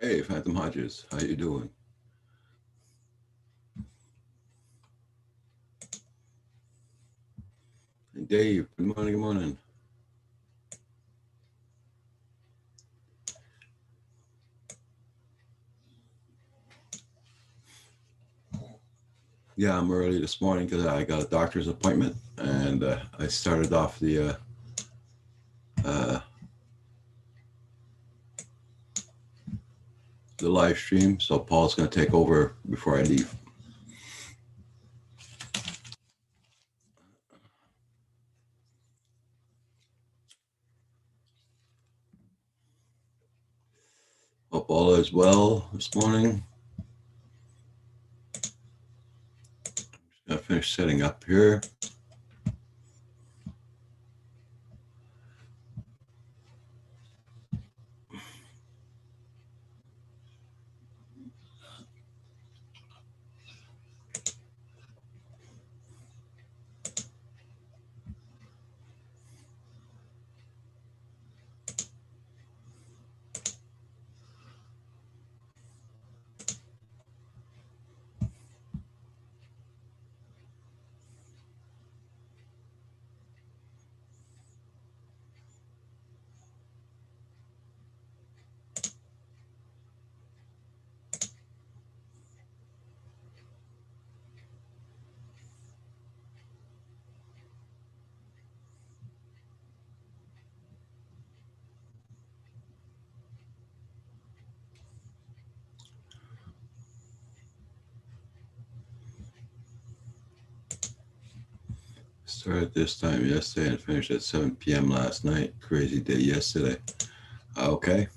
Hey, Phantom Hodges, how you doing? Hey, Dave, good morning, good morning. Yeah, I'm early this morning because I got a doctor's appointment, and I started off the live stream. So Paul's going to take over before I leave. Hope all is well this morning. Gonna finish setting up here. Started this time yesterday and finished at 7 p.m. last night. Crazy day yesterday. Okay.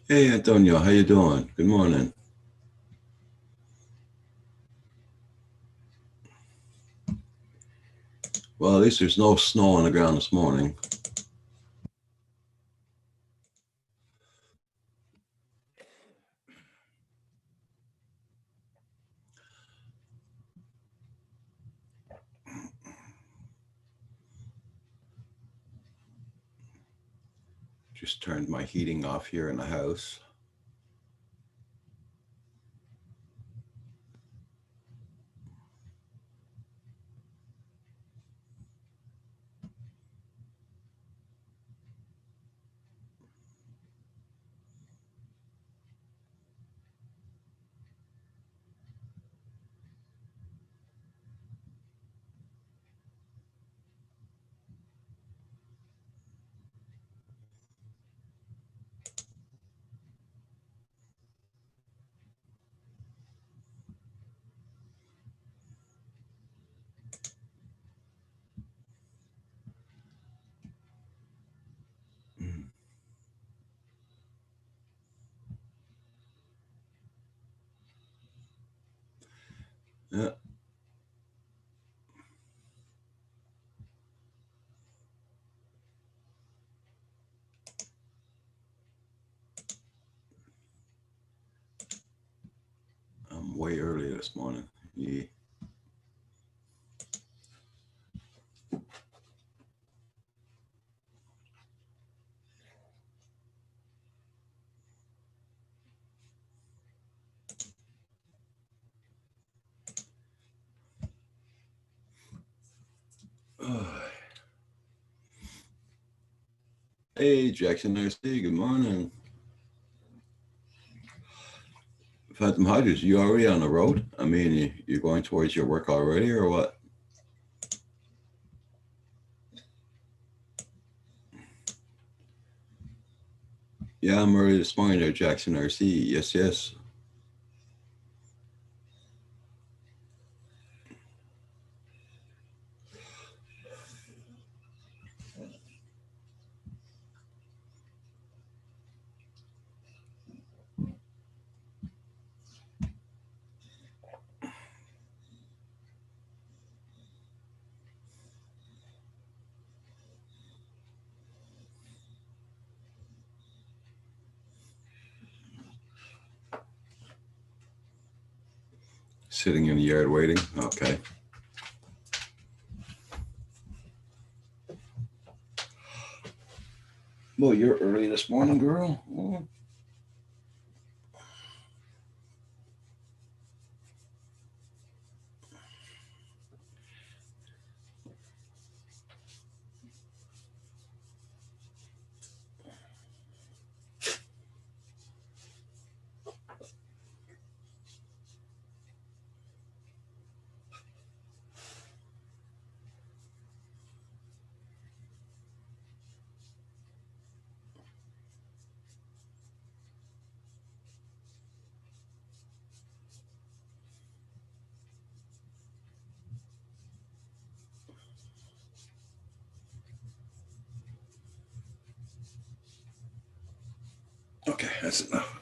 Hey, Antonio, how you doing? Good morning. Well, at least there's no snow on the ground this morning. Just turned my heating off here in the house. Yeah, I'm way early this morning. Yeah. Hey, Jackson RC, good morning. Phantom Hodges, you already on the road? I mean, you're going towards your work already, or what? Yeah, I'm early this morning there, Jackson RC. Yes, yes. Sitting in the yard waiting. Okay. Well, you're early this morning, girl. Oh. Okay, that's enough.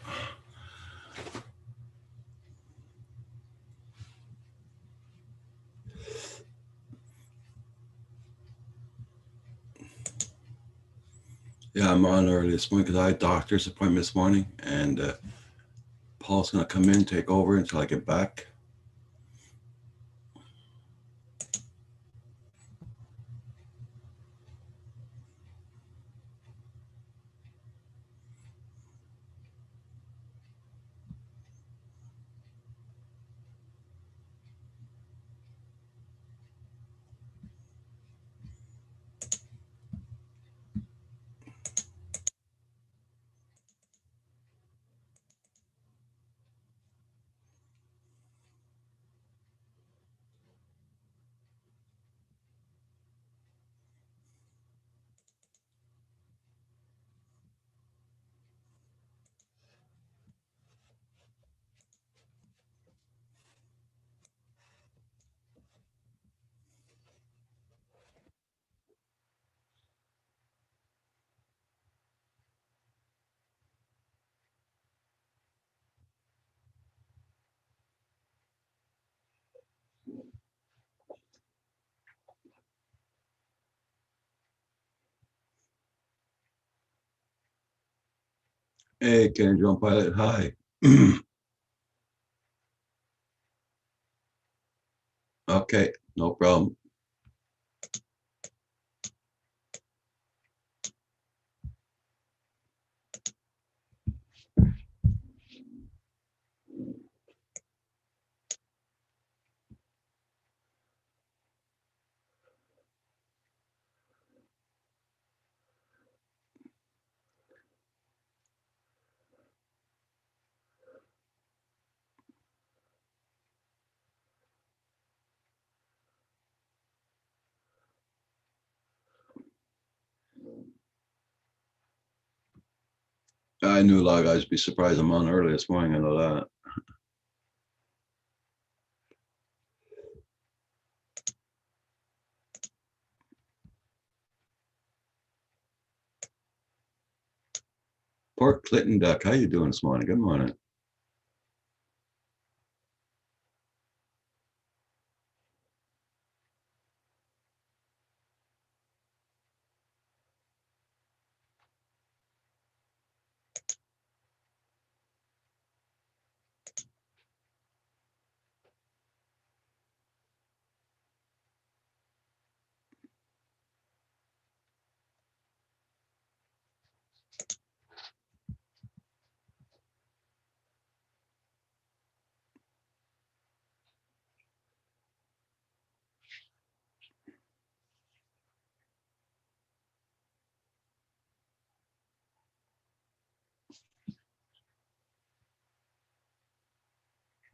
Yeah, I'm on early this morning because I had a doctor's appointment this morning, and Paul's gonna come in, take over until I get back. Hey, Ken, John Pilot. Hi. Okay, no problem. I knew a lot of guys would be surprised I'm on early this morning. I know that. Port Clinton Duck, how you doing this morning? Good morning.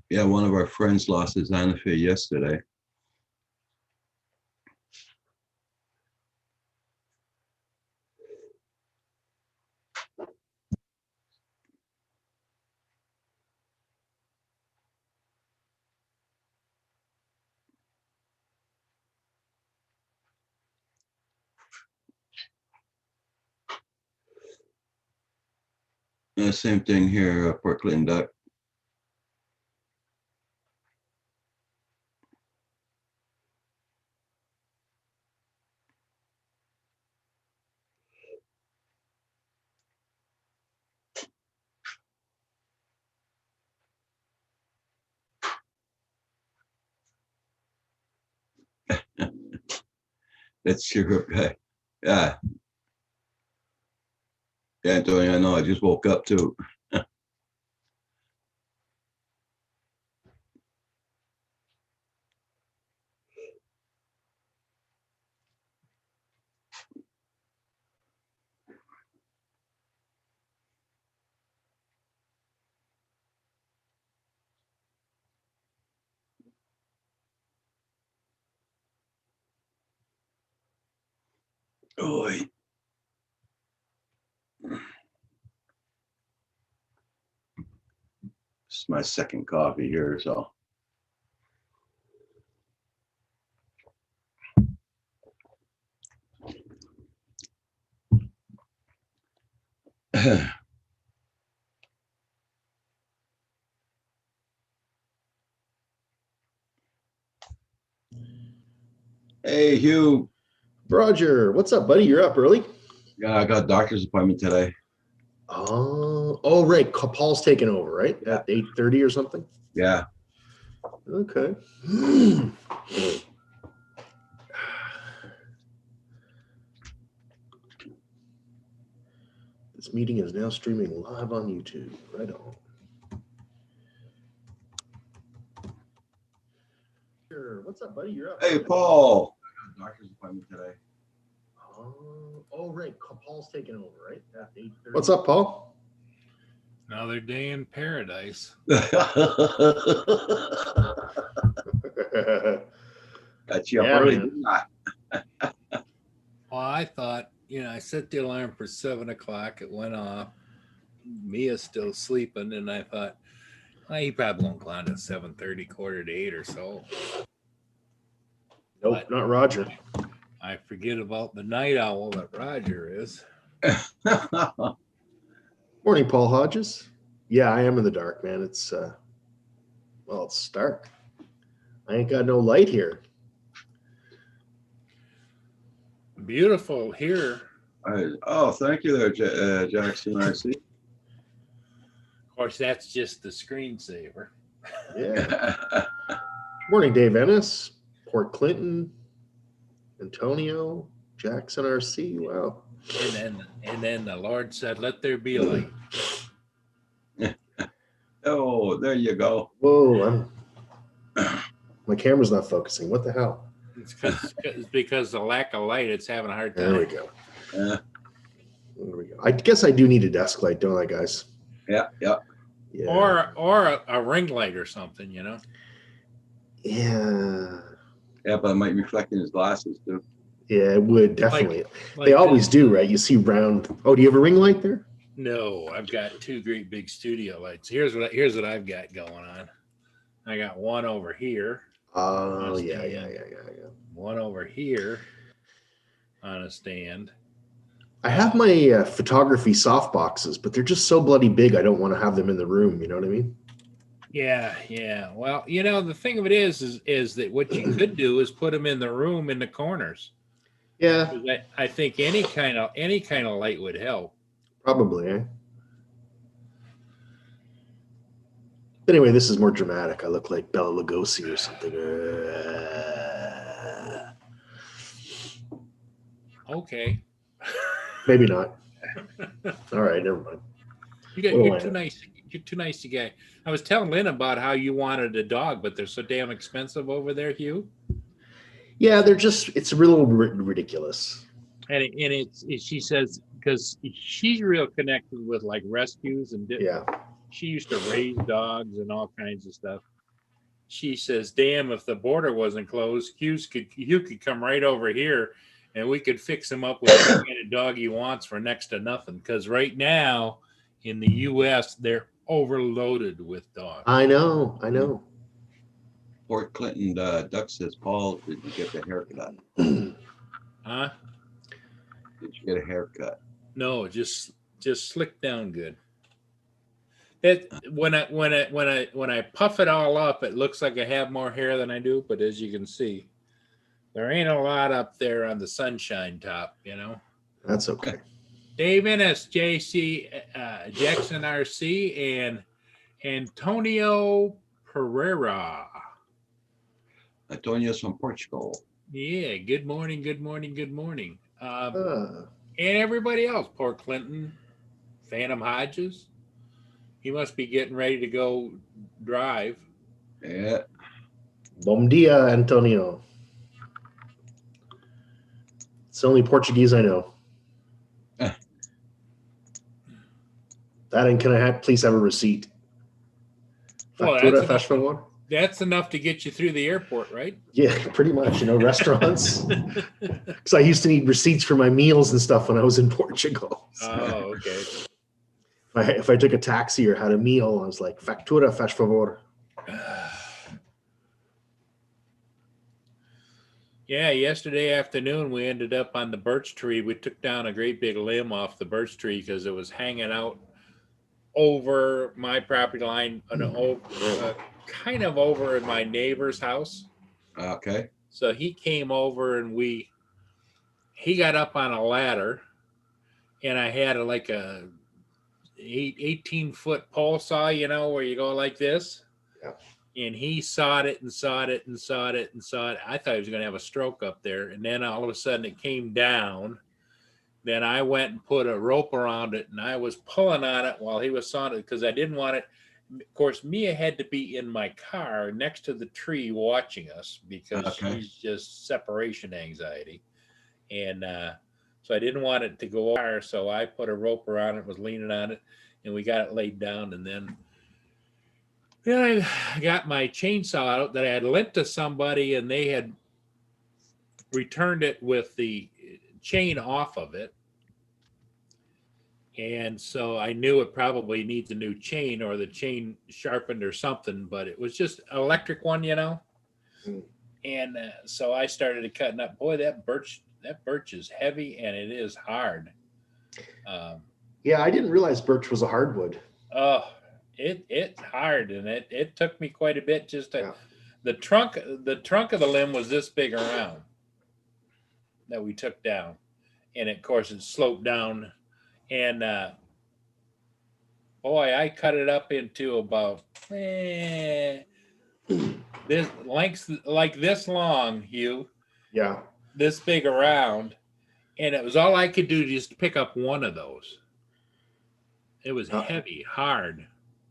Yeah, one of our friends lost his Santa Fe yesterday. Same thing here, Port Clinton duck. That's your guy. Yeah. Yeah, Antonio, I know. I just woke up too. Oh, this is my second coffee here, so. Hey, Hugh. Roger, what's up, buddy? You're up early. Yeah, I got a doctor's appointment today. Oh, right. Paul's taking over, right? Yeah. At 8:30 or something. Yeah. Okay. This meeting is now streaming live on YouTube. Right on. Sure. What's up, buddy? You're up. Hey, Paul. I got a doctor's appointment today. Oh, right. Paul's taking over, right? At 8:30. What's up, Paul? Another day in paradise. Got you up Yeah, early, man. didn't I? Well, I thought, I set the alarm for 7 o'clock. It went off. Mia's still sleeping, and I thought, well, he probably won't go on to 7:30, quarter to 8 or so. Nope, But- not Roger. I forget about the night owl that Roger is. Morning, Paul Hodges. Yeah, I am in the dark, man. It's it's dark. I ain't got no light here. Beautiful here. Oh, thank you there, Jackson. I see. Of course, that's just the screensaver. Yeah. Morning, Dave Ennis, Port Clinton, Antonio, Jackson RC. Wow. And then the Lord said, "Let there be light." Oh, there you go. Whoa, my camera's not focusing. What the hell? It's because the lack of light, it's having a hard There we time. go. Yeah. There we go. I guess I do need a desk light, don't I, guys? Yeah. Yeah. Or a ring light or something, Yeah. Yeah, but it might reflect in his glasses too. Yeah, it would definitely. Like They always do, right? You see round. Oh, do you have a ring light there? No, I've got two great big studio lights. Here's what I've got going on. I got one over here, Oh, yeah. one over here on a stand. I have my photography soft boxes, but they're just so bloody big. I don't want to have them in the room. You know what I mean? Yeah. Well, the thing of it is that what you could do is put them in the room in the corners. Yeah, I think any kind of light would help. probably. Eh? Anyway, this is more dramatic. I look like Bela Lugosi or something. Okay. Maybe not. All right, never mind. You're too nice. You're too nice to get. I was telling Lynn about how you wanted a dog, but they're so damn expensive over there, Hugh. Yeah, it's a little ridiculous. And she says because she's real connected with like rescues and Yeah. she used to raise dogs and all kinds of stuff. She says, "Damn, if the border wasn't closed, Hugh could come right over here, and we could fix him up with the kind of dog he wants for next to nothing. Because right now in the U.S. they're overloaded with dogs." I know. Port Clinton Duck says, Paul, did you get the haircut? Huh? Did you get a haircut? No, just slick down good. It when I puff it all up, it looks like I have more hair than I do. But as you can see, there ain't a lot up there on the sunshine top. That's okay. Dave Ennis, JC, Jackson RC, and Antonio Pereira. Antonio's from Portugal. Yeah, good morning, good morning, good morning. Ah, And everybody else, Port Clinton, Phantom Hodges. He must be getting ready to go drive. Yeah. bom dia, Antonio. It's the only Portuguese I know. Eh. That and can I please have a receipt? Well, Factura, faz favor? That's enough to get you through the airport, right? Yeah, pretty much. Restaurants. Because I used to need receipts for my meals and stuff when I was in Portugal. So Oh, okay. if I took a taxi or had a meal, I was like, factura, faz favor. Yeah, yesterday afternoon we ended up on the birch tree. We took down a great big limb off the birch tree because it was hanging out over my property line and kind of over in my neighbor's house. Okay. So he came over and he got up on a ladder, and I had like a 18-foot pole saw, where you go like this. Yeah. And he sawed it and sawed it and sawed it and sawed it. I thought he was going to have a stroke up there. And then all of a sudden it came down. Then I went and put a rope around it, and I was pulling on it while he was sawing it because I didn't want it. Of course, Mia had to be in my car next to the tree watching us because she's just separation anxiety. And so I didn't want it to go over. So I put a rope around it, was leaning on it, and we got it laid down. And then I got my chainsaw out that I had lent to somebody, and they had returned it with the chain off of it. And so I knew it probably needs a new chain or the chain sharpened or something, but it was just an electric one, And so I started cutting up. Boy, that birch is heavy and it is hard. Yeah, I didn't realize birch was a hardwood. Oh, it's hard, and it took me quite a bit just to. Yeah. The trunk of the limb was this big around that we took down, and of course it sloped down. And boy, I cut it up into about this length, like this long, Hugh. Yeah. This big around, and it was all I could do just to pick up one of those. It was heavy, hard.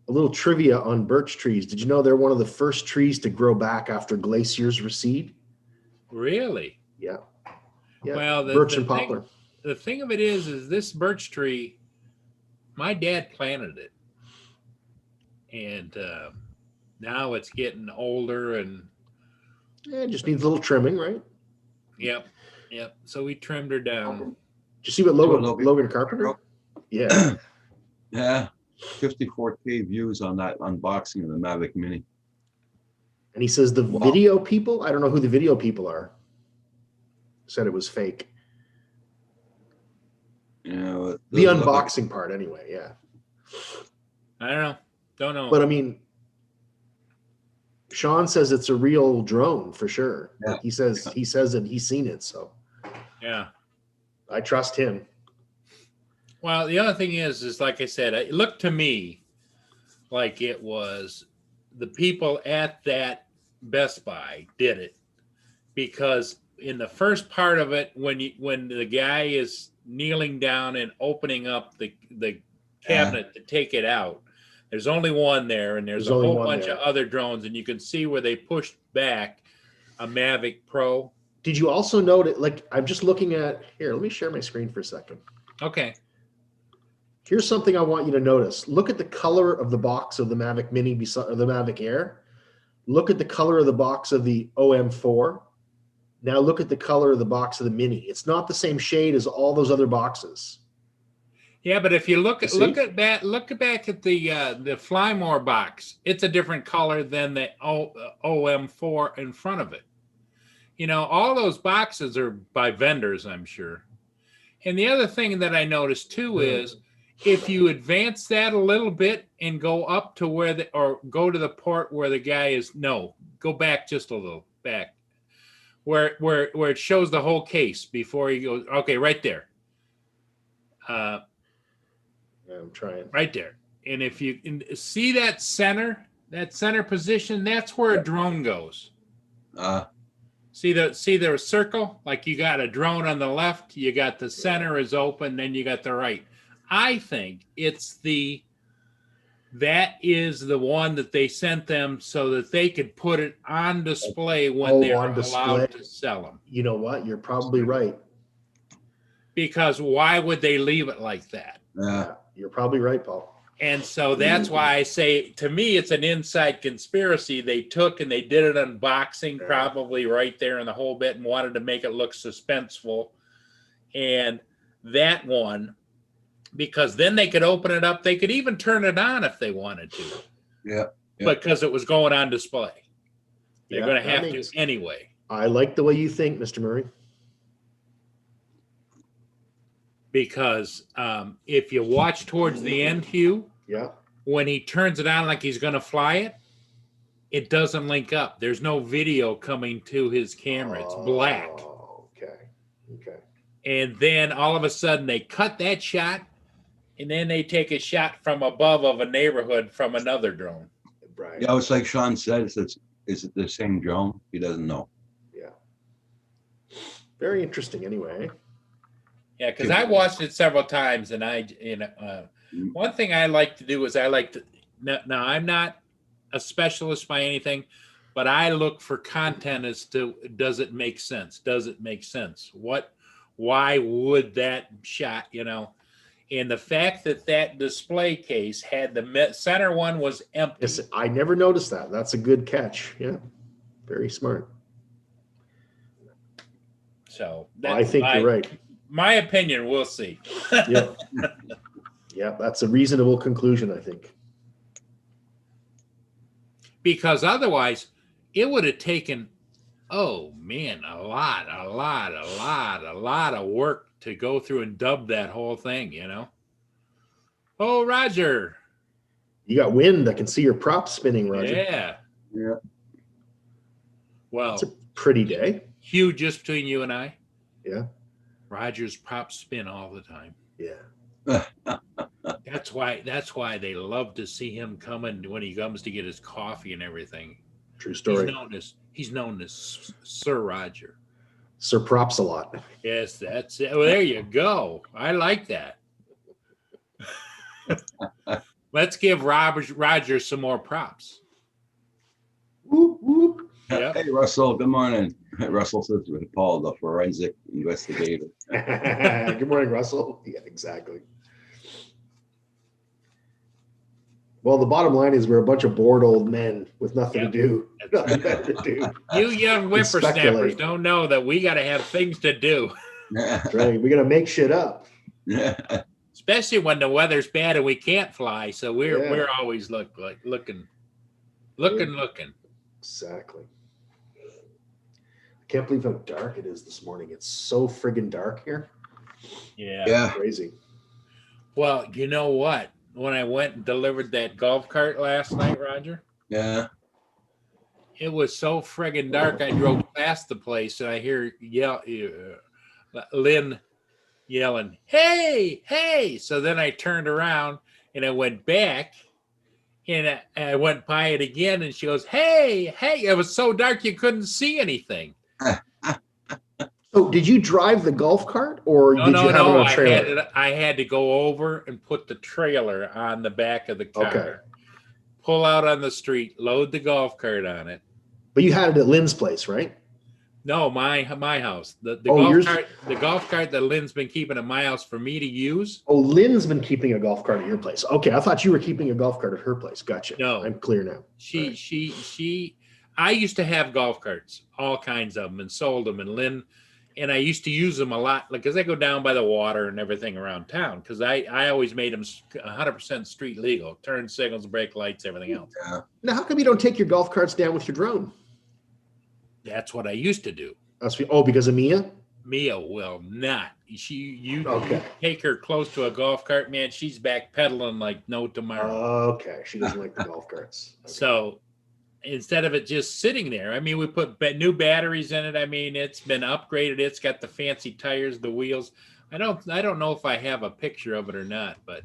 A little trivia on birch trees. Did you know they're one of the first trees to grow back after glaciers recede? Really? Yeah. Yeah. Well, birch and poplar. The thing of it is this birch tree, my dad planted it. And now it's getting older and it just needs a little trimming, right? Yep. So we trimmed her down. Did you see what Logan Carpenter? Yeah. Yeah. 54K views on that unboxing of the Mavic Mini. And he says the video people, I don't know who the video people are, said it was fake. The unboxing part anyway, yeah. I don't know. But I mean, Sean says it's a real drone for sure. Yeah. Like he says that he's seen it, so yeah. I trust him. Well, the other thing is like I said, it looked to me like it was the people at that Best Buy did it, because in the first part of it, when the guy is kneeling down and opening up the cabinet to take it out, there's only one there, and there's a whole bunch of other drones, and you can see where they pushed back a Mavic Pro. Did you also note it? Like, I'm just looking at here. Let me share my screen for a second. Okay. Here's something I want you to notice. Look at the color of the box of the Mavic Mini or the Mavic Air. Look at the color of the box of the OM4. Now look at the color of the box of the Mini. It's not the same shade as all those other boxes. Yeah, but if you look back at the Flymore box, it's a different color than the OM4 in front of it. All those boxes are by vendors, I'm sure. And the other thing that I noticed too is if you advance that a little bit and go up to or go to the part where the guy is, no, go back just a little back, where it shows the whole case before he goes. Okay, right there. Yeah, I'm trying. Right there. And if you see that center position, that's where a drone goes. See the circle? Like you got a drone on the left, you got the center is open, then you got the right. I think that is the one that they sent them so that they could put it on display when they're allowed to sell them. You know what? You're probably right. Because why would they leave it like that? Yeah, you're probably right, Paul. And so that's why I say, to me, it's an inside conspiracy. They took and they did an unboxing probably right there in the whole bit and wanted to make it look suspenseful. And that one, because then they could open it up. They could even turn it on if they wanted to. Yeah. Because it was going on display. They're going to have to anyway. I like the way you think, Mr. Murray. Because if you watch towards the end, Hugh, when he turns it on like he's going to fly it, it doesn't link up. There's no video coming to his camera. It's black. Okay. And then all of a sudden they cut that shot, and then they take a shot from above of a neighborhood from another drone. Right. Yeah, it's like Sean said, is it the same drone? He doesn't know. Yeah. Very interesting anyway. Yeah, because I watched it several times, and one thing I like to do is now I'm not a specialist by anything, but I look for content as to, does it make sense? Does it make sense? Why would that shot, and the fact that display case had the center one was empty. Yes, I never noticed that. That's a good catch. Yeah. Very smart. So I think you're right. My opinion, we'll see. Yeah. Yeah, that's a reasonable conclusion, I think. Because otherwise, it would have taken, a lot of work to go through and dub that whole thing, Oh, Roger. You got wind. I can see your props spinning, Roger. Yeah. Yeah. Well, it's a pretty day. Hugh, just between you and I. Yeah. Roger's props spin all the time. Yeah. That's why they love to see him coming when he comes to get his coffee and everything. True story. He's known as Sir Roger. Sir Props a lot. Yes, that's it. Well, there you go. I like that. Let's give Roger some more props. Whoop, whoop. Yep. Hey, Russell. Good morning. Russell says with Paul, the forensic investigator. Good morning, Russell. Yeah, exactly. Well, the bottom line is we're a bunch of bored old men with nothing to do. Nothing better to do. You young whippersnappers don't know that we got to have things to do. That's right. We're gonna make shit up. Especially when the weather's bad and we can't fly. So we're always looking. Exactly. I can't believe how dark it is this morning. It's so friggin' dark here. Yeah. Crazy. Well, you know what? When I went and delivered that golf cart last night, Roger, it was so friggin' dark. I drove past the place and I hear Lynn yelling, "Hey, hey!" So then I turned around and I went back and I went by it again, and she goes, "Hey, hey!" It was so dark you couldn't see anything. So did you drive the golf cart, or did you have it on a trailer? I had to go over and put the trailer on the back of the car. Okay. Pull out on the street, load the golf cart on it. But you had it at Lynn's place, right? No, my house. The golf cart that Lynn's been keeping at my house for me to use. Oh, Lynn's been keeping a golf cart at your place. Okay, I thought you were keeping a golf cart at her place. Gotcha. No, I'm clear now. I used to have golf carts, all kinds of them, and sold them. And Lynn, and I used to use them a lot, because I go down by the water and everything around town, because I always made them 100% street legal, turn signals, brake lights, everything else. Yeah. Now, how come you don't take your golf carts down with your drone? That's what I used to do. Because of Mia? Mia will not. You Okay. take her close to a golf cart, man, she's back pedaling like no tomorrow. Okay. She doesn't like the golf carts. Okay. So instead of it just sitting there, I mean, we put new batteries in it. I mean, it's been upgraded. It's got the fancy tires, the wheels. I don't know if I have a picture of it or not, but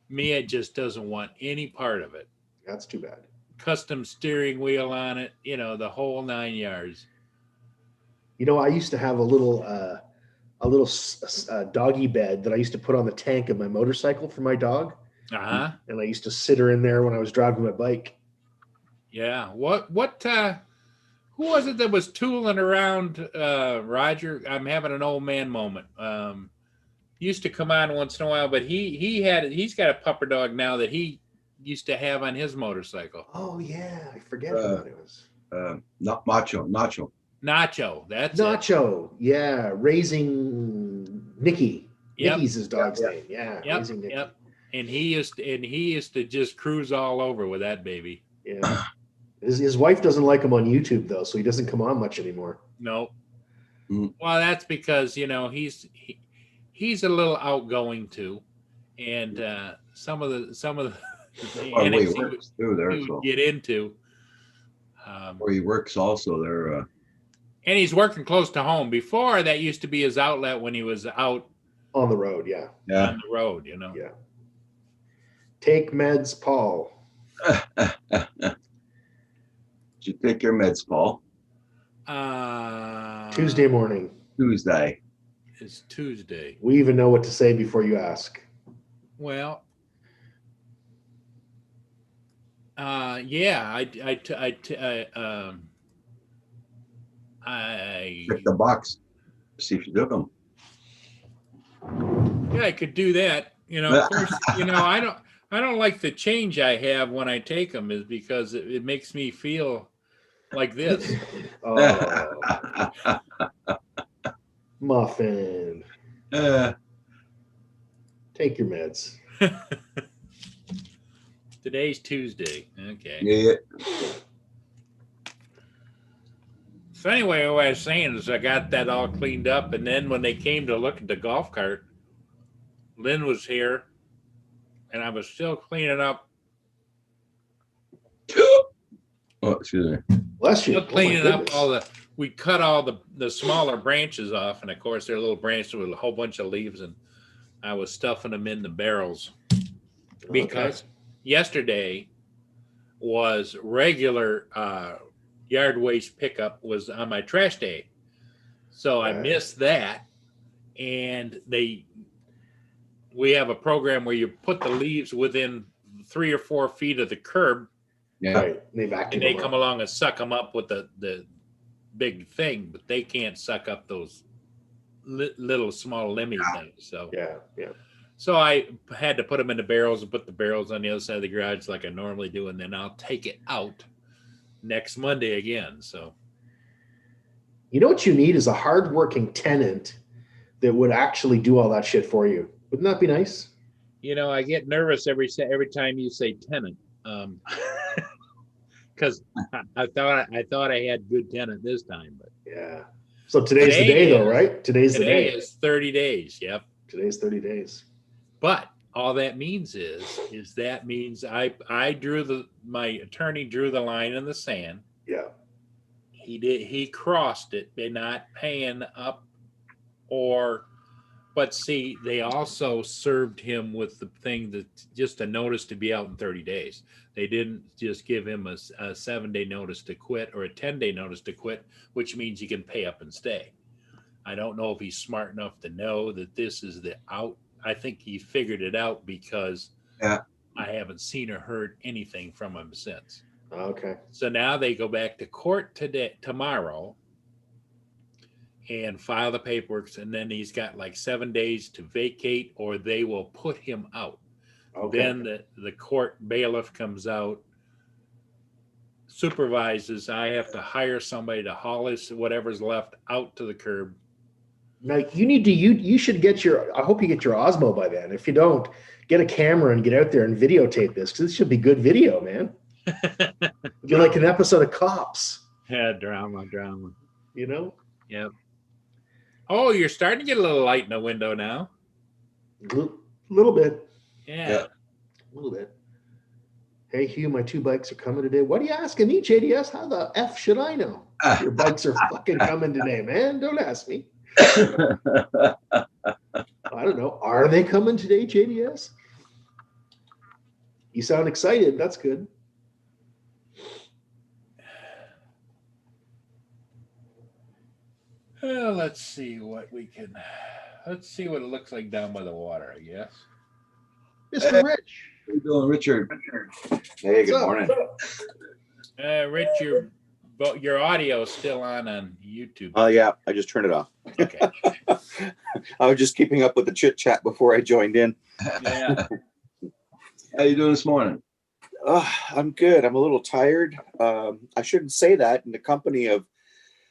Mia just doesn't want any part of it. That's too bad. Custom steering wheel on it, the whole 9 yards. I used to have a little doggy bed that I used to put on the tank of my motorcycle for my dog. Uh-huh. And I used to sit her in there when I was driving my bike. Yeah. Who was it that was tooling around Roger? I'm having an old man moment. Used to come on once in a while, but he's got a pupper dog now that he used to have on his motorcycle. Oh yeah, I forget who that was. Not Nacho. Nacho. That's it. Nacho. Yeah, raising Nicky. Yep. Nicky's his dog's name. Yeah, Yep. raising Nicky. Yep. And he used to just cruise all over with that baby. Yeah. His wife doesn't like him on YouTube though, so he doesn't come on much anymore. No. Mm. Well, that's because he's a little outgoing too, and some of the antics he would get into. Where he works also there. And he's working close to home. Before, that used to be his outlet when he was out On the road, yeah. on the road, Yeah. Take meds, Paul. Did you take your meds, Paul? Tuesday morning. Tuesday. It's Tuesday. We even know what to say before you ask. Well, yeah, Check the box. See if you took them. yeah, I could do that. Of course, I don't like the change I have when I take them is because it makes me feel like this. Oh, muffin. Take your meds. Today's Tuesday. Okay. Yeah. So anyway, what I was saying is I got that all cleaned up, and then when they came to look at the golf cart, Lynn was here, and I was still cleaning up. Oh, excuse me. Bless you. Still cleaning up goodness. we cut all the smaller branches off, and of course they're little branches with a whole bunch of leaves, and I was stuffing them in the barrels because yesterday was regular yard waste pickup was on my trash day. So I missed that. And we have a program where you put the leaves within 3 or 4 feet of the curb. Yeah. Right. And they come along and suck them up with the big thing, but they can't suck up those little small lemmy things. So yeah. So I had to put them in the barrels and put the barrels on the other side of the garage like I normally do, and then I'll take it out next Monday again. So You know what you need is a hardworking tenant that would actually do all that shit for you. Wouldn't that be nice? I get nervous every time you say tenant, because I thought I had good tenant this time, but Yeah. So today's the day, though, right? Today's the today day. is 30 days. Yep. Today's 30 days. But all that means is that means my attorney drew the line in the sand. Yeah. He crossed it. They're not paying up but see, they also served him with the thing that just a notice to be out in 30 days. They didn't just give him a 7-day notice to quit or a 10-day notice to quit, which means you can pay up and stay. I don't know if he's smart enough to know that this is the out. I think he figured it out because I haven't seen or heard anything from him since. Okay. So now they go back to court tomorrow and file the paperwork, and then he's got like 7 days to vacate or they will put him out. Okay. Then the court bailiff comes out, supervises. I have to hire somebody to haul whatever's left out to the curb. Now you should get I hope you get your Osmo by then. If you don't, get a camera and get out there and videotape this, because this should be good video, man. You're like an episode of Cops. Yeah, drama. You know? Yep. Oh, you're starting to get a little light in the window now. Little bit. Yeah. A little bit. Hey, Hugh, my 2 bikes are coming today. What are you asking me, JDS? How the F should I know? Your bikes are fucking coming today, man. Don't ask me. I don't know. Are they coming today, JDS? You sound excited. That's good. Well, let's see what it looks like down by the water, I guess. Mr. Rich. How you doing, Richard? Hey, good What's up? morning. Rich, your audio is still on YouTube. Oh, yeah, I just turned it off. Okay. I was just keeping up with the chit chat before I joined in. Yeah. How you doing this morning? I'm good. I'm a little tired. I shouldn't say that in the company of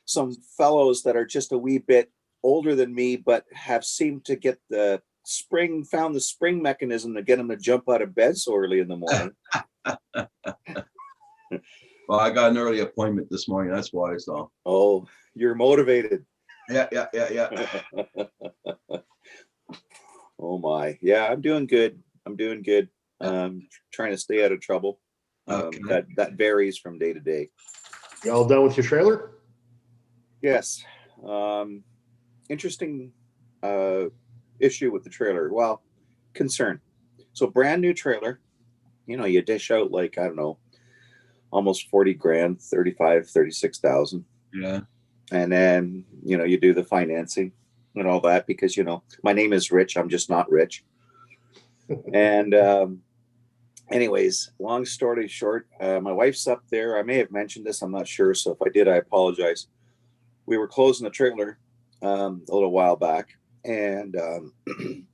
some fellows that are just a wee bit older than me, but have seemed to get found the spring mechanism to get them to jump out of bed so early in the morning. Well, I got an early appointment this morning. That's why. So. Oh, you're motivated. Yeah. Oh my. Yeah, I'm doing good. Trying to stay out of trouble. Okay. That varies from day to day. You all done with your trailer? Yes. Interesting issue with the trailer. Well, concern. So brand new trailer, you dish out like, I don't know, almost 40 grand, 35, 36,000. Yeah. And then, you do the financing and all that because, my name is Rich. I'm just not rich. And anyways, long story short, my wife's up there. I may have mentioned this. I'm not sure. So if I did, I apologize. We were closing the trailer a little while back, and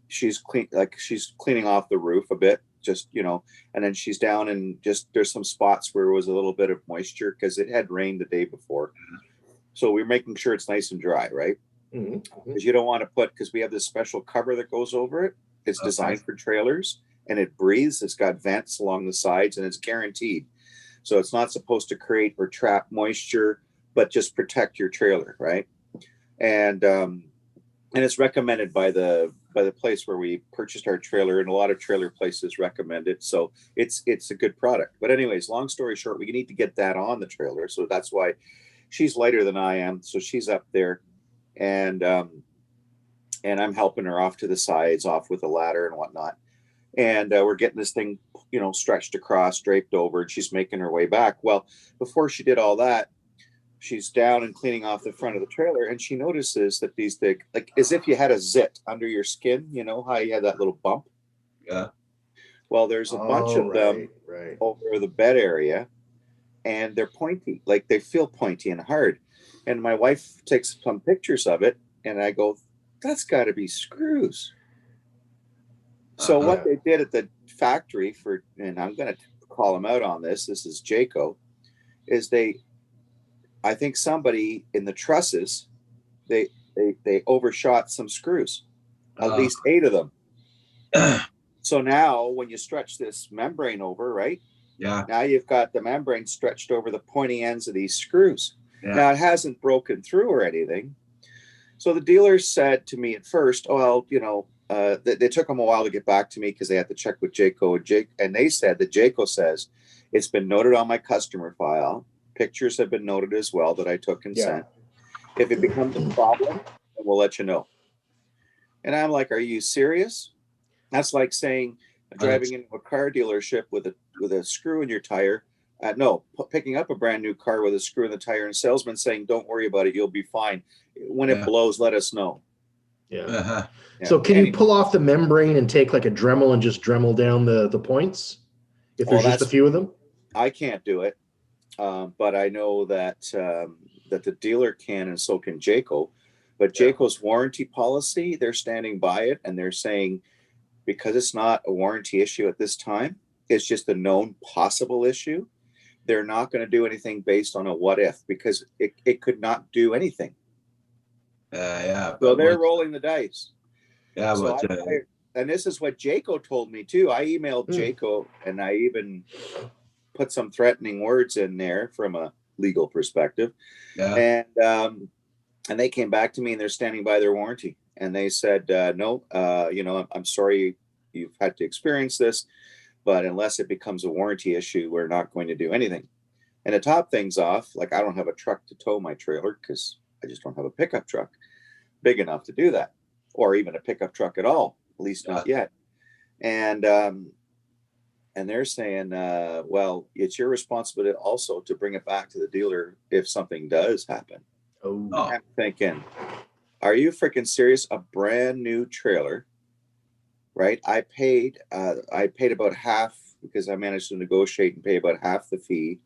she's cleaning off the roof a bit, just, and then she's down and just there's some spots where it was a little bit of moisture because it had rained the day before. So we're making sure it's nice and dry, right? Because you don't want to because we have this special cover that goes over it. It's designed for trailers and it breathes. It's got vents along the sides and it's guaranteed. So it's not supposed to create or trap moisture, but just protect your trailer, right? And it's recommended by the place where we purchased our trailer, and a lot of trailer places recommend it. So it's a good product. But anyways, long story short, we need to get that on the trailer. So that's why she's lighter than I am. So she's up there, and I'm helping her off to the sides, off with a ladder and whatnot. And we're getting this thing, stretched across, draped over, and she's making her way back. Well, before she did all that, she's down and cleaning off the front of the trailer, and she notices that these big, like as if you had a zit under your skin, how you had that little bump. Yeah. Well, there's a bunch of them over the bed area, and they're pointy, like they feel pointy and hard. And my wife takes some pictures of it, and I go, that's got to be screws. So what they did at the factory and I'm going to call them out on this is Jayco, is I think somebody in the trusses, they overshot some screws, at least 8 of them. So now when you stretch this membrane over, right? Yeah. Now you've got the membrane stretched over the pointy ends of these screws. Yeah. Now it hasn't broken through or anything. So the dealer said to me at first, they took them a while to get back to me because they had to check with Jayco, and they said that Jayco says it's been noted on my customer file. Pictures have been noted as well that I took and sent. If it becomes a problem, then we'll let you know. And I'm like, are you serious? That's like saying driving into a car dealership with a screw in your tire. Picking up a brand new car with a screw in the tire and salesman saying, don't worry about it, you'll be fine. When it blows, let us know. Yeah. So can you pull off the membrane and take like a Dremel and just Dremel down the points? If there's just a few of them? I can't do it. But I know that the dealer can, and so can Jayco. But Jayco's warranty policy, they're standing by it, and they're saying because it's not a warranty issue at this time, it's just a known possible issue. They're not going to do anything based on a what if, because it could not do anything. So they're rolling the dice. Yeah, so and this is what Jayco told me too. I emailed Jayco, and I even put some threatening words in there from a legal perspective. And And they came back to me and they're standing by their warranty. And they said, no, I'm sorry you've had to experience this, but unless it becomes a warranty issue, we're not going to do anything. And to top things off, like I don't have a truck to tow my trailer because I just don't have a pickup truck big enough to do that, or even a pickup truck at all, at least not yet. And they're saying, well, it's your responsibility also to bring it back to the dealer if something does happen. Oh, I'm thinking, are you freaking serious? A brand new trailer, right? I paid about half because I managed to negotiate and pay about half the fee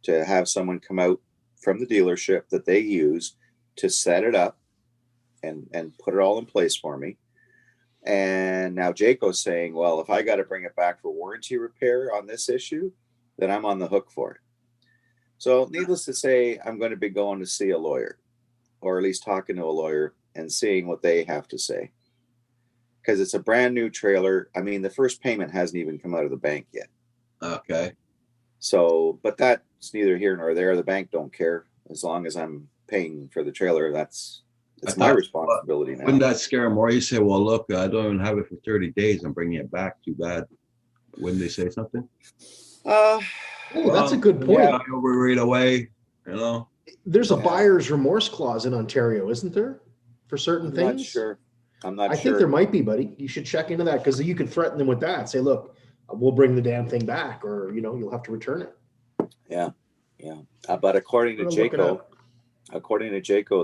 to have someone come out from the dealership that they use to set it up and put it all in place for me. And now Jayco's saying, well, if I got to bring it back for warranty repair on this issue, then I'm on the hook for it. So needless to say, I'm going to be going to see a lawyer, or at least talking to a lawyer and seeing what they have to say. Because it's a brand new trailer. I mean, the first payment hasn't even come out of the bank yet. Okay. So, but that's neither here nor there. The bank don't care as long as I'm paying for the trailer. It's my responsibility now. Wouldn't that scare them more? You say, well, look, I don't even have it for 30 days. I'm bringing it back. Too bad. Wouldn't they say something? oh, that's a good point. Yeah, over right away, you know. There's a buyer's remorse clause in Ontario, isn't there, for certain things? I'm not sure. I think there might be, buddy. You should check into that because you could threaten them with that. Say, look, we'll bring the damn thing back, or you'll have to return it. Yeah. But according to Jayco,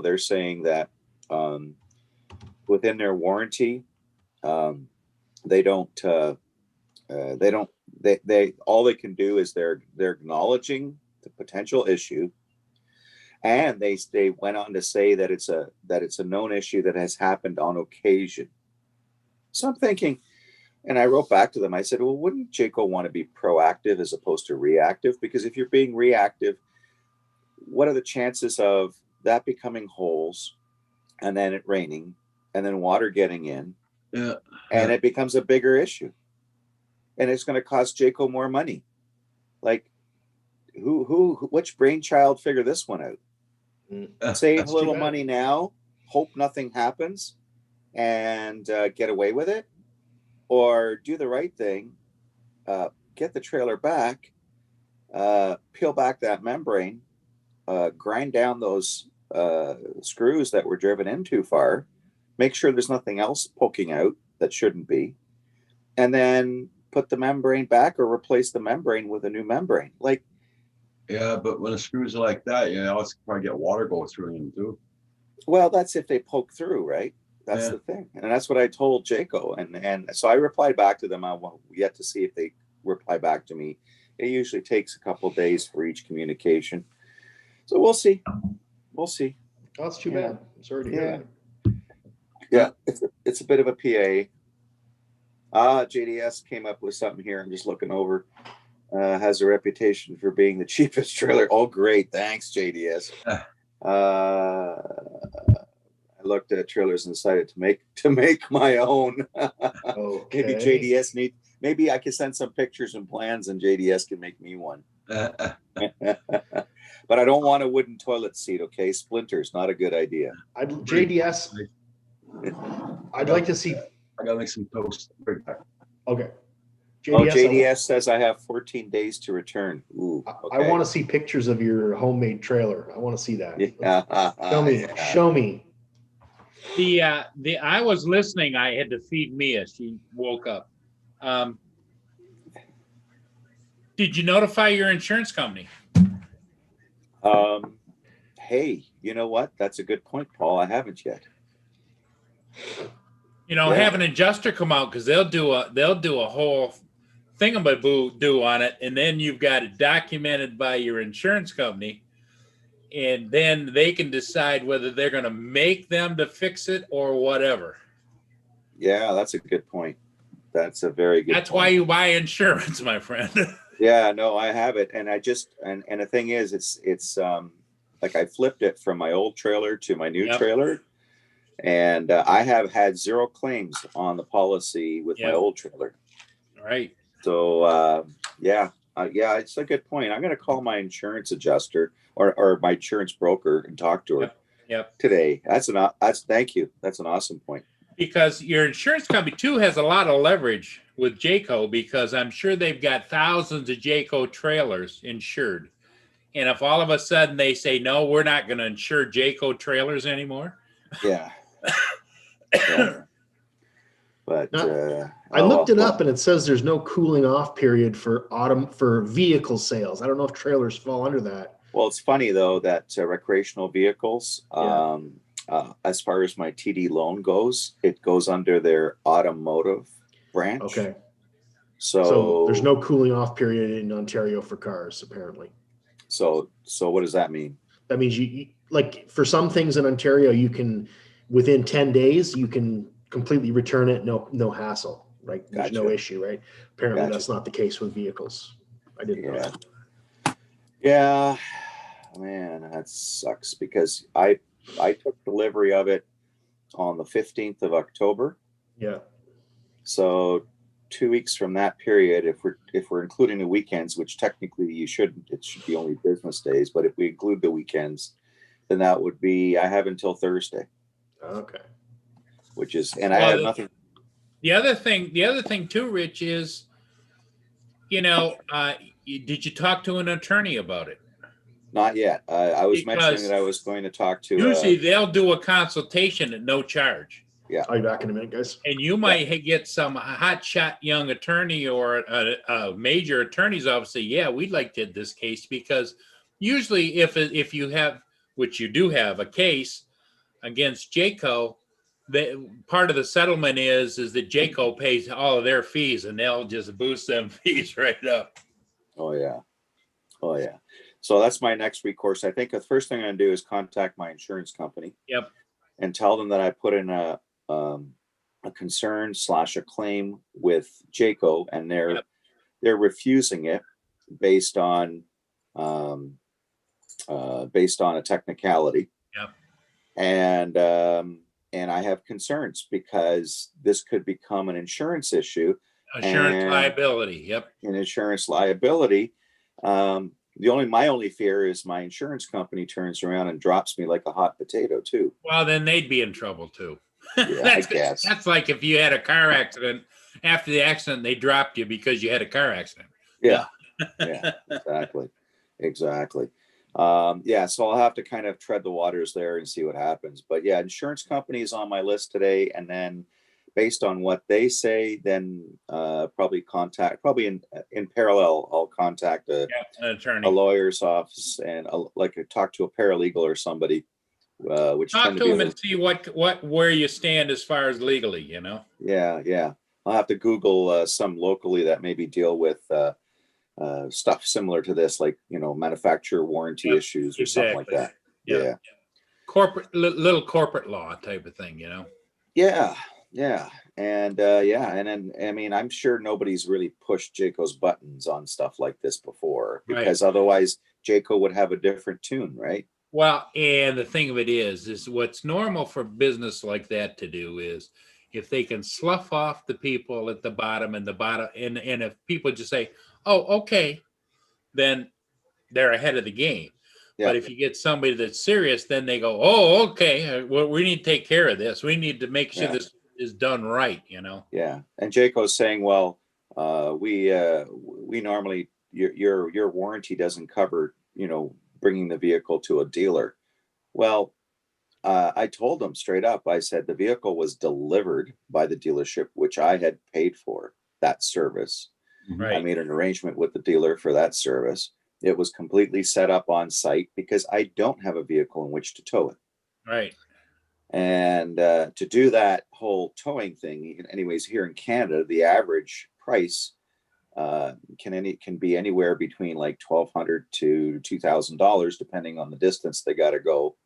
they're saying that within their warranty, they all they can do is they're acknowledging the potential issue, and they went on to say that it's a known issue that has happened on occasion. So I'm thinking, and I wrote back to them, I said, well, wouldn't Jayco want to be proactive as opposed to reactive? Because if you're being reactive, what are the chances of that becoming holes and then it raining and then water getting in? Yeah. And it becomes a bigger issue. And it's going to cost Jayco more money. Like, which brainchild figured this one out? Save a little money now, hope nothing happens, and get away with it? Or do the right thing, get the trailer back, peel back that membrane, grind down those screws that were driven in too far, make sure there's nothing else poking out that shouldn't be, and then put the membrane back or replace the membrane with a new membrane. Like, yeah, but when the screws are like that, it's probably get water going through them too. Well, that's if they poke through, right? That's the thing. And that's what I told Jayco. And so I replied back to them. I want yet to see if they reply back to me. It usually takes a couple of days for each communication. So we'll see. We'll see. Oh, that's too bad. I'm sorry to hear that. Yeah, it's a bit of a PA. JDS came up with something here. I'm just looking over. Has a reputation for being the cheapest trailer. Oh, great. Thanks, JDS. I looked at trailers and decided to make my own. Okay. Maybe JDS maybe I could send some pictures and plans and JDS can make me one. But I don't want a wooden toilet seat, okay? Splinters, not a good idea. JDS, I'd like to see. I gotta make some toast. Okay. JDS says I have 14 days to return. Ooh, okay. I want to see pictures of your homemade trailer. I want to see that. Yeah. Show me. I was listening. I had to feed Mia. She woke up. Did you notify your insurance company? Hey, you know what? That's a good point, Paul. I haven't yet. Have an adjuster come out because they'll do a whole thingamaboo on it, and then you've got it documented by your insurance company, and then they can decide whether they're going to make them to fix it or whatever. Yeah, that's a good point. That's a very good That's point. why you buy insurance, my friend. Yeah, no, I have it. And I just, and the thing is, it's like I flipped it from my old trailer to my new trailer. And I have had 0 claims on the policy with my old trailer. Right. So, yeah, it's a good point. I'm going to call my insurance adjuster or my insurance broker and talk to her Yep. today. That's thank you. That's an awesome point. Because your insurance company too has a lot of leverage with Jayco, because I'm sure they've got thousands of Jayco trailers insured. And if all of a sudden they say, no, we're not going to insure Jayco trailers anymore. Yeah. Yeah. But I looked it up and it says there's no cooling off period for vehicle sales. I don't know if trailers fall under that. Well, it's funny though that recreational vehicles, Yeah. as far as my TD loan goes, it goes under their automotive branch. Okay. So So there's no cooling off period in Ontario for cars, apparently. So what does that mean? That means you like for some things in Ontario, you can within 10 days you can completely return it, no hassle, right? There's no Gotcha. issue, right? Apparently Gotcha. that's not the case with vehicles. I didn't know Yeah. that. Yeah, man, that sucks because I took delivery of it on the 15th of October. Yeah. So 2 weeks from that period, if we're including the weekends, which technically you shouldn't, it should be only business days, but if we include the weekends, then that would be I have until Thursday, Okay. which is and I Well, have nothing. The other thing too, Rich, is, did you talk to an attorney about it? Not yet. I was Because mentioning that I was going to talk to. Usually they'll do a consultation at no charge. I'll be back in a minute, guys. And you might get some hotshot young attorney or a major attorney's office say, yeah, we'd like to this case, because usually if you have, which you do have, a case against Jayco, part of the settlement is that Jayco pays all of their fees, and they'll just boost them fees right up. Oh yeah. So that's my next recourse. I think the first thing I'm gonna do is contact my insurance company. Yep. And tell them that I put in a concern / a claim with Jayco, and they're refusing it based on a technicality. Yep. And I have concerns because this could become an insurance issue. Insurance liability. Yep. An insurance liability. My only fear is my insurance company turns around and drops me like a hot potato too. Well, then they'd be in trouble too. Yeah, I guess. That's like if you had a car accident. After the accident, they dropped you because you had a car accident. Yeah. Yeah, exactly. So I'll have to kind of tread the waters there and see what happens. But yeah, insurance company is on my list today, and then based on what they say, then probably in parallel, I'll contact an attorney, a lawyer's office, and talk to a paralegal or somebody. Which talk to them and see where you stand as far as legally. Yeah. I'll have to Google some locally that maybe deal with stuff similar to this, like manufacturer warranty issues or something like that. Yeah. Little corporate law type of thing. Yeah. And then I mean, I'm sure nobody's really pushed Jayco's buttons on stuff like this before, because otherwise Jayco would have a different tune, right? Well, and the thing of it is what's normal for business like that to do is if they can slough off the people at the bottom, and if people just say, oh, okay, then they're ahead of the game. Yeah. But if you get somebody that's serious, then they go, oh, okay, well, we need to take care of this. We need to make sure this is done right, Yeah. And Jayco's saying, well, we normally, your warranty doesn't cover, bringing the vehicle to a dealer. Well, I told them straight up, I said the vehicle was delivered by the dealership, which I had paid for that service. Right. I made an arrangement with the dealer for that service. It was completely set up on site because I don't have a vehicle in which to tow it. Right. And to do that whole towing thing, anyways, here in Canada, the average price can be anywhere between like $1,200 to $2,000, depending on the distance they got to go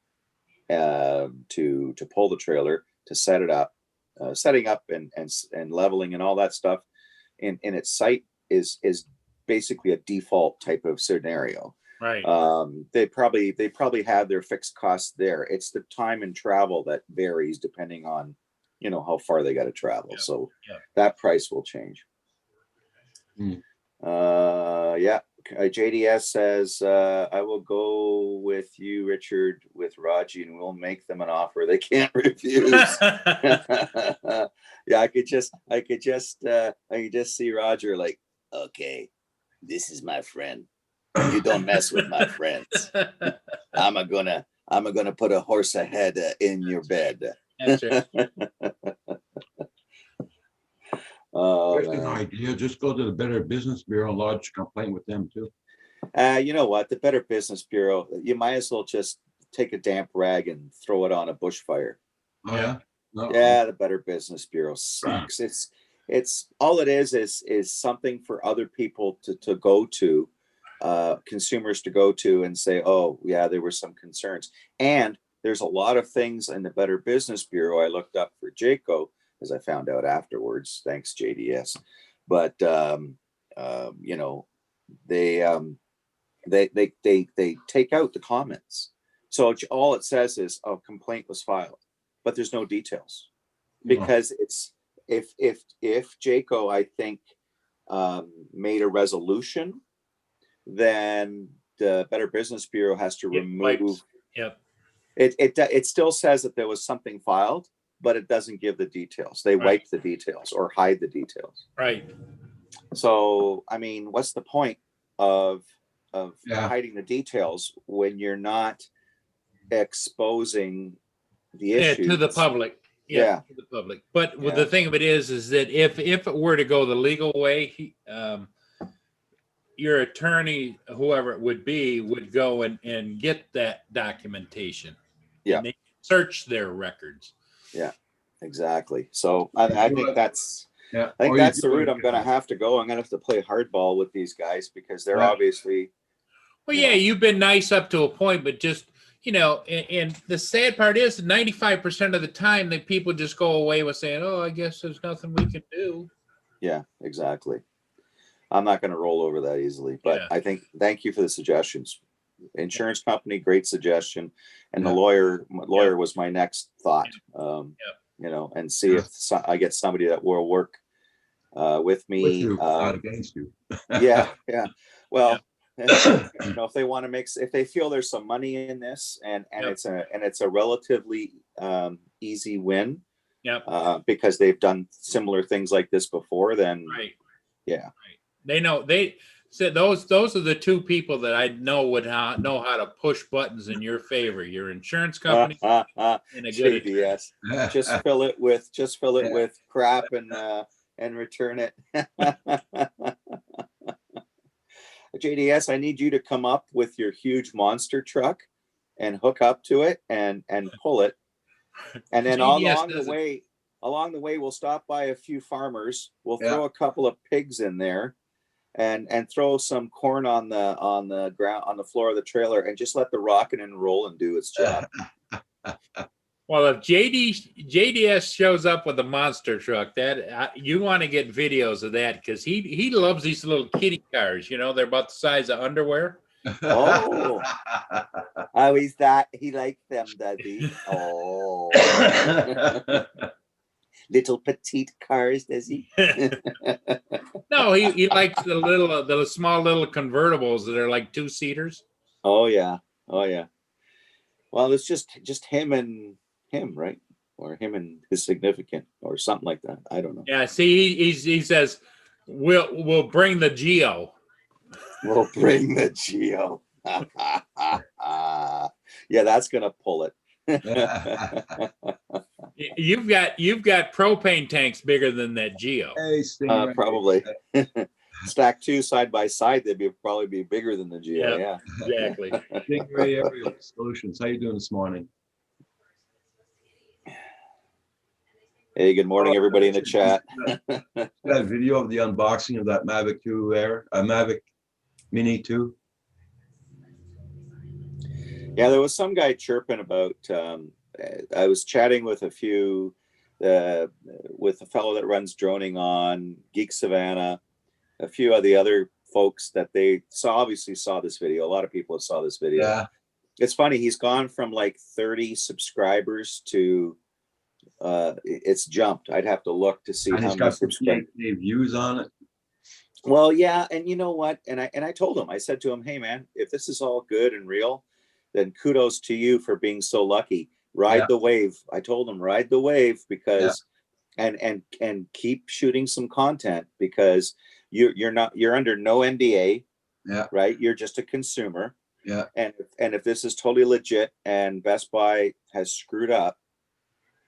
to pull the trailer, to set it up, setting up and leveling and all that stuff in its site is basically a default type of scenario. Right. They probably have their fixed costs there. It's the time and travel that varies depending on how far they got to travel. So that price will change. JDS says, I will go with you, Richard, with with Raji, and we'll make them an offer they can't refuse. Yeah, I could just see Roger like, okay, this is my friend. You don't mess with my friends. I'm gonna put a horse ahead in your bed. That's right. Oh, Here's an man. idea. Just go to the Better Business Bureau and lodge a complaint with them too. You know what? The Better Business Bureau, you might as well just take a damp rag and throw it on a bushfire. Oh, yeah. No. Yeah, the Better Business Bureau sucks. It's all it is something for other people to go to, consumers to go to and say, oh yeah, there were some concerns. And there's a lot of things in the Better Business Bureau. I looked up for Jayco, as I found out afterwards, thanks JDS. But you know, they take out the comments. So all it says is a complaint was filed, but there's no details, because it's if Jayco, I think, made a resolution, then the Better Business Bureau has to remove. Yep. It still says that there was something filed, but it doesn't give the details. They wipe the details or hide the details. Right. So, I mean, what's the point of hiding the details when you're not exposing the issues to the public? Yeah. To the public. But the thing of it is that if it were to go the legal way, your attorney, whoever it would be, would go and get that documentation. Yeah. And they search their records. Yeah, exactly. So I think that's Yeah. I think Or that's you the do route it- I'm going to have to go. I'm going to have to play hardball with these guys, because they're obviously. Well, yeah, you've been nice up to a point, but just, you know, and the sad part is 95% of the time that people just go away with saying, oh, I guess there's nothing we can do. Yeah, exactly. I'm not going to roll over that easily, but I think, thank you for the suggestions. Insurance company, great suggestion. And the lawyer was my next thought, you know, and see if I get somebody that will work with me. With you, not against you. Yeah. Well, you know, if they want to mix, if they feel there's some money in this, and it's a relatively easy win, because they've done similar things like this before, then they know. They said those are the two people that I know would know how to push buttons in your favor. Your insurance company and a good JDS. Just fill it with crap and return it. JDS, I need you to come up with your huge monster truck and hook up to it and pull it. And then along the way, we'll stop by a few farmers. We'll throw a couple of pigs in there and throw some corn on the ground, on the floor of the trailer, and just let the rockin' and rollin' do its job. Well, if JDS shows up with a monster truck, that you want to get videos of that, because he loves these little kitty cars. You know, they're about the size of underwear. Oh, he likes them, does he? Oh, little petite cars, does he? No, he likes the small little convertibles that are like 2-seaters. Oh yeah. Well, it's just him and him, right? Or him and his significant, or something like that. I don't know. Yeah. See, he says we'll bring the Geo. We'll bring the Geo. Yeah, that's gonna pull it. You've got propane tanks bigger than that Geo. Hey, Stingray. Probably. Stack two side by side, they'd probably be bigger than the Geo. Yeah. Exactly. Stingray Aerial Solutions. How you doing this morning? Hey, good morning, everybody in the chat. That video of the unboxing of that Mavic 2 Air, Mavic Mini 2. Yeah, there was some guy chirping about. I was chatting with with a fellow that runs Droning on Geek Savannah, a few of the other folks that they obviously saw this video. A lot of people saw this video. Yeah. It's funny. He's gone from like 30 subscribers to it's jumped. I'd have to look to see And how he's many got some subscribers. views on it. Well, yeah, and you know what? And I told him, I said to him, hey man, if this is all good and real, then kudos to you for being so lucky. Ride the wave. I told him ride the wave because and keep shooting some content because you're under no NDA. Yeah. Right. You're just a consumer. Yeah. And if this is totally legit and Best Buy has screwed up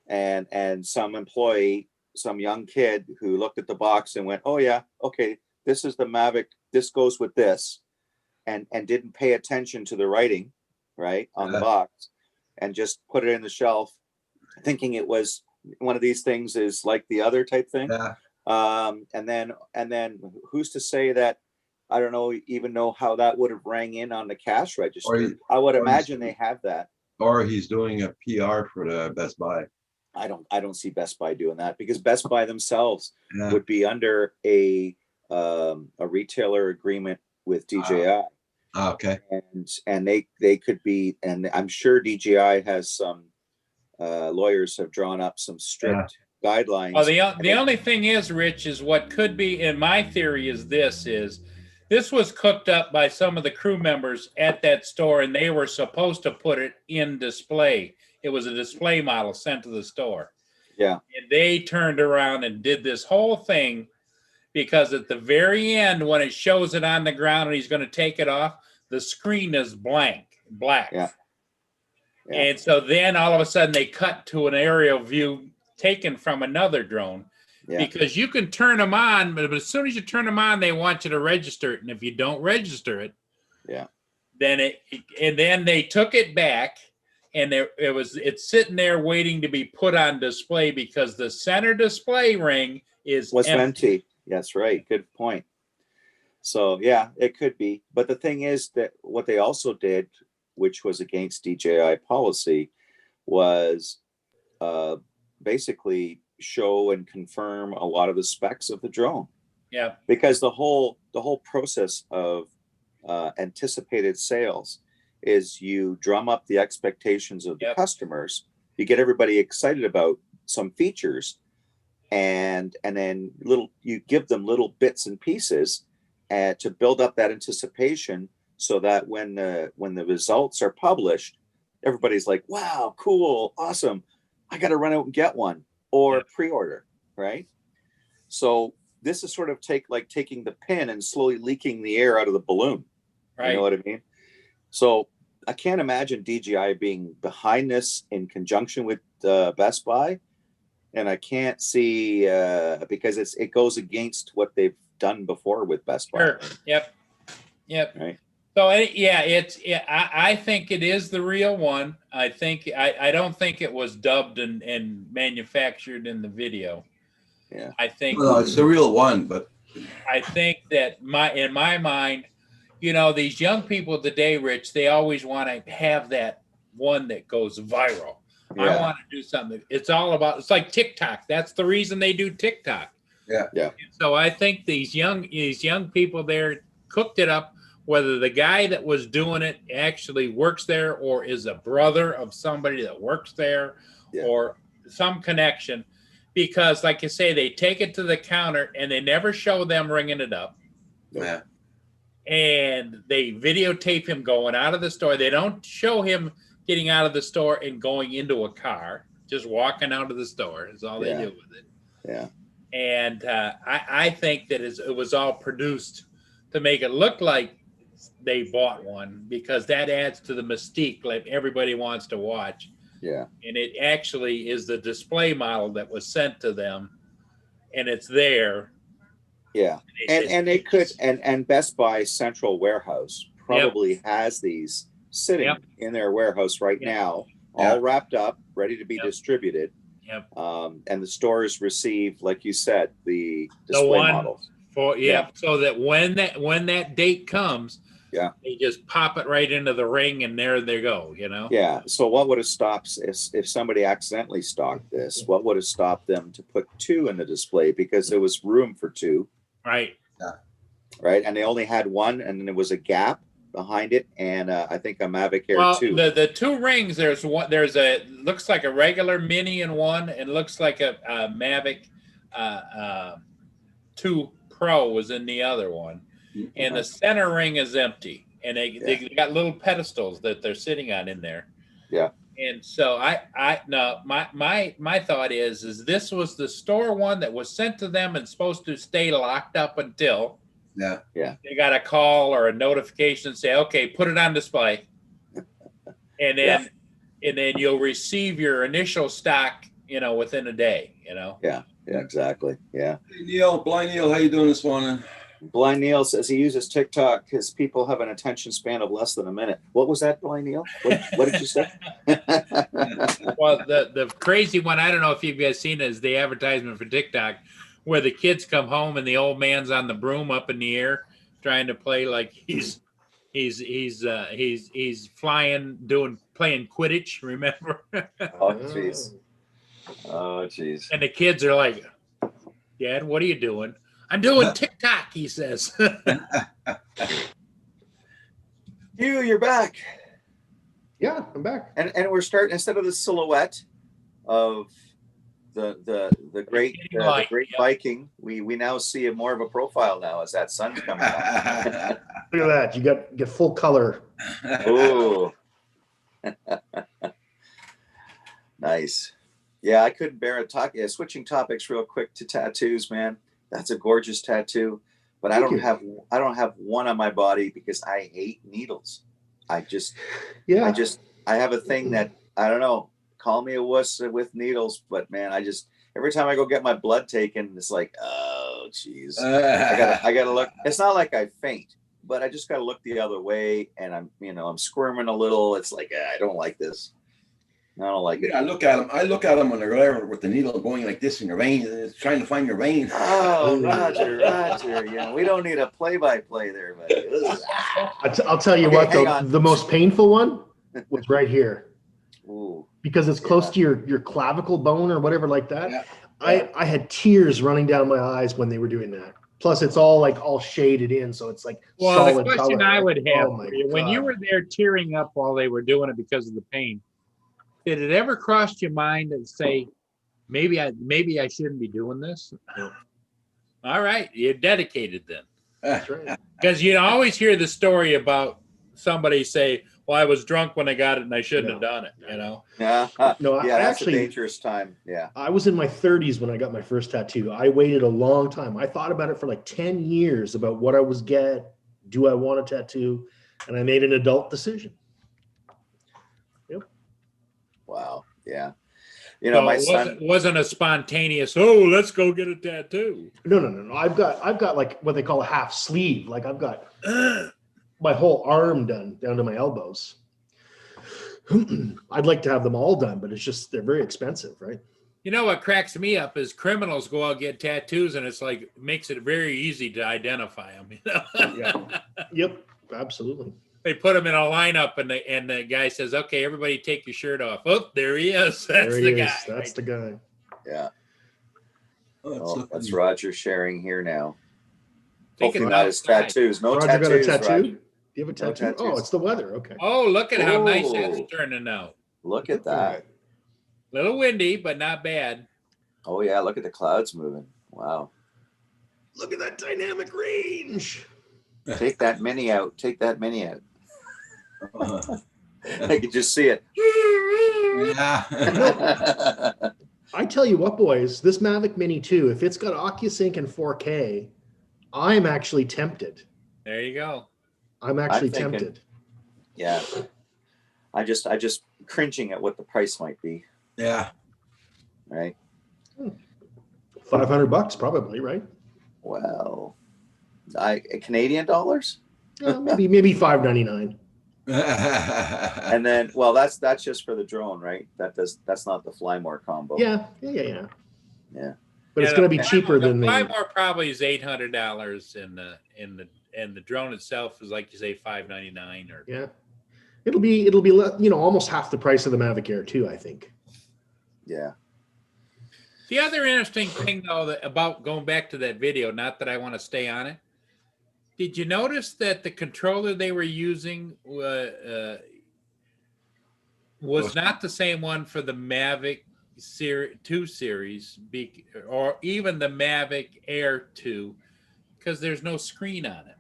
and some employee, some young kid who looked at the box and went, oh yeah, okay, this is the Mavic, this goes with this, and didn't pay attention to the writing, right, on the box, and just put it in the shelf thinking it was one of these things is like the other type thing. Yeah. And then who's to say that, I don't know, even know how that would have rang in on the cash register. I would imagine they have that. Or he's doing a PR for the Best Buy. I don't see Best Buy doing that because Best Buy themselves would be under a retailer agreement with DJI. Okay. And they could be, and I'm sure DJI has some lawyers have drawn up some strict guidelines. Well, the only thing is, Rich, is what could be, in my theory, is this was cooked up by some of the crew members at that store, and they were supposed to put it in display. It was a display model sent to the store. Yeah. And they turned around and did this whole thing because at the very end, when it shows it on the ground and he's going to take it off, the screen is black. Yeah. And so then all of a sudden they cut to an aerial view taken from another drone. Because you can turn them on, but as soon as you turn them on, they want you to register it. And if you don't register it, then they took it back, and it's sitting there waiting to be put on display because the center display ring was empty. That's right. Good point. So yeah, it could be. But the thing is that what they also did, which was against DJI policy, was basically show and confirm a lot of the specs of the drone. Yeah. Because the whole process of anticipated sales is you drum up the expectations of the customers, you get everybody excited about some features, and then you give them little bits and pieces to build up that anticipation so that when the results are published, everybody's like, wow, cool, awesome, I got to run out and get one. Or pre-order, right? So this is sort of taking the pin and slowly leaking the air out of the balloon. Right. You know what I mean? So I can't imagine DJI being behind this in conjunction with Best Buy, and I can't see because it goes against what they've done before with Best Buy. Sure. Yep. Right. So I think it is the real one. I don't think it was dubbed and manufactured in the video. Yeah. I think it's the real one, but I think that in my mind, these young people today, Rich, they always want to have that one that goes viral. Yeah. I want to do something. It's like TikTok. That's the reason they do TikTok. Yeah. And so I think these young people there cooked it up. Whether the guy that was doing it actually works there or is a brother of somebody that works there or some connection. Because like you say, they take it to the counter and they never show them ringing it up. Yeah. And they videotape him going out of the store. They don't show him getting out of the store and going into a car, just walking out of the store is all they do with it. Yeah. And I think that it was all produced to make it look like they bought one because that adds to the mystique, like everybody wants to watch. Yeah. And it actually is the display model that was sent to them, and it's there. Yeah. And Best Buy Central Warehouse probably has these sitting in their warehouse right now, all wrapped up, ready to be distributed. Yep. And the stores receive, like you said, the display models. So that when that date comes, they just pop it right into the ring and there they go, Yeah. So what would have stopped if somebody accidentally stocked this? What would have stopped them to put two in the display because there was room for two? Right. Yeah. Right. And they only had one, and then there was a gap behind it, and I think a Mavic Air 2. The two rings, there's looks like a regular Mini in one, and looks like a Mavic 2 Pro was in the other one. And the center ring is empty. and they got little pedestals that they're sitting on in there. Yeah. And so my thought is this was the store one that was sent to them and supposed to stay locked up until Yeah. they got a call or a notification and say, okay, put it on display. And then you'll receive your initial stock, within a day, Yeah, exactly. Yeah. Hey, Blind Neil, how you doing this morning? Blind Neil says he uses TikTok. His people have an attention span of less than a minute. What was that, Blind Neil? What did you say? Well, the crazy one, I don't know if you guys seen it, is the advertisement for TikTok where the kids come home and the old man's on the broom up in the air trying to play like he's flying, playing Quidditch, remember? Oh, jeez. Oh, jeez. And the kids are like, Dad, what are you doing? I'm doing TikTok, he says. You're back. Yeah, I'm back. And we're starting, instead of the silhouette of the great Light, Viking, we now see more of a profile now as that sun's coming out. Look at that. You get full color. Ooh. Nice. Yeah, I couldn't bear it. Switching topics real quick to tattoos, man. That's a gorgeous tattoo, but I don't have one on my body because I hate needles. I have a thing that, I don't know, call me a wuss with needles, but man, every time I go get my blood taken, it's like, oh geez, I gotta look. It's not like I faint, but I just gotta look the other way, and I'm squirming a little. It's like, I don't like this. I don't like it. Yeah, I look at them when they're there with the needle going like this in your vein, and it's trying to find your vein. Oh, Roger. We don't need a play-by-play there, but I'll tell you what, the most painful one was right here. Ooh. Because it's close to your clavicle bone or whatever like that. Yeah. I had tears running down my eyes when they were doing that. Plus, it's all shaded in, so it's like solid the question color. I would have Oh my for you, when God. you were there tearing up while they were doing it because of the pain, did it ever cross your mind to say, maybe I shouldn't be doing this? No. All right, you're dedicated then. That's right. Because you always hear the story about somebody say, well, I was drunk when I got it and I shouldn't have done it, Yeah, No, I that's actually, a dangerous time. Yeah. I was in my 30s when I got my first tattoo. I waited a long time. I thought about it for like 10 years about what I was do I want a tattoo? And I made an adult decision. Wow. Yeah. So my it son. wasn't a spontaneous, oh, let's go get a tattoo. No. I've got like what they call a half sleeve. Like I've got my whole arm done down to my elbows. I'd like to have them all done, but it's just, they're very expensive, right? You know what cracks me up is criminals go out and get tattoos, and it's like makes it very easy to identify them. Yeah. Yep, absolutely. They put them in a lineup, and the guy says, "Okay, everybody, take your shirt off." Oh, there he is. That's the guy. That's the guy. Yeah. Oh, That's Roger sharing here now. Take it Hopefully not his outside. tattoos. No Roger tattoos. got a tattoo? Roger. Do you have a No tattoo? Oh, tattoos. it's the weather. Okay. Oh, look at how nice Oh. that's turning out. Look at that. Little windy, but not bad. Oh yeah, look at the clouds moving. Wow. Look at that dynamic range. Take that mini out. Take that mini out. I could just see it. Yeah. I tell you what, boys, this Mavic Mini 2, if it's got OcuSync and 4K, I'm actually tempted. There you go. I'm actually thinking- tempted. Yeah. I just cringing at what the price might be. Yeah. Right. $500 probably, right? Well, Canadian dollars. Maybe $599. And then, well, that's just for the drone, right? That's not the Flymore combo. Yeah. Yeah. But it's going to be cheaper than the the. Flymore probably is $800, and the drone itself is like you say $599 or. Yeah. It'll be almost half the price of the Mavic Air 2, I think. Yeah. The other interesting thing, though, about going back to that video, not that I want to stay on it, did you notice that the controller they were using was not the same one for the Mavic 2 series, or even the Mavic Air 2, because there's no screen on it?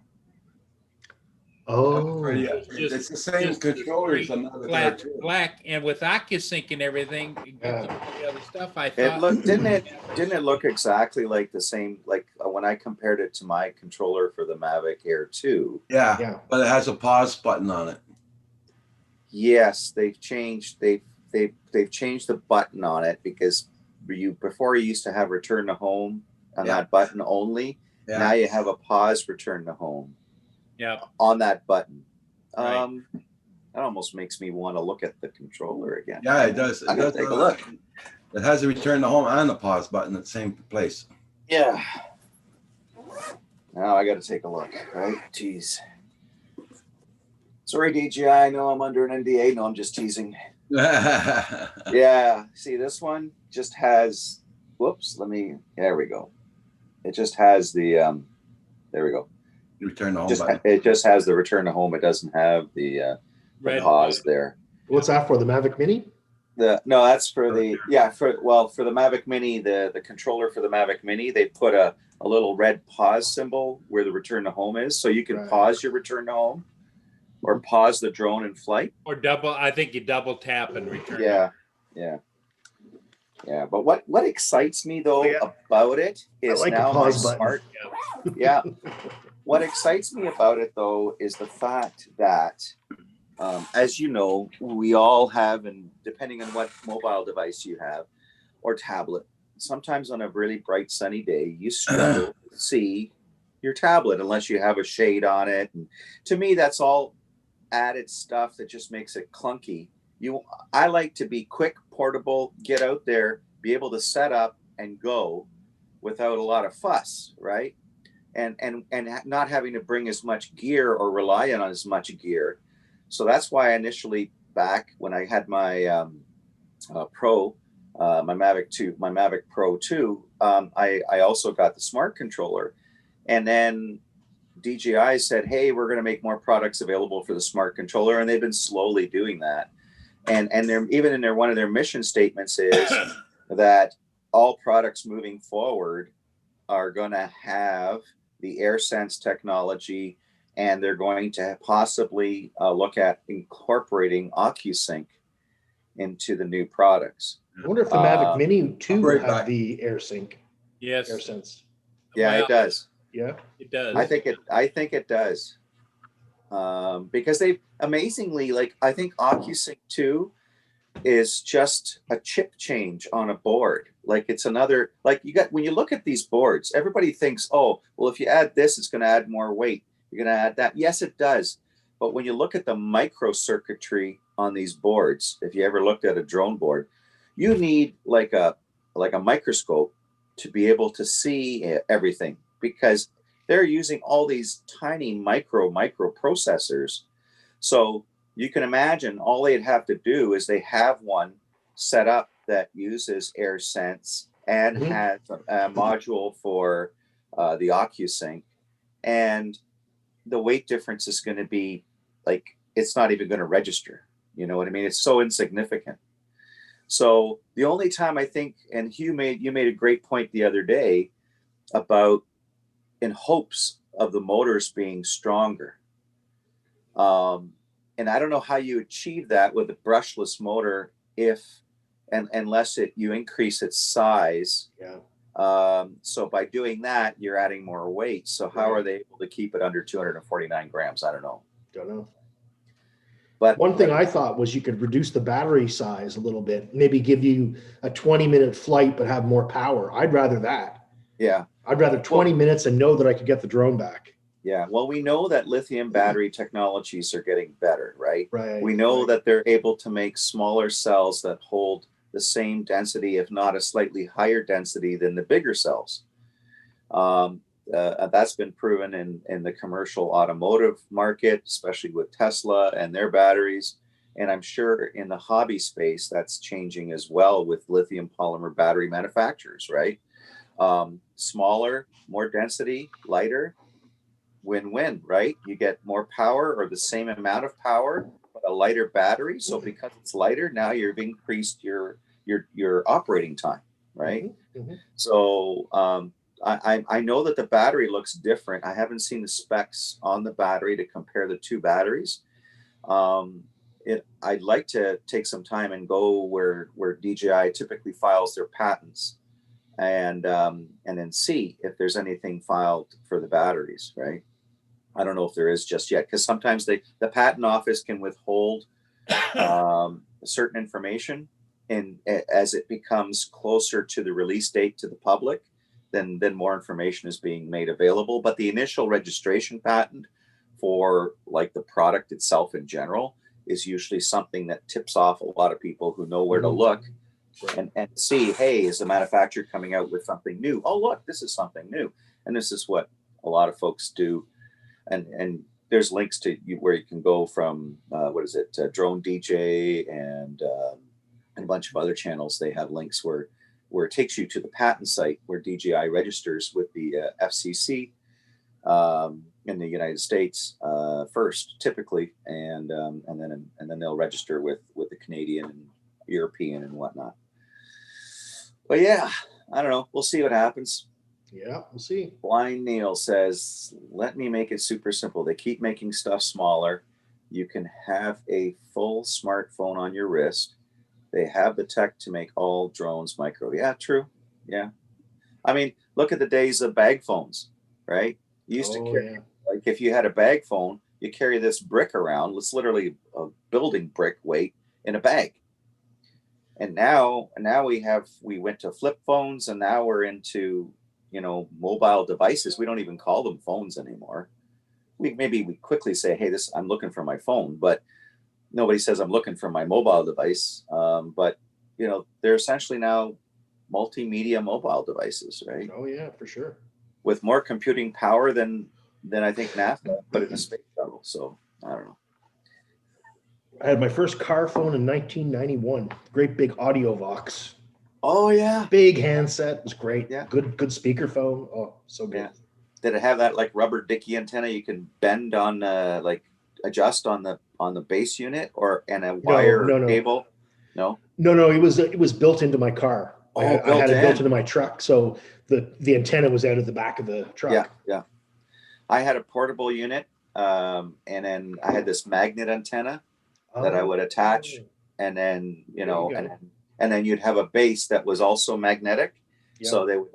Oh, Yeah, Just- it's the same just controller as straight another there Flat too. black, and with OcuSync and everything, Yeah. the other stuff, I It thought. looked didn't it look exactly like the same, like when I compared it to my controller for the Mavic Air 2. Yeah, Yeah. but it has a pause button on it. Yes, they've changed the button on it, because before you used to have return to home on Yeah. that button only. Yeah. Now you have a pause return to home Yeah, on that button. Right. That almost makes me want to look at the controller again. Yeah, it does. It I gotta does take a look. It has a return to home and a pause button at the same place. Yeah. Now I got to take a look, right? Jeez. Sorry, DJI. I know I'm under an NDA. No, I'm just teasing. Yeah. See, this one just has. Whoops. There we go. It just has the. There we go. Return to home button. It just has the return to home. It doesn't have the red pause there. what's that for? The Mavic Mini? No, that's for the for the Mavic Mini, the controller for the Mavic Mini, they put a little red pause symbol where the return to home is, so you can Right. pause your return to home or pause the drone in flight. Or I think you double tap and return. Yeah. But what excites me though Yeah. about it I is like the now my pause button. smart. Yeah. What excites me about it though is the fact that, as you know, we all have, and depending on what mobile device you have or tablet, sometimes on a really bright sunny day, you struggle to see your tablet unless you have a shade on it. And to me, that's all added stuff that just makes it clunky. I like to be quick, portable, get out there, be able to set up and go without a lot of fuss, right? And not having to bring as much gear or rely on as much gear. So that's why initially, back when I had my Pro, my Mavic Pro 2, I also got the smart controller. And then DJI said, hey, we're going to make more products available for the smart controller. And they've been slowly doing that. And they're even in one of their mission statements is that all products moving forward are going to have the AirSense technology, and they're going to possibly look at incorporating OcuSync into the new products. I wonder if the Mavic Mini 2 will right have back. the AirSync, Yes, AirSense. Yeah, Well, it does. Yeah. it does. I think it does. Because they've amazingly, like, I think OcuSync 2 is just a chip change on a board. Like, it's another, like, when you look at these boards, everybody thinks, oh, well, if you add this, it's going to add more weight. You're going to add that. Yes, it does. But when you look at the microcircuitry on these boards, if you ever looked at a drone board, you need like a microscope to be able to see everything, because they're using all these tiny micro processors. So you can imagine all they'd have to do is they have one set up that uses AirSense and Mhm. has a module for the OcuSync, and the weight difference is going to be like, it's not even going to register. You know what I mean? It's so insignificant. So the only time I think, and you made a great point the other day about in hopes of the motors being stronger. And I don't know how you achieve that with a brushless motor unless you increase its size. Yeah. So by doing that, you're adding more weight. So how Right. are they able to keep it under 249 grams? I don't know. Don't know. But One thing I thought was you could reduce the battery size a little bit, maybe give you a 20-minute flight, but have more power. I'd rather that. yeah, I'd rather 20 minutes and know that I could get the drone back. yeah. Well, we know that lithium battery technologies are getting better, right? Right. We know right. that they're able to make smaller cells that hold the same density, if not a slightly higher density than the bigger cells. That's been proven in the commercial automotive market, especially with Tesla and their batteries. And I'm sure in the hobby space, that's changing as well with lithium polymer battery manufacturers, right? Smaller, more density, lighter, win-win, right? You get more power or the same amount of power, but a lighter battery. So because it's lighter, now you've increased your operating time, right? Mhm. So I know that the battery looks different. I haven't seen the specs on the battery to compare the two batteries. I'd like to take some time and go where DJI typically files their patents, and then see if there's anything filed for the batteries, right? I don't know if there is just yet, because sometimes the patent office can withhold certain information, and as it becomes closer to the release date to the public, then more information is being made available. But the initial registration patent for like the product itself in general is usually something that tips off a lot of people who know where to look and see, hey, is the manufacturer coming out with something new? Oh, look, this is something new. And this is what a lot of folks do. And there's links to where you can go from, Drone DJ and a bunch of other channels. They have links where it takes you to the patent site where DJI registers with the FCC in the United States first, typically, and then they'll register with the Canadian and European and whatnot. But yeah, I don't know. We'll see what happens. Yeah, we'll see. Blind Neil says, let me make it super simple. They keep making stuff smaller. You can have a full smartphone on your wrist. They have the tech to make all drones micro. Yeah, true. Yeah. I mean, look at the days of bag phones, right? You used to carry, like if you had a bag phone, you carry this brick around. It's literally a building brick weight in a bag. And now we went to flip phones, and now we're into, mobile devices. We don't even call them phones anymore. We quickly say, hey, I'm looking for my phone, but nobody says I'm looking for my mobile device. But they're essentially now multimedia mobile devices, right? Oh yeah, for sure. With more computing power than I think NASA put in a space shuttle. So I don't know. I had my first car phone in 1991. Great big audio Vox. Oh yeah. Big handset. It was great. Yeah. Good speaker phone. Oh, so good. Yeah. Did it have that like rubber dicky antenna you can bend on adjust on the base unit and a wire or cable? No. No, it was built into my car. I had it built into my truck, so the antenna was out of the back of the truck. Yeah. I had a portable unit, and then I had this magnet antenna that I would attach, and then and then you'd have a base that was also magnetic, so they would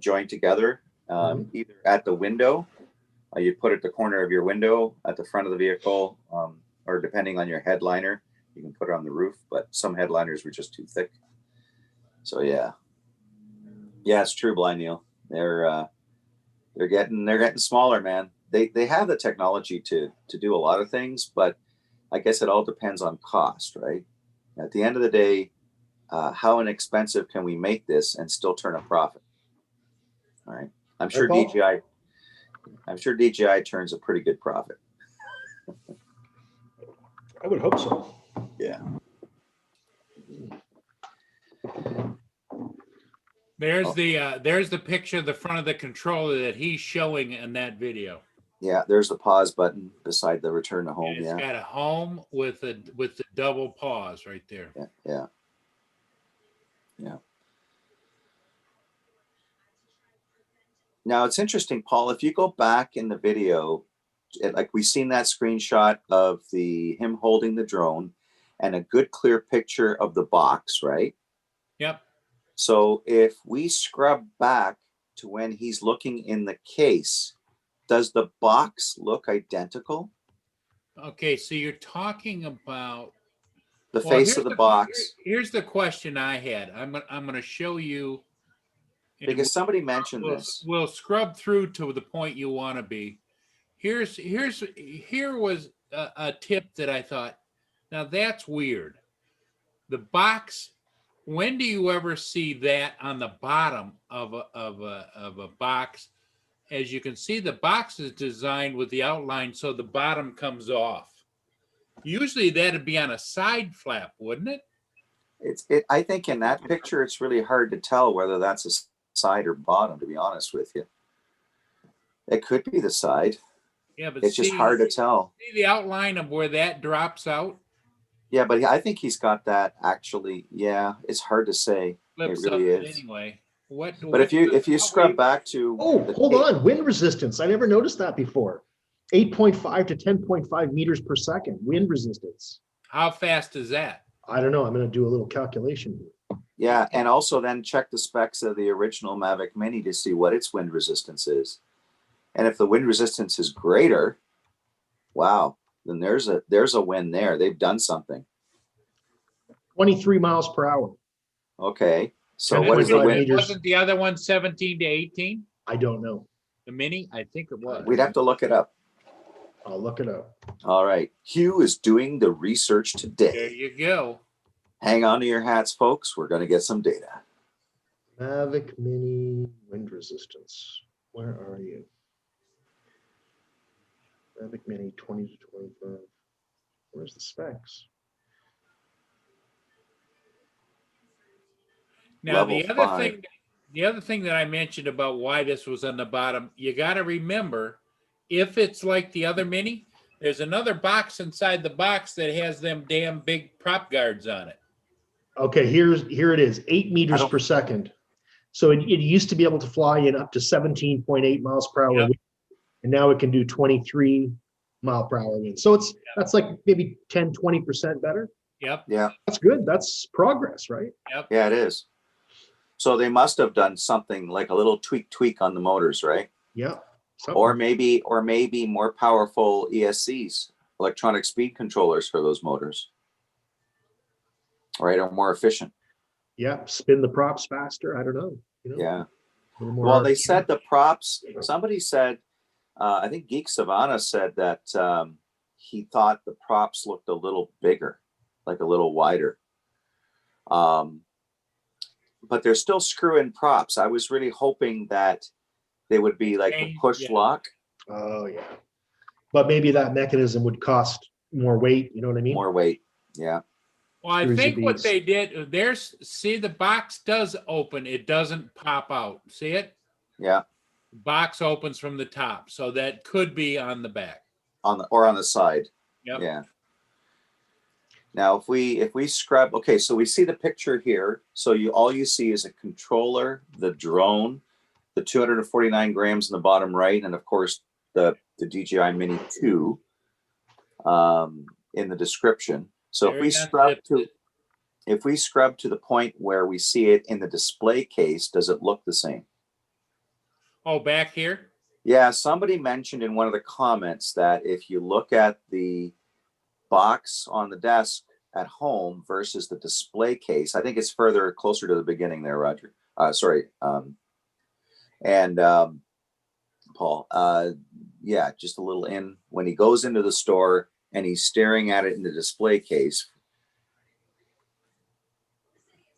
join together, either at the window, you put it at the corner of your window at the front of the vehicle, or depending on your headliner, you can put it on the roof. But some headliners were just too thick. So yeah, it's true, Blind Neil. They're getting smaller, man. They have the technology to do a lot of things, but I guess it all depends on cost, right? At the end of the day, how inexpensive can we make this and still turn a profit? All right. I'm sure DJI turns a pretty good profit. I would hope so. Yeah. There's the picture of the front of the controller that he's showing in that video. Yeah, there's the pause button beside the return to home. It's got a home with the double pause right there. Yeah. Now it's interesting, Paul, if you go back in the video, like we've seen that screenshot of him holding the drone and a good clear picture of the box, right? Yep. So if we scrub back to when he's looking in the case, does the box look identical? Okay, so you're talking about the face of the box. Here's the question I had. I'm going to show you. Because somebody mentioned this. We'll scrub through to the point you want to be. Here was a tip that I thought, now that's weird. The box. When do you ever see that on the bottom of a box? As you can see, the box is designed with the outline so the bottom comes off. Usually that'd be on a side flap, wouldn't it? I think in that picture, it's really hard to tell whether that's a side or bottom, to be honest with you. It could be the side. Yeah, but it's just hard to tell. See the outline of where that drops out? Yeah, but I think he's got that actually. Yeah, it's hard to say. Flips it really up is. Anyway. But if you scrub back to Oh, the hold tape- on. Wind resistance. I never noticed that before. 8.5 to 10.5 meters per second. Wind resistance. how fast is that? I don't know. I'm going to do a little calculation here. Yeah, and also then check the specs of the original Mavic Mini to see what its wind resistance is. And if the wind resistance is greater, wow, then there's a win there. They've done something. 23 miles per hour. Okay. So And what is the 25 wind? meters. Wasn't the other one 17 to 18? I don't know. The Mini? I think it was. We'd have to look it up. I'll look it up. All right. Hugh is doing the research There today. you go. Hang on to your hats, folks. We're going to get some data. Mavic Mini wind resistance. Where are you? Mavic Mini 20 to 25. Where's the specs? Now Level the other thing that I mentioned about why this was on the bottom, you got to remember, if it's like the other Mini, there's another box inside the box that has them damn big prop guards on it. Okay, here it is, 8 meters per second. So it used to be able to fly in up to 17.8 miles per hour, Yep. and now it can do 23 mile per hour wind. So that's like maybe 10, 20% better. Yep. Yeah. That's good. That's progress, right? Yeah, it is. So they must have done something like a little tweak on the motors, right? Yeah. Or maybe more powerful ESCs, electronic speed controllers for those motors. Right, or more efficient. Yeah, spin the props faster. I don't know. Yeah. A little more Well, they RPM. said the props. Somebody said, I think Geek Savannah said that he thought the props looked a little bigger, like a little wider. But they're still screw-in props. I was really hoping that they would be like a push lock. Oh yeah, but maybe that mechanism would cost more weight. You know what I mean? More weight. Yeah. Well, I Series of think what these. they did, see the box does open. It doesn't pop out. See it? Yeah. Box opens from the top. So that could be on the back. On the side. Yep. Yeah. Now, if we scrub, okay, so we see the picture here. So all you see is a controller, the drone, the 249 grams in the bottom right, and of course the DJI Mini 2 in the description. So if we scrub to the point where we see it in the display case, does it look the same? Oh, back here? Yeah, somebody mentioned in one of the comments that if you look at the box on the desk at home versus the display case, I think it's closer to the beginning there, Roger. Paul. Yeah, just a little in when he goes into the store and he's staring at it in the display case.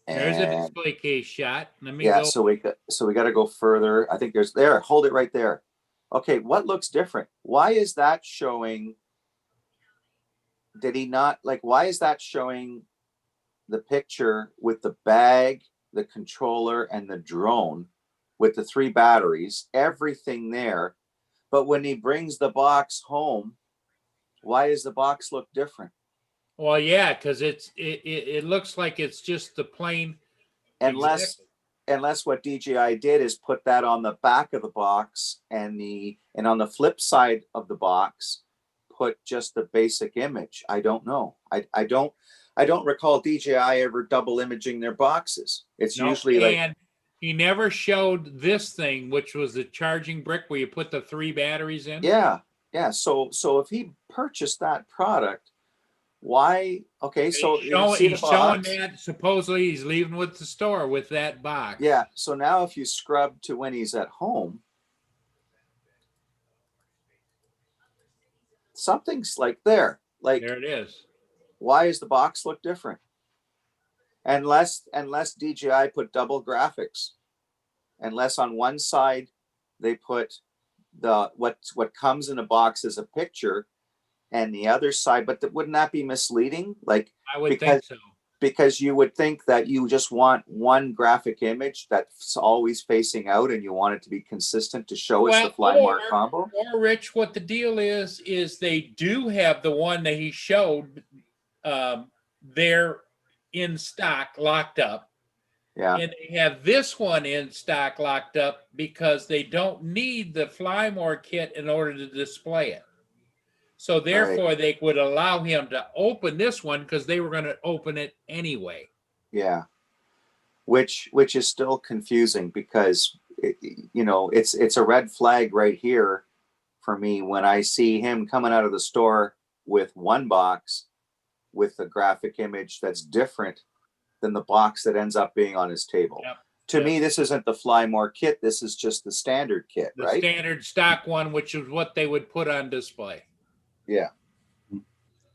There's a display case shot. Let me yeah, go. so we got to go further. I think hold it right there. Okay, what looks different? Why is that showing? Did he not why is that showing the picture with the bag, the controller, and the drone with the 3 batteries, everything there? But when he brings the box home, why does the box look different? Well, yeah, because it looks like it's just the plain. Unless what DJI did is put that on the back of the box and on the flip side of the box put just the basic image. I don't know. I don't recall DJI ever double imaging their boxes. It's usually and he never showed this thing, which was the charging brick where you put the 3 batteries in. Yeah. So if he purchased that product, why? Okay, so he's showing that supposedly he's leaving with the store with that box. Yeah. So now if you scrub to when he's at home, something's there. There it is. Why does the box look different? Unless DJI put double graphics, unless on one side they put what comes in a box as a picture, and the other side, but wouldn't that be misleading? I would think so. Because you would think that you just want one graphic image that's always facing out, and you want it to be consistent to show it's the Flymark combo. Or Rich, what the deal is they do have the one that he showed there in stock, locked up, Yeah. And they have this one in stock locked up because they don't need the Flymore kit in order to display it. So therefore, they would allow him to open this one because they were going to open it anyway. Yeah. Which is still confusing because it's a red flag right here for me when I see him coming out of the store with one box with a graphic image that's different than the box that ends up being on his table. Yep. To me, this isn't the Flymore kit. This is just the standard kit, The right? standard stock one, which is what they would put on display. Yeah.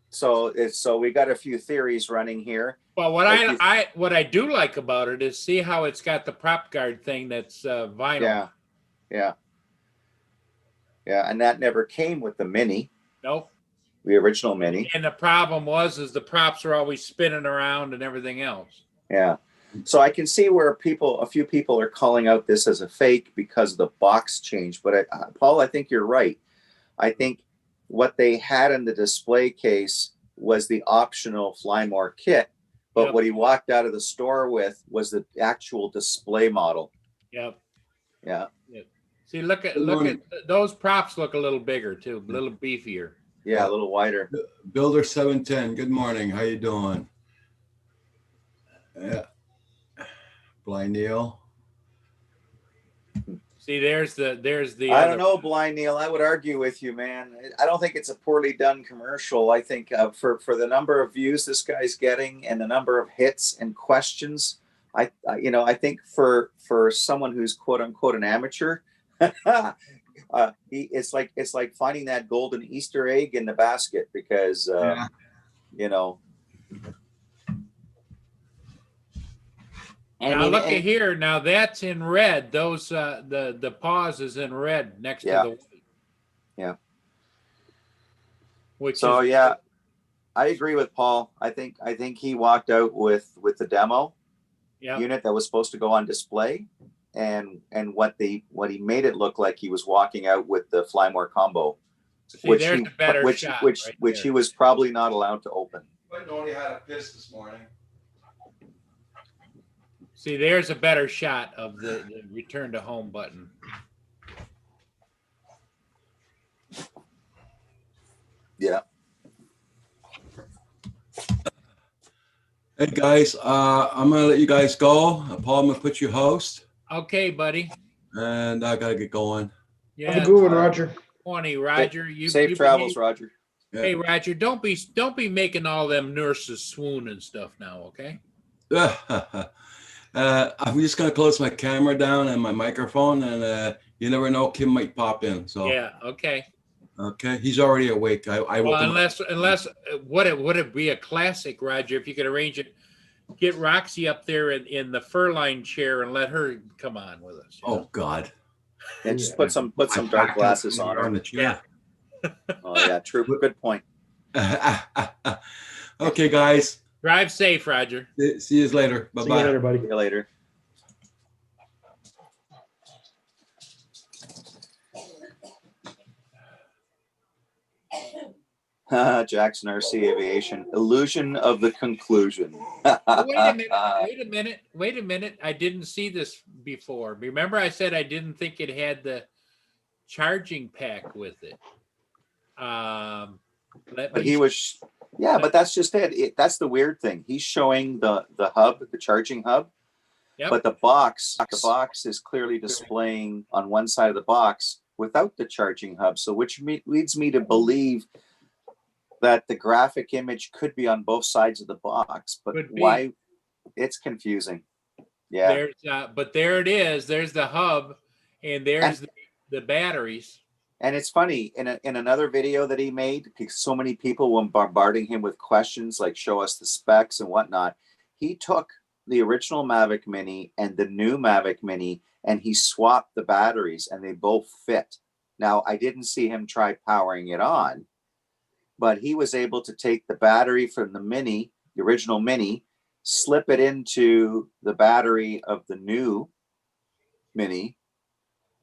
So we got a few theories running here. Well, what I do like about it is see how it's got the prop guard thing that's vinyl. Yeah. And that never came with the Mini, Nope. the original Mini. And the problem was the props are always spinning around and everything else. Yeah. So I can see where a few people are calling out this as a fake because the box changed. But Paul, I think you're right. I think what they had in the display case was the optional Flymore kit. But what he walked out of the store with was the actual display model. Yep. Yeah. See, look at those props look a little bigger too, a little beefier. Yeah, a little wider. Builder 710. Good morning. How you doing? Yeah. Blind Neil. See, there's the. I don't know, Blind Neil. I would argue with you, man. I don't think it's a poorly done commercial. I think for the number of views this guy's getting and the number of hits and questions, I think for someone who's quote unquote an amateur, it's like finding that golden Easter egg in the basket because Now look at here. Now that's in red. Those the pause is in red next to the white. Yeah. I agree with Paul. I think he walked out with the demo unit that was supposed to go on display, and what he made it look like he was walking out with the Flymore combo, which he was probably not allowed to open. But only had a piss this morning. See, there's a better shot of the return to home button. Yeah. Hey guys, I'm gonna let you guys go. Paul, I'm gonna put you host. Okay, buddy. And I gotta get going. Yeah. Have a good one, Roger. 20, Roger. Safe travels, Roger. Yeah. Hey, Roger, don't be making all them nurses swoon and stuff now, okay? I'm just gonna close my camera down and my microphone, and you never know, Kim might pop in. So yeah, okay. Okay, he's already awake. Unless would it be a classic, Roger? If you could arrange it, get Roxy up there in the fur-lined chair and let her come on with us. Oh God! And just put some dark glasses on her. The chair. Oh yeah, true. Good point. Okay, guys. Drive safe, Roger. See you later. Bye bye. See you later, buddy. See you later. Jackson RC Aviation. Illusion of the conclusion. Wait a minute. I didn't see this before. Remember I said I didn't think it had the charging pack with it. But that's just it. That's the weird thing. He's showing the hub, the charging hub. Yep. But the box is clearly displaying on one side of the box without the charging hub. So which leads me to believe that the graphic image could be on both sides of the box, but why? It's confusing. Yeah. But there it is. There's the hub, and there's the batteries. And it's funny in another video that he made, because so many people were bombarding him with questions like "show us the specs" and whatnot. He took the original Mavic Mini and the new Mavic Mini, and he swapped the batteries, and they both fit. Now, I didn't see him try powering it on, but he was able to take the battery from the Mini, the original Mini, slip it into the battery of the new Mini,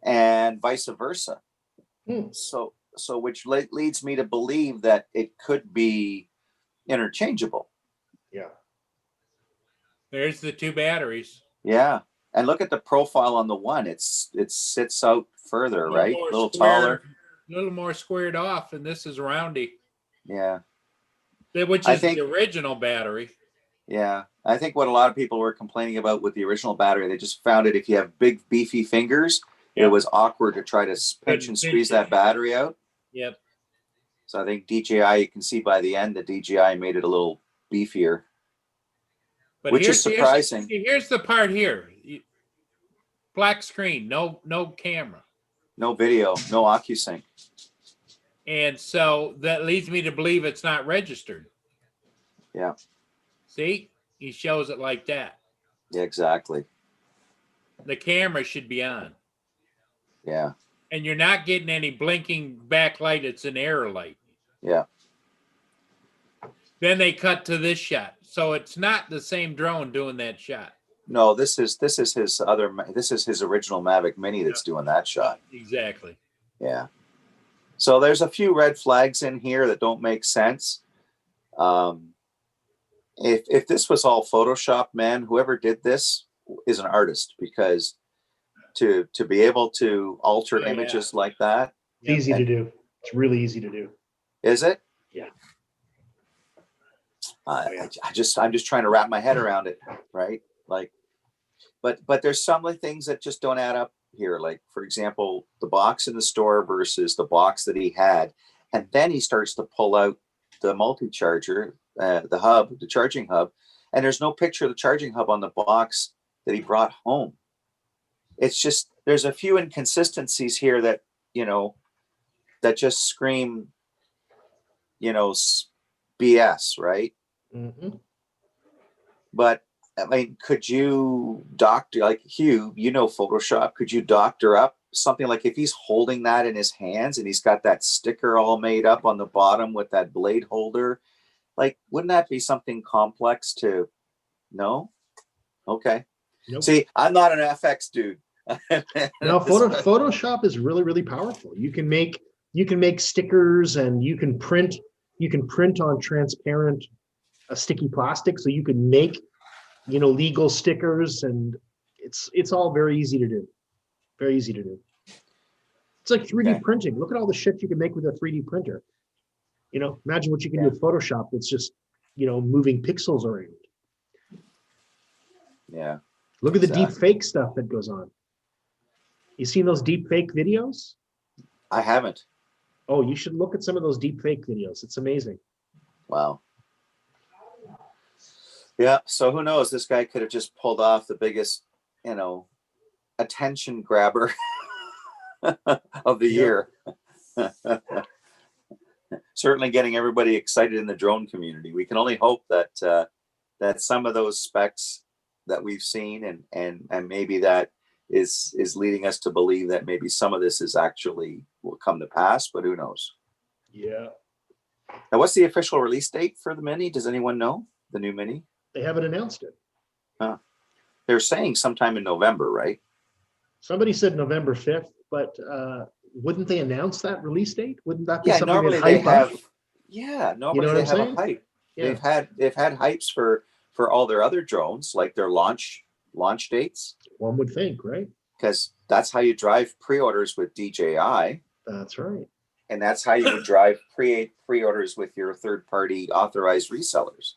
and vice versa. So which leads me to believe that it could be interchangeable. Yeah. There's the two batteries. Yeah. And look at the profile on the one. It sits out further, right? A little taller. A little more squared off, and this is roundy, Yeah. which I is think- the original battery. Yeah. I think what a lot of people were complaining about with the original battery, they just found it if you have big, beefy fingers, Yeah. it was awkward to try to pinch and squeeze that battery out. Yep. So I think DJI, you can see by the end that DJI made it a little beefier, But which is surprising. Here's the part here. Black screen, no camera. No video, no OcuSync. And so that leads me to believe it's not registered. Yeah. See? He shows it like that. Yeah, exactly. The camera should be on. Yeah. And you're not getting any blinking backlight. It's an error light. Yeah. Then they cut to this shot. So it's not the same drone doing that shot. No, this is his original Mavic Mini that's doing that shot. Exactly. Yeah. So there's a few red flags in here that don't make sense. If this was all Photoshop, man, whoever did this is an artist, because to be able to alter Oh, yeah. images like that, It's easy to do. It's really easy to do. is it? Yeah. I'm just trying to wrap my head around it, right? Like, but there's some things that just don't add up here. Like, for example, the box in the store versus the box that he had, and then he starts to pull out the multi-charger, the hub, the charging hub, and there's no picture of the charging hub on the box that he brought home. It's just, there's a few inconsistencies here that, that just scream, BS, right? Mm-hmm. But I mean, could you doctor, like Hugh, Photoshop, could you doctor up something like if he's holding that in his hands and he's got that sticker all made up on the bottom with that blade holder? Like, wouldn't that be something complex to know? Okay. Nope. See, I'm not an FX dude. No, Photoshop is really, really powerful. You can make stickers, and you can print on transparent sticky plastic, so you can make legal stickers, and it's all very easy to do. Very easy to do. It's like 3D printing. Look at all the shit you can make with a 3D printer. Imagine what you can do with Photoshop. It's just moving pixels around. Yeah. Look at the deep fake stuff that goes on. You seen those deep fake videos? I haven't. Oh, you should look at some of those deep fake videos. It's amazing. Wow. Yeah. So who knows? This guy could have just pulled off the biggest, attention grabber of the year. Certainly getting everybody excited in the drone community. We can only hope that that some of those specs that we've seen and maybe that is leading us to believe that maybe some of this is actually will come to pass, but who knows? Yeah. Now, what's the official release date for the Mini? Does anyone know? The new Mini? They haven't announced it. They're saying sometime in November, right? Somebody said November 5th, but wouldn't they announce that release date? Wouldn't that be Yeah, something normally that they hype up? have. Yeah, normally what they I'm have saying? a hype. Yeah. They've had hypes for all their other drones, like their launch dates, One would think, right? because that's how you drive pre-orders with DJI, That's right. and that's how you would drive pre-orders with your third-party authorized resellers.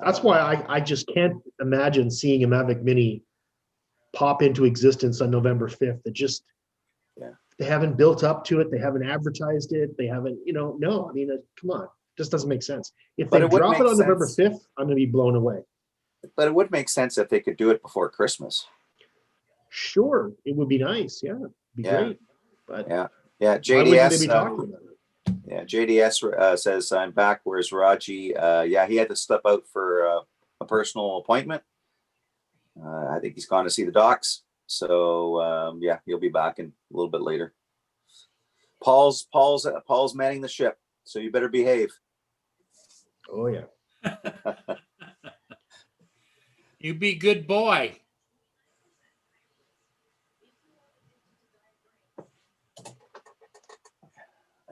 That's why I just can't imagine seeing a Mavic Mini pop into existence on November 5th. They haven't built up to it. They haven't advertised it. They haven't, no, I mean, come on. It just doesn't make sense. If But they it would drop it make on November sense. 5th, I'm going to be blown away. But it would make sense if they could do it before Christmas. Sure, it would be nice. Yeah, it'd be Yeah. great. But Yeah, why wouldn't JDS. they be talking about it? Yeah, JDS says I'm back. Where's Raji? Yeah, he had to step out for a personal appointment. I think he's gone to see the docs. So yeah, he'll be back in a little bit later. Paul's manning the ship, so you better behave. Oh yeah. You be good boy.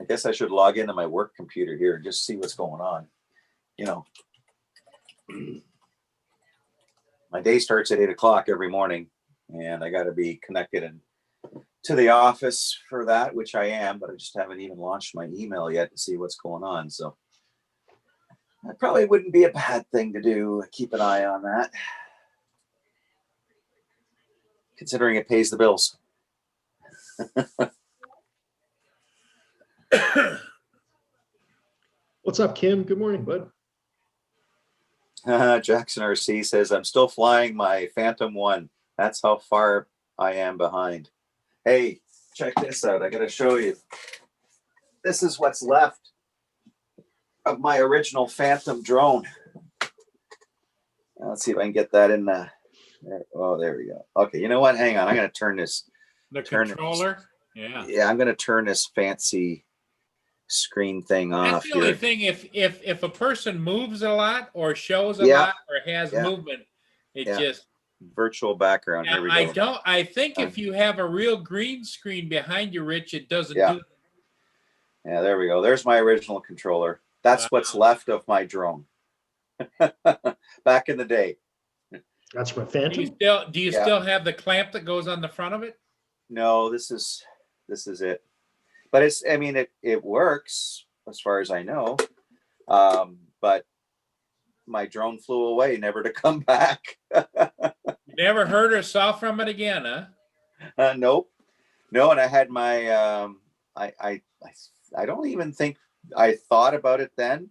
I guess I should log into my work computer here and just see what's going on. my day starts at 8 o'clock every morning, and I got to be connected and to the office for that, which I am, but I just haven't even launched my email yet to see what's going on. So that probably wouldn't be a bad thing to do. Keep an eye on that, considering it pays the bills. What's up, Kim? Good morning, bud. Jackson RC says, I'm still flying my Phantom 1. That's how far I am behind. Hey, check this out. I got to show you. This is what's left of my original Phantom drone. Let's see if I can get that in the. Oh, there we go. Okay, you know what? Hang on. I'm going to turn this. The controller. Yeah, I'm going to turn this fancy screen thing off. That's the only thing. If a person moves a lot or shows a lot or has movement, it just virtual background. Here we go. I think if you have a real green screen behind you, Rich, it doesn't do. Yeah, there we go. There's my original controller. That's what's left of my drone. Back in the day. That's my Phantom. Do you still have the clamp that goes on the front of it? No, this is it. But it works as far as I know. But my drone flew away, never to come back. You never heard or saw from it again, huh? Nope. No, and I had my I don't even think I thought about it then,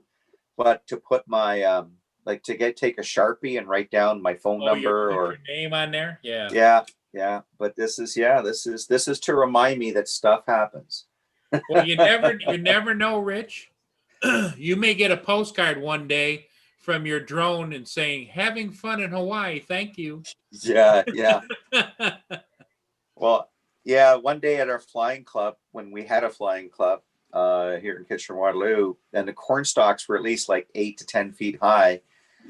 but to put my take a Sharpie and write down my phone number or your name on there. Yeah. But this is to remind me that stuff happens. Well, you never know, Rich. You may get a postcard one day from your drone and saying, "Having fun in Hawaii, thank you." Yeah. Well, yeah, one day at our flying club, when we had a flying club here in Kitchener-Waterloo, and the corn stalks were at least like 8 to 10 feet high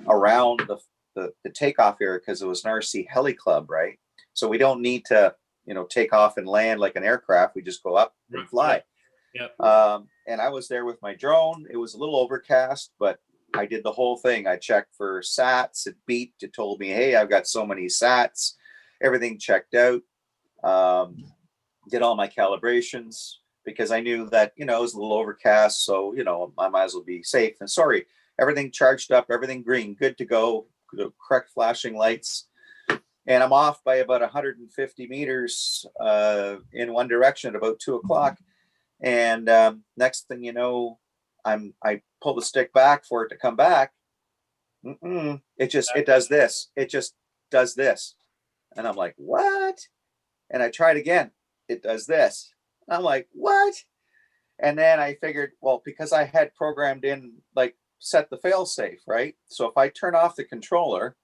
around the takeoff area, because it was an RC heli club, right? So we don't need to, take off and land like an aircraft. We just go up and fly. Yep. And I was there with my drone. It was a little overcast, but I did the whole thing. I checked for SATs. It beeped. It told me, hey, I've got so many SATs. Everything checked out. Did all my calibrations because I knew that, it was a little overcast. So, I might as well be safe. And sorry, everything charged up, everything green, good to go, the correct flashing lights. And I'm off by about 150 meters in one direction at about 2 o'clock. And next thing you know, I pull the stick back for it to come back. It does this. It just does this. And I'm like, what? And I tried again. It does this. I'm like, what? And then I figured, well, because I had programmed in, set the fail safe, right? So if I turn off the controller,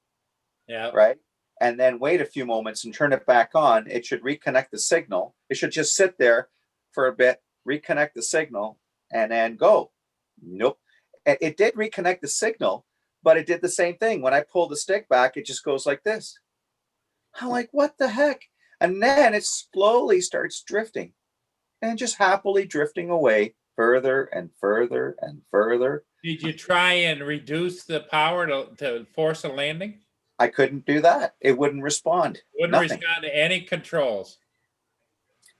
right, and then wait a few moments and turn it back on, it should reconnect the signal. It should just sit there for a bit, reconnect the signal, and then go. Nope. It did reconnect the signal, but it did the same thing. When I pull the stick back, it just goes like this. I'm like, what the heck? And then it slowly starts drifting and just happily drifting away further and further and further. Did you try and reduce the power to force a landing? I couldn't do that. It wouldn't respond. Wouldn't respond to any controls.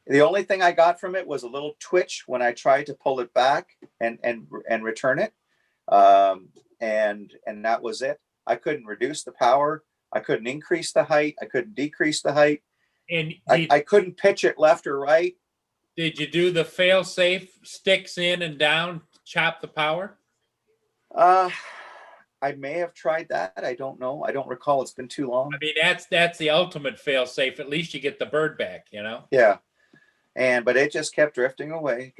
The only thing I got from it was a little twitch when I tried to pull it back and return it. And that was it. I couldn't reduce the power. I couldn't increase the height. I couldn't decrease the height. And I couldn't pitch it left or right. Did you do the fail safe sticks in and down, chop the power? I may have tried that. I don't know. I don't recall. It's been too long. I mean, that's the ultimate fail safe. At least you get the bird back, Yeah. But it just kept drifting away.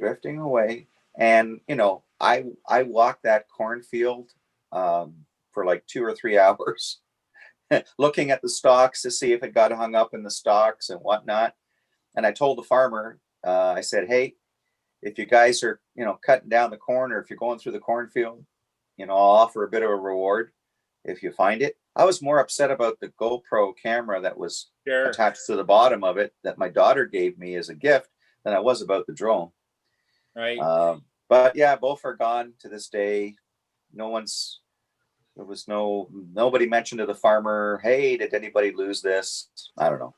And, I walked that cornfield for like 2 or 3 hours looking at the stalks to see if it got hung up in the stalks and whatnot. And I told the farmer, I said, hey, if you guys are, cutting down the corn, or if you're going through the cornfield, I'll offer a bit of a reward if you find it. I was more upset about the GoPro camera that was attached to the bottom of it that my daughter gave me as a gift than I was about the drone. Right. But yeah, both are gone to this day. No one's There was nobody mentioned to the farmer, hey, did anybody lose this? I don't know.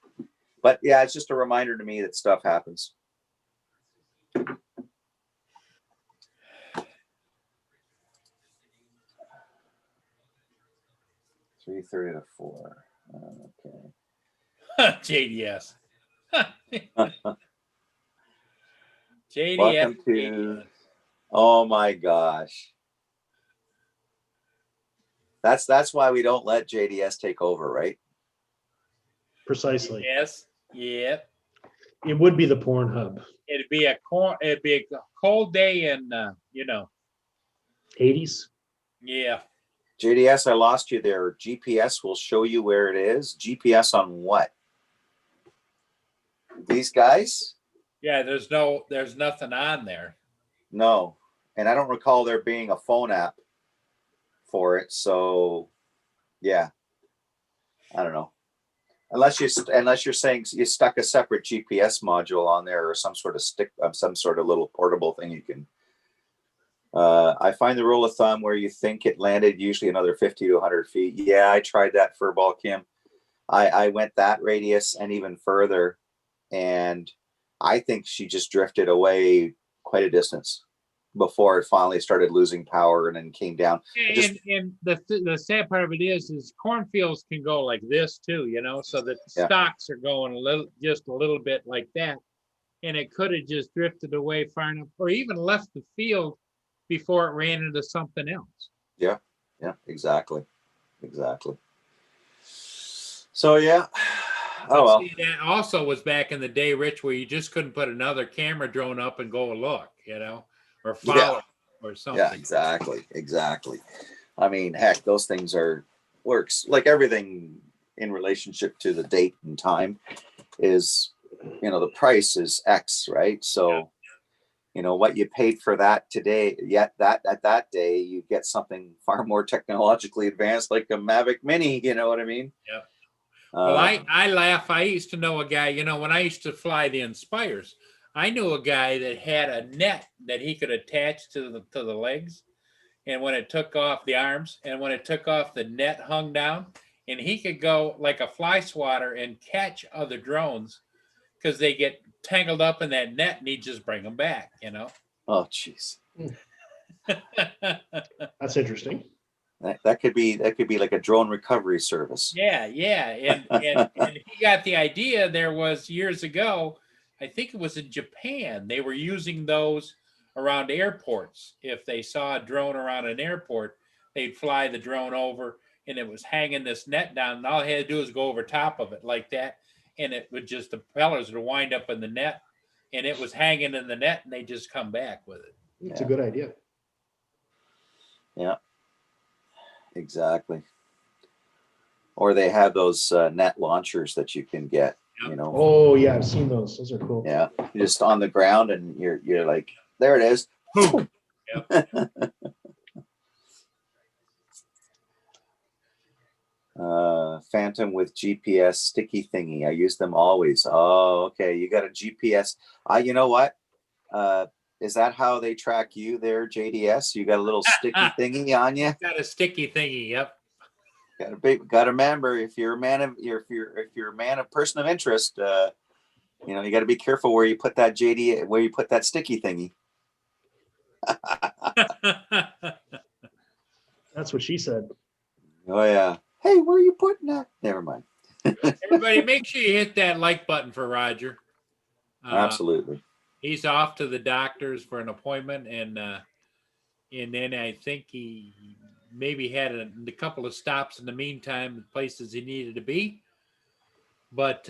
But yeah, it's just a reminder to me that stuff happens. 3:30 to 4. Okay. JDS. JDS. Welcome to. Oh my gosh. That's why we don't let JDS take over, right? Precisely. Yes. Yep. It would be the porn hub. It'd be a cold day in 80s. yeah. JDS, I lost you there. GPS will show you where it is. GPS on what? These guys? Yeah, there's nothing on there. No. And I don't recall there being a phone app for it. So yeah. I don't know. Unless you're saying you stuck a separate GPS module on there or some sort of some sort of little portable thing you can. I find the rule of thumb where you think it landed usually another 50 to 100 feet. Yeah, I tried that for ball, Kim. I went that radius and even further, and I think she just drifted away quite a distance before it finally started losing power and then came down. And the sad part of it is cornfields can go like this too, so that stalks are going just a little bit like that, and it could have just drifted away far enough, or even left the field before it ran into something else. Yeah, exactly. So yeah. Oh well. See, that also was back in the day, Rich, where you just couldn't put another camera drone up and go look, or follow or something. Yeah, exactly. I mean, heck, those things works like everything in relationship to the date and time is, the price is X, right? So, what you paid for that today, yet that at that day, you get something far more technologically advanced like a Mavic Mini, you know what I mean? Yeah. Well, I laugh. I used to know a guy, when I used to fly the Inspires, I knew a guy that had a net that he could attach to the legs. And when it took off the arms, and when it took off, the net hung down, and he could go like a fly swatter and catch other drones because they get tangled up in that net, and he'd just bring them back, Oh, jeez. That's interesting. That could be like a drone recovery service. Yeah. And he got the idea. There was years ago, I think it was in Japan, they were using those around airports. If they saw a drone around an airport, they'd fly the drone over, and it was hanging this net down, and all he had to do was go over top of it like that, and it would just, the propellers would wind up in the net, and it was hanging in the net, and they just come back with it. It's a good idea. Yeah. Exactly. Or they have those net launchers that you can get, Oh yeah, I've seen those. Those are cool. Yeah, you're just on the ground and you're like, there it is. Phantom with GPS sticky thingy. I use them always. Oh, okay. You got a GPS. You know what? Is that how they track you there, JDS? You got a little sticky thingy on you? Got a sticky thingy. Yep. Got to remember, if you're a man of person of interest, you got to be careful where you put that where you put that sticky thingy. That's what she said. Oh yeah. Hey, where are you putting that? Never mind. Everybody, make sure you hit that like button for Roger. Absolutely. He's off to the doctor's for an appointment, and then I think he maybe had a couple of stops in the meantime, places he needed to be. But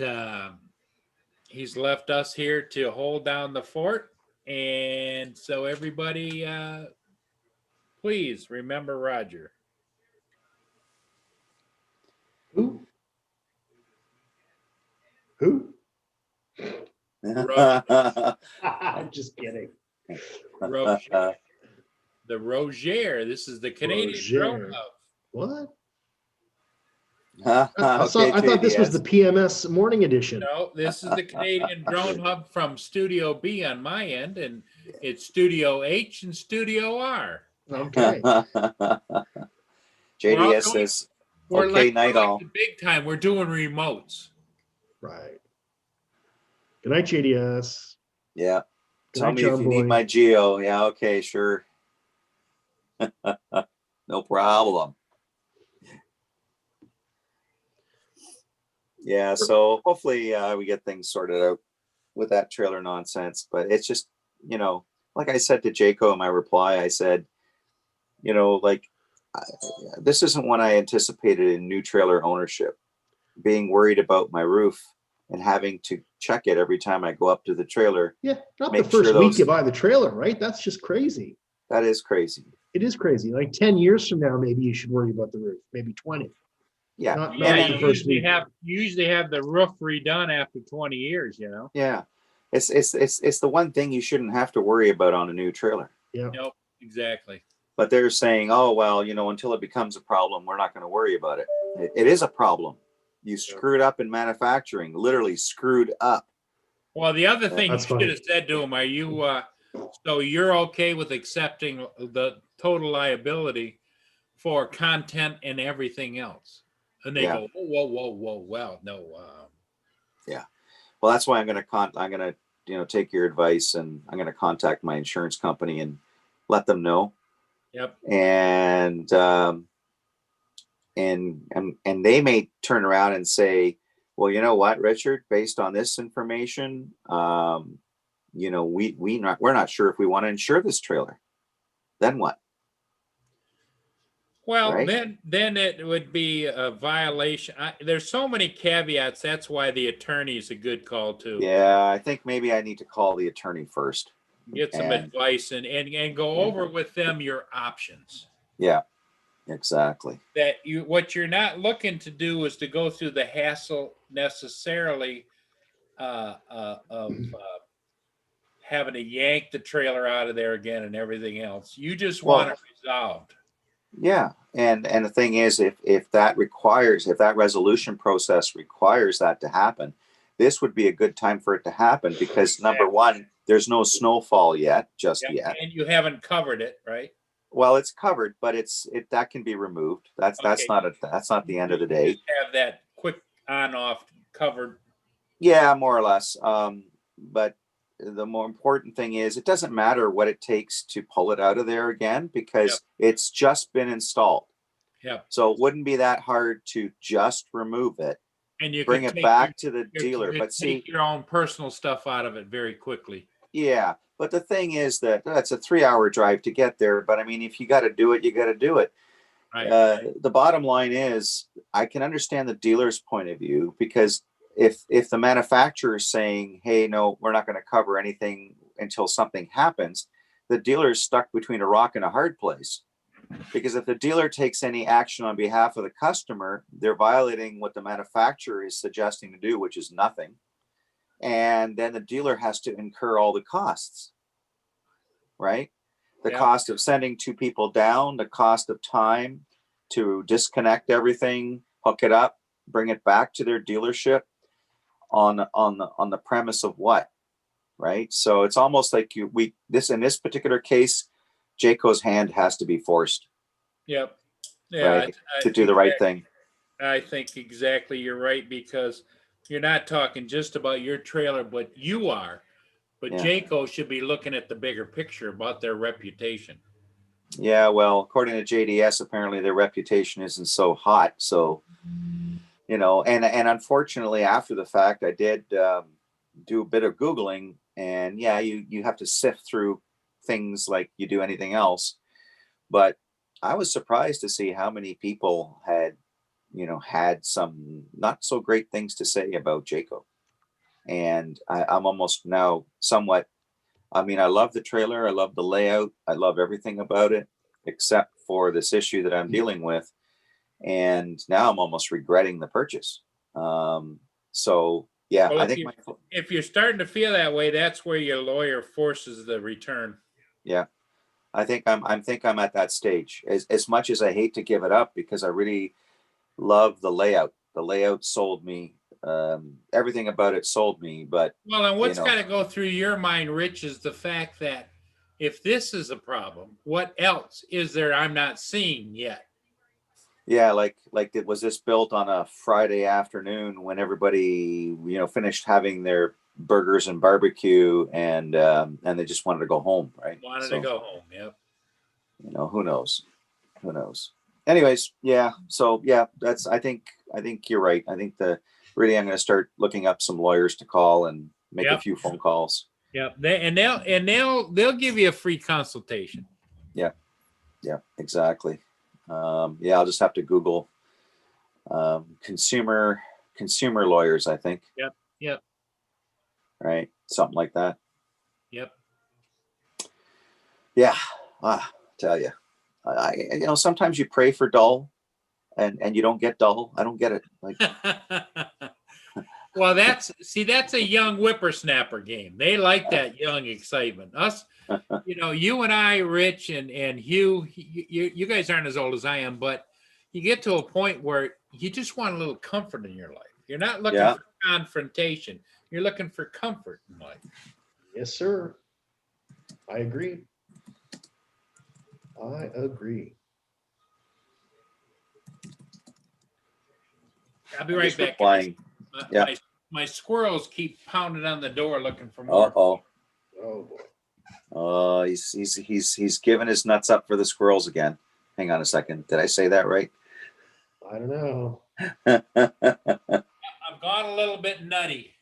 he's left us here to hold down the fort, and so everybody, please remember Roger. Who? Roger. I'm just kidding. Roger. The Roger. This is the Canadian Drone Hub. What? I I thought this was the PMS morning edition. No, this is the Canadian Drone Hub from Studio B on my end, and it's Studio H and Studio R. Okay. We're all JDS doing- says, We're okay, like, night we're like all. the big time. We're doing remotes. Right. Good night, JDS. Yeah. Good Tell night, me if John you need Boy. my geo. Yeah, okay, sure. No problem. Yeah, so hopefully we get things sorted out with that trailer nonsense. But it's just, like I said to Jayco in my reply, I said, like, I, this isn't what I anticipated in new trailer ownership. Being worried about my roof and having to check it every time I go up to the trailer. Yeah, not Make the first sure week those- you buy the trailer, right? That's just crazy. That is crazy. It is crazy. Like 10 years from now, maybe you should worry about the roof. Maybe 20. Yeah. Not Yeah, the you first usually week. have the roof redone after 20 years, you know? Yeah. It's the one thing you shouldn't have to worry about on a new trailer. Yeah. Nope, exactly. But they're saying, oh, well, until it becomes a problem, we're not going to worry about it. It is a problem. You screwed up in manufacturing, literally screwed up. Well, the other thing you That's should fine. have said to him, are you, so you're okay with accepting the total liability for content and everything else? And they Yeah. go, whoa, well, no. Well, that's why I'm going to take your advice, and I'm going to contact my insurance company and let them know. Yep. And they may turn around and say, well, you know what, Richard, based on this information, we're not sure if we want to insure this trailer. Then what? Well, Right. then it would be a violation. There's so many caveats. That's why the attorney is a good call too. Yeah, I think maybe I need to call the attorney first. Get some And- advice and go over with them your options. Yeah, exactly. That what you're not looking to do is to go through the hassle necessarily of having to yank the trailer out of there again and everything else. You just want it resolved. Yeah, and the thing is, if that resolution process requires that to happen, this would be a good time for it to happen because number one, there's no snowfall yet, yet. And you haven't covered it, right? Well, it's covered, but that can be removed. That's not the end of the day. Just have that quick on-off covered. Yeah, more or less. But the more important thing is it doesn't matter what it takes to pull it out of there again because it's just been installed. Yep. So it wouldn't be that hard to just remove it, And you bring can it take back to the dealer. you But see, take your own personal stuff out of it very quickly. yeah. But the thing is that's a 3-hour drive to get there. But I mean, if you got to do it, you got to do it. Right. The bottom line is I can understand the dealer's point of view because if the manufacturer is saying, hey, no, we're not going to cover anything until something happens, the dealer is stuck between a rock and a hard place. Because if the dealer takes any action on behalf of the customer, they're violating what the manufacturer is suggesting to do, which is nothing. And then the dealer has to incur all the costs, right? The cost of sending 2 people down, the cost of time to disconnect everything, hook it up, bring it back to their dealership on the premise of what, right? So it's almost like in this particular case, Jayco's hand has to be forced. Yep. Yeah. Right, to do the right thing. I think exactly you're right because you're not talking just about your trailer, but you are. But Yeah. Jayco should be looking at the bigger picture about their reputation. Yeah, well, according to JDS, apparently their reputation isn't so hot. So, and unfortunately, after the fact, I did do a bit of Googling, and yeah, you have to sift through things like you do anything else. But I was surprised to see how many people had some not so great things to say about Jayco. And I'm almost now somewhat, I mean, I love the trailer. I love the layout. I love everything about it, except for this issue that I'm dealing with. And now I'm almost regretting the purchase. So yeah, Well, I think if you're starting to feel that way, that's where your lawyer forces the return. Yeah, I think I'm at that stage. As much as I hate to give it up because I really love the layout. The layout sold me. Everything about it sold me. But well, and what's got to go through your mind, Rich, is the fact that if this is a problem, what else is there I'm not seeing yet? Yeah, like it was this built on a Friday afternoon when everybody, finished having their burgers and barbecue, and they just wanted to go home, right? Wanted to So, go home. Yep. who knows? Who knows? Anyways, yeah. So yeah, I think you're right. I think I'm going to start looking up some lawyers to call and make a Yep. few phone calls. Yep. They'll give you a free consultation. Yeah, exactly. Yeah, I'll just have to Google consumer lawyers, I think. Yep. Yep. Right, something like that. Yep. Yeah, tell you, sometimes you pray for dull, and you don't get dull. I don't get it. Like, Well, that's a young whippersnapper game. They like that young excitement. Us, you and I, Rich and Hugh, you guys aren't as old as I am, but you get to a point where you just want a little comfort in your life. You're not looking Yeah. for confrontation. You're looking for comfort in life. Yes, sir. I agree. I agree. I'll be I'm right just back. replying. Yeah. My squirrels keep pounding on the door looking for more. Oh, Oh boy. he's giving his nuts up for the squirrels again. Hang on a second. Did I say that right? I don't know. I've gone a little bit nutty.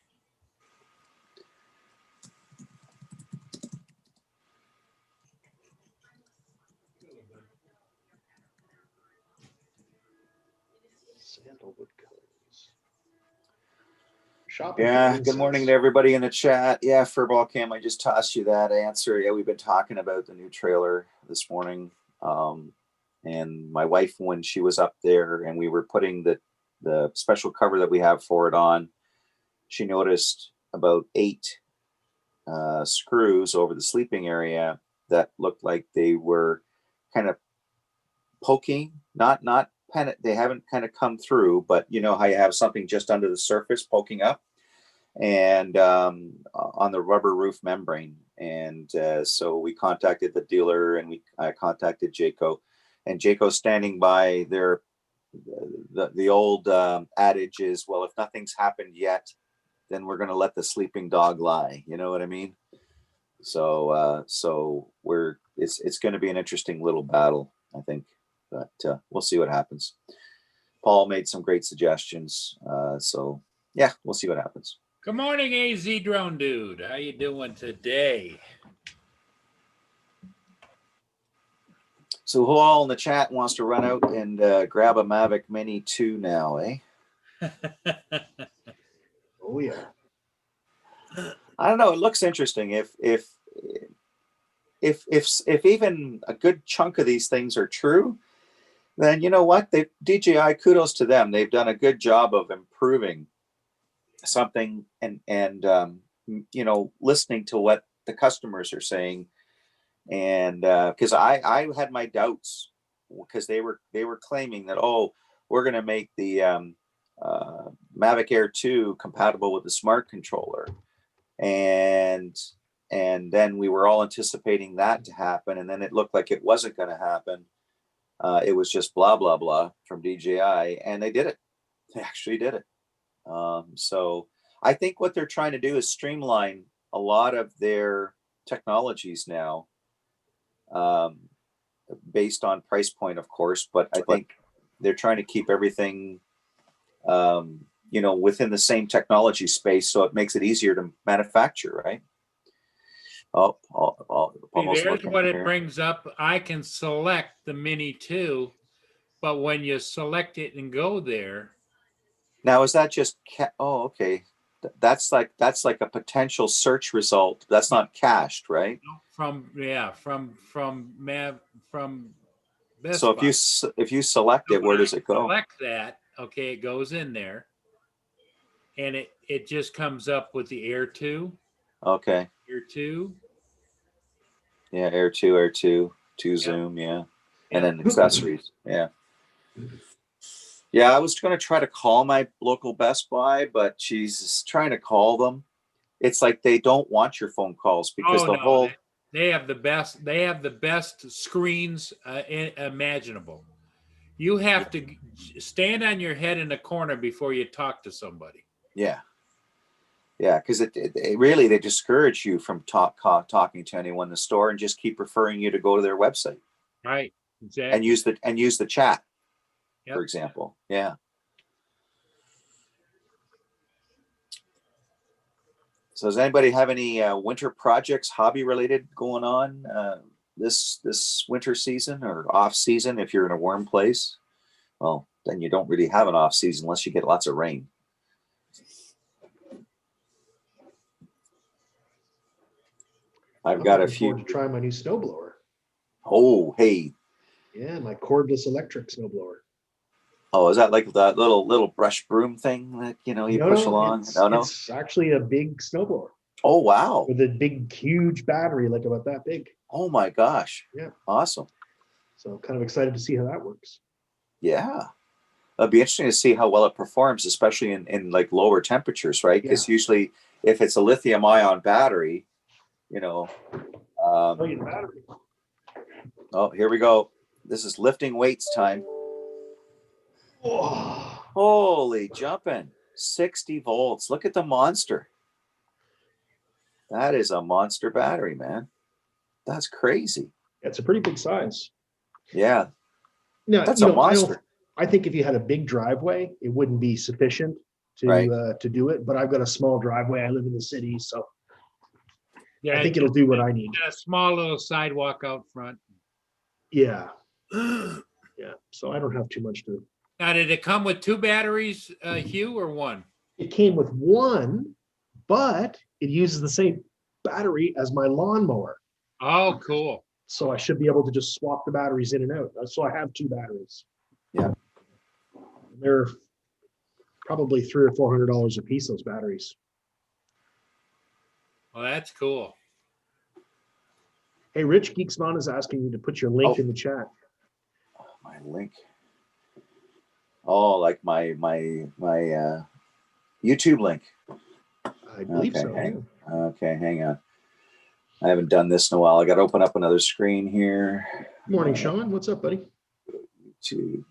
Sandalwood colors. Shopping. Yeah. Good morning to everybody in the chat. Yeah, Furball Cam, I just tossed you that answer. Yeah, we've been talking about the new trailer this morning. And my wife, when she was up there and we were putting the special cover that we have for it on, she noticed about 8 screws over the sleeping area that looked like they were kind of poking, not they haven't kind of come through, but you know how you have something just under the surface poking up, and on the rubber roof membrane. And so we contacted the dealer, and I contacted Jayco, and Jayco's standing by. Their the old adage is, well, if nothing's happened yet, then we're going to let the sleeping dog lie. You know what I mean? So it's going to be an interesting little battle, I think, but we'll see what happens. Paul made some great suggestions, so yeah, we'll see what happens. Good morning, AZ Drone Dude. How you doing today? So who all in the chat wants to run out and grab a Mavic Mini 2 now, eh? Oh yeah. I don't know. It looks interesting. If even a good chunk of these things are true, then you know what? DJI, kudos to them. They've done a good job of improving something and listening to what the customers are saying. And because I had my doubts, because they were claiming that, oh, we're going to make the Mavic Air 2 compatible with the smart controller, and then we were all anticipating that to happen, and then it looked like it wasn't going to happen. It was just blah blah blah from DJI, and they did it. They actually did it. So I think what they're trying to do is streamline a lot of their technologies now, based on price point, of course, but I think they're trying to keep everything within the same technology space, so it makes it easier to manufacture, right? There's what it brings up. I can select the Mini 2, but when you select it and go there. Now, is that just okay. That's like a potential search result. That's not cached, right? From Best so Buy. if you select it, where does it go? Select that. Okay, it goes in there, and it just comes up with the Air 2. Okay. Air 2. Yeah, Air 2, Zoom, yeah, and then accessories, yeah. Yeah, I was going to try to call my local Best Buy, but she's trying to call them. It's like they don't want your phone calls because they have the best. They have the best screens imaginable. You have to stand on your head in the corner before you talk to somebody. Yeah. Yeah, because it really, they discourage you from talking to anyone in the store and just keep referring you to go to their website Right. Exactly. and use the chat, Yep. for example. Yeah. So does anybody have any winter projects, hobby related, going on this winter season or off season? If you're in a warm place, well, then you don't really have an off season unless you get lots of rain. I've got a looking few. forward to try my new snowblower. Oh, hey. Yeah, my cordless electric snowblower. Oh, is that like that little brush broom thing that you push along? No. It's actually a big snowblower Oh, wow. with a big, huge battery, like about that big. Oh my gosh. Yeah. Awesome. So I'm kind of excited to see how that works. Yeah. It'd be interesting to see how well it performs, especially in like lower temperatures, right? Because usually if it's a lithium ion battery, Oh, your battery. oh, here we go. This is lifting weights time. Oh, Holy jumping. 60 volts. Look at the monster. That is a monster battery, man. That's crazy. it's a pretty big size. Yeah. No, That's a monster. I think if you had a big driveway, it wouldn't be sufficient to Right. To do it. But I've got a small driveway. I live in the city, so Yeah. I think it'll do what I need. A small little sidewalk out front. Yeah, yeah. So I don't have too much to. Now, did it come with two batteries, Hugh, or one? It came with one, but it uses the same battery as my lawnmower. Oh, cool. So I should be able to just swap the batteries in and out. So I have two batteries. Yeah. They're probably $300 or $400 a piece, those batteries. Well, that's cool. Hey, Rich Geeksman is asking you to put your link Oh. in the chat. My link. Oh, like my YouTube link. I believe Okay, so. Okay, hang on. I haven't done this in a while. I got to open up another screen here. Morning, Sean. What's up, buddy? YouTube.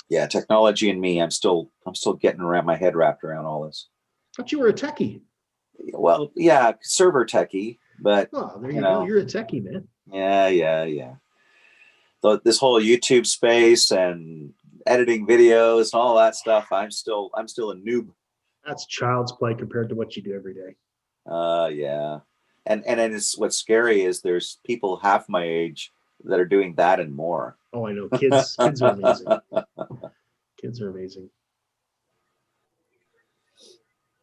Yeah, technology and me. I'm still getting around my head wrapped around all this. Thought you were a techie. Well, yeah, server techie, but Oh, there You you know. go. You're a techie, man. yeah. This whole YouTube space and editing videos and all that stuff, I'm still a noob. That's child's play compared to what you do every day. Yeah. And it's what's scary is there's people half my age that are doing that and more. Oh, I know. Kids are amazing. Kids are amazing.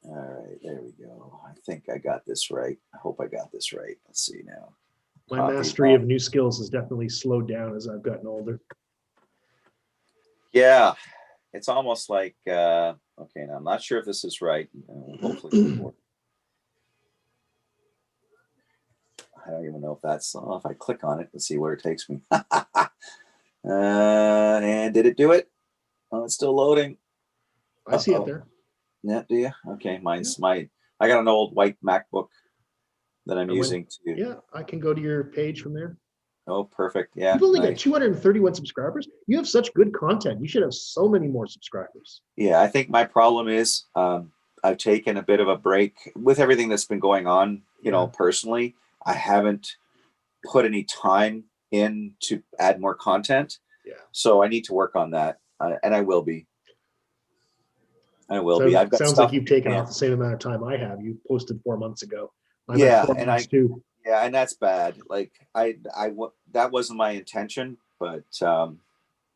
All right, there we go. I think I got this right. I hope I got this right. Let's see now. My Copy mastery that. of new skills has definitely slowed down as I've gotten older. Yeah, it's almost like okay. Now I'm not sure if this is right. Hopefully, it'll work. I don't even know if that's. If I click on it, let's see where it takes me. And did it do it? Oh, it's still loading. I see Uh-oh. it there. Yeah, do you? Okay, mine's I got an old white MacBook that I'm I went- using to. Yeah, I can go to your page from there. Oh, perfect. Yeah. You've only got nice. 231 subscribers. You have such good content. You should have so many more subscribers. Yeah, I think my problem is I've taken a bit of a break with everything that's been going on, personally. I haven't put any time in to add more content. Yeah. So I need to work on that. And I will be. I've got Sounds stuff. like you've taken yeah. off the same amount of time I have. You posted 4 months ago. I'm Yeah, at 4 and months too. Yeah, and that's bad. Like that wasn't my intention, but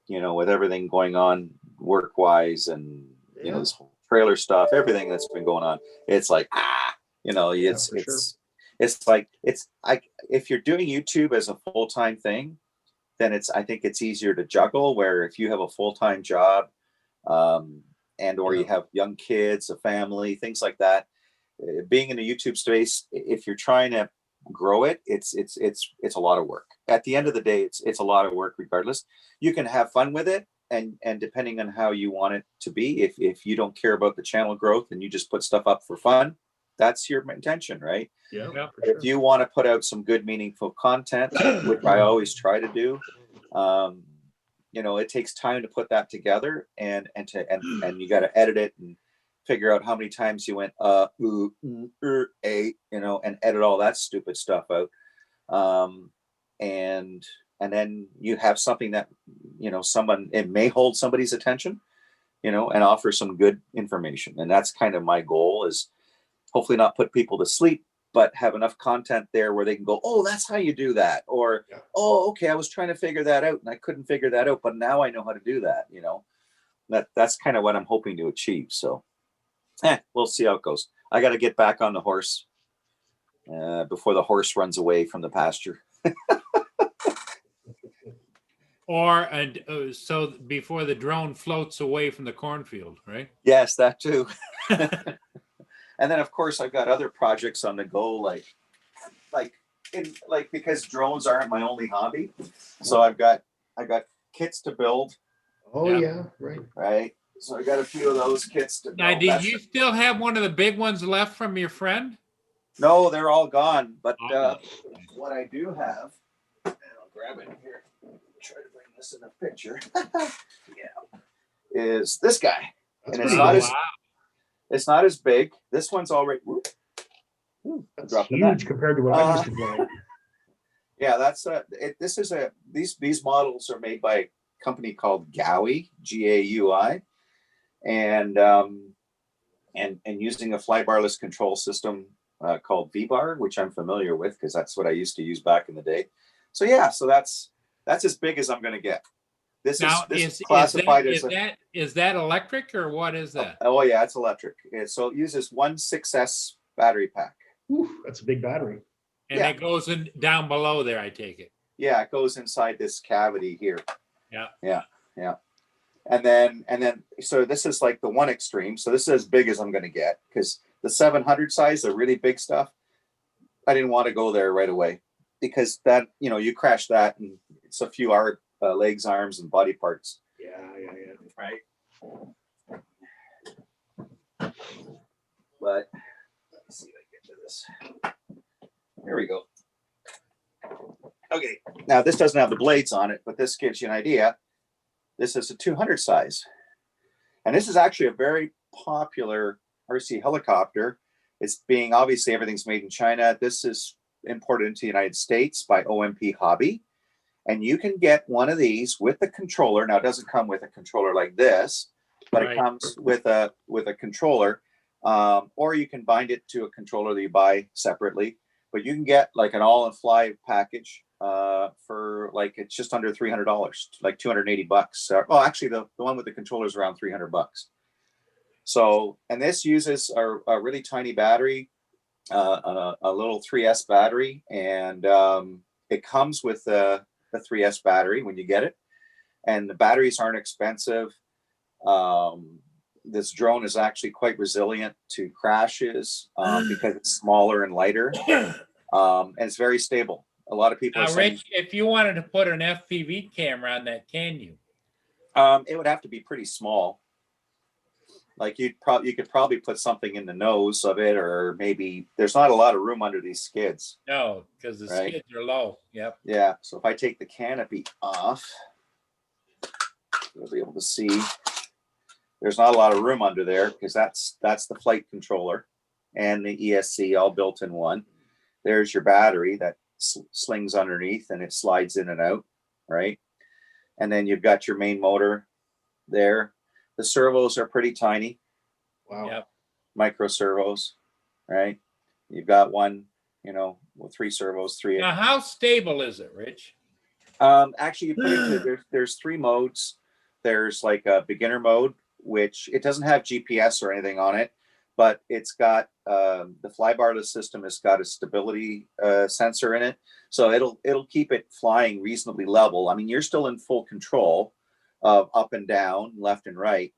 with everything going on work wise and Yeah. this whole trailer stuff, everything that's been going on, it's like for sure. it's like if you're doing YouTube as a full-time thing, then I think it's easier to juggle. Where if you have a full-time job, and or you have young kids, a family, things like that, being in the YouTube space, if you're trying to grow it, it's a lot of work. At the end of the day, it's a lot of work regardless. You can have fun with it, and depending on how you want it to be, if you don't care about the channel growth and you just put stuff up for fun, that's your intention, right? Yeah, Yeah. for sure. If you want to put out some good, meaningful content, which I always try to do, you know, it takes time to put that together, and you got to edit it and figure out how many times you went ooh, a, you know, and edit all that stupid stuff out. And then you have something that, you know, it may hold somebody's attention, you know, and offer some good information. And that's kind of my goal, is hopefully not put people to sleep, but have enough content there where they can go, oh, that's how you do that. Or, Yeah. oh, okay, I was trying to figure that out and I couldn't figure that out, but now I know how to do that. You know, that's kind of what I'm hoping to achieve. So we'll see how it goes. I got to get back on the horse before the horse runs away from the pasture. So before the drone floats away from the cornfield, right? Yes, that too. And then of course I've got other projects on the go, like because drones aren't my only hobby. So I got kits to build, Oh Yeah. yeah, right. right? So I got a few of those kits to build. Now, did you still have one of the big ones left from your friend? No, they're all gone. But Oh. what I do have, and I'll grab it here, try to bring this in the picture. Yeah, is this guy. That's And it's pretty not cool. as it's not as big. This one's already. That's dropped the huge net. compared to what I used to fly. Yeah, that's these models are made by a company called Gaui, GAUI, and using a flybarless control system called VBAR, which I'm familiar with because that's what I used to use back in the day. So yeah, so that's as big as I'm going to get. This is classified as is that electric or what is that? Oh yeah, it's electric. So it uses one 6S battery pack. Whew, that's a big battery. And Yeah. it goes in down below there, I take it. Yeah, it goes inside this cavity here. Yeah. And then so this is like the one extreme. So this is as big as I'm going to get, because the 700 size, the really big stuff, I didn't want to go there right away, because that, you know, you crash that and it's a few legs, arms, and body parts. Yeah. Right. But let's see if I get to this. Here we go. Okay, now this doesn't have the blades on it, but this gives you an idea. This is a 200 size. And this is actually a very popular RC helicopter. It's being, obviously everything's made in China. This is imported into the United States by OMP Hobby. And you can get one of these with the controller. Now it doesn't come with a controller like this, but Right. it comes with a controller. Or you can bind it to a controller that you buy separately. But you can get like an all-in-fly package for like, it's just under $300, like $280. Well, actually, the one with the controller is around $300. So, and this uses a really tiny battery, a little 3S battery, and it comes with the 3S battery when you get it. And the batteries aren't expensive. This drone is actually quite resilient to crashes because it's smaller and lighter, and it's very stable. A lot of people are Now, saying, Rich, if you wanted to put an FPV camera on that, can you? it would have to be pretty small. Like you could probably put something in the nose of it, or maybe there's not a lot of room under these skids. No, because the Right. skids are low. Yep. Yeah. So if I take the canopy off, you'll be able to see there's not a lot of room under there, because that's the flight controller and the ESC all built in one. There's your battery that slings underneath and it slides in and out, right? And then you've got your main motor there. The servos are pretty tiny, Wow. Yep. micro servos, right? You've got one, you know, with 3 servos, 3. Now, how stable is it, Rich? Actually, you put it there's 3 modes. There's like a beginner mode, which it doesn't have GPS or anything on it, but it's got the flybarless system has got a stability sensor in it, so it'll keep it flying reasonably level. I mean, you're still in full control of up and down, left and right,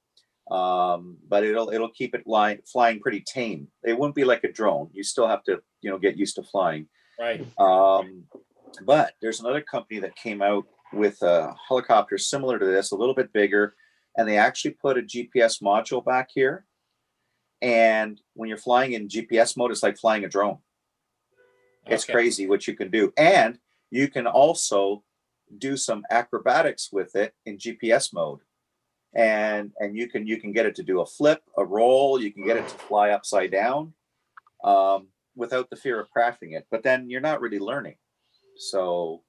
but it'll keep it flying pretty tame. It wouldn't be like a drone. You still have to, you know, get used to flying. Right. But there's another company that came out with a helicopter similar to this, a little bit bigger, and they actually put a GPS module back here. And when you're flying in GPS mode, it's like flying a drone. It's Okay. crazy what you can do. And you can also do some acrobatics with it in GPS mode. And you can get it to do a flip, a roll, you can get it to fly upside down without the fear of crashing it. But then you're not really learning. So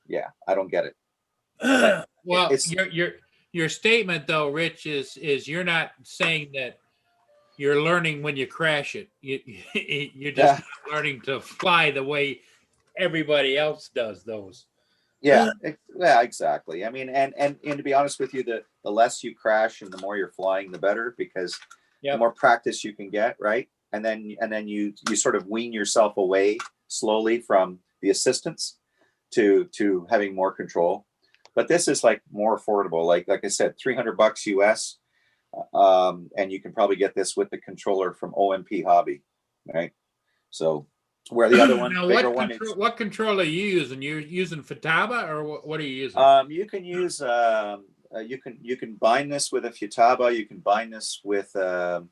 yeah, I don't get it. But Well, it's your statement though, Rich, is you're not saying that you're learning when you crash it. You're just learning to fly the way everybody else does those. yeah, yeah, exactly. I mean, and to be honest with you, the less you crash and the more you're flying, the better, because the Yep. more practice you can get, right? And then you sort of wean yourself away slowly from the assistance to having more control. But this is like more affordable. Like I said, $300 US, and you can probably get this with the controller from OMP Hobby, right? So where the other one, Now, bigger one, is, what controller are you using? You're using Futaba, or what are you using? you can use you can bind this with a Futaba. You can bind this with a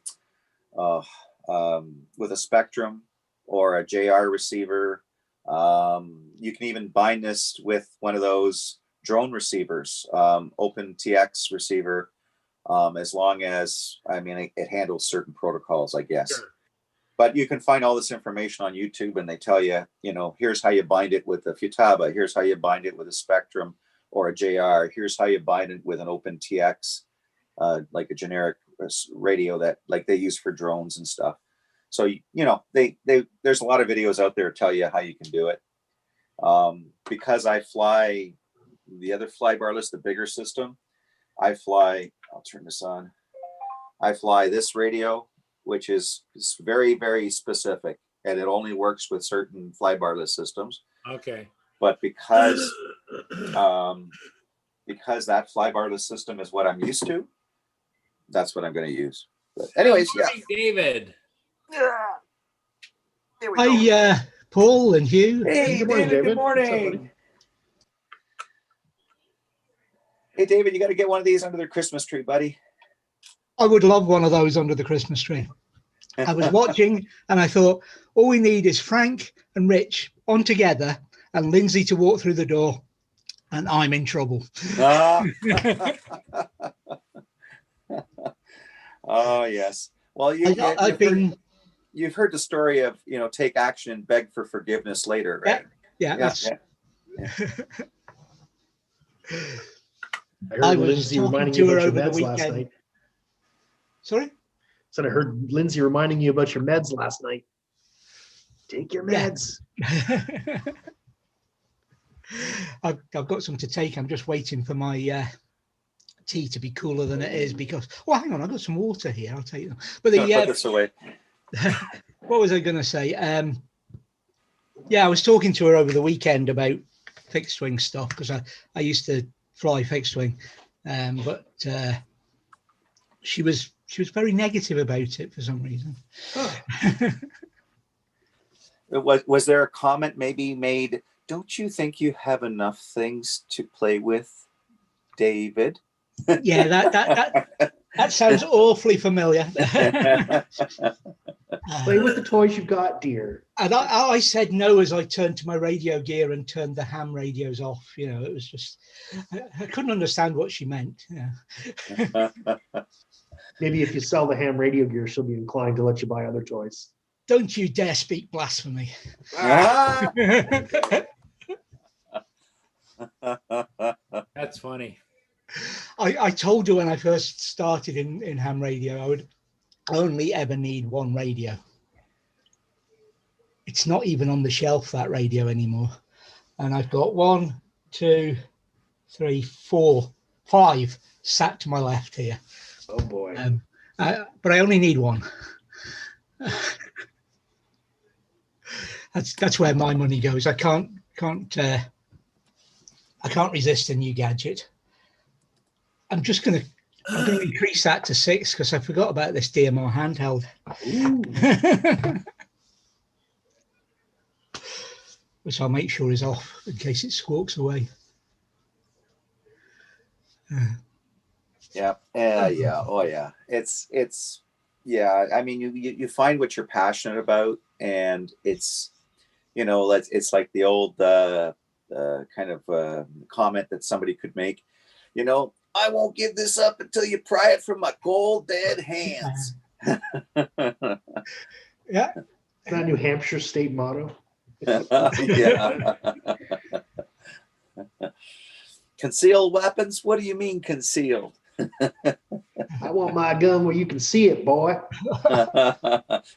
Spectrum or a JR receiver. You can even bind this with one of those drone receivers, OpenTX receiver, as long as, I mean, it handles certain protocols, I guess. Sure. But you can find all this information on YouTube, and they tell you, here's how you bind it with a Futaba. Here's how you bind it with a Spectrum or a JR. Here's how you bind it with an OpenTX, like a generic radio that like they use for drones and stuff. So, there's a lot of videos out there to tell you how you can do it. Because I fly the other Flybarless, the bigger system, I'll turn this on. I fly this radio, which is very, very specific, and it only works with certain Flybarless systems. Okay. But because that Flybarless system is what I'm used to, that's what I'm going to use. But anyways, yeah. Hey, David. Here we go. Hi, Paul and Hugh. Hey, Good morning, David. Good David. What's up, morning. Hey, David, you got to get one of these under the Christmas tree, buddy. I would love one of those under the Christmas tree. I was watching and I thought, all we need is Frank and Rich on together and Lindsay to walk through the door, and I'm in trouble. Oh, yes. Well, you've heard the story of, take action and beg for forgiveness later, right? Yeah, that's. I heard I was Lindsay talking reminding to you her about your over the meds last weekend. night. Sorry? Said I heard Lindsay reminding you about your meds last night. Take your meds. I've got some to take. I'm just waiting for my tea to be cooler than it is because. Well, hang on, I've got some water here. I'll take them. But Put this away. what was I going to say? I was talking to her over the weekend about fixed wing stuff because I used to fly fixed wing, but she was very negative about it for some reason. Was there a comment maybe made? Don't you think you have enough things to play with, David? Yeah, that sounds awfully familiar. Play with the toys you've got, dear. And I said no as I turned to my radio gear and turned the ham radios off. It was just I couldn't understand what she meant. Yeah. Maybe if you sell the ham radio gear, she'll be inclined to let you buy other toys. Don't you dare speak blasphemy. That's funny. I told you when I first started in ham radio, I would only ever need one radio. It's not even on the shelf, that radio, anymore. And I've got 1, 2, 3, 4, 5 sat to my left here. Oh boy. But I only need one. That's where my money goes. I can't resist a new gadget. I'm going to increase that to 6 because I forgot about this DMR handheld. Which I'll make sure is off in case it squawks away. Yeah. Oh yeah. It's Yeah, I mean, you find what you're passionate about, and it's, you know, it's like the old kind of comment that somebody could make, you know, I won't give this up until you pry it from my cold dead hands. Yeah. Is that New Hampshire state motto? Yeah. Concealed weapons? What do you mean concealed? I want my gun where you can see it, boy.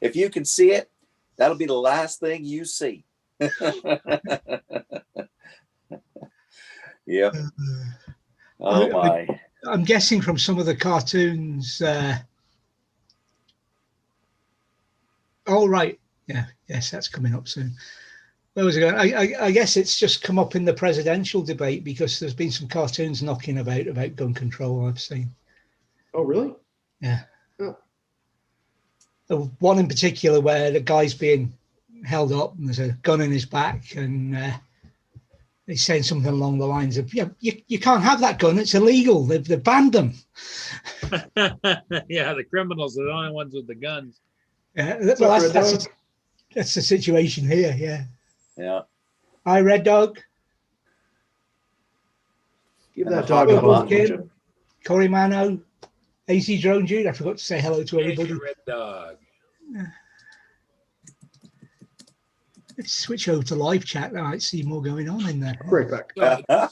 If you can see it, that'll be the last thing you see. Yep. Oh my. I'm guessing from some of the cartoons. Oh, right. Yeah. Yes, that's coming up soon. Where was it going? I guess it's just come up in the presidential debate because there's been some cartoons knocking about gun control I've seen. Oh, really? Yeah. Oh. One in particular where the guy's being held up and there's a gun in his back, and he's saying something along the lines of, "Yeah, you can't have that gun. It's illegal. They've banned them." Yeah, the criminals are the only ones with the guns. Yeah, What's well, up, Red Dog? that's the situation here. Yeah. Yeah. Hi, Red Dog. Give And that the dog a Hog bone, Kid. would you? Cory Mano, AC Drone Dude. I forgot to say hello to There's everybody. your Red Dog. Let's switch over to live chat. I might see more going on in there. Right back.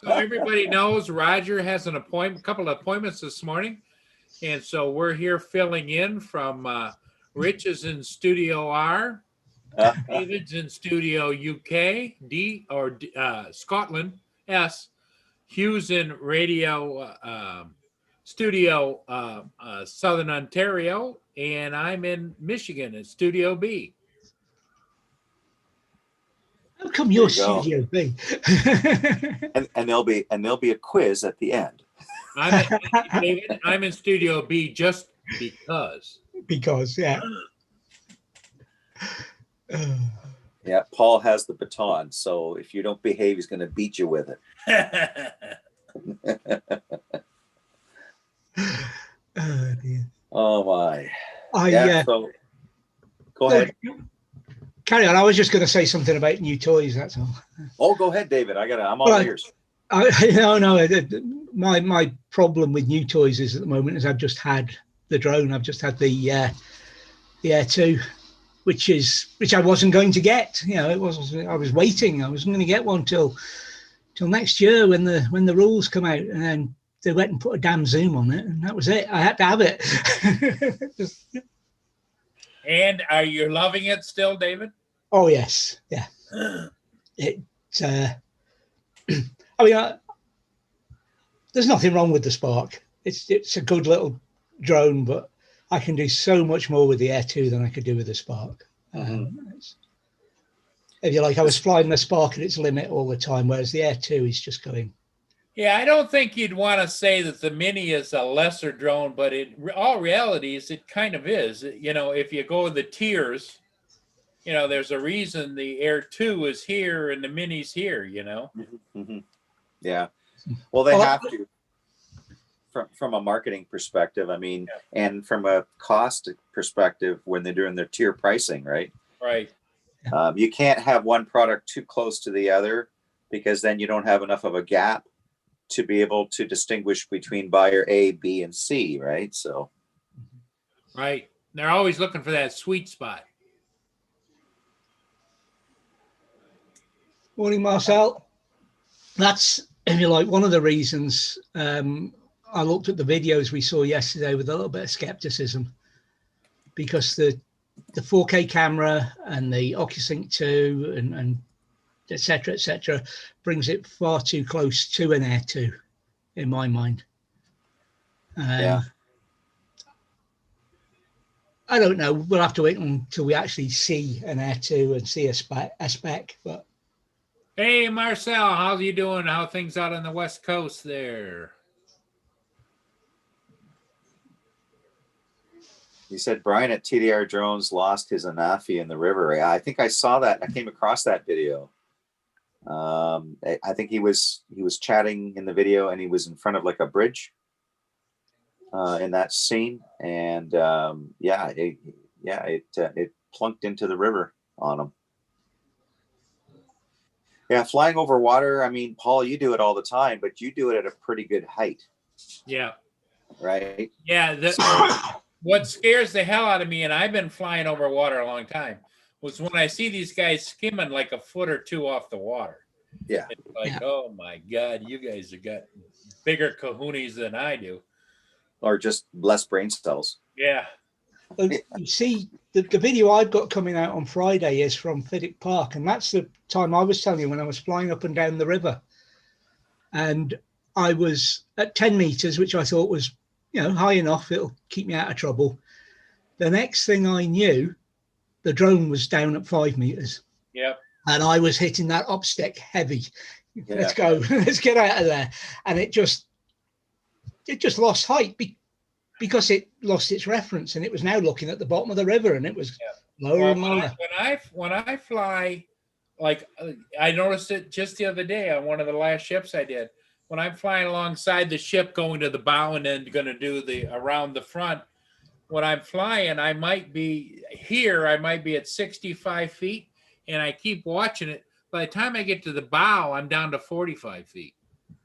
So everybody knows Roger has an appointment, couple of appointments this morning, and so we're here filling in from Rich is in Studio R, David's in Studio UK, Scotland S, Hugh's in Radio Studio Southern Ontario, and I'm in Michigan at Studio B. How come you're There you go. Studio B? and there'll be a quiz at the end. David, I'm in Studio B just because. Because, yeah. Yeah, Paul has the baton, so if you don't behave, he's going to beat you with it. Oh, dear. Oh my. I So go ahead. carry on. I was just going to say something about new toys. That's all. Oh, go ahead, David. I'm all Well, ears. My problem with new toys is at the moment is I've just had the drone. I've just had the Air 2, which I wasn't going to get. You know, I was waiting. I wasn't going to get one till next year when the rules come out, and then they went and put a damn zoom on it, and that was it. I had to have it. And are you loving it still, David? Oh yes, yeah. It. I mean, there's nothing wrong with the Spark. It's a good little drone, but I can do so much more with the Air 2 than I could do with the Spark. If you like, I was flying the Spark at its limit all the time, whereas the Air 2 is just going. Yeah, I don't think you'd want to say that the Mini is a lesser drone, but all realities, it kind of is. You know, if you go the tiers, you know, there's a reason the Air 2 is here and the Mini's here, you know? Mm-hmm. Yeah. Well, they have to. From a marketing perspective, I mean, and from a cost perspective, when they're doing their tier pricing, right? Right. You can't have one product too close to the other, because then you don't have enough of a gap to be able to distinguish between buyer A, B, and C, right? So, Right. They're always looking for that sweet spot. Morning, Marcel. That's, if you like, one of the reasons I looked at the videos we saw yesterday with a little bit of skepticism, because the 4K camera and the OcuSync 2 and et cetera, brings it far too close to an Air 2 in my mind. yeah. I don't know. We'll have to wait until we actually see an Air 2 and see a spec. But Hey, Marcel, how you doing? How things out on the West Coast there? You said Brian at TDR Drones lost his Anafi in the river. I think I saw that. I came across that video. I think he was chatting in the video, and he was in front of like a bridge. in that scene, and it plunked into the river on him. Yeah, flying over water. I mean, Paul, you do it all the time, but you do it at a pretty good height, Yeah. right? Yeah. What scares the hell out of me, and I've been flying over water a long time, was when I see these guys skimming like a foot or two off the water. Yeah. It's like, Yeah. oh my God, you guys have got bigger kahunas than I do. Or just less brain cells. Yeah. You see, the video I've got coming out on Friday is from Fiddick Park, and that's the time I was telling you when I was flying up and down the river. And I was at 10 meters, which I thought was, high enough. It'll keep me out of trouble. The next thing I knew, the drone was down at 5 meters. Yep. And I was hitting that up stick heavy. Yeah. Let's go. Let's get out of there. And it just lost height because it lost its reference, and it was now looking at the bottom of the river, and it was lower and lower. When I fly, like I noticed it just the other day on one of the last ships I did. When I'm flying alongside the ship, going to the bow and then going to do the around the front, when I'm flying, I might be at 65 feet, and I keep watching it. By the time I get to the bow, I'm down to 45 feet.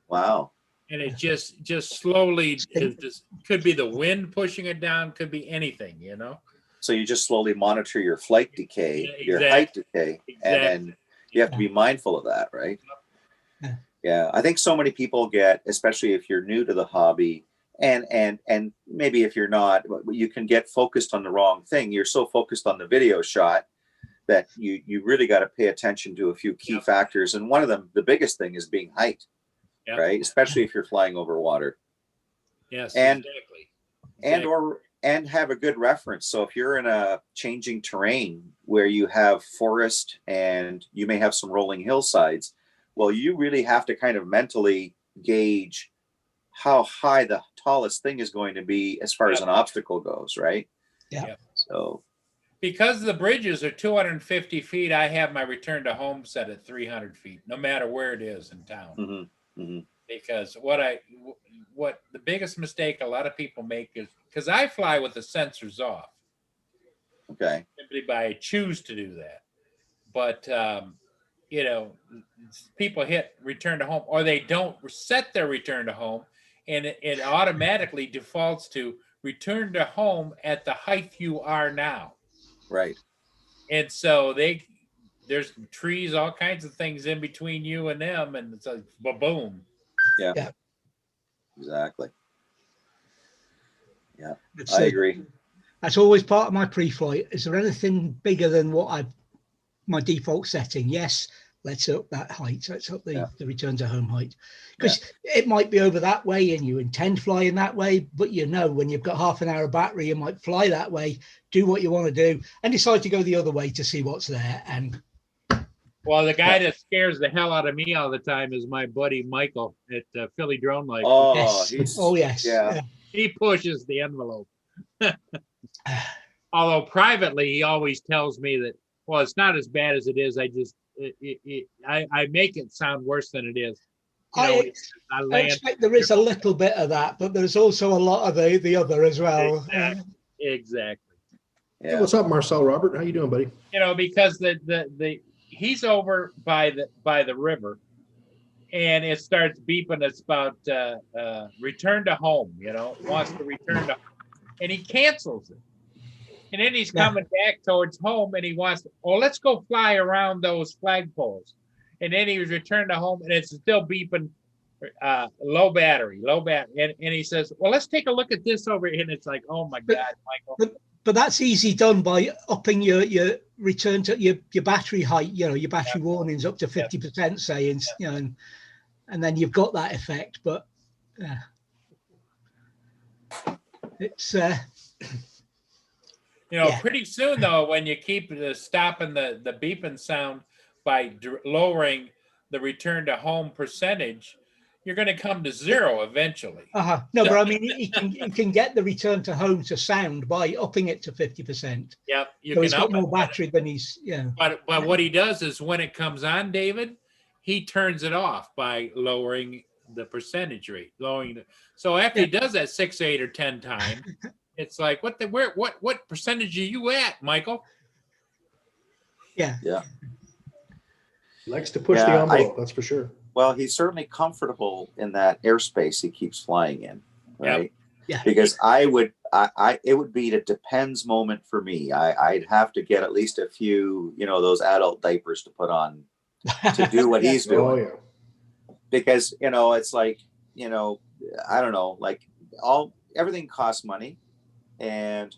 Wow. And it just slowly, just could be the wind pushing it down, could be anything, So you just slowly monitor your flight decay, Yeah, your height decay, and then you have to be mindful of that, right? Yeah. Yeah, I think so many people get, especially if you're new to the hobby, and maybe if you're not, you can get focused on the wrong thing. You're so focused on the video shot that you really got to pay attention to a few key factors, and one of them, the biggest thing, is being height. Yep. Right, especially if you're flying over water. Yes, and exactly. and have a good reference. So if you're in a changing terrain where you have forest and you may have some rolling hillsides, well, you really have to kind of mentally gauge how high the tallest thing is going to be as far as an obstacle goes, right? Yeah. So because the bridges are 250 feet, I have my return to home set at 300 feet, no matter where it is in town. mm-hmm. Mm-hmm. Because what the biggest mistake a lot of people make is, because I fly with the sensors off. Okay. Simply by choose to do that. But people hit return to home, or they don't set their return to home, and it automatically defaults to return to home at the height you are now. Right. And so there's trees, all kinds of things in between you and them, and it's like boom. Yeah. Exactly. Yeah, It's, I agree. That's always part of my pre-flight. Is there anything bigger than my default setting? Yes, let's up that height. Let's up the return to home height, because it might be over that way and you intend flying that way, but when you've got half an hour of battery, you might fly that way, do what you want to do, and decide to go the other way to see what's there. And well, the guy that scares the hell out of me all the time is my buddy Michael at Philly Drone Life. Oh, yes. Yeah. He pushes the envelope. Although privately, he always tells me that, well, it's not as bad as it is. I make it sound worse than it is. I expect there is a little bit of that, but there's also a lot of the other as well. Exactly. Hey, what's up, Marcel Robert? How you doing, buddy? Because he's over by the river, and it starts beeping. It's about return to home. Wants to return to, and he cancels it. And then he's coming back towards home, and he wants to, let's go fly around those flagpoles. And then he was returned to home, and it's still beeping, low battery. And he says, well, let's take a look at this over here. And it's like, oh my God, Michael. But that's easy done by upping your return to your battery height, your battery warnings up to 50%, say, and then you've got that effect. But it's pretty soon though, when you keep stopping the beeping sound by lowering the return to home percentage, you're going to come to zero eventually. No, but I mean, you can get the return to home to sound by upping it to 50%. Yep. So he's got more battery than he's, But what he does is when it comes on, David, he turns it off by lowering the percentage rate, lowering the. So after he does that 6, 8, or 10 times, it's like, what percentage are you at, Michael? Yeah. Yeah. He likes to push Yeah, the envelope, that's for sure. Well, he's certainly comfortable in that airspace he keeps flying in, right? Yeah. Because it would be a depends moment for me. I'd have to get at least a few, those adult diapers to put on to do what he's doing. Oh yeah. Because, it's like, I don't know, like everything costs money. And,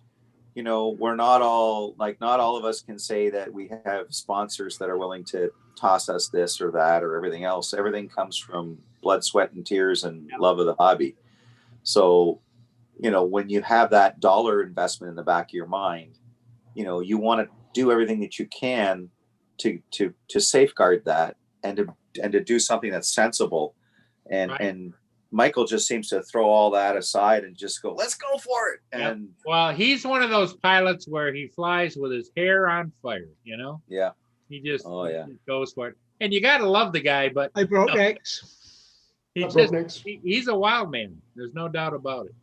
we're not all of us can say that we have sponsors that are willing to toss us this or that or everything else. Everything comes from blood, sweat, and tears and love of the hobby. So, when you have that dollar investment in the back of your mind, you want to do everything that you can to safeguard that and to do something that's sensible. And Michael just seems to throw all that aside and just go, let's go for it. And well, he's one of those pilots where he flies with his hair on fire, yeah, he just yeah, goes for it. And you got to love the guy, but I broke necks. he's a wild man. There's no doubt about it.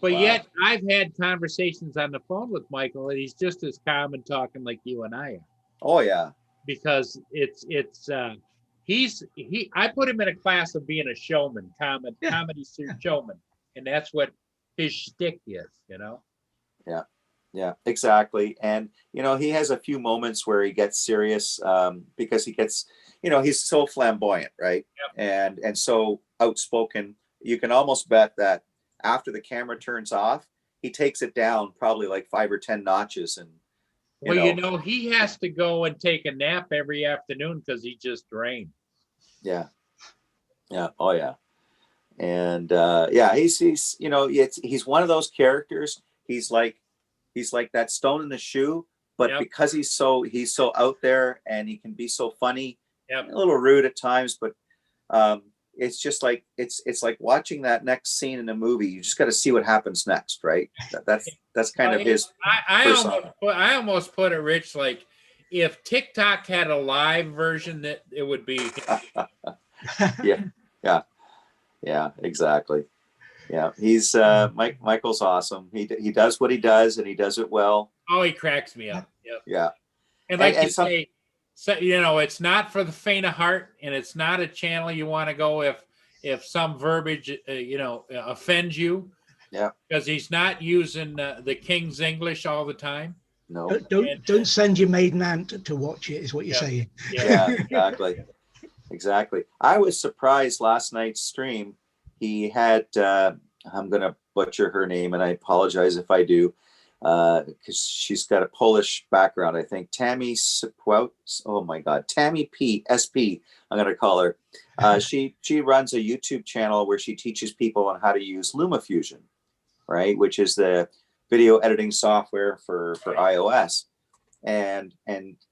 But Wow. yet I've had conversations on the phone with Michael, and he's just as calm and talking like you and I am. oh yeah, Because I put him in a class of being a showman, comedy showman, and that's what his shtick is, yeah, exactly. And he has a few moments where he gets serious because he gets, he's so flamboyant, right? Yep. And so outspoken. You can almost bet that after the camera turns off, he takes it down probably like 5 or 10 notches. And he has to go and take a nap every afternoon because he just drained. Yeah. Oh yeah. And he's he's one of those characters. He's like that stone in the shoe, but because he's so out there and he can be so funny, a little rude at times, but it's just like it's like watching that next scene in a movie. You just got to see what happens next, right? That's kind of his. I almost put it, Rich, like if TikTok had a live version, that it would be. Yeah, exactly. Yeah, he's Michael's awesome. He does what he does, and he does it well. Oh, he cracks me up. Yep. Yeah, and like you say, so it's not for the faint of heart, and it's not a channel you want to go if some verbiage offends you. Yeah, because he's not using the King's English all the time. No, don't send your maiden aunt to watch it, is what you're saying. Yeah, exactly. I was surprised last night's stream. He had I'm gonna butcher her name, and I apologize if I do, because she's got a Polish background. I think Tammy Sequout. Oh my God, Tammy SP. I'm gonna call her. She runs a YouTube channel where she teaches people on how to use LumaFusion, right, which is the video editing software for iOS, and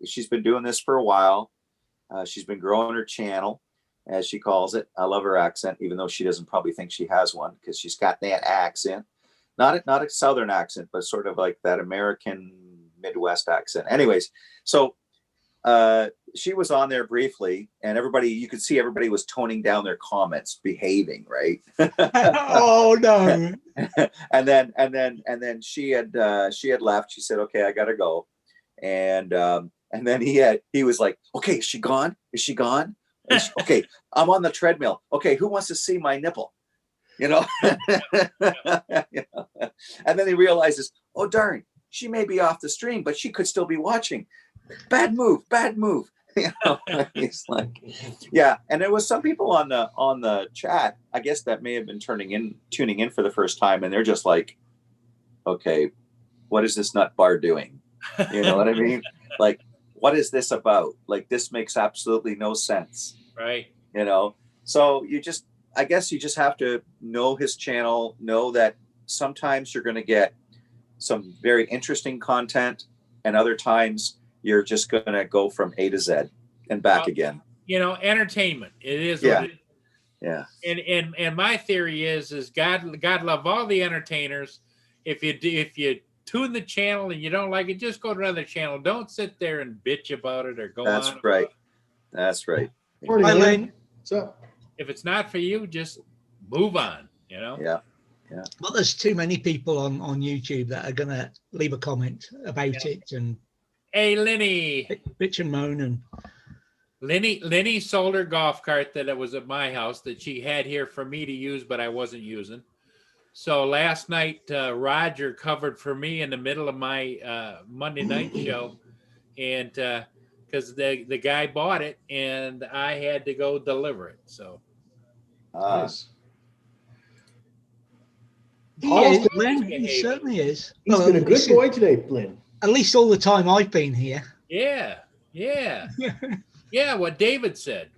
she's been doing this for a while. She's been growing her channel, as she calls it. I love her accent, even though she doesn't probably think she has one, because she's got that accent, not a Southern accent, but sort of like that American Midwest accent. Anyways, so she was on there briefly, and you could see everybody was toning down their comments, behaving, right? Oh no! and then she had left. She said, "Okay, I gotta go," and then he was like, "Okay, is she gone? Is she gone? Okay, I'm on the treadmill. Okay, who wants to see my nipple?" And then he realizes, oh darn, she may be off the stream, but she could still be watching. Bad move. He's like, yeah. And there was some people on the chat, I guess, that may have been tuning in for the first time, and they're just like, okay, what is this nut bar doing? You know what I mean? Like, what is this about? Like, this makes absolutely no sense. Right. So I guess you just have to know his channel, know that sometimes you're going to get some very interesting content, and other times you're just going to go from A to Z and back again. Entertainment. It is. Yeah. What it is. Yeah. And my theory is God love all the entertainers. If you tune the channel and you don't like it, just go to another channel. Don't sit there and bitch about it or go on. That's right. That's right. Morning, Hi, Lane. Lane. What's up? if it's not for you, just move on. You know. Yeah. But there's too many people on YouTube that are gonna leave a comment about it and Hey, Lenny. bitch and moan and. Lenny sold her golf cart that it was at my house that she had here for me to use, but I wasn't using. So last night, Roger covered for me in the middle of my Monday night show, and because the guy bought it and I had to go deliver it. So Nice. He Paul's is, been- Lynn. He certainly is. He's Well, been a at good least- boy today, Lynn. At least all the time I've been here. yeah. What David said.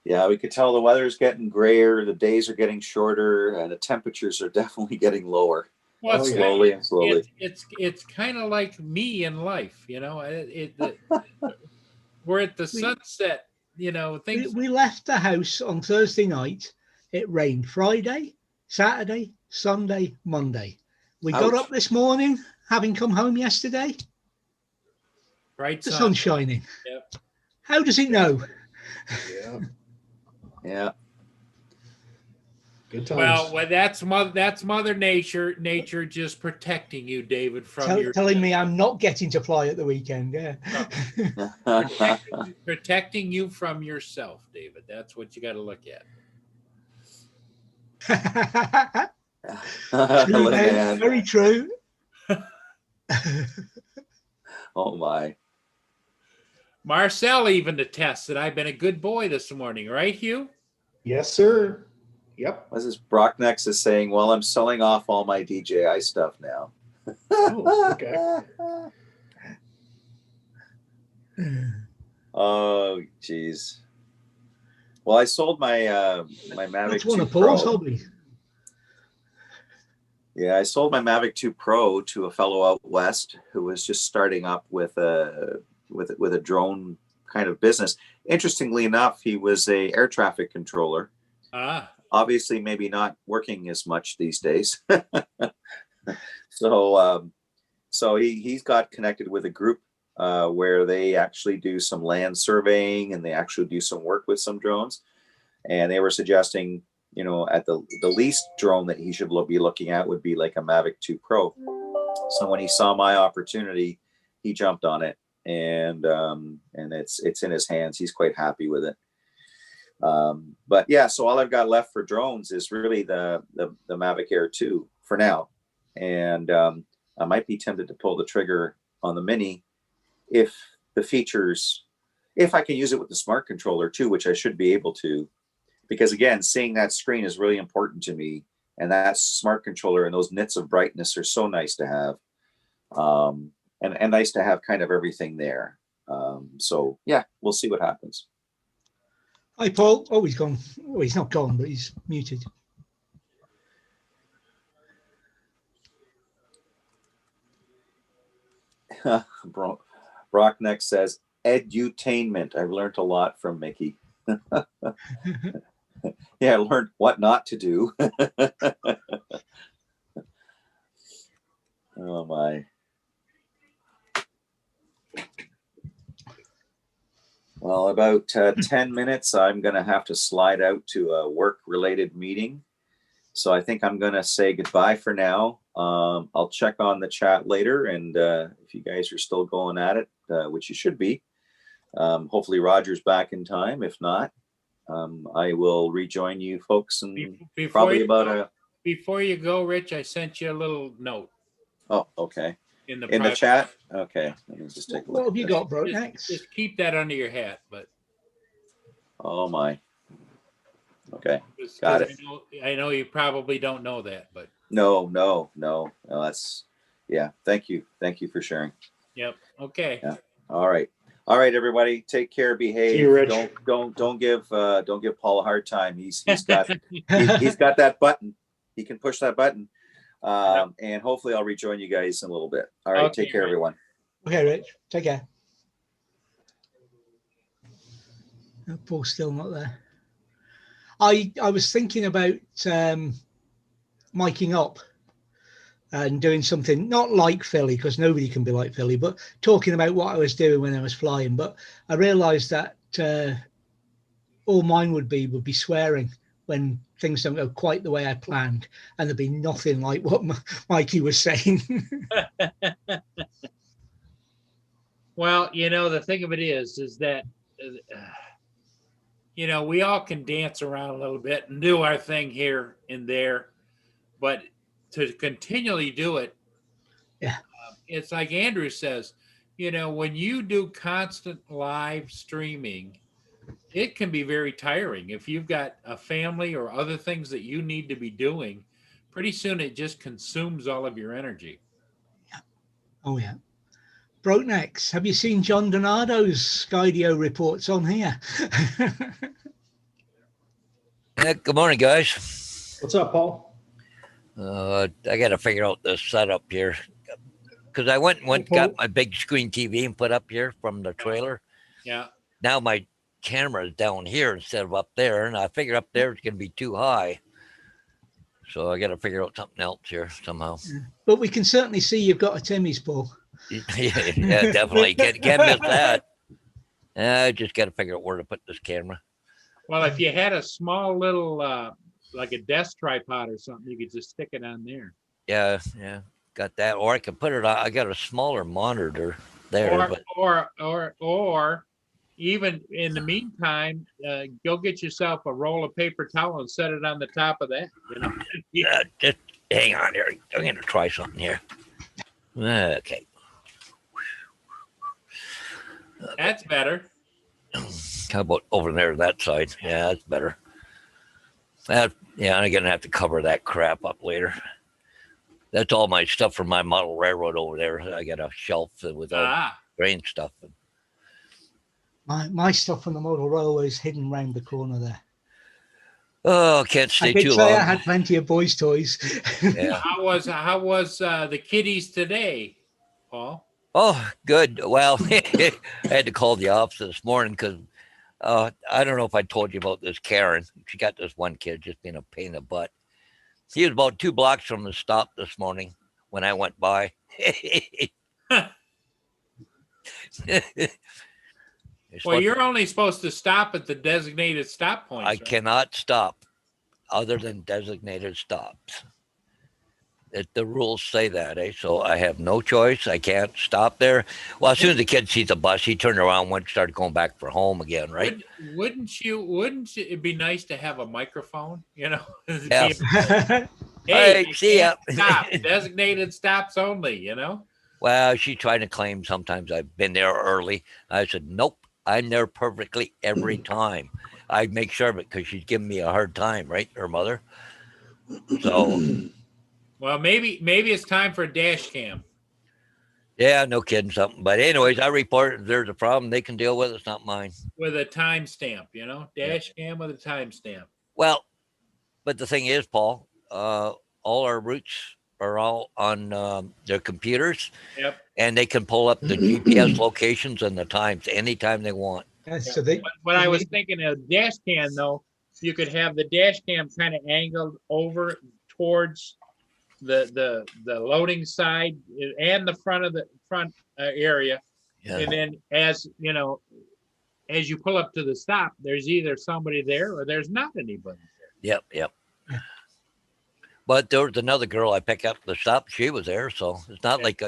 Yeah, we could tell the weather's getting grayer, the days are getting shorter, and the temperatures are definitely getting lower. Well, it's Oh, yeah. Slowly and slowly. It's kind of like me in life, you know. We're at the sunset, you know. Things. We left the house on Thursday night. It rained Friday, Saturday, Sunday, Monday. We got Ouch. up this morning, having come home yesterday. Right, The son. sun's shining. Yep. How does it know? Yeah. Yeah. Good times. Well, that's Mother Nature. Nature just protecting you, David, from your Telling me I'm not getting to fly at the weekend. Yeah. protecting you from yourself, David. That's what you got to look at. True, Dave. Man. Very true. Oh my. Marcel even attests that I've been a good boy this morning, right, Hugh? Yes, sir. Yep. What's this? Brocknex is saying, well, I'm selling off all my DJI stuff now. Oh, okay. Oh, geez. Well, I sold my my Mavic That's one 2 of Paul's Pro. hobbies. Yeah, I sold my Mavic 2 Pro to a fellow out west who was just starting up with a drone kind of business. Interestingly enough, he was a air traffic controller. Ah, Obviously, maybe not working as much these days. So he's got connected with a group where they actually do some land surveying and they actually do some work with some drones. And they were suggesting, you know, at the least drone that he should be looking at would be like a Mavic 2 Pro. So when he saw my opportunity, he jumped on it, and it's in his hands. He's quite happy with it. But yeah, so all I've got left for drones is really the Mavic Air 2 for now, and I might be tempted to pull the trigger on the Mini if the features, if I can use it with the smart controller too, which I should be able to. Because again, seeing that screen is really important to me, and that smart controller and those nits of brightness are so nice to have, and nice to have kind of everything there. So yeah, we'll see what happens. Hi, Paul. Oh, he's gone. Oh, he's not gone, but he's muted. Brockneck says edutainment. I've learned a lot from Mickey. Yeah, I learned what not to do. Oh my. Well, about 10 minutes, I'm going to have to slide out to a work-related meeting. So I think I'm going to say goodbye for now. I'll check on the chat later, and if you guys are still going at it, which you should be, hopefully Roger's back in time. If not, I will rejoin you folks and probably about a... Before you go, Rich, I sent you a little note Oh, okay. in the In the chat? Okay. Let me just take a look. What have you at got, this. bro? Just, Next. just keep that under your hat, but Oh my. Okay. Got it. I know you probably don't know that, but No. That's, yeah. Thank you. Thank you for sharing. yep. Okay. Yeah. All right, everybody. Take care. Behave. See you, Rich. Don't give Paul a hard time. He's got he's got that button. He can push that button. And hopefully I'll rejoin you guys in a little bit. All right. Okay, Take care, Rich. everyone. Okay, Rich. Take care. No, Paul's still not there. I was thinking about miking up and doing something not like Philly, because nobody can be like Philly, but talking about what I was doing when I was flying. But I realized that all mine would be swearing when things don't go quite the way I planned, and there'd be nothing like what Mikey was saying. Well, the thing of it is that, we all can dance around a little bit and do our thing here and there, but to continually do it, Yeah. It's like Andrew says, when you do constant live streaming, it can be very tiring. If you've got a family or other things that you need to be doing, pretty soon it just consumes all of your energy. Oh yeah. Broke necks. Have you seen John Donato's Skydio reports on here? Good morning, guys. What's up, Paul? I got to figure out this setup here because I went and got my big screen TV and put up here from the trailer. Yeah. Now my camera is down here instead of up there, and I figure up there it's going to be too high. So I got to figure out something else here somehow. But we can certainly see you've got a Timmy's, Paul. Yeah, definitely. Can't miss that. I just got to figure out where to put this camera. Well, if you had a small little, like a desk tripod or something, you could just stick it on there. Yeah, got that. Or I can put it on. I got a smaller monitor there. Or even in the meantime, go get yourself a roll of paper towel and set it on the top of that. Just hang on here. I'm going to try something here. Okay. That's better. How about over there, that side? Yeah, that's better. Yeah, I'm going to have to cover that crap up later. That's all my stuff from my model railroad over there. I got a shelf with all grain stuff. My stuff from the model railway is hidden round the corner there. Oh, can't stay too long. I had plenty of boys' toys. Yeah. How was the kiddies today, Paul? Oh, good. Well, I had to call the office this morning because I don't know if I told you about this Karen. She got this one kid just being a pain in the butt. He was about 2 blocks from the stop this morning when I went by. Well, you're only supposed to stop at the designated stop points. I cannot stop other than designated stops. The rules say that, so I have no choice. I can't stop there. Well, as soon as the kid sees the bus, he turned around, went, started going back for home again, right? Wouldn't it be nice to have a microphone? Yeah. Hey, see ya. Stop. Designated stops only. Well, she's trying to claim sometimes I've been there early. I said, nope, I'm there perfectly every time. I make sure of it because she's giving me a hard time, right? Her mother. So. Well, maybe it's time for a dash cam. Yeah, no kidding something. But anyways, I report if there's a problem, they can deal with it. It's not mine. With a timestamp, dash cam with a timestamp. Well, but the thing is, Paul, all our routes are all on their computers. Yep. And they can pull up the GPS locations and the times anytime they want. Yeah, so when I was thinking of dash cam, though, you could have the dash cam kind of angled over towards the loading side and the front of the front area. Yeah. And then as you pull up to the stop, there's either somebody there or there's not anybody there. Yep. But there was another girl I picked up at the stop. She was there. So it's not like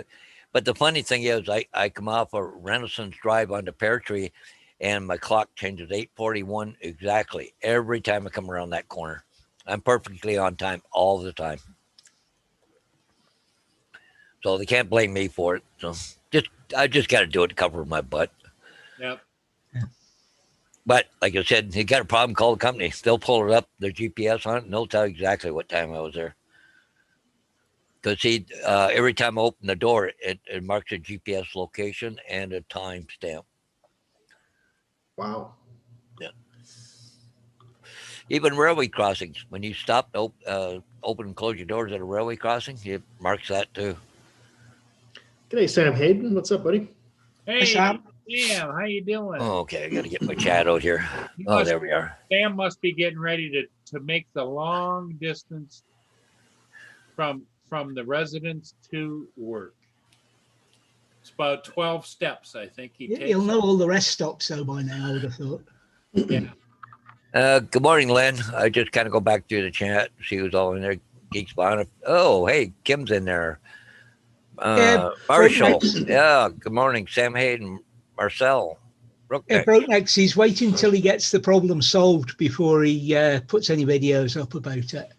but the funny thing is I come off a Renaissance Drive onto Pear Tree and my clock changes 8:41 exactly every time I come around that corner. I'm perfectly on time all the time. So they can't blame me for it. So I just got to do it to cover my butt. Yep. But like I said, you got a problem, call the company. They'll pull it up, their GPS on it, and they'll tell you exactly what time I was there. Because every time I open the door, it marks a GPS location and a time stamp. Wow. Yeah. Even railway crossings, when you stop, open and close your doors at a railway crossing, it marks that too. G'day, Sam Hayden. What's up, buddy? Hey, Sam. Sam, how you doing? Oh, okay, I got to get my chat out here. Oh, there we are. Sam must be getting ready to make the long distance from from the residence to work. It's about 12 steps, I think he takes. He'll know all the rest stops though by now, I would have thought. Yeah. Good morning, Lynn. I just kind of go back through the chat, see who's all in there. Geek Spawn. Oh, hey, Kim's in there. Yeah, Marshall. Brokenecks. Yeah. Good morning, Sam Hayden, Marcel. Yeah, Brokenecks, he's waiting till he gets the problem solved before he puts any videos up about it.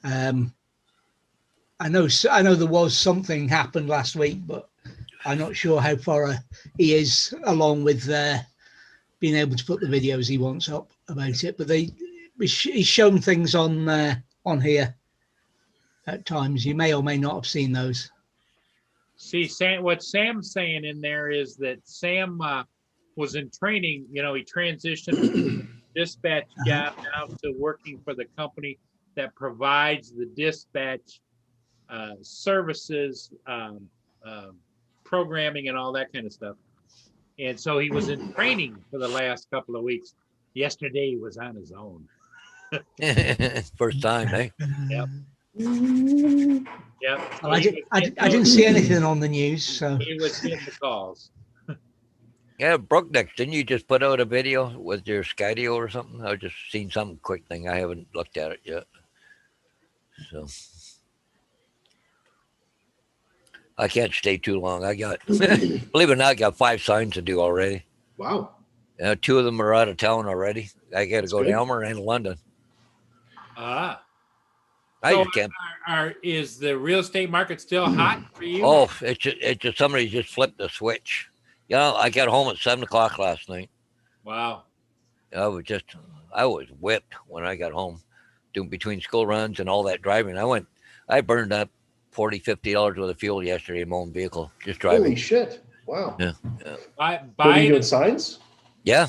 I know there was something happened last week, but I'm not sure how far he is along with being able to put the videos he wants up about it. But he's shown things on here at times. You may or may not have seen those. See, Sam, what Sam's saying in there is that Sam was in training. You know, he transitioned from dispatch job now to working for the company that provides the dispatch services, programming, and all that kind of stuff. And so he was in training for the last couple of weeks. Yesterday he was on his own. First time, eh? Yep. Yep. Well, I didn't see anything on the news, so He was getting the calls. Yeah, Brooknex, didn't you just put out a video with your Skydio or something? I've just seen some quick thing. I haven't looked at it yet. So I can't stay too long. I got, believe it or not, I got 5 signs to do already. Wow. 2 of them are out of town already. I got to That's go good. to Elmer and London. Ah. I So just can't. is the real estate market still hot for you? Oh, it's just somebody just flipped the switch. You know, I got home at 7:00 last night. Wow. I was whipped when I got home, doing between school runs and all that driving. I burned up $40-$50 worth of fuel yesterday in my own vehicle, just driving. Holy shit. Wow. Yeah. By What are you doing, Biden, signs? Yeah,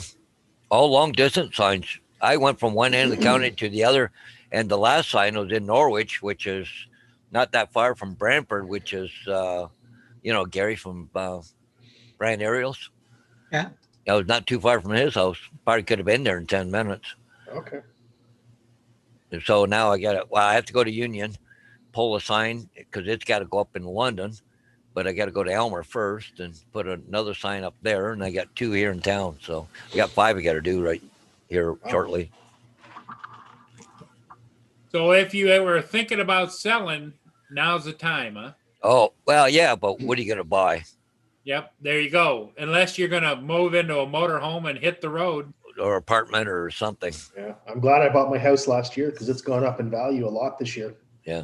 all long distance signs. I went from one end of the county to the other, and the last sign was in Norwich, which is not that far from Brantford, which is, Gary from Brian Ariels. Yeah. I was not too far from his house. Probably could have been there in 10 minutes. Okay. And so now I have to go to Union, pull a sign because it's got to go up in London, but I got to go to Elmer first and put another sign up there. And I got 2 here in town. So I got 5 I got to do right here shortly. so if you were thinking about selling, now's the time, huh? Oh, well, yeah, but what are you going to buy? Yep, there you go. Unless you're gonna move into a motorhome and hit the road. Or apartment or something. Yeah. I'm glad I bought my house last year because it's gone up in value a lot this year. Yeah.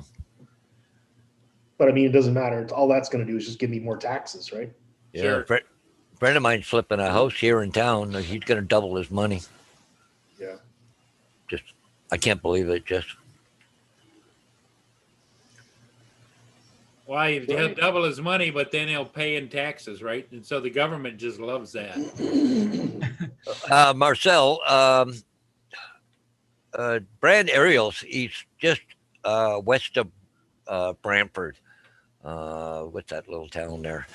But I mean, it doesn't matter. All that's going to do is just give me more taxes, right? Yeah. Sure. A friend of mine's flipping a house here in town. He's going to double his money. Yeah. I can't believe it. Well, he'll Right. double his money, but then he'll pay in taxes, right? And so the government just loves that. Marcel, Brand Ariels, he's just west of Brantford. What's that little town there?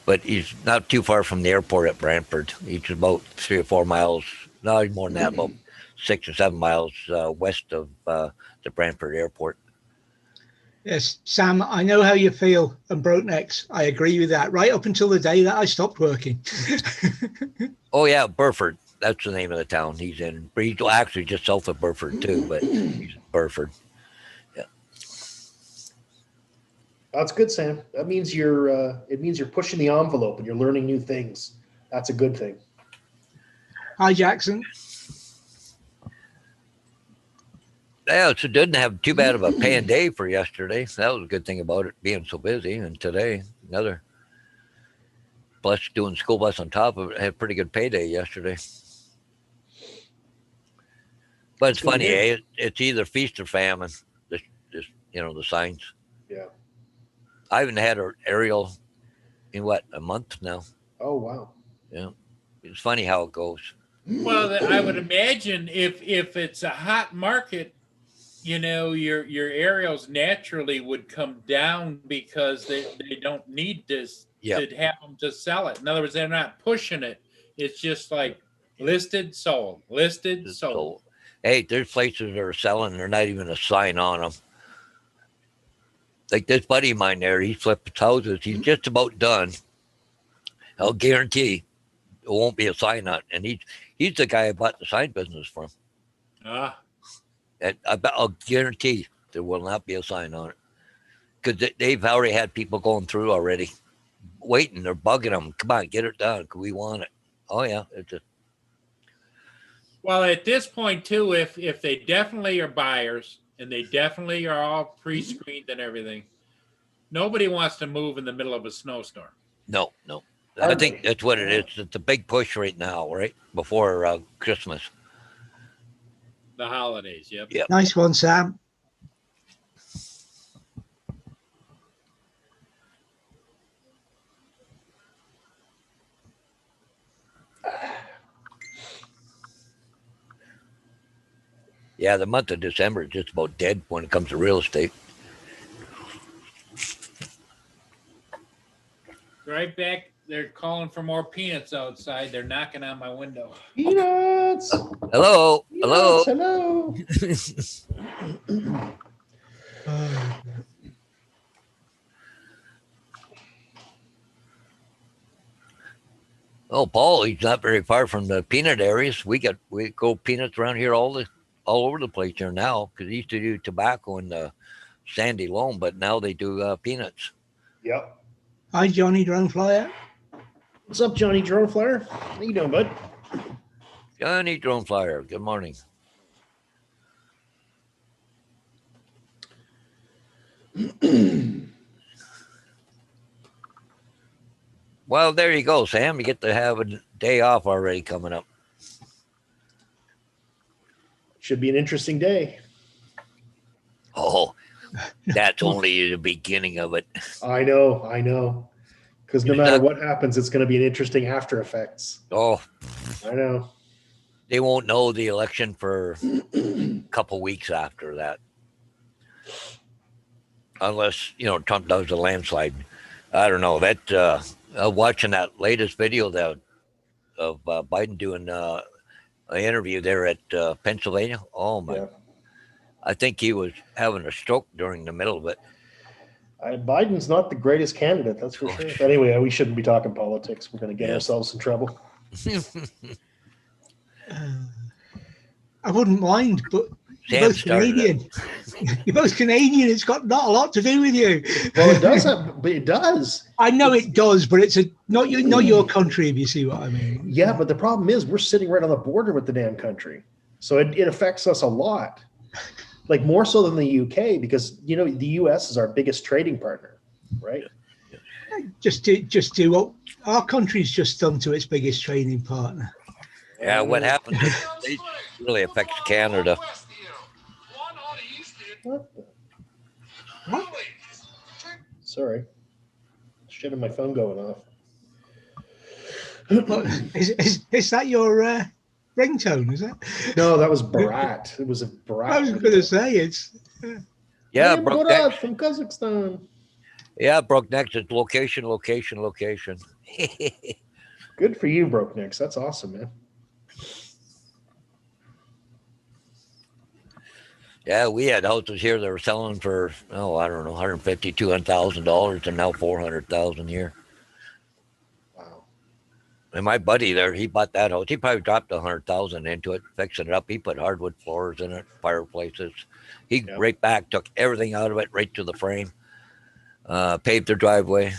But he's not too far from the airport at Brantford. He's about 3 or 4 miles, no, more than that, about 6 or 7 miles west of the Brantford airport. yes, Sam, I know how you feel and Brokenecks. I agree with that. Right up until the day that I stopped working. Oh, yeah, Burford. That's the name of the town he's in. He's actually just south of Burford, too, but he's in Burford. That's good, Sam. That means it means you're pushing the envelope and you're learning new things. That's a good thing. Hi, Jackson. Yeah, so didn't have too bad of a paying day for yesterday. So that was a good thing about it being so busy. And today, another. Plus, doing school bus on top of it, had a pretty good payday yesterday. But it's Good to funny, hear. it's either feast or famine. The signs. Yeah. I haven't had an aerial in a month now. Oh, wow. It's funny how it goes. Well, I would imagine if it's a hot market, your aerials naturally would come down because they don't need this Yeah. to have them to sell it. In other words, they're not pushing it. It's just like listed, sold, listed, sold. So, hey, there's places that are selling. They're not even a sign on them. like this buddy of mine there, he flips houses. He's just about done. I'll guarantee it won't be a sign on it. And he's the guy I bought the sign business from. Ah, And I'll guarantee there will not be a sign on it because they've already had people going through already, waiting. They're bugging them. Come on, get it done. We want it. Oh yeah, it's a, well, at this point too, if they definitely are buyers and they definitely are all pre-screened and everything, nobody wants to move in the middle of a snowstorm. no. I think that's what it is. It's a big push right now, right before Christmas. The holidays, yep. Yeah. Nice one, Sam. Yeah, the month of December is just about dead when it comes to real estate. Right back, they're calling for more peanuts outside. They're knocking on my window. Peanuts. Hello, hello. Peanuts, hello. Oh, Paul, he's not very far from the peanut areas. We go peanuts around here all over the place here now because they used to do tobacco in the Sandy Loam, but now they do peanuts. Yep. Hi, Johnny Drone Flyer. What's up, Johnny Drone Flyer? How you doing, bud? Johnny Drone Flyer, good morning. Well, there you go, Sam. You get to have a day off already coming up. Should be an interesting day. Oh, that's only the beginning of it. I know. Because no matter what happens, it's going to be an interesting after effects. Oh, I know. they won't know the election for a couple weeks after that. Unless, Trump does a landslide. I don't know. That watching that latest video of Biden doing an interview there at Pennsylvania. Oh, my. Yeah. I think he was having a stroke during the middle of it. Biden's not the greatest candidate, that's for sure. But anyway, we shouldn't be talking politics. We're going to get ourselves in trouble. I wouldn't mind, but you're Sam both started Canadian. You're both Canadian. It's got not a lot to do with you. Well, it does have, but it does. I know it does, but it's not your country, if you see what I mean. Yeah, but the problem is we're sitting right on the border with the damn country. So it affects us a lot. Like more so than the UK, because the US is our biggest trading partner, right? Just do what our country's just done to its biggest trading partner. Yeah, what happens it really affects Canada. What? What? Sorry. Shit on my phone going off. What, is that your ringtone, is it? No, that was Barat. It was a Barat. I was going to say it's. Yeah, Hey, Brook Barat next. from Kazakhstan. Yeah, Brook next. It's location. Good for you, Broke Nicks. That's awesome, man. Yeah, we had houses here that were selling for I don't know, $150,000, $200,000, and now $400,000 a year. Wow. And my buddy there, he bought that house. He probably dropped $100,000 into it, fixing it up. He put hardwood floors in it, fireplaces. He right back, took everything out of it, right to the frame. Paved their driveway,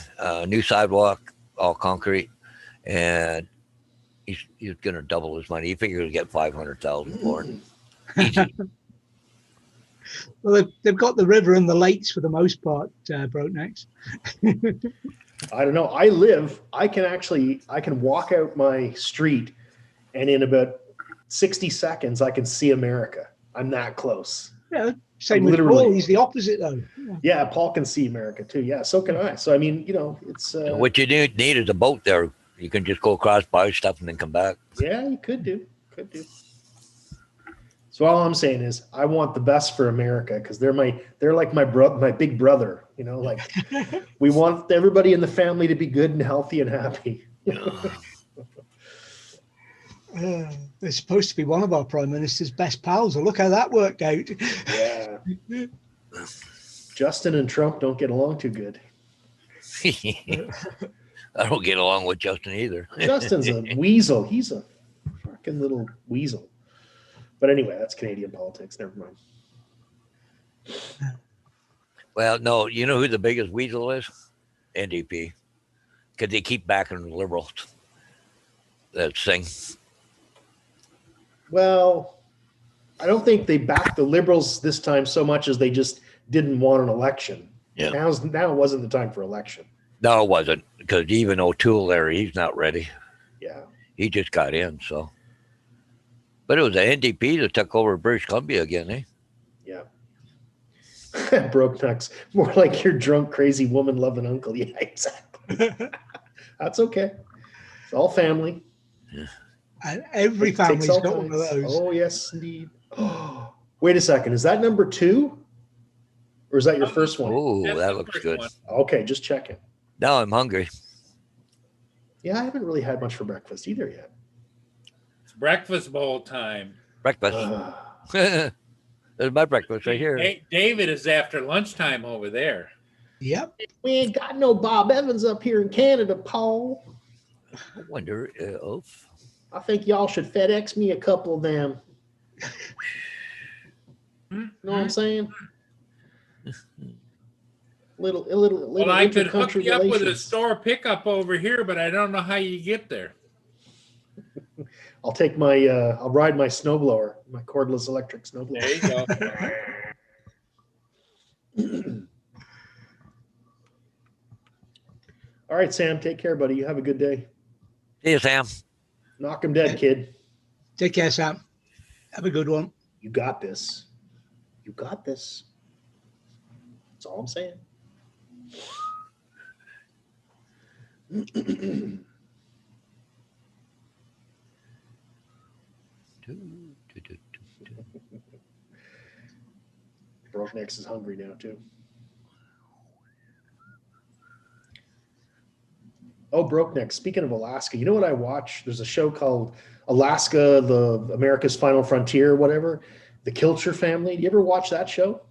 new sidewalk, all concrete, and he's going to double his money. He figured he'd get $500,000 for it. Easy. Well, they've got the river and the lakes for the most part, Broke Necks. I don't know. I can walk out my street and in about 60 seconds, I can see America. I'm that close. Yeah, same with Literally. Paul. He's the opposite, though. Yeah, Paul can see America too. Yeah, so can I. So, I mean, it's... What you need is a boat there. You can just go across, buy stuff, and then come back. Yeah, you could do. So all I'm saying is I want the best for America because they're like my big brother, like we want everybody in the family to be good and healthy and happy. They're supposed to be one of our prime minister's best pals. Well, look how that worked out. Yeah. Justin and Trump don't get along too good. I don't get along with Justin either. Justin's a weasel. He's a fucking little weasel. But anyway, that's Canadian politics. Never mind. Well, no, you know who the biggest weasel is? NDP. Because they keep backing the liberals. That thing. Well, I don't think they backed the Liberals this time so much as they just didn't want an election. Yeah. Now it wasn't the time for election. No, it wasn't. Because even O'Toole there, he's not ready. Yeah. He just got in, so. But it was the NDP that took over British Columbia again, eh? Yeah. Broke necks. More like your drunk, crazy woman loving uncle. Yeah, exactly. That's okay. It's all family. And every It takes family's all got one of kinds. those. Oh, yes, indeed. Oh, wait a second. Is that number 2? Or is that your first one? Oh, That's that the looks first good. one. Okay, just checking. Now I'm hungry. Yeah, I haven't really had much for breakfast either yet. It's breakfast bowl time. Breakfast. There's my breakfast right here. Hey, David is after lunchtime over there. Yep. We ain't got no Bob Evans up here in Canada, Paul. I wonder if. I think y'all should FedEx me a couple of them. Know what I'm saying? Little Well, I could hook inter-country you up with a relations. store pickup over here, but I don't know how you get there. I'll take my I'll ride my snowblower, my cordless electric snowblower. There you go. All right, Sam, take care, buddy. You have a good day. See you, Sam. Knock him dead, kid. Take care, Sam. Have a good one. You got this. You got this. That's all I'm saying. Brokenix is hungry now too. Oh, Brokenix. Speaking of Alaska, you know what I watch? There's a show called Alaska, the America's Final Frontier, whatever. The Kilcher Family. Do you ever watch that show?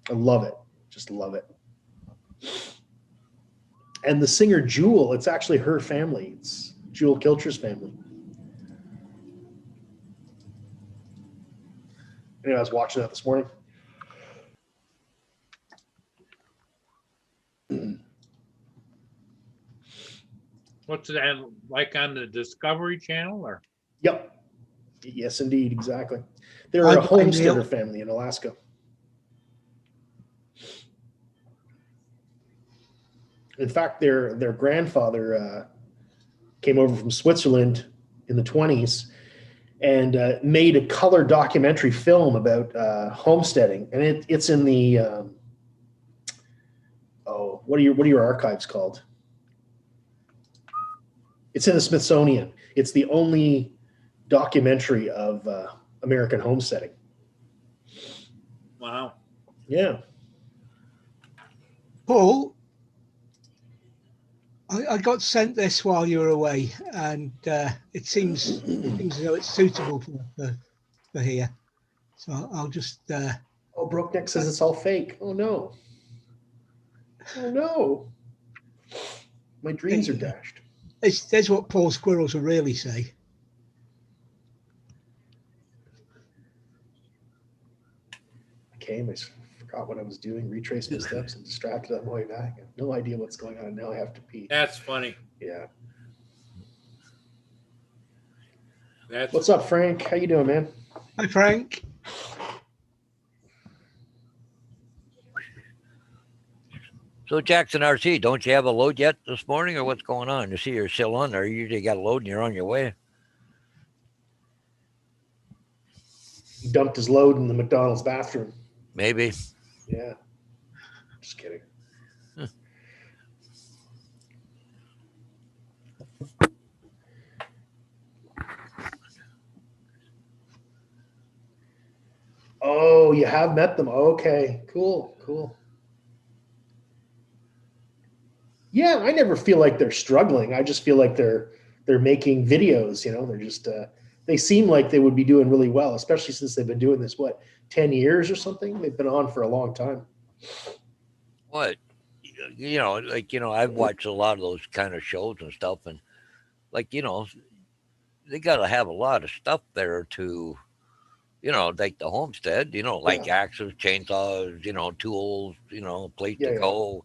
I love it. Just love it. And the singer Jewel, it's actually her family. It's Jewel Kilcher's family. Anyway, I was watching that this morning. What's that like on the Discovery Channel or? Yep. Yes, indeed. Exactly. They're I- a I homesteader nailed- family in Alaska. In fact, their grandfather came over from Switzerland in the 20s and made a color documentary film about homesteading, and it's in the what are your archives called? It's in the Smithsonian. It's the only documentary of American homesteading. Wow. Yeah. Paul, I got sent this while you were away, and it seems as though it's suitable for here. So I'll just. Oh, Brokeneck says it's all fake. Oh no. Oh no. My dreams are dashed. That's what Paul Squirrels will really say. I came, I forgot what I was doing, retraced my steps and distracted on my way back. I have no idea what's going on. Now I have to pee. That's funny. Yeah. That's What's up, Frank? How you doing, man? Hi, Frank. So Jackson RC, don't you have a load yet this morning, or what's going on? You see you're still on there. You usually got a load and you're on your way. He dumped his load in the McDonald's bathroom. Maybe. Yeah. Just kidding. Oh, you have met them. Okay, cool, cool. Yeah, I never feel like they're struggling. I just feel like they're making videos, you know, they're just they seem like they would be doing really well, especially since they've been doing this 10 years or something. They've been on for a long time. What? I've watched a lot of those kind of shows and stuff, and like, they got to have a lot of stuff there to, like the homestead, like axes, chainsaws, tools, place Yeah, to yeah. go,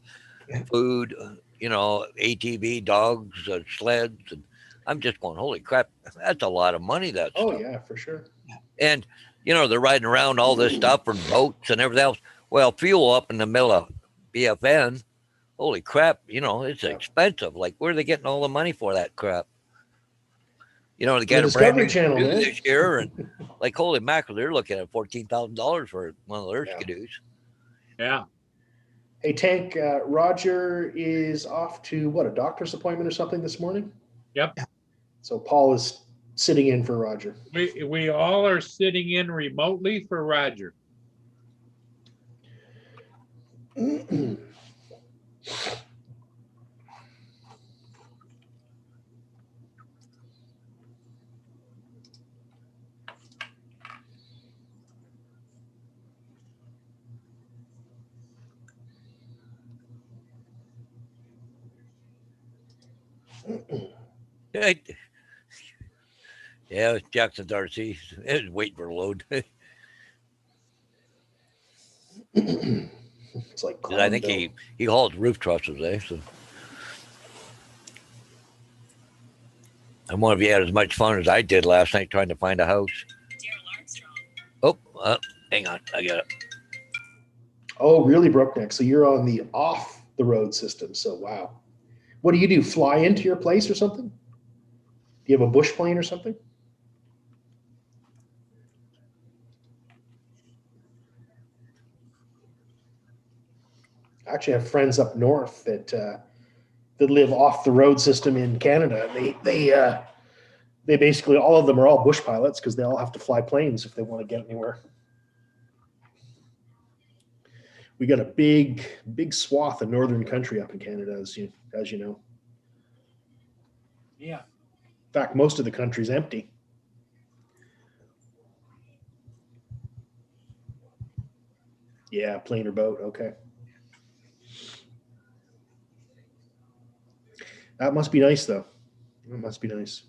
Yeah. food, ATV, dogs, sleds. And I'm just going, holy crap, that's a lot of money, that Oh stuff. yeah, for sure. And, they're riding around all this stuff and boats and everything else. Well, fuel up in the middle of BFN, holy crap, it's Yeah. expensive. Like, where are they getting all the money for that crap? They The got a brand Discovery new Channel, skidoo man. this year, and like, holy mackerel, they're looking at $14,000 for one of their Yeah. skidoos. Yeah. Hey, Tank, Roger is off to what, a doctor's appointment or something this morning? Yep. So Paul is sitting in for Roger. We all are sitting in remotely for Roger. Yeah, Jackson Darcy is waiting for a load. It's like I think he hauls roof trusses, So I wonder if he had as much fun as I did last night trying to find a house. Oh, hang on, I got it. Oh, really, Brookneck? So you're on the off the road system. So wow. What do? Fly into your place or something? Do you have a bush plane or something? I actually have friends up north that live off the road system in Canada. They basically, all of them are all bush pilots because they all have to fly planes if they want to get anywhere. We got a big swath of northern country up in Canada, as you know. Yeah. In fact, most of the country's empty. Yeah, plane or boat. Okay. That must be nice, though. That must be nice.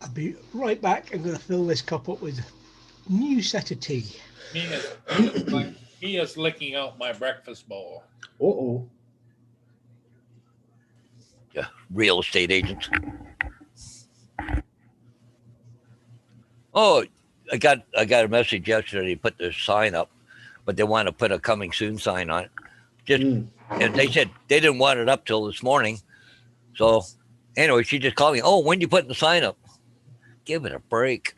I'll be right back. I'm going to fill this cup up with a new set of tea. He is licking out my breakfast bowl. Uh-oh. Yeah, real estate agents. Oh, I got a message yesterday. Put this sign up, but they want to put a coming soon sign on it. And they said they didn't want it up till this morning. So anyway, she just called me. Oh, when you putting the sign up? Give it a break.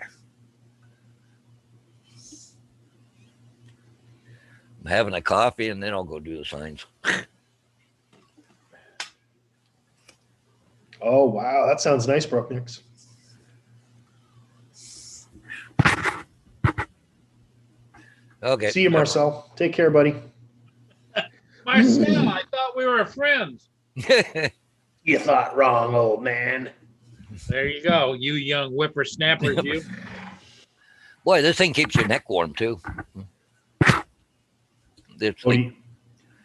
I'm having a coffee and then I'll go do the signs. Oh, wow. That sounds nice, Brooknicks. Okay. See you, Marcel. Take care, buddy. Marcel, I thought we were friends. You thought wrong, old man. There you go, you young whippersnappers, you. Boy, this thing keeps your neck warm too. It's Oh, like,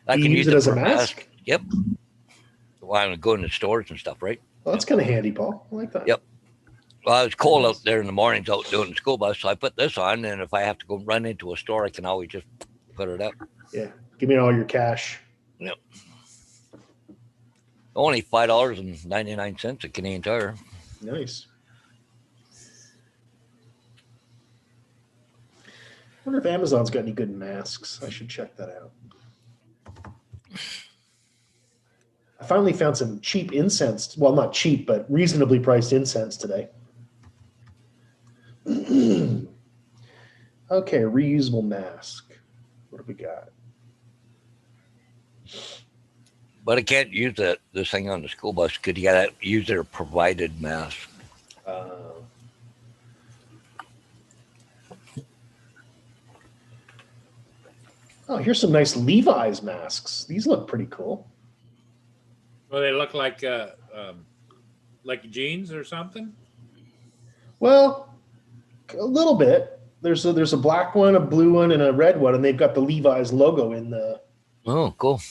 I you can use it as a for mask? Yep. While I'm going to stores and stuff, right? Well, that's kind of handy, Paul. I like that. Yep. Well, it's cold out there in the mornings out doing the school bus, so I put this on, and if I have to go run into a store, I can always just put it up. Yeah. Give me all your cash. Yep. Only $5.99 a Canadian Tire. Nice. I wonder if Amazon's got any good masks. I should check that out. I finally found some cheap incense. Well, not cheap, but reasonably priced incense today. Okay, reusable mask. What do we got? But I can't use this thing on the school bus because you got to use their provided mask. Oh, here's some nice Levi's masks. These look pretty cool. Well, they look like jeans or something. Well, a little bit. There's a black one, a blue one, and a red one, and they've got the Levi's logo in Cool.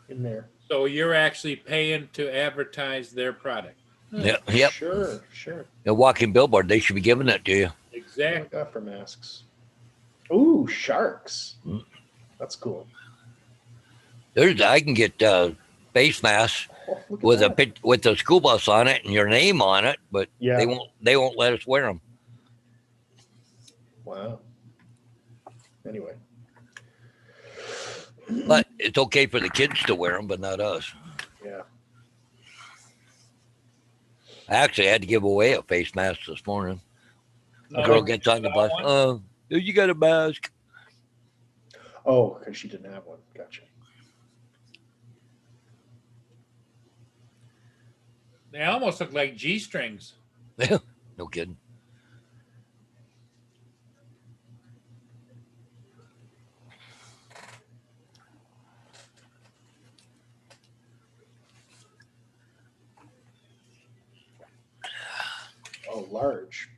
there. So you're actually paying to advertise their product. Yeah. Yep. Sure. A walking billboard. They should be giving that to you. What Exactly. got for masks? Ooh, sharks. Mm. That's cool. I can get face masks Oh, look at with that. with the school bus on it and your name on it, but Yeah. they won't let us wear them. Wow. Anyway. But it's okay for the kids to wear them, but not us. Yeah. I actually had to give away a face mask this morning. A Oh, girl gets on the bus. one? Oh, you got a mask? Oh, because she didn't have one. Gotcha. They almost look like G strings. No kidding. Oh, large.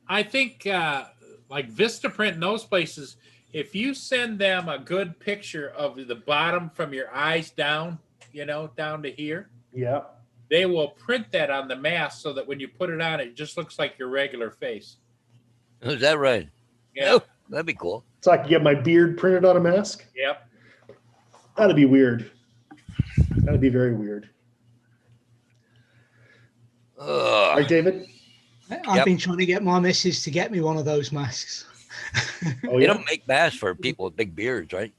I think like Vistaprint and those places, if you send them a good picture of the bottom from your eyes down, down to here, Yeah. they will print that on the mask so that when you put it on, it just looks like your regular face. Is that right? Yeah. Oh, that'd be cool. So I can get my beard printed on a mask? Yep. That'd be weird. That'd be very weird. Ugh. Right, David? I've Yep. been trying to get my missus to get me one of those masks. Oh, They yeah. don't make masks for people with big beards, right?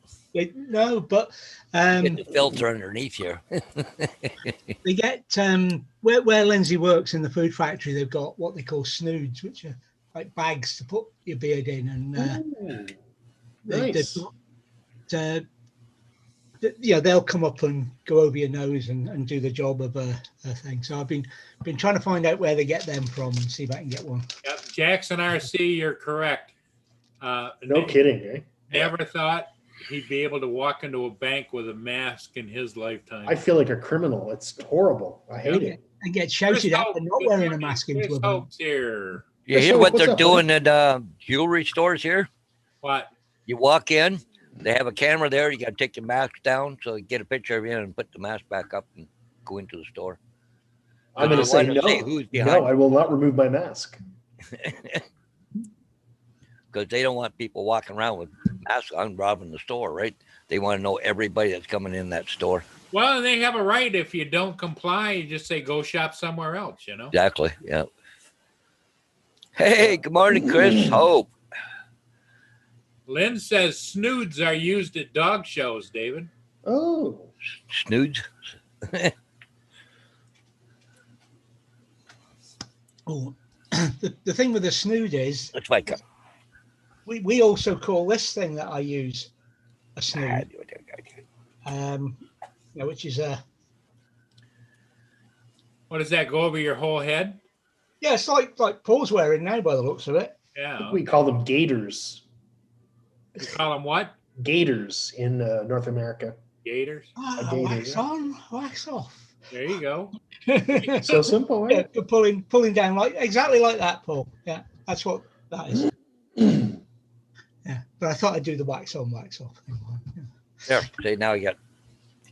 No, but Get the filter underneath here. they get where Lindsay works in the food factory. They've got what they call snoods, which are like bags to put your beard in, and Ooh, they've nice. got, they'll come up and go over your nose and do the job of a thing. So I've been trying to find out where they get them from and see if I can get one. Yep. Jackson RC, you're correct. No kidding, eh? Never thought he'd be able to walk into a bank with a mask in his lifetime. I feel like a criminal. It's horrible. I hate it. And get shouted at for not wearing a mask into Chris a bank. Hope's here. You Hey, hear so what what's they're up, doing at jewelry stores here? What? You walk in, they have a camera there. You got to take your mask down so you get a picture of you and put the mask back up and go into the store. I'm going to They say want no. to see who's behind No, I will not remove my mask. because they don't want people walking around with masks on robbing the store, right? They want to know everybody that's coming in that store. Well, they have a right. If you don't comply, you just say go shop somewhere else, Exactly. Yeah. Hey, good morning, Chris. Hope. Lynn says snoods are used at dog shows, David. Oh, Snoods. Oh, the thing with the snood is That's my cup. we also call this thing that I use a snood, which is What does that go over your whole head? yeah, it's like Paul's wearing now by the looks of it. Yeah. we call them gators. You call them what? Gators in North America. Gators. Ah, gator, wax yeah. on, wax off. There you go. So simple, Yeah, right? for pulling down exactly like that, Paul. Yeah, that's what that is. Yeah, but I thought I'd do the wax on, wax off thing. Yeah. There. See, now you got.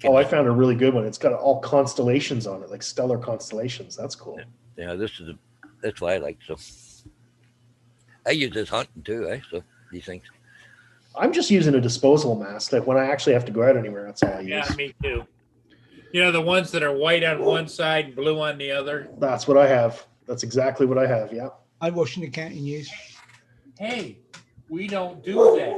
Oh, I found a really good one. It's got all constellations on it, like stellar constellations. That's cool. Yeah, that's what I like. So I use this hunting too, So these things. I'm just using a disposable mask. Like when I actually have to go out anywhere, that's all I use. Yeah, me too. The ones that are white on one side and blue on the other. That's what I have. That's exactly what I have. Yeah. I Washington County News. Hey, we don't do that.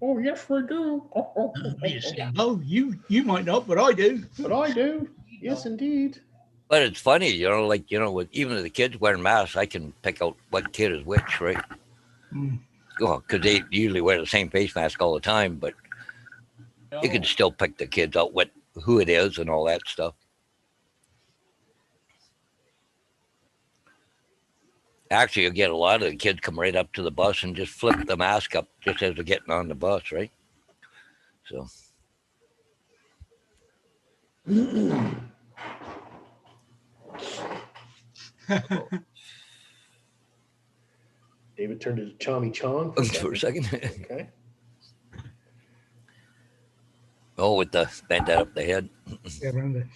Oh, yes, we do. Oh, you might not, but I do. But I do. Yes, indeed. But it's funny, with even the kids wearing masks, I can pick out what kid is which, right? Mm. Well, because they usually wear the same face mask all the time, but you can still pick the kids out who it is and all that stuff. Actually, you get a lot of the kids come right up to the bus and just flip the mask up just as they're getting on the bus, right? So, David turned into Chommy Chong for a for a second. second. Okay. Oh, with the bent that up the head. Yeah, around it.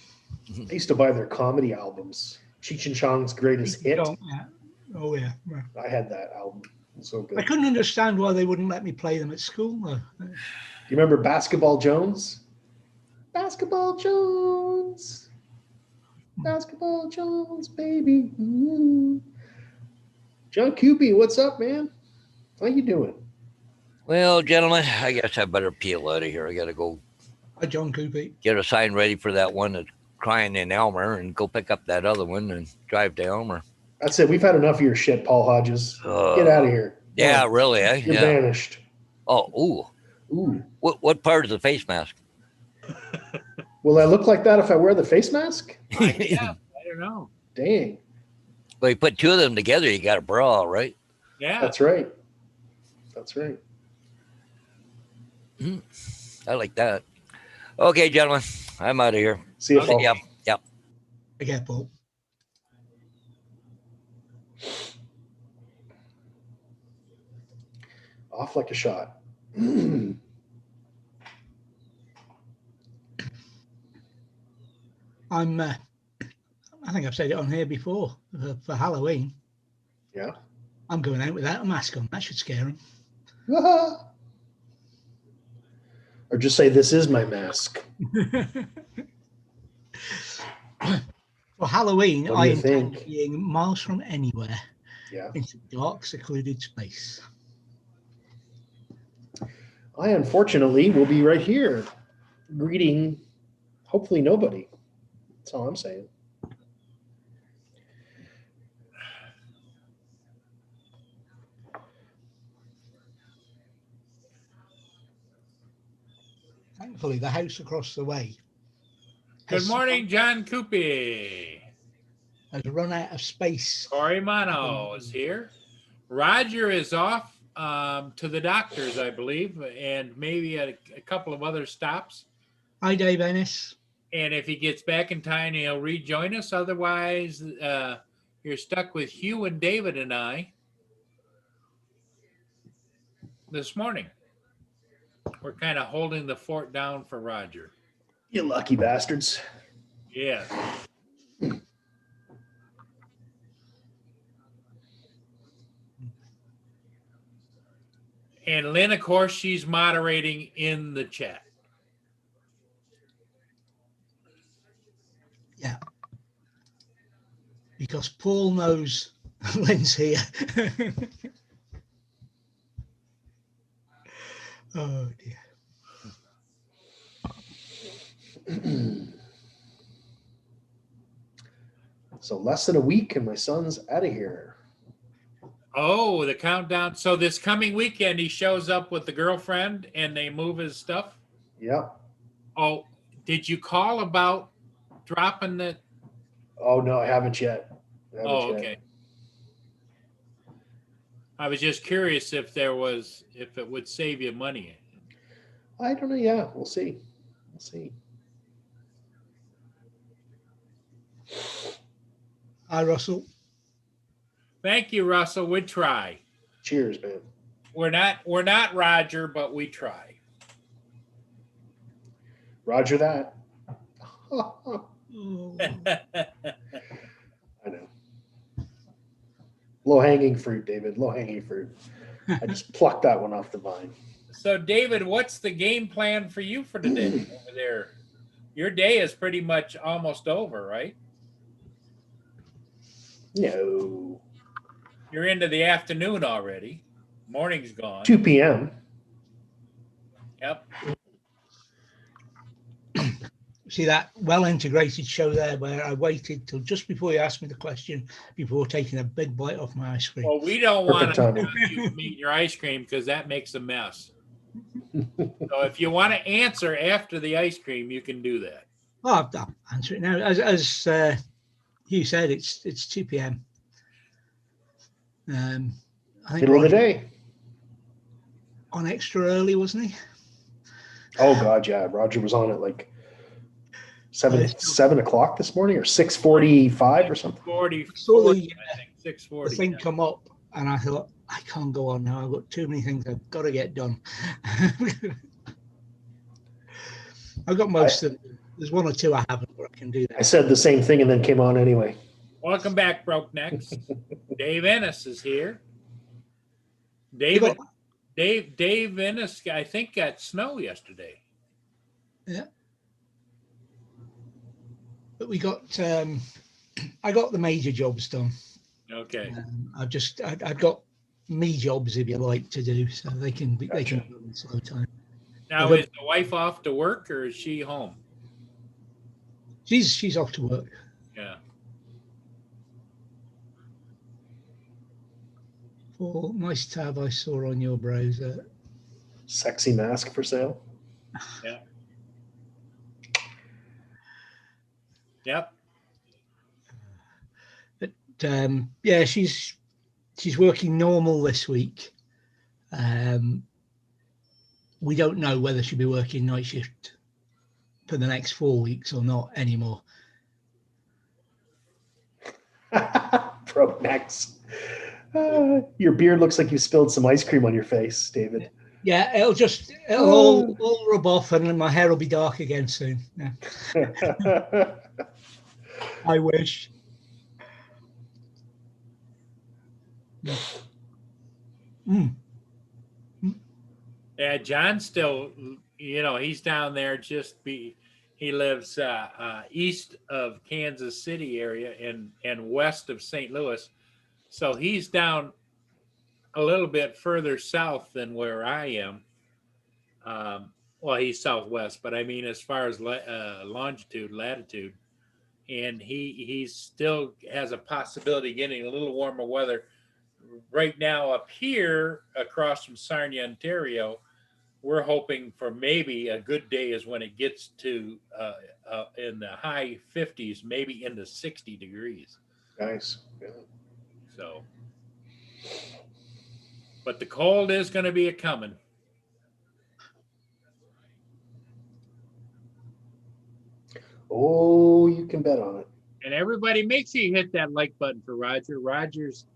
I used to buy their comedy albums. Cheech and Chong's Greatest Hit. Yeah. Oh yeah. Well, I had that album. So good. I Do couldn't understand why they wouldn't let me play them at school. Though. you remember Basketball Jones? Basketball Jones. Basketball Jones, baby. Ooh. John Cupie, what's up, man? How you doing? Well, gentlemen, I guess I better peel out of here. I got to go Hi, John Coopy. get a sign ready for that one that's crying in Elmer and go pick up that other one and drive to Elmer. That's it. We've had enough of your shit, Paul Hodges. Get out of here. Yeah, Come on. really, eh? You're Yeah. banished. Oh, ooh. Ooh. What part is the face mask? Will I look like that if I wear the face mask? Yeah, I don't know. Dang. Well, you put two of them together, you got a bra, right? Yeah. That's right. That's right. I like that. Okay, gentlemen, I'm out of here. See you, Paul. Yep, yep. Okay, Paul. Off like a shot. I'm. I think I've said it on here before. For Halloween, Yeah. I'm going out without a mask on. That should scare him. Or just say, this is my mask. For Halloween, What do I you intend think? being miles from anywhere Yeah. into dark, secluded space. I, unfortunately, will be right here greeting, hopefully, nobody. That's all I'm saying. Thankfully, the house across the way Good morning, John Coopy. has run out of space. Corey Mono is here. Roger is off to the doctors, I believe, and maybe a couple of other stops. Hi, Dave Ennis. And if he gets back in time, he'll rejoin us. Otherwise, you're stuck with Hugh and David and I this morning. We're kind of holding the fort down for Roger. You lucky bastards. Yeah. And Lynn, of course, she's moderating in the chat. Yeah. Because Paul knows Lynn's here. Oh, dear. So less than a week and my son's out of here. Oh, the countdown. So this coming weekend, he shows up with the girlfriend and they move his stuff. Yep. Oh, did you call about dropping the? Oh, no, I haven't yet. Oh, okay. I was just curious if it would save you money. I don't know. Yeah, we'll see. We'll see. Hi, Russell. Thank you, Russell. We'd try. Cheers, man. We're not Roger, but we try. Roger that. Oh. I know. Low hanging fruit, David. Low hanging fruit. I just plucked that one off the vine. So, David, what's the game plan for you for today over there? Your day is pretty much almost over, right? No. You're into the afternoon already. Morning's gone. 2 p.m. Yep. See that well-integrated show there where I waited till just before you asked me the question before taking a big bite off my ice cream. Well, we don't Perfect want to timing. have you eat your ice cream because that makes a mess. So if you want to answer after the ice cream, you can do that. Oh, I'll answer it now. As Hugh said, it's 2 p.m. I think Middle of the Roger day. on extra early, wasn't he? Oh God, yeah. Roger was on at like Nice. 7 o'clock this morning, or 6:45 or something. 40, saw 40 the, I think The 640. thing come up, and I thought, I can't go on now. I've got too many things I've got to get done. I've got most of them. There's one or two I haven't, but I can do I that. said the same thing and then came on anyway. Welcome back, Broke Necks. Dave Ennis is here. You got- Dave Ennis, I think, got snow yesterday. Yeah. But we got, I got the major jobs done. Okay. I've got me jobs, if you like, to do, so they can be Gotcha. done in slow time. Now, is the wife off to work or is she home? She's off to work. Yeah. Oh, nice tab I saw on your browser. Sexy mask for sale. Yep. But yeah, she's working normal this week. We don't know whether she'll be working night shift for the next 4 weeks or not anymore. Broke necks. Your beard looks like you spilled some ice cream on your face, David. Yeah, it'll all rub off, and then my hair will be dark again soon. Yeah. I wish. Mm. Yeah, John's still, he's down there he lives east of Kansas City area and west of St. Louis. So he's down a little bit further south than where I am. Well, he's southwest, but I mean, as far as latitude, and he still has a possibility of getting a little warmer weather. Right now up here across from Sarnia, Ontario, we're hoping for maybe a good day is when it gets to in the high 50s, maybe into 60 degrees. Nice. Yeah. So, but the cold is going to be a coming. Oh, you can bet on it. And everybody, make sure you hit that like button for Roger. Roger's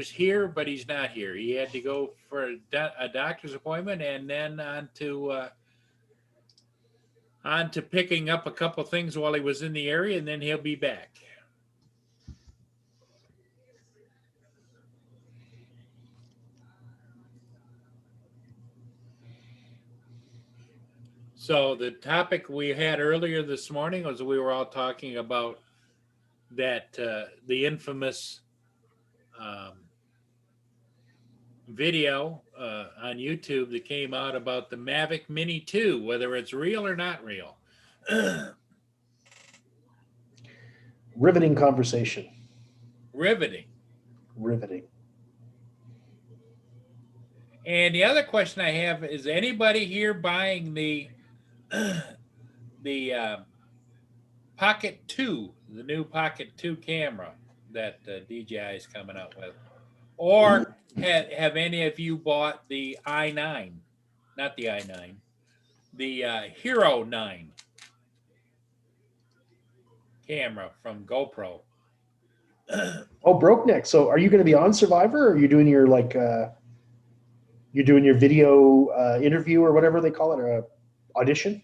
here, but he's not here. He had to go for a doctor's appointment and then on to picking up a couple things while he was in the area, and then he'll be back. So the topic we had earlier this morning was we were all talking about that the infamous video on YouTube that came out about the Mavic Mini 2, whether it's real or not real. Riveting conversation. Riveting. And the other question I have is: anybody here buying the Pocket 2, the new Pocket 2 camera that DJI is coming out with? Or have any of you bought the i9? Not the i9, the Hero 9 camera from GoPro. Oh, Broke Neck. So are you going to be on Survivor, or are you doing your video interview or whatever they call it, or audition?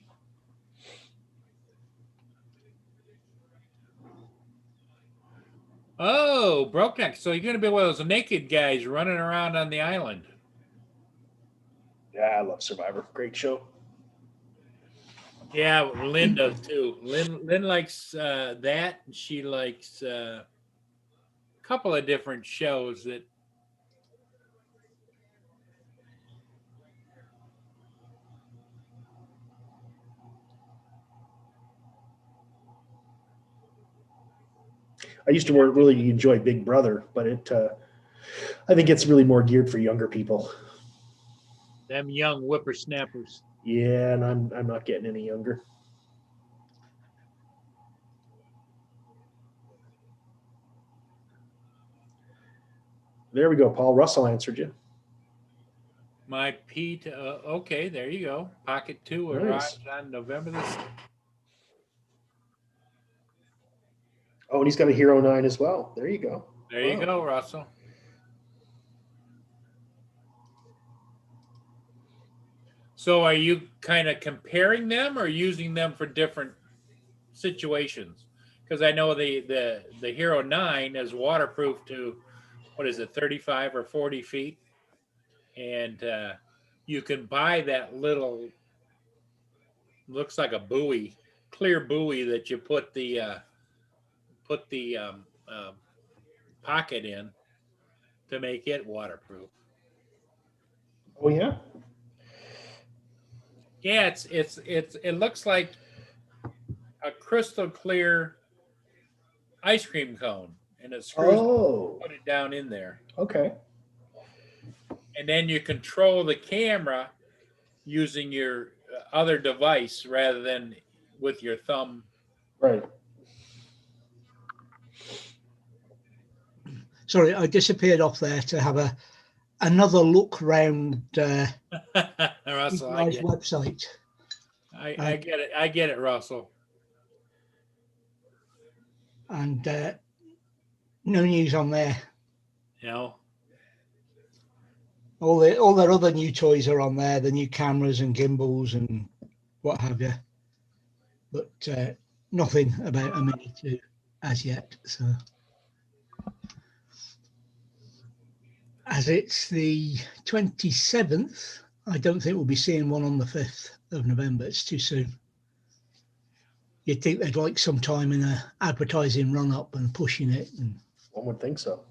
Oh, Broke Neck. So you're going to be one of those naked guys running around on the island. Yeah, I love Survivor. Great show. Yeah, Lynn does too. Lynn likes that. She likes a couple of different shows that. I used to really enjoy Big Brother, but I think it's really more geared for younger people. Them young whippersnappers. Yeah, and I'm not getting any younger. There we go, Paul. Russell answered you. My Pete. Okay, there you go. Pocket 2 Nice. arrives on November the 6th. Oh, and he's got a Hero 9 as well. There you go. There you Wow. go, Russell. So are you kind of comparing them or using them for different situations? Because I know the Hero 9 is waterproof to, what is it, 35 or 40 feet? And you can buy that little, looks like a buoy, clear buoy that you put the pocket in to make it waterproof. Oh yeah. Yeah, it looks like a crystal clear ice cream cone, and it screws Oh, put it down in there, okay. and then you control the camera using your other device rather than with your thumb. Right. Sorry, I disappeared off there to have another look round Russell, my website. I get it. I get it, Russell. And no news on there. You know, All their other new toys are on there, the new cameras and gimbals and what have you. But nothing about a Mini 2 as yet. So as it's the 27th, I don't think we'll be seeing one on the 5th of November. It's too soon. You'd think they'd like some time in a advertising run up and pushing it. And One would think so.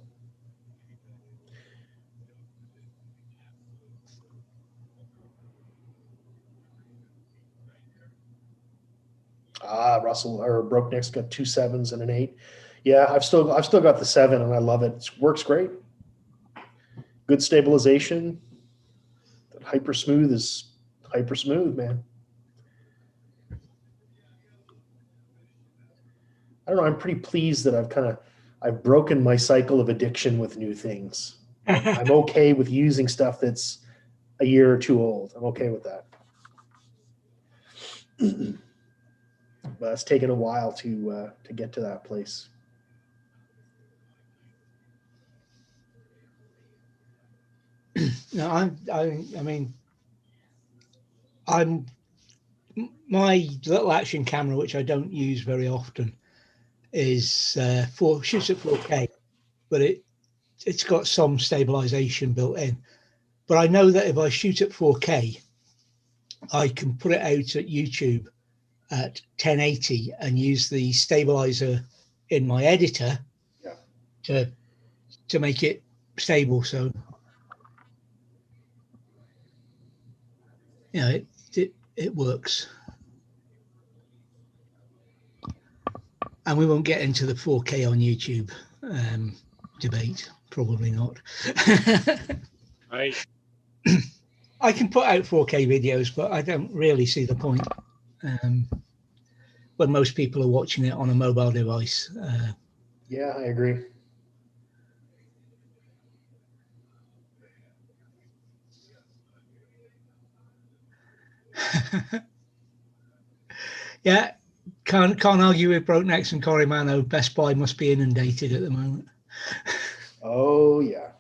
Russell or Brokeneck's got 2 7s and an 8. Yeah, I've still got the 7 and I love it. It works great. Good stabilization. Hyper smooth is hyper smooth, man. I don't know. I'm pretty pleased that I've broken my cycle of addiction with new things. I'm okay with using stuff that's a year or two old. I'm okay with that. But it's taken a while to get to that place. no, I mean, my little action camera, which I don't use very often, is shoots at 4K, but it's got some stabilization built in. But I know that if I shoot at 4K, I can put it out at YouTube at 1080 and use the stabilizer in my editor to make it stable. So yeah, it works. And we won't get into the 4K on YouTube debate. Probably not. right? I can put out 4K videos, but I don't really see the point when most people are watching it on a mobile device. Yeah, I agree. Yeah, can't argue with Brokenecks and Corrimano. Best Buy must be inundated at the moment. Oh yeah.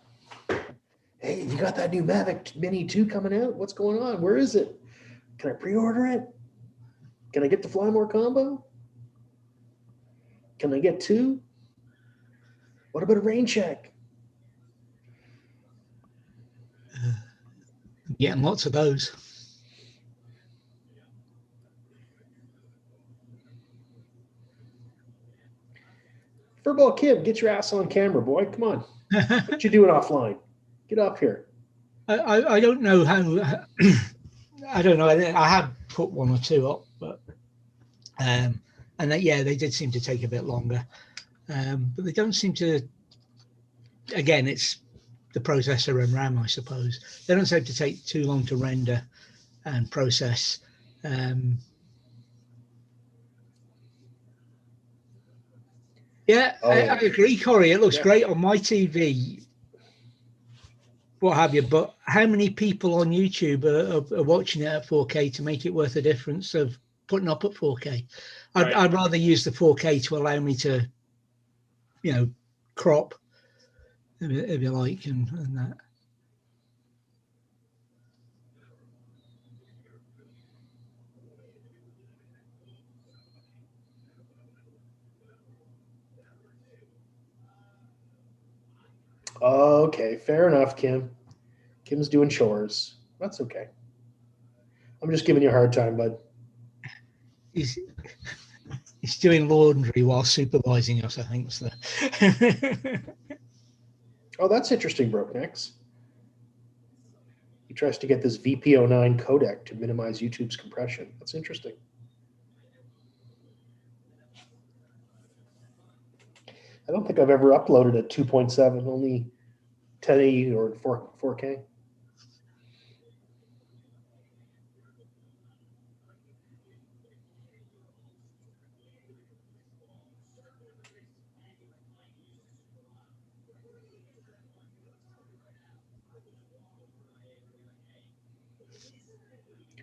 Hey, you got that new Mavic Mini 2 coming out? What's going on? Where is it? Can I pre-order it? Can I get the Fly More combo? Can I get 2? What about a rain check? Getting lots of those. Furball Kim, get your ass on camera, boy. Come on. What you doing offline? Get up here. I don't know how. I don't know. I have put 1 or 2 up, but and they did seem to take a bit longer. But they don't seem to. Again, it's the processor and RAM, I suppose. They don't seem to take too long to render and process. Yeah, I agree, Corey. It looks great on my TV. what have you. But how many people on YouTube are watching it at 4K to make it worth a difference of putting up at 4K? Right. I'd rather use the 4K to allow me to, crop, if you like, and that. Okay, fair enough, Kim. Kim's doing chores. That's okay. I'm just giving you a hard time, bud. He's doing laundry while supervising us, I think. So. Oh, that's interesting, Brokenecks. He tries to get this VP09 codec to minimize YouTube's compression. That's interesting. I don't think I've ever uploaded at 2.7, only 1080 or 4K.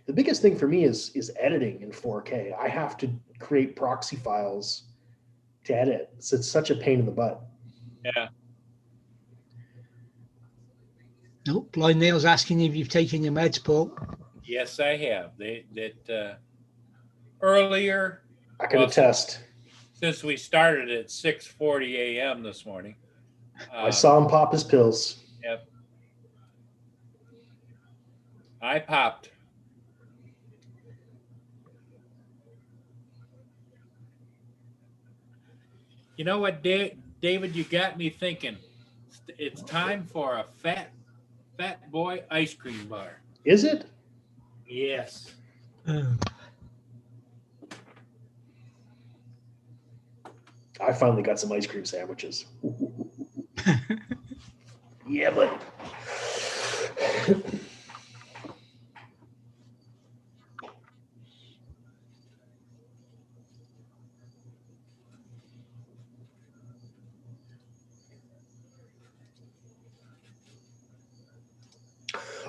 The biggest thing for me is editing in 4K. I have to create proxy files to edit. So it's such a pain in the butt. Yeah. Nope. Blind Nail's asking if you've taken your meds, Paul. Yes, I have. Earlier, I can Well, attest. since we started at 6:40 a.m. this morning. I saw him pop his pills. Yep. I popped. You know what, David? You got me thinking. It's time for a fat boy ice cream bar. Is it? Yes. I finally got some ice cream sandwiches. Yeah, buddy.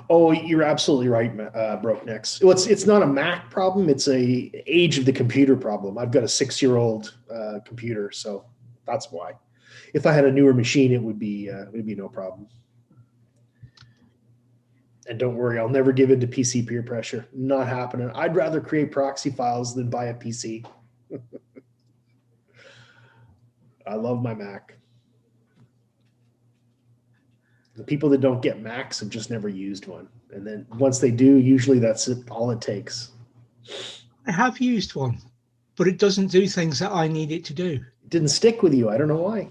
Oh, you're absolutely right, Brokenecks. Well, it's not a Mac problem; it's a age of the computer problem. I've got a 6-year-old computer, so that's why. If I had a newer machine, it would be no problem. And don't worry, I'll never give in to PC peer pressure. Not happening. I'd rather create proxy files than buy a PC. I love my Mac. The people that don't get Macs have just never used one. And then once they do, usually that's all it takes. I have used one, but it doesn't do things that I need it to do. It didn't stick with you. I don't know why.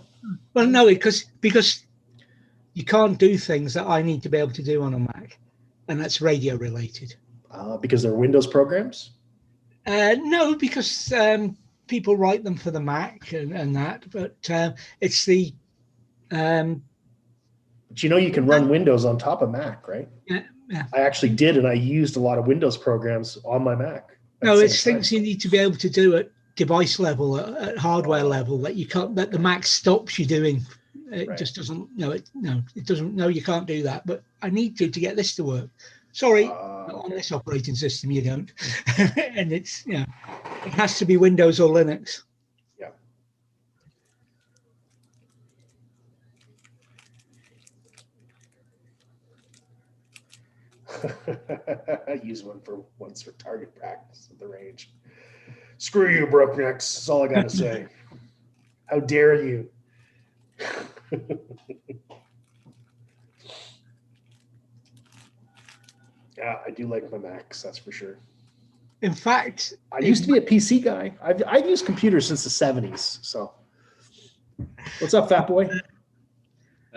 Well, no, because you can't do things that I need to be able to do on a Mac, and that's radio related. Because they're Windows programs? No, because people write them for the Mac and that, but it's the But you know you can run Windows on top of Mac, right? yeah. I actually did, and I used a lot of Windows programs on my Mac. No, it's things you need to be able to do at device level, at hardware level, that you can't, that the Mac stops you doing. It Right. just doesn't. It doesn't. No, you can't do that. But I need to get this to work. Sorry, on this operating system you don't, and it's it has to be Windows or Linux. Yeah. I use one for once for target practice at the range. Screw you, Brokenecks. That's all I got to say. How dare you? Yeah, I do like my Macs, that's for sure. In fact, I used to be a PC guy. I've used computers since the 70s. So, what's up, fat boy?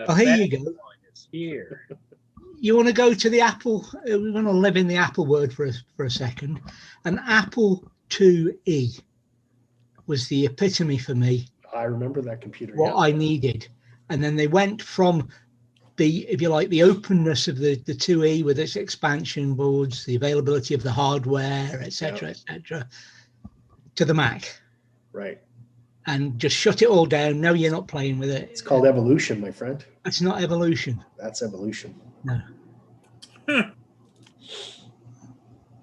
Oh, here you go. It's here. You want to go to the Apple? We're going to live in the Apple word for a second. An Apple IIe was the epitome for me. I remember that computer. What I needed, and then they went from the, if you like, the openness of the 2E with its expansion boards, the availability of the hardware, etc., etc., to the Mac. Right. and just shut it all down. No, you're not playing with it. It's called evolution, my friend. It's not evolution. That's evolution. No.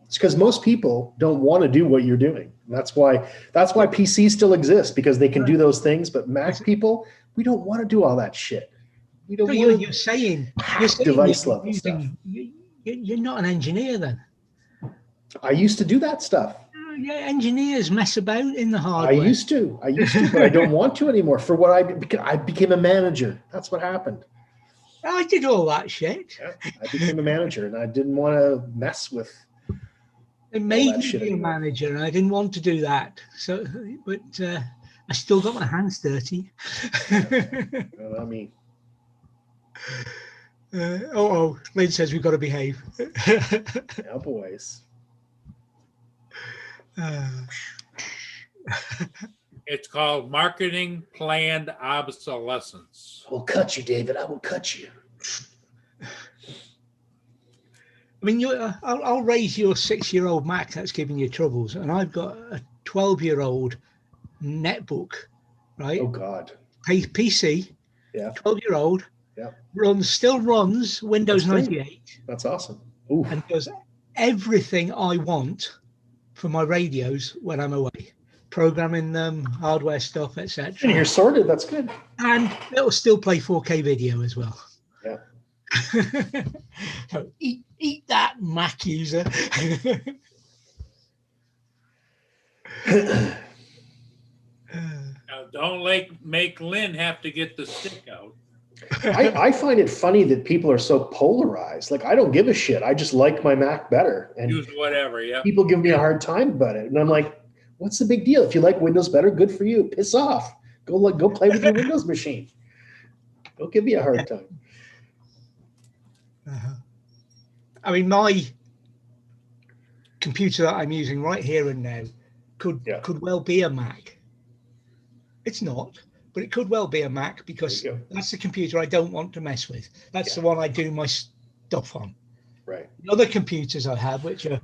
It's because most people don't want to do what you're doing. That's why PCs still exist, because they can do those things. But Mac people, we don't want to do all that shit. We don't So want you're saying device you're level stuff. You're not an engineer then. I used to do that stuff. Yeah, engineers mess about in the I hardware. used to, but I don't want to anymore. For what I became a manager. That's what happened. I did all that shit. Yeah, I became a manager, and I didn't want to mess with. It made that me shit be a anymore. manager, and I didn't want to do that. So, but I still got my hands dirty. I mean, Lynn says we've got to behave. yeah, boys. It's called marketing planned obsolescence. I will cut you, David. I will cut you. I mean, I'll raise your 6-year-old Mac that's giving you troubles, and I've got a 12-year-old netbook, right? Oh God. PC, Yeah. 12-year-old, Yeah. still runs Windows That's great. 98, That's awesome. Ooh. and does everything I want for my radios when I'm away, programming them, hardware stuff, And etc. you're sorted. That's good. And it'll still play 4K video as well. Yeah. So eat that, Mac user. Now, don't make Lynn have to get the stick out. I find it funny that people are so polarized. Like, I don't give a shit. I just like my Mac better. And Use whatever, yeah. people give me a hard time about it. And I'm like, what's the big deal? If you like Windows better, good for you. Piss off. Go play with your Windows machine. Don't give me a hard time. I mean, my computer that I'm using right here and now could well be a Mac. It's not, but it could well be a Mac, because There you go. that's the computer I don't want to mess with. That's the one I do my stuff on. Right. The other computers I have, which are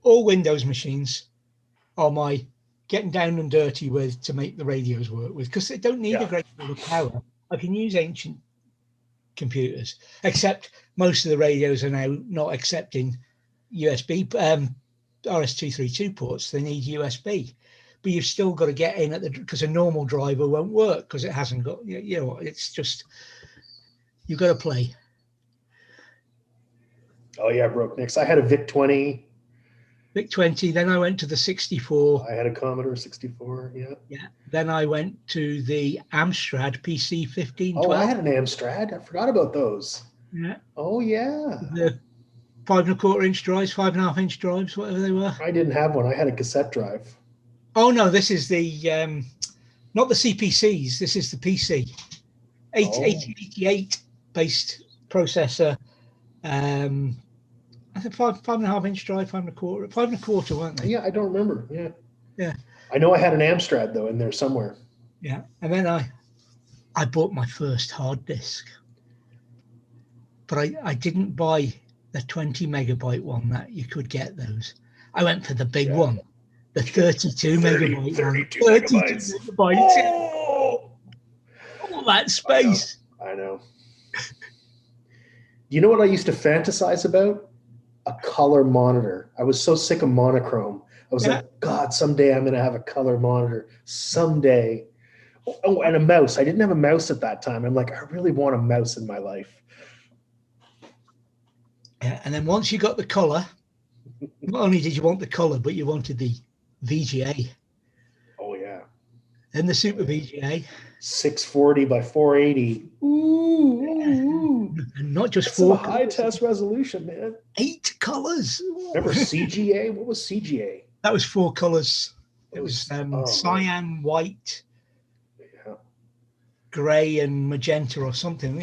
all Windows machines, are my getting down and dirty with to make the radios work with, because they don't need a great deal of power. I can use ancient computers, except most of the radios are now not accepting USB RS-232 ports. They need USB, but you've still got to get in at because a normal driver won't work because it hasn't got, it's just, you've got to play. Oh yeah, broke Nix. I had a VIC-20. VIC-20, then I went to the 64. I had a Commodore 64. Yeah. Yeah. Then I went to the Amstrad PC-1512. Oh, I had an Amstrad. I forgot about those. Yeah. Oh yeah. The 5 1/4 inch drives, 5.5 inch drives, whatever they were. I didn't have one. I had a cassette drive. Oh no, this is the not the CPCs. This is the PC, 1888 based processor. I think 5.5 inch drive, 5 1/4, weren't they? Yeah, I don't remember. Yeah. Yeah. I know I had an Amstrad though in there somewhere. Yeah, and then I bought my first hard disk, but I didn't buy the 20 megabyte one that you could get those. I went for the big one, the 32 megabyte 32 one. megabytes. 32 megabytes. All that space. I know. You know what I used to fantasize about? A color monitor. I was so sick of monochrome. I was like, God, someday I'm going to have a color monitor. Someday. Oh, and a mouse. I didn't have a mouse at that time. I'm like, I really want a mouse in my life. Yeah, and then once you got the color, not only did you want the color, but you wanted the VGA. Oh, yeah. And the Super VGA. 640 by 480. Ooh. And not just That's some 4 high colors, test resolution, man. 8 colors. Remember CGA? What was CGA? That was 4 colors. It was man. cyan, white, Yeah. gray, and magenta or something.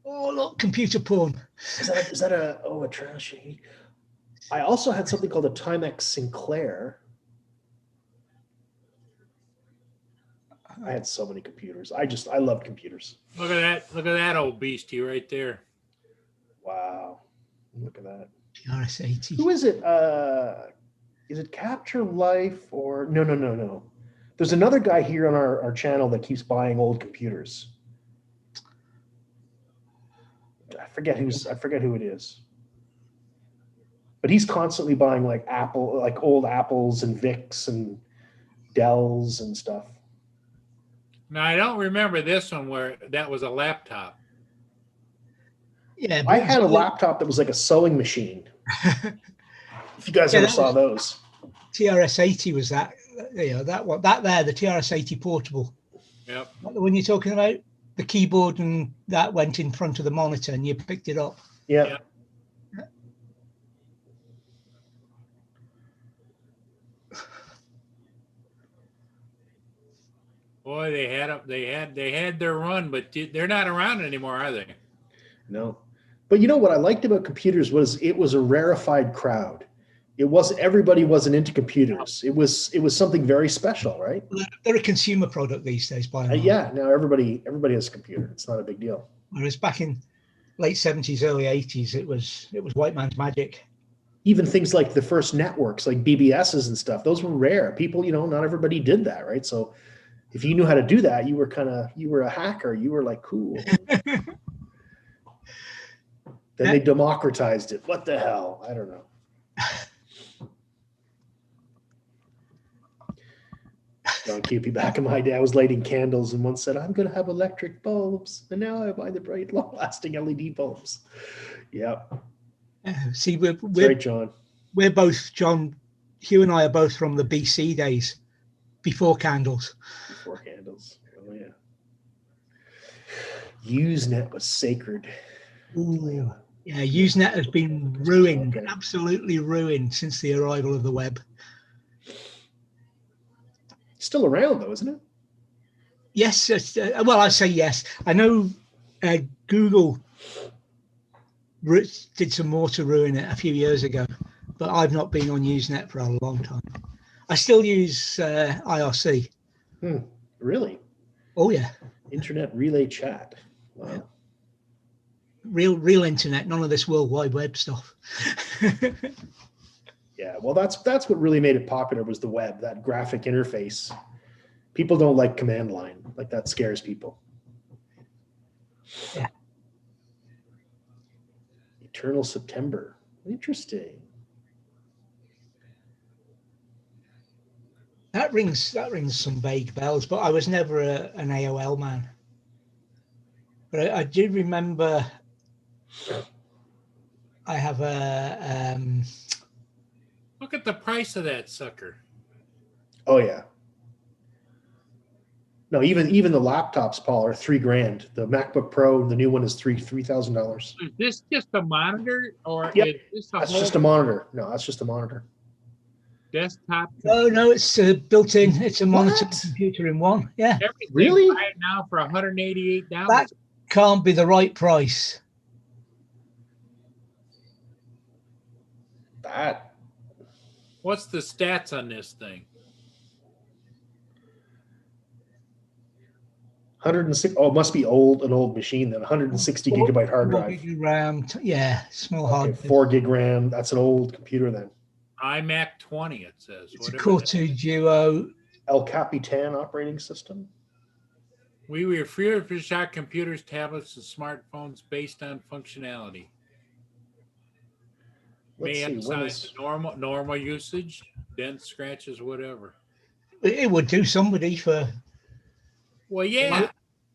Oh, look, computer porn. Is that a trashy? I also had something called a Timex Sinclair. I had so many computers. I love computers. Look at that old beastie right there. Wow. Look at that. RS-80. Who is it? is it Capture Life or no. There's another guy here on our channel that keeps buying old computers. I forget who it is. But he's constantly buying like old Apples and Vics and Dells and stuff. Now I don't remember this one where that was a laptop. Yeah, I had a laptop that was like a sewing machine. If you guys ever saw those. TRS-80 was that. That one, the TRS-80 portable. Yep. The one you're talking about, the keyboard and that went in front of the monitor and you picked it up. Yeah. Yeah. Boy, they had their run, but they're not around anymore, are they? No. But you know what I liked about computers was it was a rarefied crowd. Everybody wasn't into computers. It was something very special, right? They're a consumer product these days, by and large. Yeah, now everybody has a computer. It's not a big deal. Whereas back in late 70s, early 80s, it was white man's magic. Even things like the first networks, like BBSs and stuff, those were rare. People, not everybody did that, right? So if you knew how to do that, you were a hacker. You were like cool. Then they democratized it. What the hell? I don't know. John Cupid, back in my day, I was lighting candles and once said, I'm going to have electric bulbs. And now I buy the bright, long-lasting LED bulbs. Yeah. See, Right, John. We're both, John, Hugh and I are both from the BC days, before candles. Before candles. Oh, yeah. Usenet was sacred. Ooh. Yeah, Usenet has been ruined, absolutely ruined since the arrival of the web. Still around though, isn't it? Yes. Well, I say yes. I know Google did some more to ruin it a few years ago, but I've not been on Usenet for a long time. I still use IRC. Really? Oh, yeah. Internet relay chat. Wow. Yeah. Real internet, none of this World Wide Web stuff. Yeah, well, that's what really made it popular was the web, that graphic interface. People don't like command line. Like that scares people. Yeah. Eternal September. Interesting. That rings some vague bells, but I was never an AOL man. But I do remember I have a Look at the price of that sucker. Oh yeah. No, even the laptops, Paul, are $3,000. The MacBook Pro, the new one is $3,000. Is this just a monitor or Yep. is this That's just a monitor. No, that's just a monitor. desktop? no, it's built in. It's a monitor What? computer in one. Yeah, Everything Really? right now for $188. that can't be the right price. That What's the stats on this thing? 106. Oh, it must be an old machine then. 160 gigabyte hard 4 drive. gig RAM. Yeah, small Okay, hard. 4 gig RAM. That's an old computer then. iMac 20, it says. It's a Whatever Core that- 2 Duo. El Capitan operating system. We refurbish our computers, tablets, and smartphones based on functionality. Let's May see. When emphasize is, normal usage, dents, scratches, whatever. It would do somebody for Well, yeah.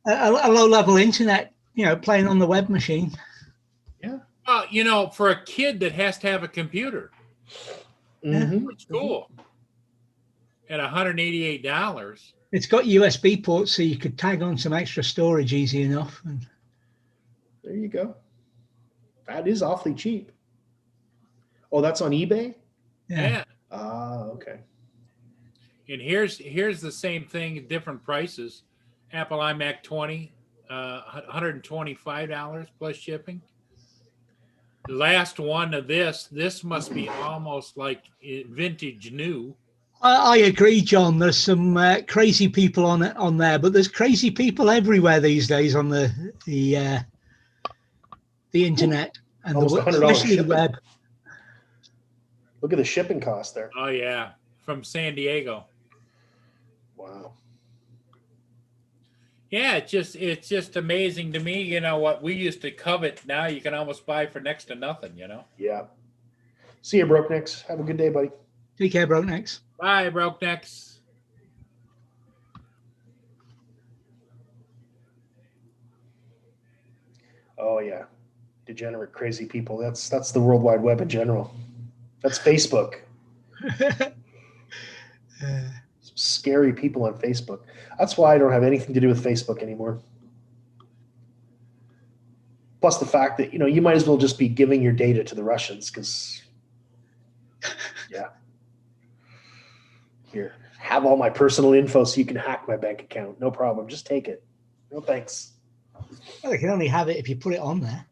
a low-level internet, playing on the web machine. For a kid that has to have a computer, Mhm. it's cool. At $188. It's got USB ports, so you could tag on some extra storage easy enough. And There you go. That is awfully cheap. Oh, that's on eBay? Yeah. Ah, okay. And here's the same thing, different prices. Apple iMac 20, $125 plus shipping. The last one of this must be almost like vintage new. I agree, John. There's some crazy people on there, but there's crazy people everywhere these days on the internet and Almost $100 especially the shipping. web. Look at the shipping cost there. Oh yeah, from San Diego. Wow. Yeah, it's just amazing to me. You know what we used to covet. Now you can almost buy for next to nothing. You know. Yeah. See you, Broke Nicks. Have a good day, buddy. Take care, Broke Necks. Bye, broke necks. Oh yeah. Degenerate, crazy people. That's the World Wide Web in general. That's Facebook. Some scary people on Facebook. That's why I don't have anything to do with Facebook anymore. Plus the fact that, you might as well just be giving your data to the Russians because, yeah. Here, have all my personal info so you can hack my bank account. No problem. Just take it. No thanks. Well, you can only have it if you put it on there.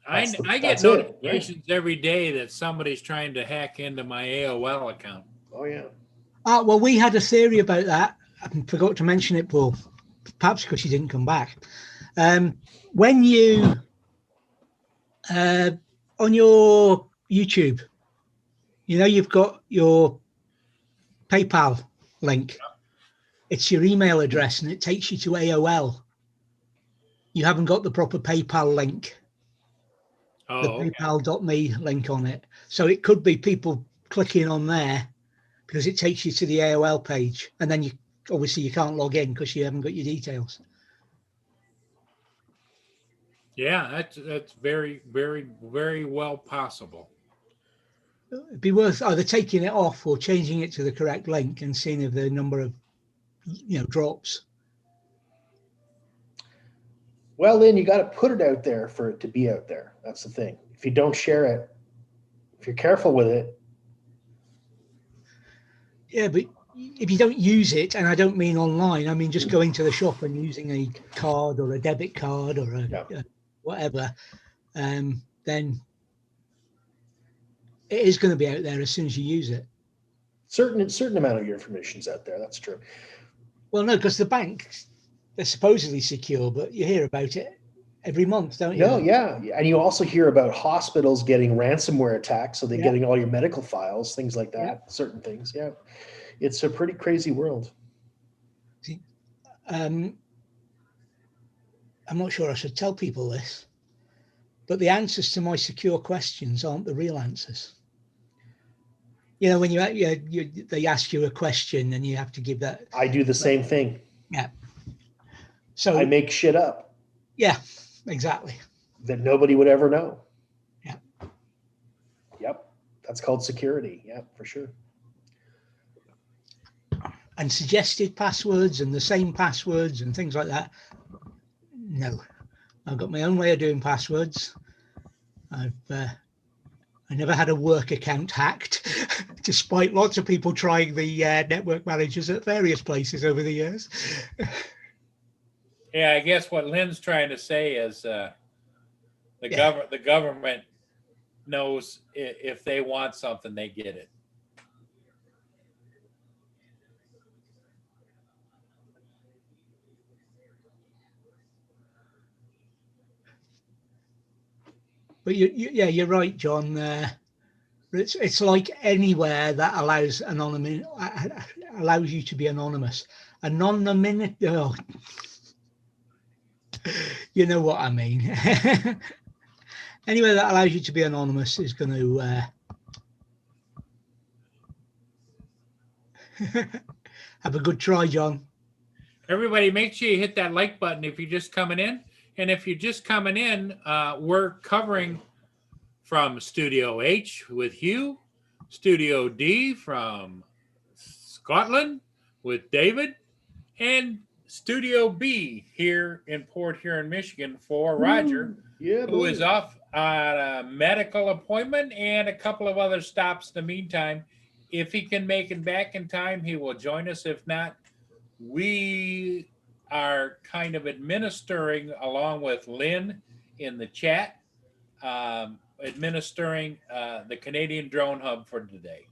I get that's it, notifications every day that somebody's trying to hack into my AOL account. Oh, yeah. Well, we had a theory about that. I forgot to mention it, Paul, perhaps because you didn't come back. When you, on your YouTube, you've got your PayPal link. It's your email address and it takes you to AOL. You haven't got the proper PayPal link. Oh, The okay. PayPal.me link on it. So it could be people clicking on there because it takes you to the AOL page. And then you can't log in because you haven't got your details. Yeah, that's very, very, very well possible. It'd be worth either taking it off or changing it to the correct link and seeing if the number of drops. Well, then you got to put it out there for it to be out there. That's the thing. If you don't share it, if you're careful with it. Yeah, but if you don't use it, and I don't mean online, I mean just going to the shop and using a card or a debit card or a whatever, then it is going to be out there as soon as you use it. Certain amount of your information's out there. That's true. Well, no, because the banks, they're supposedly secure, but you hear about it every month, don't you? No, yeah. And you also hear about hospitals getting ransomware attacks. So they're getting all your medical files, things like that, certain things. Yeah. It's a pretty crazy world. See, I'm not sure I should tell people this, but the answers to my secure questions aren't the real answers. When they ask you a question and you have to give that. I do the same thing. Yeah. So I make shit up. Yeah, exactly. That nobody would ever know. Yeah. Yep. That's called security. Yeah, for sure. And suggested passwords and the same passwords and things like that. No, I've got my own way of doing passwords. I never had a work account hacked, despite lots of people trying the network managers at various places over the years. Yeah, I guess what Lynn's trying to say is the government knows if they want something, they get it. But you're right, John. It's like anywhere that allows you to be anonymous. Anonymity. Oh, you know what I mean. Anywhere that allows you to be anonymous is going to have a good try, John. Everybody, make sure you hit that like button if you're just coming in. And if you're just coming in, we're covering from Studio H with Hugh, Studio D from Scotland with David, and Studio B here in Port Huron, Michigan for Roger, who is off on a medical appointment and a couple of other stops in the meantime. If he can make it back in time, he will join us. If not, we are kind of administering along with Lynn in the chat, administering the Canadian Drone Hub for today.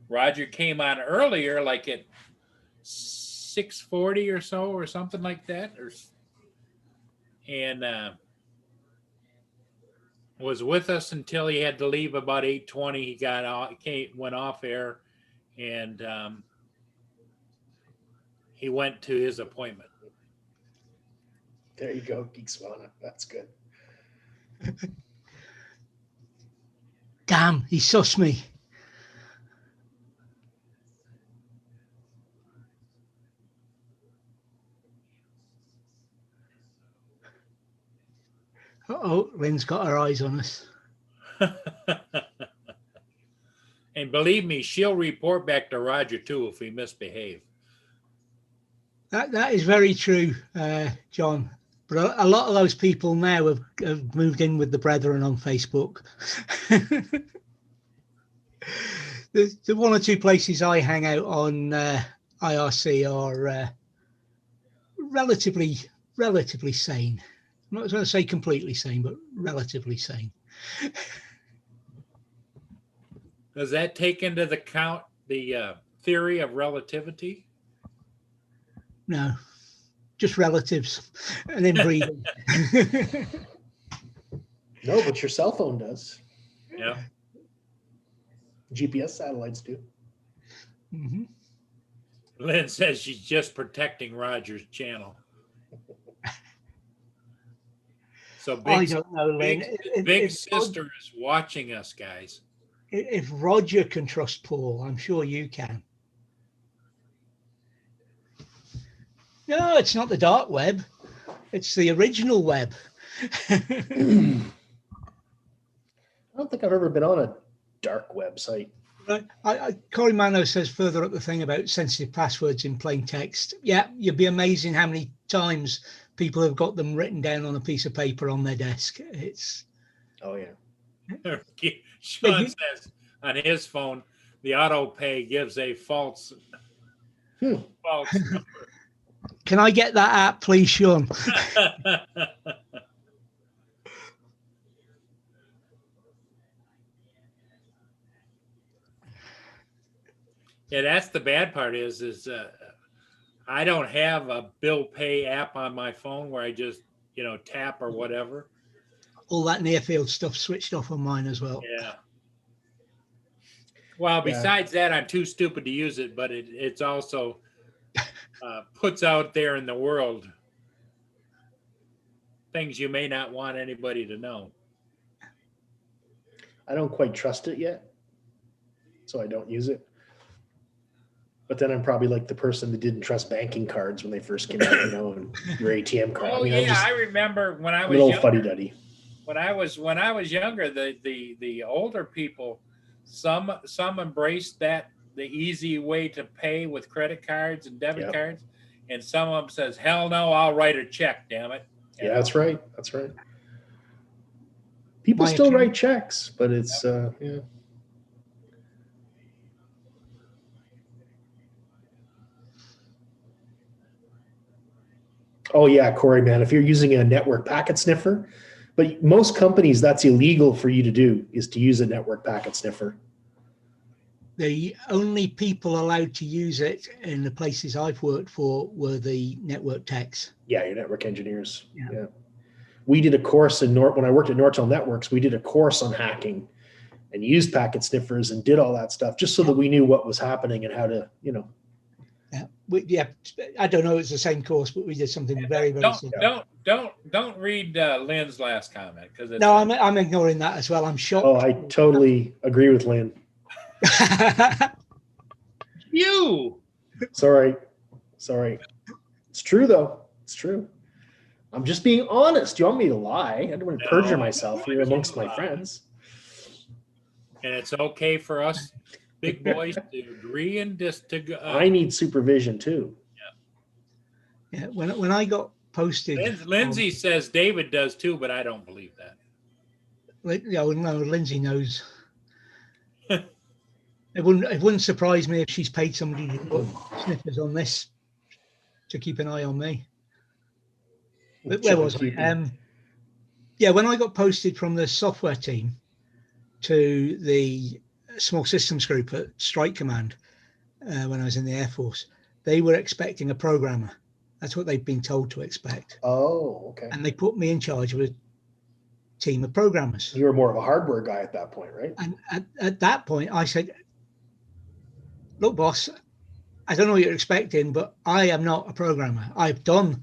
Roger came on earlier, like at 6:40 or so, or something like that, and was with us until he had to leave about 8:20. He went off air, and he went to his appointment. There you go, Geek Swana. That's good. Damn, he sussed me. Oh, Lynn's got her eyes on us. And believe me, she'll report back to Roger too if we misbehave. That is very true, John. But a lot of those people now have moved in with the brethren on Facebook. The one or two places I hang out on IRC are relatively sane. I'm not going to say completely sane, but relatively sane. Does that take into account the theory of relativity? No, just relatives and inbreeding. No, but your cell phone does. Yeah. GPS satellites do. Mm-hmm. Lynn says she's just protecting Roger's channel. So I don't know, Lynn. big sister is watching us, guys. If Roger can trust Paul, I'm sure you can. No, it's not the dark web. It's the original web. I don't think I've ever been on a dark website. Corey Mano says further up the thing about sensitive passwords in plain text. Yeah, you'd be amazing how many times people have got them written down on a piece of paper on their desk. It's. Oh yeah. Sean says on his phone, the auto pay gives a false number. Can I get that app, please, Sean? Yeah, that's the bad part is I don't have a bill pay app on my phone where I just, tap or whatever. All that near field stuff switched off on mine as well. Yeah. Well, besides that, I'm too stupid to use it, but it's also puts out there in the world things you may not want anybody to know. I don't quite trust it yet, so I don't use it. But then I'm probably like the person that didn't trust banking cards when they first came out, and your ATM card. Oh, I remember when I was little younger, fuddy-duddy. When I was younger, the older people, some embraced that the easy way to pay with credit cards and debit cards, and some of them says, "Hell no, I'll write a check, damn it." Yeah, that's right. That's right. People still write checks, but it's yeah. Oh yeah, Corey, man, if you're using a network packet sniffer, but most companies, that's illegal for you to do, is to use a network packet sniffer. The only people allowed to use it in the places I've worked for were the network techs. Yeah, your network engineers. Yeah. We did a course when I worked at Nortel Networks, we did a course on hacking and used packet sniffers and did all that stuff just so that we knew what was happening and how to, Yeah, I don't know. It's the same course, but we did something very, very similar. Don't read Lynn's last comment because no, I'm ignoring that as well. I'm shocked. Oh, I totally agree with Lynn. You. Sorry. It's true though. It's true. I'm just being honest. You want me to lie? I don't want to perjure myself here amongst my friends. And it's okay for us big boys to agree and just to. I need supervision too. Yeah. When I got posted, Lindsay says David does too, but I don't believe that. No, Lindsay knows. It wouldn't surprise me if she's paid somebody to put sniffers on this to keep an eye on me. But where was I? Yeah, when I got posted from the software team to the small systems group at Strike Command when I was in the Air Force, they were expecting a programmer. That's what they've been told to expect. Oh, okay. And they put me in charge of team of programmers. You were more of a hardware guy at that point, right? And at that point, I said, look, boss, I don't know what you're expecting, but I am not a programmer. I've done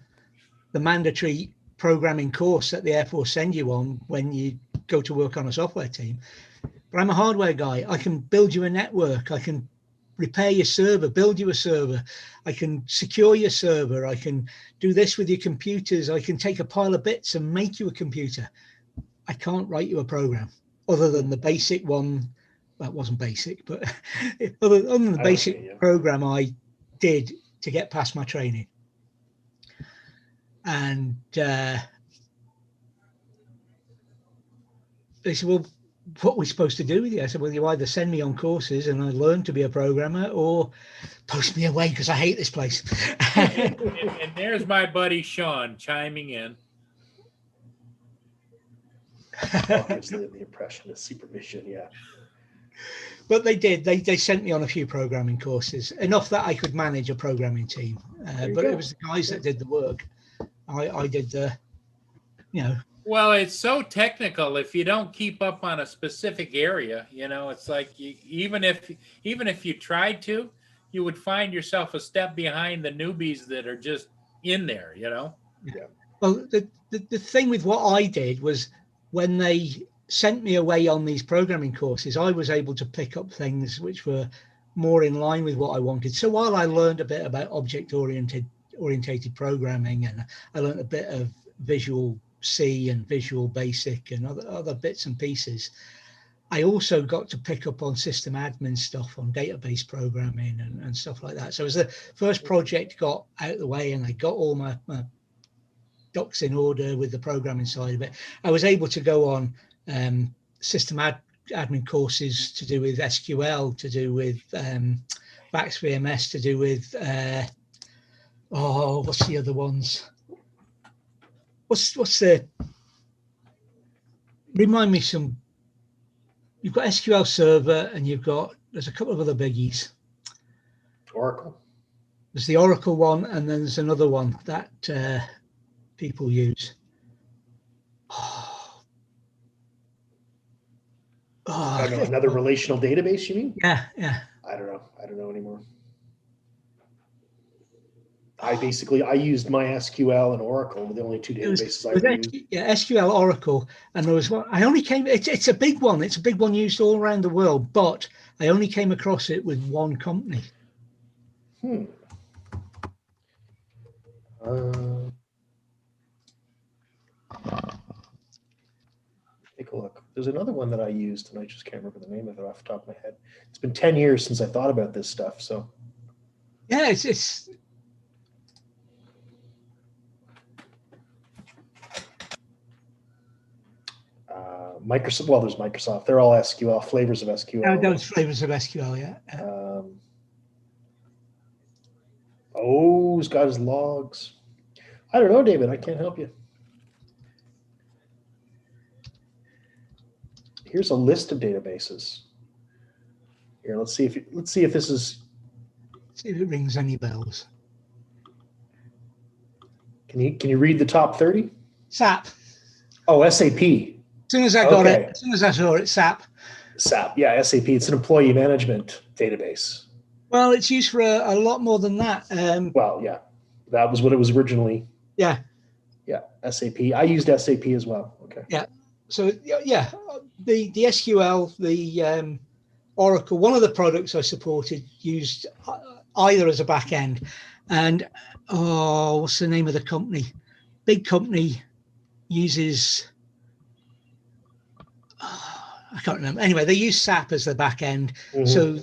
the mandatory programming course that the Air Force send you on when you go to work on a software team. But I'm a hardware guy. I can build you a network. I can repair your server, build you a server. I can secure your server. I can do this with your computers. I can take a pile of bits and make you a computer. I can't write you a program other than the basic one. Well, it wasn't basic, but other than the basic program I did to get past my training. And they said, well, what are we supposed to do with you? I said, well, you either send me on courses and I learn to be a programmer, or post me away because I hate this place. And there's my buddy Sean chiming in. Obviously, the impression is supervision, yeah. But they did. They sent me on a few programming courses, enough that I could manage a programming team. But it was the guys that did the work. I did the, Well, it's so technical. If you don't keep up on a specific area, it's like even if you tried to, you would find yourself a step behind the newbies that are just in there. Yeah. Well, the thing with what I did was when they sent me away on these programming courses, I was able to pick up things which were more in line with what I wanted. So while I learned a bit about object-oriented programming, and I learned a bit of Visual C and Visual Basic and other bits and pieces, I also got to pick up on system admin stuff, on database programming and stuff like that. So as the first project got out of the way and I got all my ducks in order with the programming side of it, I was able to go on system admin courses to do with SQL, to do with VAX VMS, to do with what's the other ones? What's the, remind me some, you've got SQL Server and there's a couple of other biggies. Oracle. There's the Oracle one, and then there's another one that people use. I don't know, another relational database, you mean? Yeah. I don't know anymore. I used MySQL and Oracle were the only two databases I used. Yeah, SQL, Oracle, and there was one. It's a big one. It's a big one used all around the world, but I only came across it with one company. Take a look. There's another one that I used, and I just can't remember the name of it off the top of my head. It's been 10 years since I thought about this stuff, so. Yeah, it's Microsoft. Well, there's Microsoft. They're all SQL, flavors of SQL. those flavors of SQL, yeah. He's got his logs. I don't know, David. I can't help you. Here's a list of databases. Here, let's see if this is. See if it rings any bells. Can you read the top 30? SAP. Oh, SAP. As soon as I got it, as soon as I saw it, SAP. SAP, yeah, SAP. It's an employee management database. Well, it's used for a lot more than that. Well, yeah, that was what it was originally. Yeah. Yeah, SAP. I used SAP as well. Okay. Yeah. So yeah, the SQL, the Oracle, one of the products I supported used either as a back end, and what's the name of the company? Big company uses. I can't remember. Anyway, they use SAP as the back end. Mm-hmm. So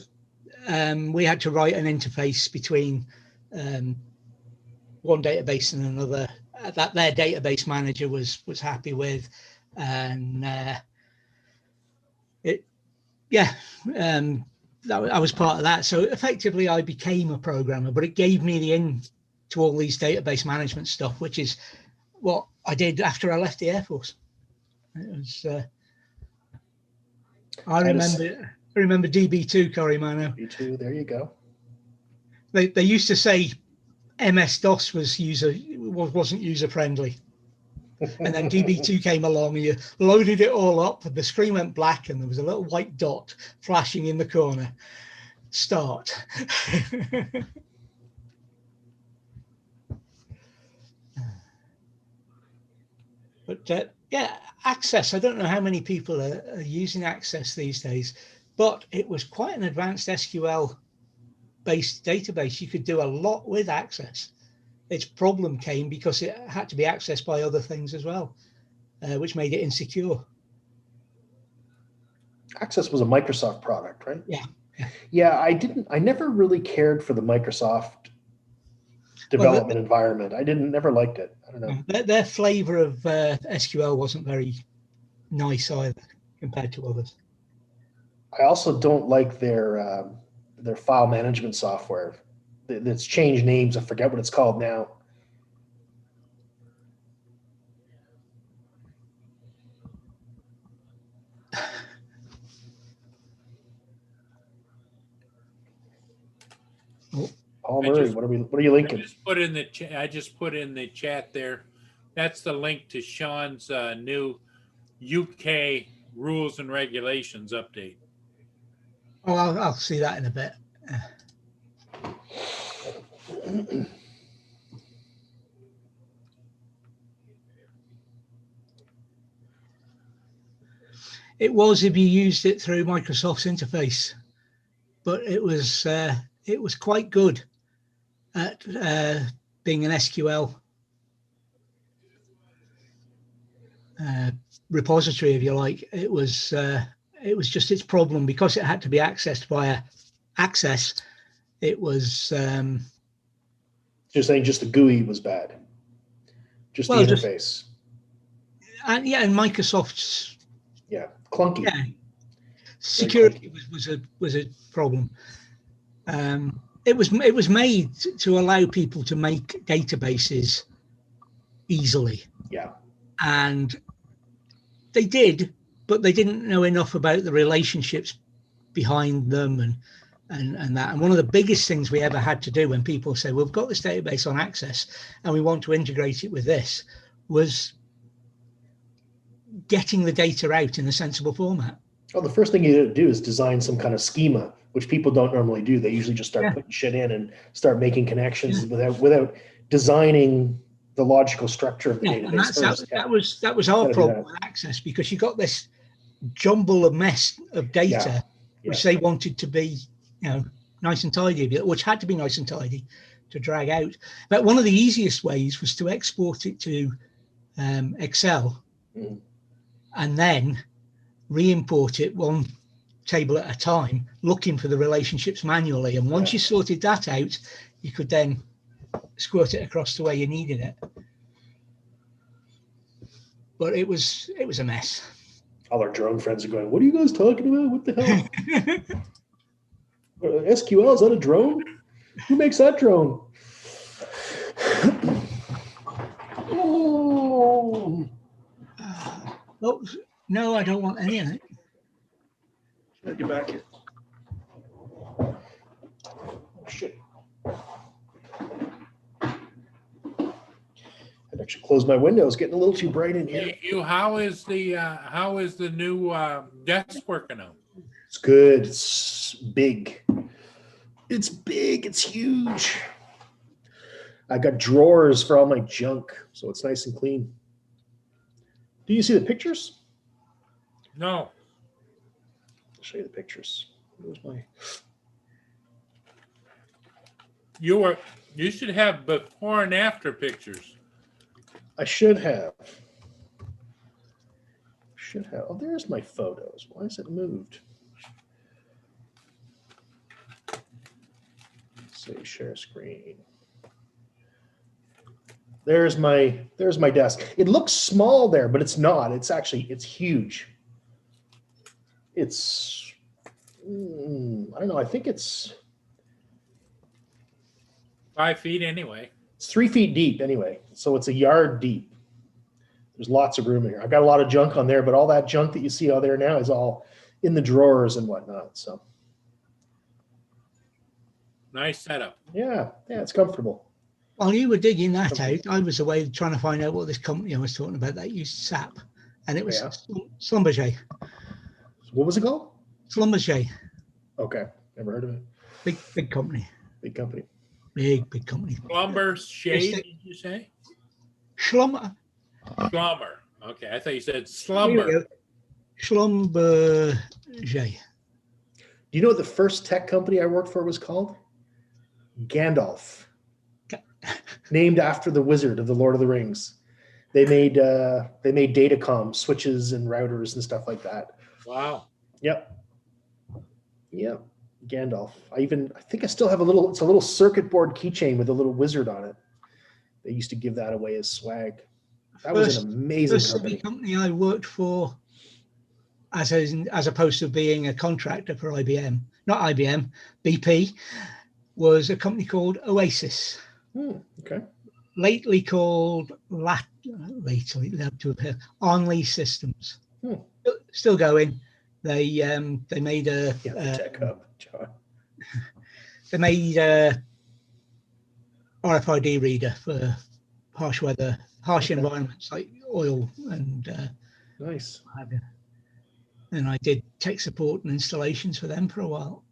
we had to write an interface between one database and another that their database manager was happy with. And I was part of that. So effectively I became a programmer, but it gave me the in to all these database management stuff, which is what I did after I left the Air Force. It was, I remember DB2, Corey Mano. DB2, there you go. They used to say MS-DOS wasn't user friendly. And then DB2 came along and you loaded it all up and the screen went black and there was a little white dot flashing in the corner. Start. But yeah, Access. I don't know how many people are using Access these days, but it was quite an advanced SQL based database. You could do a lot with Access. Its problem came because it had to be accessed by other things as well, which made it insecure. Access was a Microsoft product, right? Yeah. Yeah, I never really cared for the Microsoft development environment. I never liked it. I don't know. Their flavor of SQL wasn't very nice either compared to others. I also don't like their file management software. That's changed names. I forget what it's called now. Paul Murray, what are you linking? I just put in the chat there. That's the link to Sean's new UK rules and regulations update. Oh, I'll see that in a bit. It was if you used it through Microsoft's interface, but it was quite good at being an SQL repository, if you like. It was just its problem because it had to be accessed via Access. It was you're saying just the GUI was bad, just the interface. And Microsoft's clunky. Yeah, security was a problem. It was made to allow people to make databases easily. Yeah, and they did, but they didn't know enough about the relationships behind them and that. And one of the biggest things we ever had to do when people say, well, we've got this database on Access and we want to integrate it with this, was getting the data out in a sensible format. Well, the first thing you do is design some kind of schema, which people don't normally do. They usually just start putting shit in and start making connections without designing the logical structure of the database. And that was our problem with Access, because you got this jumble of mess of data, which they wanted to be, nice and tidy, which had to be nice and tidy to drag out. But one of the easiest ways was to export it to Excel and then re-import it one table at a time, looking for the relationships manually. And once you sorted that out, you could then squirt it across to where you needed it. But it was a mess. All our drone friends are going, what are you guys talking about? What the hell? SQL, is that a drone? Who makes that drone? Oh, no, I don't want any of it. Get back here. Oh, shit. I'd actually close my window. It's getting a little too bright in here. Hey, how is the new desk working out? It's good. It's big. It's big. It's huge. I got drawers for all my junk, so it's nice and clean. Do you see the pictures? No. I'll show you the pictures. Where's my? You should have before and after pictures. I should have. Oh, there's my photos. Why is it moved? Let's see, share screen. There's my desk. It looks small there, but it's not. It's huge. It's I don't know. I think it's 5 feet anyway. It's 3 feet deep anyway. So it's a yard deep. There's lots of room in here. I've got a lot of junk on there, but all that junk that you see out there now is all in the drawers and whatnot. So nice setup. yeah, it's comfortable. While you were digging that out, I was away trying to find out what this company I was talking about that used SAP, and it was Yeah. Schlumberger. What was it called? Schlumberger, Okay, never heard of it. big company, Big company. big company. Slumber shade, did you say? Schlumber. Schlumber. Okay, I thought you said Here we slumber. go. Schlumberger. Do you know what the first tech company I worked for was called? Gandalf. Named after the wizard of the Lord of the Rings. They made datacom switches and routers and stuff like that. Wow. Yep. Gandalf. I think I still have it's a little circuit board keychain with a little wizard on it. They used to give that away as swag. That was an amazing First company. company I worked for, as opposed to being a contractor for IBM, not IBM, BP, was a company called Oasis. Okay. Lately called Only Systems. Still going. They made a The tech hub, John. they made a RFID reader for harsh weather, harsh environments like oil and Nice. and I did tech support and installations for them for a while.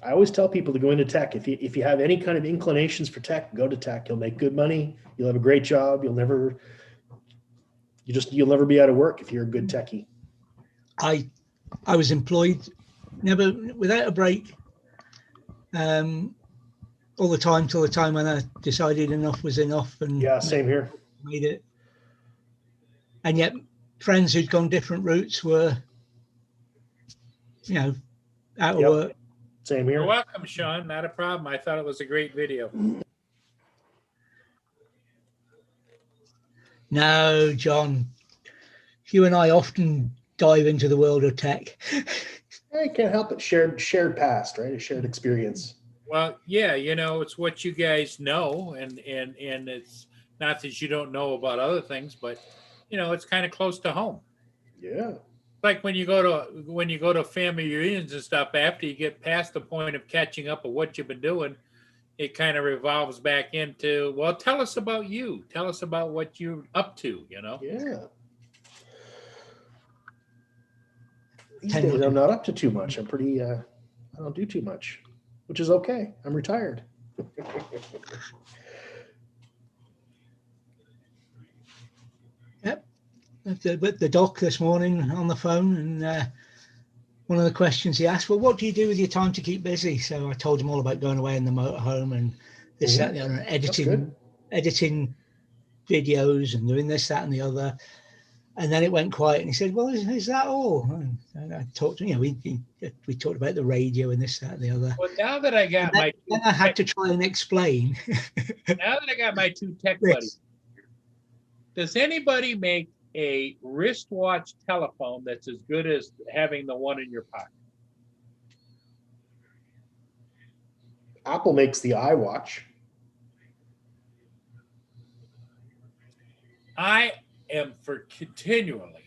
I always tell people to go into tech. If you have any kind of inclinations for tech, go to tech. You'll make good money. You'll have a great job. You'll never be out of work if you're a good techie. I was employed never without a break all the time till the time when I decided enough was enough and Yeah, same here. made it. And yet friends who'd gone different routes were, out of work. Same You're here. welcome, Sean. Not a problem. I thought it was a great video. No, John, you and I often dive into the world of tech. I can't help it. Shared past, right? A shared experience. Well, yeah, it's what you guys know, and it's not that you don't know about other things, but it's kind of close to home. Yeah. Like when you go to family reunions and stuff, after you get past the point of catching up of what you've been doing, it kind of revolves back into, well, tell us about you. Tell us about what you're up to, Yeah. These days, I'm not up to too much. I'm pretty, I don't do too much, which is okay. I'm retired. Yep. With the doc this morning on the phone, and one of the questions he asked, well, what do you do with your time to keep busy? So I told him all about going away in the motorhome and this, that, and the other, editing videos and doing this, that, and the other. And then it went quiet, and he said, well, is that all? And I talked to him, we talked about the radio and this, that, and the other. Well, now that I got then I had to try and explain. Now that I got my two tech buddies, does anybody make a wristwatch telephone that's as good as having the one in your pocket? Apple makes the iWatch. I am for continually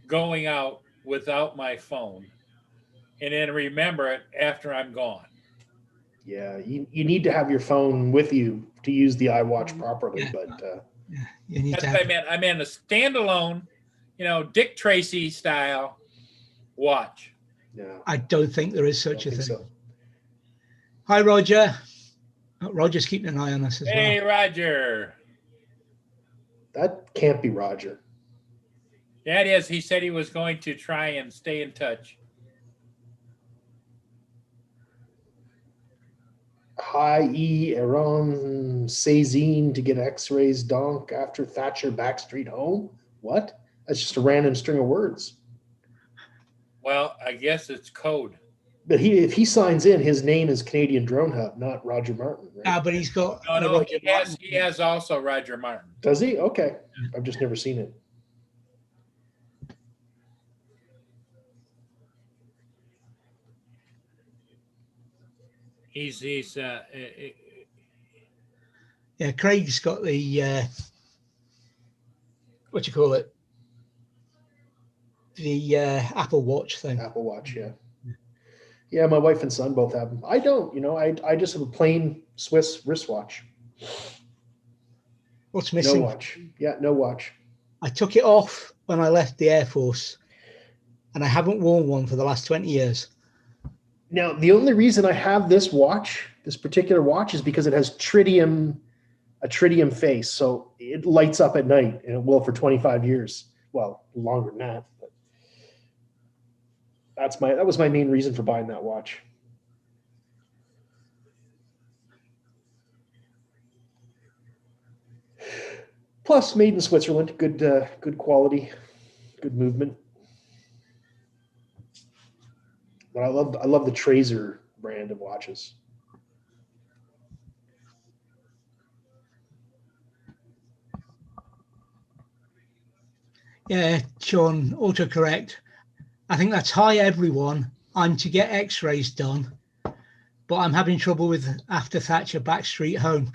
going out without my phone and then remember it after I'm gone. Yeah, you need to have your phone with you to use the iWatch properly, Yeah. but You need That's to what have, I meant. I meant a standalone, Dick Tracy style watch. no. I don't think there is such a I don't thing. think so. Hi, Roger. Roger's keeping an eye on us as Hey, well. Roger. That can't be Roger. Yeah, it is. He said he was going to try and stay in touch. Hi, Aaron Sazine to get X-rays donk after Thatcher Backstreet home. What? That's just a random string of words. Well, I guess it's code. But if he signs in, his name is Canadian Drone Hub, not Roger Martin. Right? But he's got. No, he has also Roger Martin. Does he? Okay. I've just never seen it. He's Yeah, Craig's got the what you call it, the Apple Watch thing. Apple Watch, yeah. Yeah, my wife and son both have them. I don't, I just have a plain Swiss wristwatch. What's No missing? watch. Yeah, no watch. I took it off when I left the Air Force, and I haven't worn one for the last 20 years. Now, the only reason I have this watch, this particular watch, is because it has a tritium face. So it lights up at night, and it will for 25 years. Well, longer than that. But that was my main reason for buying that watch. Plus, made in Switzerland, good quality, good movement. But I love the Trazer brand of watches. Yeah, Sean, autocorrect. I think that's hi everyone. I'm to get X-rays done, but I'm having trouble with after Thatcher Backstreet Home.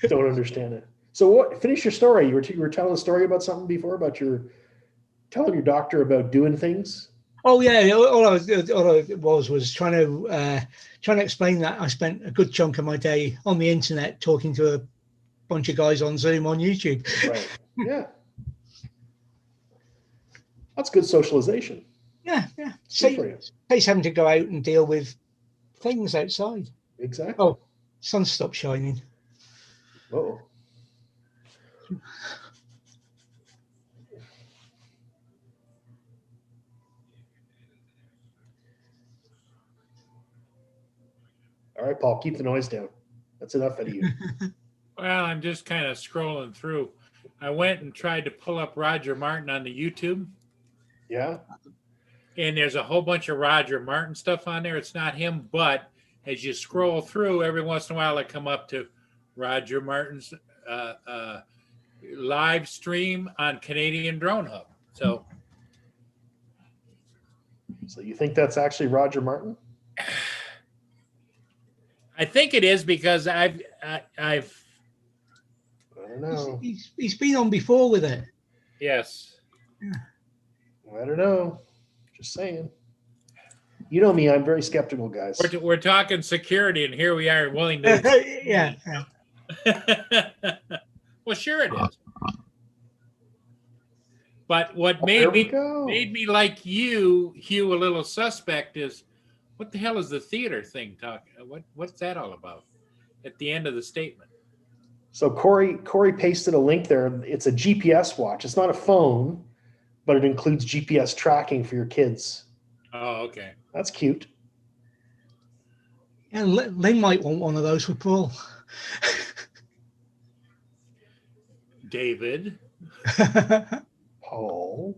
Don't understand it. So what? Finish your story. You were telling a story about something before about telling your doctor about doing things. Oh yeah, all I was trying to explain that I spent a good chunk of my day on the internet talking to a bunch of guys on Zoom on YouTube. Right. Yeah. That's good socialization. Yeah. Good for you. Saves having to go out and deal with things outside. Exactly. Oh, sun stopped shining. Oh. All right, Paul, keep the noise down. That's enough out of you. Well, I'm just kind of scrolling through. I went and tried to pull up Roger Martin on the YouTube, Yeah. and there's a whole bunch of Roger Martin stuff on there. It's not him, but as you scroll through, every once in a while I come up to Roger Martin's live stream on Canadian Drone Hub. So you think that's actually Roger Martin? I think it is because I've I don't know. He's been on before with it. yes. I don't know. Just saying. You know me, I'm very skeptical, guys. We're talking security, and here we are willing to. Yeah. Well, sure it is. But what There made we me go. like you, Hugh, a little suspect is, what the hell is the theater thing talking? What's that all about? At the end of the statement. So Corey pasted a link there. It's a GPS watch. It's not a phone, but it includes GPS tracking for your kids. Oh, okay. That's cute. And Lynn might want one of those for Paul. David. Paul.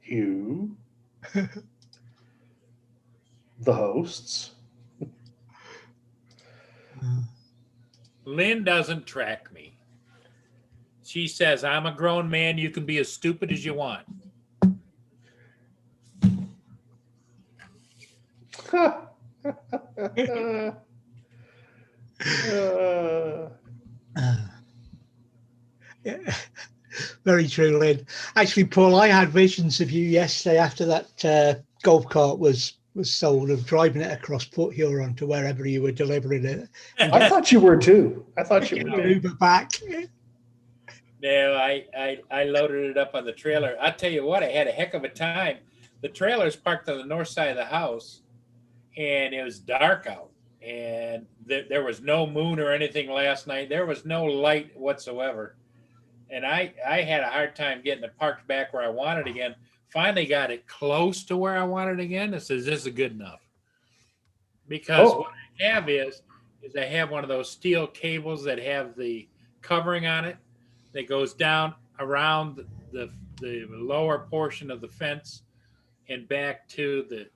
Hugh. The hosts. Lynn doesn't track me. She says, I'm a grown man. You can be as stupid as you want. Yeah. Very true, Lynn. Actually, Paul, I had visions of you yesterday after that golf cart was sold, of driving it across Port Huron to wherever you were delivering it. I thought you were too. I thought you were too. Uber back. No, I loaded it up on the trailer. I'll tell you what, I had a heck of a time. The trailer's parked on the north side of the house, and it was dark out. And there was no moon or anything last night. There was no light whatsoever. And I had a hard time getting it parked back where I wanted again. Finally got it close to where I wanted again. I says, this is good enough. Because what I have is I have one of those steel cables that have the covering on it that goes down around the lower portion of the fence and back to the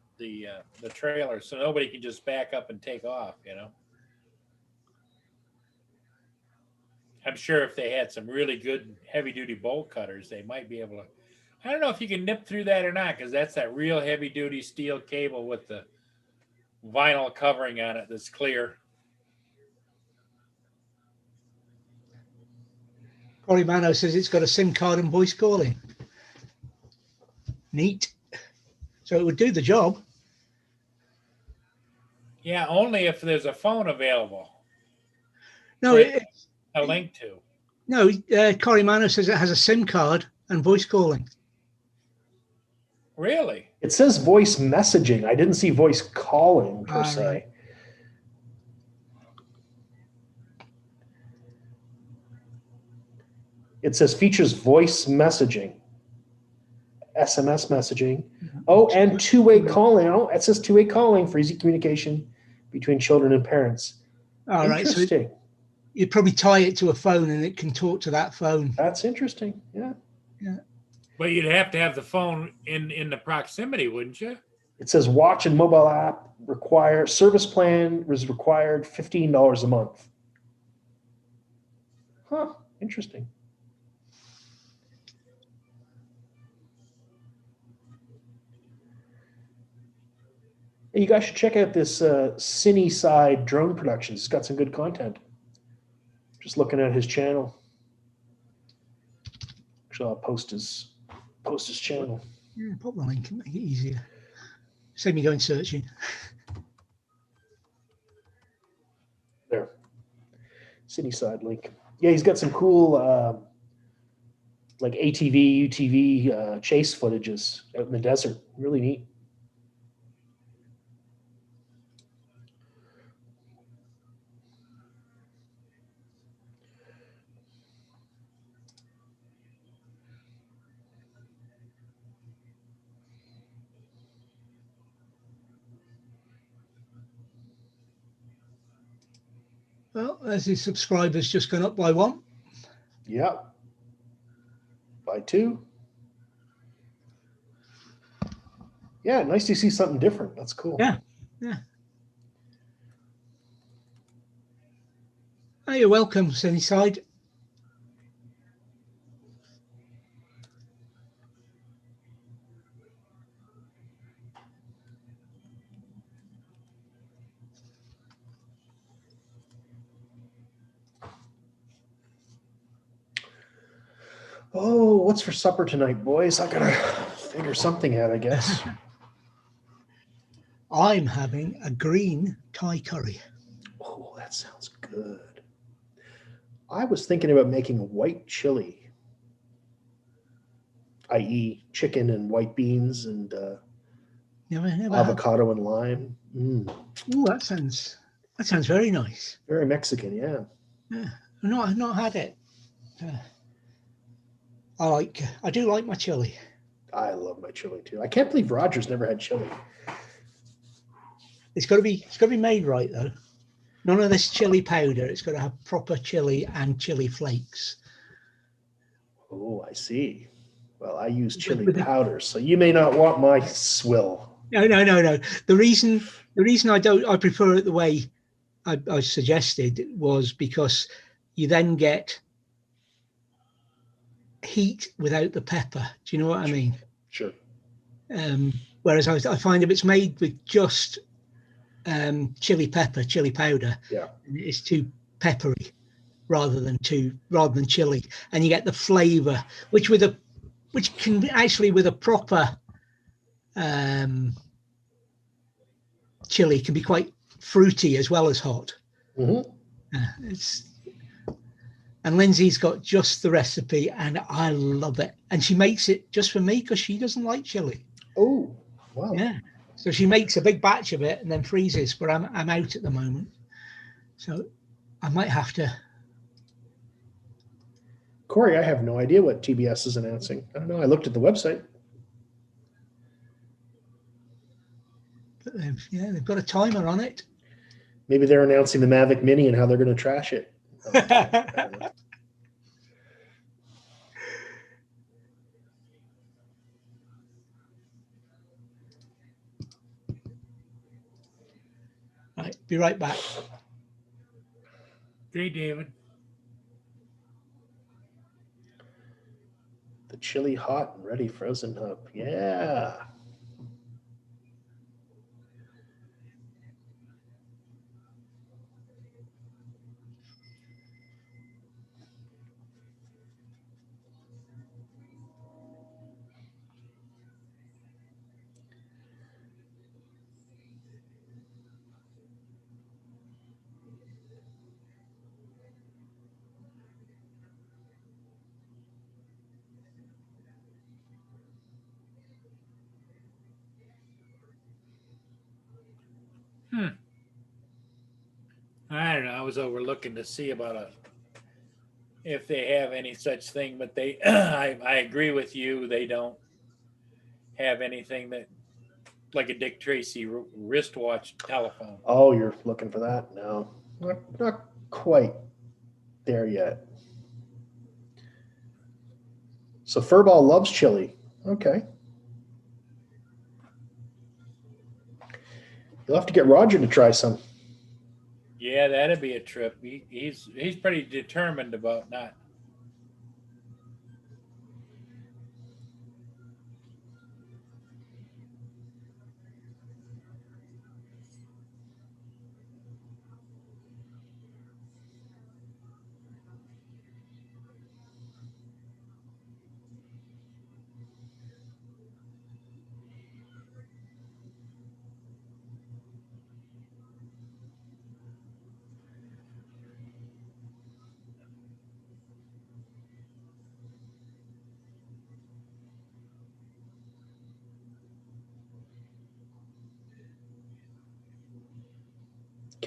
trailer, so nobody can just back up and take off, you know. I'm sure if they had some really good heavy duty bolt cutters, they might be able to. I don't know if you can nip through that or not, because that's that real heavy duty steel cable with the vinyl covering on it that's clear. Cory Mano says it's got a SIM card and voice calling. Neat. so it would do the job. Yeah, only if there's a phone available. No, Right. A link to. no. Corey Manor says it has a SIM card and voice calling. Really? It says voice messaging. I didn't see voice calling per se. Right. It says features voice messaging, SMS messaging. Oh, and two-way calling. Oh, it says two-way calling for easy communication between children and parents. All right. So Interesting. you'd probably tie it to a phone and it can talk to that phone. That's interesting. Yeah. But you'd have to have the phone in the proximity, wouldn't you? It says watch and mobile app require service plan was required $15 a month. Huh. Interesting. Hey, you guys should check out this Cine Side drone production. It's got some good content. Just looking at his channel. Actually, I'll post his channel. Yeah, pop the link and make it easier. Save me going searching. There. Cine Side link. Yeah, he's got some cool like ATV, UTV chase footages out in the desert. Really neat. Well, as his subscribers just gone up by one. Yeah. By two. Yeah, nice to see something different. That's cool. Yeah. Yeah. Oh, you're welcome, Sunnyside. Oh, what's for supper tonight, boys? I gotta figure something out, I guess. I'm having a green Thai curry. Oh, that sounds good. I was thinking about making a white chili, i.e., chicken and white beans and Never had. avocado and lime. Oh, that sounds very nice. Very Mexican, yeah. Yeah, I've not had it. I do like my chili. I love my chili too. I can't believe Roger's never had chili. It's got to be made right though. None of this chili powder. It's got to have proper chili and chili flakes. Oh, I see. Well, I use chili With the- powder, so you may not want my swill. No. The reason I prefer it the way I suggested was because you then get heat without the pepper. Do you know what I mean? Sure. Whereas I find if it's made with just chili powder, Yeah. it's too peppery rather than chili, and you get the flavour, which can actually with a proper chili can be quite fruity as well as hot. Mm-hmm. And Lindsay's got just the recipe, and I love it. And she makes it just for me because she doesn't like chili. Oh, wow. Yeah. So she makes a big batch of it and then freezes. But I'm out at the moment, so I might have to. Corey, I have no idea what TBS is announcing. I don't know. I looked at the website. But they've got a timer on it. Maybe they're announcing the Mavic Mini and how they're going to trash it. I don't know. Right, be right back. Okay, David. The chili hot and ready frozen hub. Yeah. don't know. I was over looking to see about if they have any such thing, but they, I agree with you. They don't have anything that like a Dick Tracy wristwatch telephone. Oh, you're looking for that? No, not quite there yet. So Furball loves chili. Okay. You'll have to get Roger to try some. Yeah, that'd be a trip. He's pretty determined about not.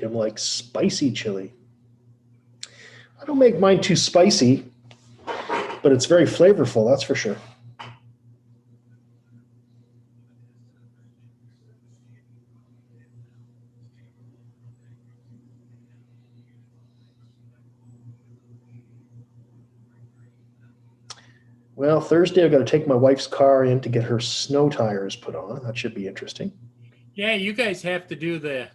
Kim likes spicy chili. I don't make mine too spicy, but it's very flavorful, that's for sure. Well, Thursday I've got to take my wife's car in to get her snow tires put on. That should be interesting. Yeah, you guys have to do the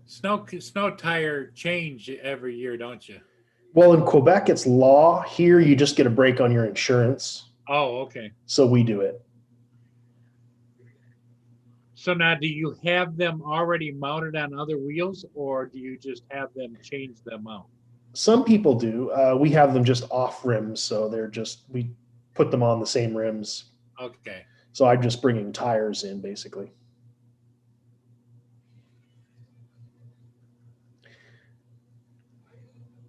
snow tire change every year, don't you? Well, in Quebec, it's law. Here, you just get a break on your insurance. Oh, okay. So we do it. So now, do you have them already mounted on other wheels, or do you just have them change them out? Some people do. We have them just off rims. So we put them on the same rims. Okay. So I'm just bringing tires in, basically.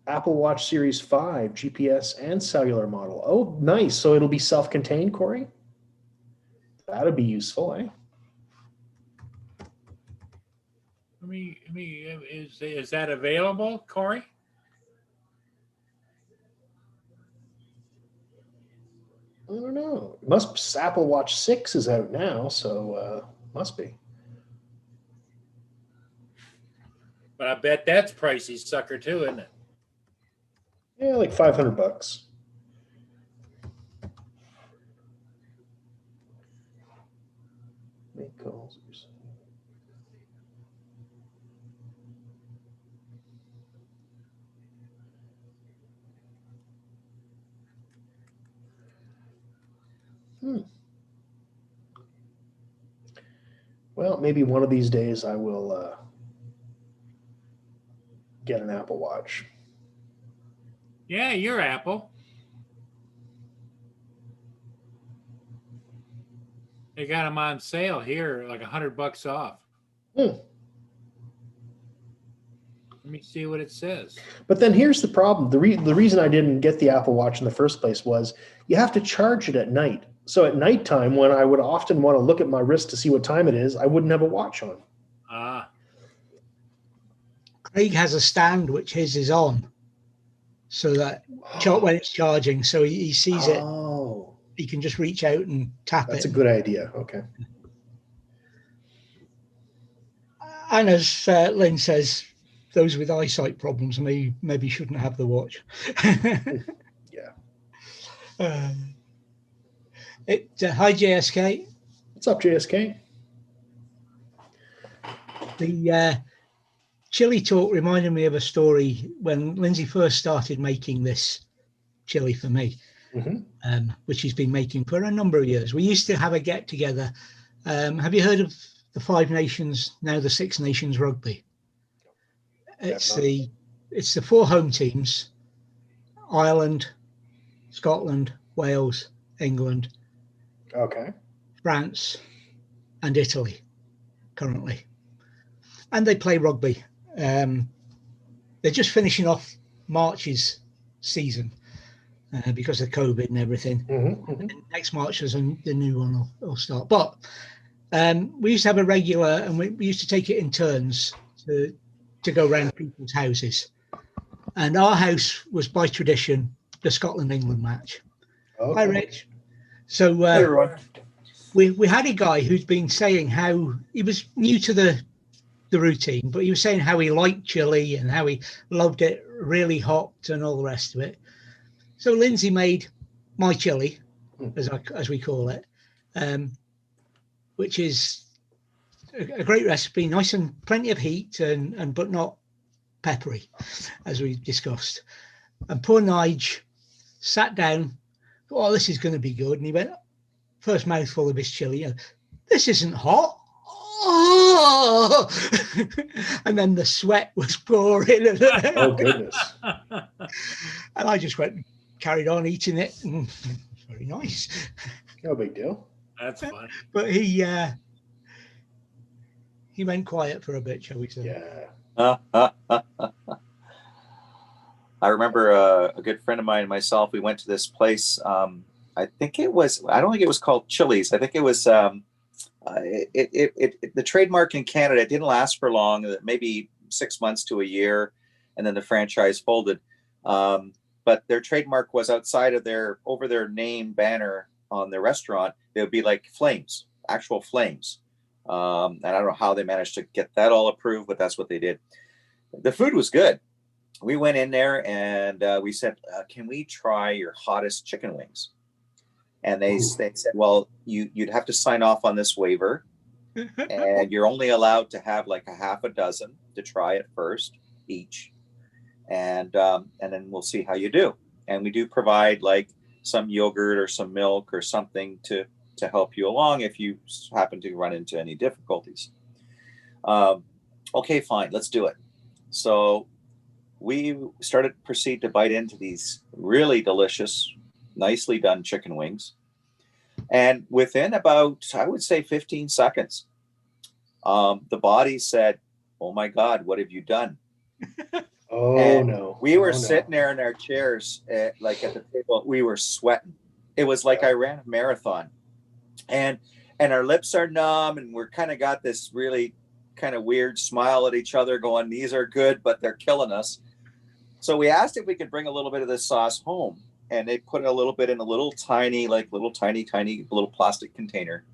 Apple Watch Series 5, GPS and cellular model. Oh, nice. So it'll be self-contained, Corey? That'd be useful, eh? I mean, is that available, Corey? I don't know. Apple Watch 6 is out now, so must be. But I bet that's pricey, sucker, too, isn't it? Yeah, like $500. Make calls. Well, maybe one of these days I will get an Apple Watch. Yeah, you're Apple. They got them on sale here, like $100 off. Let me see what it says. But then here's the problem. The reason I didn't get the Apple Watch in the first place was you have to charge it at night. So at nighttime, when I would often want to look at my wrist to see what time it is, I wouldn't have a watch on. Ah. Craig has a stand which his is on, so that when it's charging, so he sees it. Oh, He can just reach out and tap it. that's a good idea. Okay. And as Lynn says, those with eyesight problems maybe shouldn't have the watch. Yeah. Hi, JSK. What's up, JSK? The chili talk reminded me of a story when Lindsay first started making this chili for me, which she's been making for a number of years. We used to have a get together. Have you heard of the Five Nations, now the Six Nations rugby? It's the four home teams: Ireland, Scotland, Wales, England, Okay. France, and Italy currently. And they play rugby. They're just finishing off March's season because of COVID and everything. And next March, the new one will start. But we used to have a regular, and we used to take it in turns to to go round people's houses. And our house was by tradition the Scotland-England match. Hi, Rich. So Hey, everyone. we had a guy who'd been saying how he was new to the routine, but he was saying how he liked chili and how he loved it really hot and all the rest of it. So Lindsay made my chili, as we call it, which is a great recipe, nice and plenty of heat and but not peppery, as we discussed. And poor Nige sat down, thought, oh, this is going to be good. And he went, first mouthful of his chili, this isn't hot. Oh! And then the sweat was pouring. Oh, goodness. And I just went and carried on eating it. And very nice. No big deal. That's fun. But he went quiet for a bit, shall we say. Yeah. I remember a good friend of mine and myself, we went to this place. I don't think it was called Chili's. I think it was, the trademark in Canada, it didn't last for long, maybe 6 months to a year. And then the franchise folded. But their trademark was outside of over their name banner on their restaurant. It would be like flames, actual flames. And I don't know how they managed to get that all approved, but that's what they did. The food was good. We went in there and we said, can we try your hottest chicken wings? And they said, well, you'd have to sign off on this waiver and you're only allowed to have like a half a dozen to try it first each. And then we'll see how you do. And we do provide like some yogurt or some milk or something to help you along if you happen to run into any difficulties. Okay, fine, let's do it. So we proceed to bite into these really delicious, nicely done chicken wings. And within about, I would say 15 seconds, the body said, oh my God, what have you done? Oh, and no. We were no. sitting there in our chairs, like at the table, we were sweating. It was like I ran a marathon. And our lips are numb and we're kind of got this really kind of weird smile at each other going, these are good, but they're killing us. So we asked if we could bring a little bit of this sauce home, and they put a little bit in a little tiny plastic container.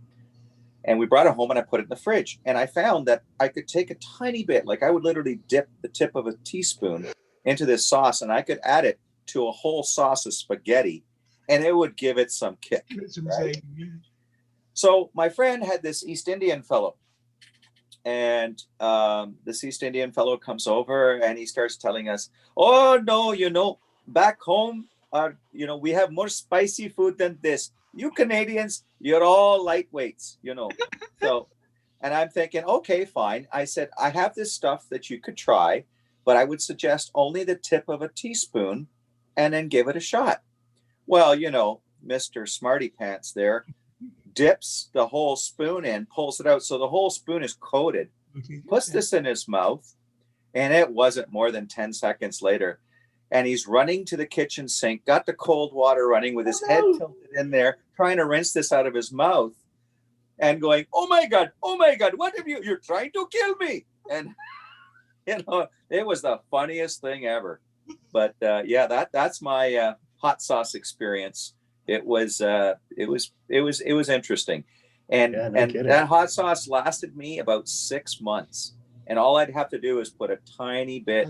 And we brought it home and I put it in the fridge. And I found that I could take a tiny bit, like I would literally dip the tip of a teaspoon into this sauce and I could add it to a whole sauce of spaghetti and it would give it some kick. Right? So my friend had this East Indian fellow. And this East Indian fellow comes over and he starts telling us, oh, no, back home, we have more spicy food than this. You Canadians, you're all lightweights, So, and I'm thinking, okay, fine. I said, I have this stuff that you could try, but I would suggest only the tip of a teaspoon and then give it a shot. Well, Mr. Smarty Pants there dips the whole spoon in, pulls it out. So the whole spoon is coated, puts this in his mouth, and it wasn't more than 10 seconds later. And he's running to the kitchen sink, got the cold water running with his head tilted in there, trying to rinse this out of his mouth and going, oh my God, what have you're trying to kill me. And, it was the funniest thing ever. But that's my hot sauce experience. It was interesting. And that hot sauce lasted me about 6 months. And all I'd have to do is put a tiny bit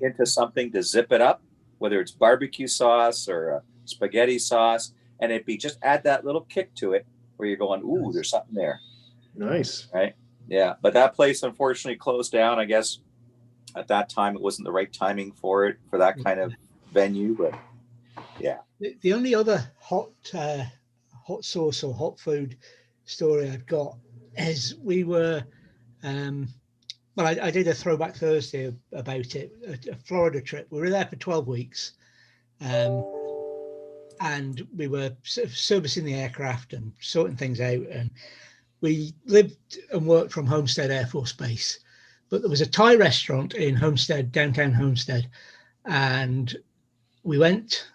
into something to zip it up, whether it's barbecue sauce or a spaghetti sauce, and it'd be just add that little kick to it where you're going, ooh, there's something there. Nice. Right? Yeah. But that place unfortunately closed down. I guess at that time it wasn't the right timing for that kind of venue, but yeah. The only other hot sauce or hot food story I've got is we were, I did a Throwback Thursday about it, a Florida trip. We were there for 12 weeks and we were servicing the aircraft and sorting things out. And we lived and worked from Homestead Air Force Base, but there was a Thai restaurant in Homestead, downtown Homestead. And we went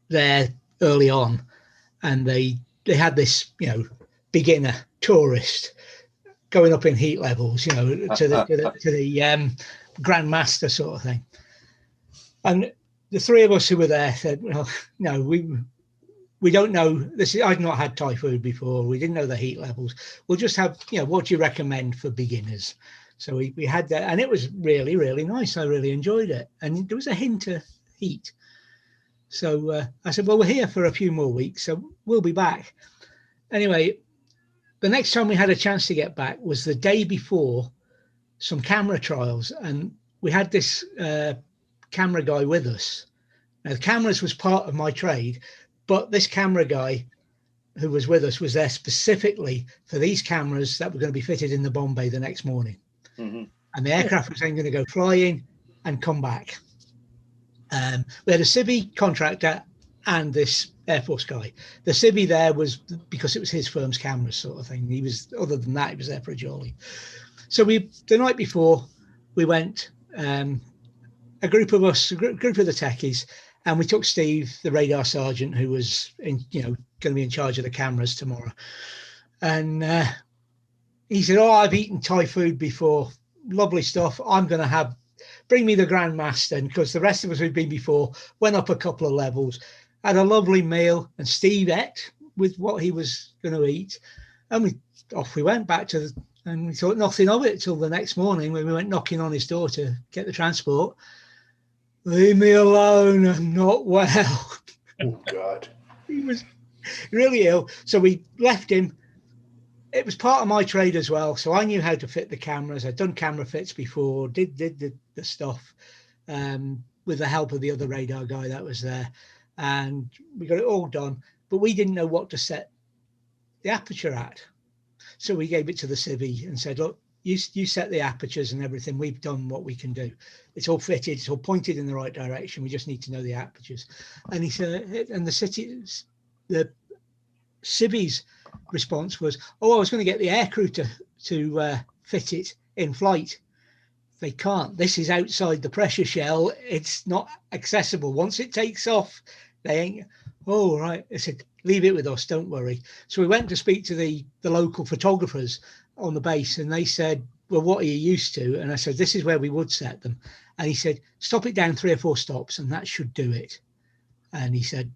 there early on and they had this, beginner tourist going up in heat levels, to the grandmaster sort of thing. And the three of us who were there said, well, no, we don't know this. I've not had Thai food before. We didn't know the heat levels. We'll just have, what do you recommend for beginners? So we had that, and it was really, really nice. I really enjoyed it. And there was a hint of heat. So I said, well, we're here for a few more weeks, so we'll be back. Anyway, the next time we had a chance to get back was the day before some camera trials. And we had this camera guy with us. Now, the cameras was part of my trade, but this camera guy who was with us was there specifically for these cameras that were going to be fitted in the Bombay the next morning. Mm-hmm. And the aircraft was then going to go flying and come back. We had a Civi contractor and this Air Force guy. The Civi there was because it was his firm's camera sort of thing. He was, other than that, he was there for a jolly. So the night before we went, a group of us, a group of the techies, and we took Steve, the radar sergeant, who was going to be in charge of the cameras tomorrow. And he said, oh, I've eaten Thai food before. Lovely stuff. I'm going to bring me the Grandmaster. And because the rest of us who'd been before went up a couple of levels, had a lovely meal, and Steve ate with what he was going to eat. And off we went back and we thought nothing of it till the next morning when we went knocking on his door to get the transport. Leave me alone, I'm not well. Oh, God. He was really ill. So we left him. It was part of my trade as well. So I knew how to fit the cameras. I'd done camera fits before, did the stuff with the help of the other radar guy that was there. And we got it all done. But we didn't know what to set the aperture at. So we gave it to the Civi and said, look, you set the apertures and everything. We've done what we can do. It's all fitted. It's all pointed in the right direction. We just need to know the apertures. And he said, and the Civi's response was, oh, I was going to get the aircrew to fit it in flight. They can't. This is outside the pressure shell. It's not accessible. Once it takes off, they ain't. Oh, right. I said, leave it with us. Don't worry. So we went to speak to the local photographers on the base, and they said, well, what are you used to? And I said, this is where we would set them. And he said, stop it down 3 or 4 stops, and that should do it. And he said,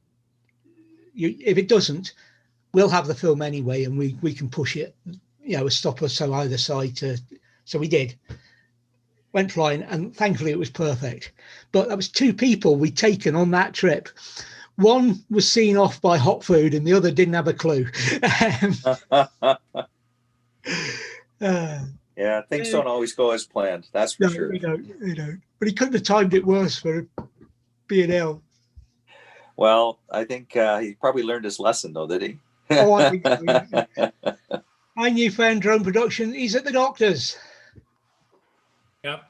if it doesn't, we'll have the film anyway, and we can push it, a stop or so either side to. So we did. Went flying, and thankfully it was perfect. But that was 2 people we'd taken on that trip. One was seen off by hot food, and the other didn't have a clue. Yeah, things don't always go as planned. That's for sure. They don't. But he couldn't have timed it worse for being ill. Well, I think he probably learned his lesson, though, did he? Oh, I think so. My newfound drone production. He's at the doctor's. Yep.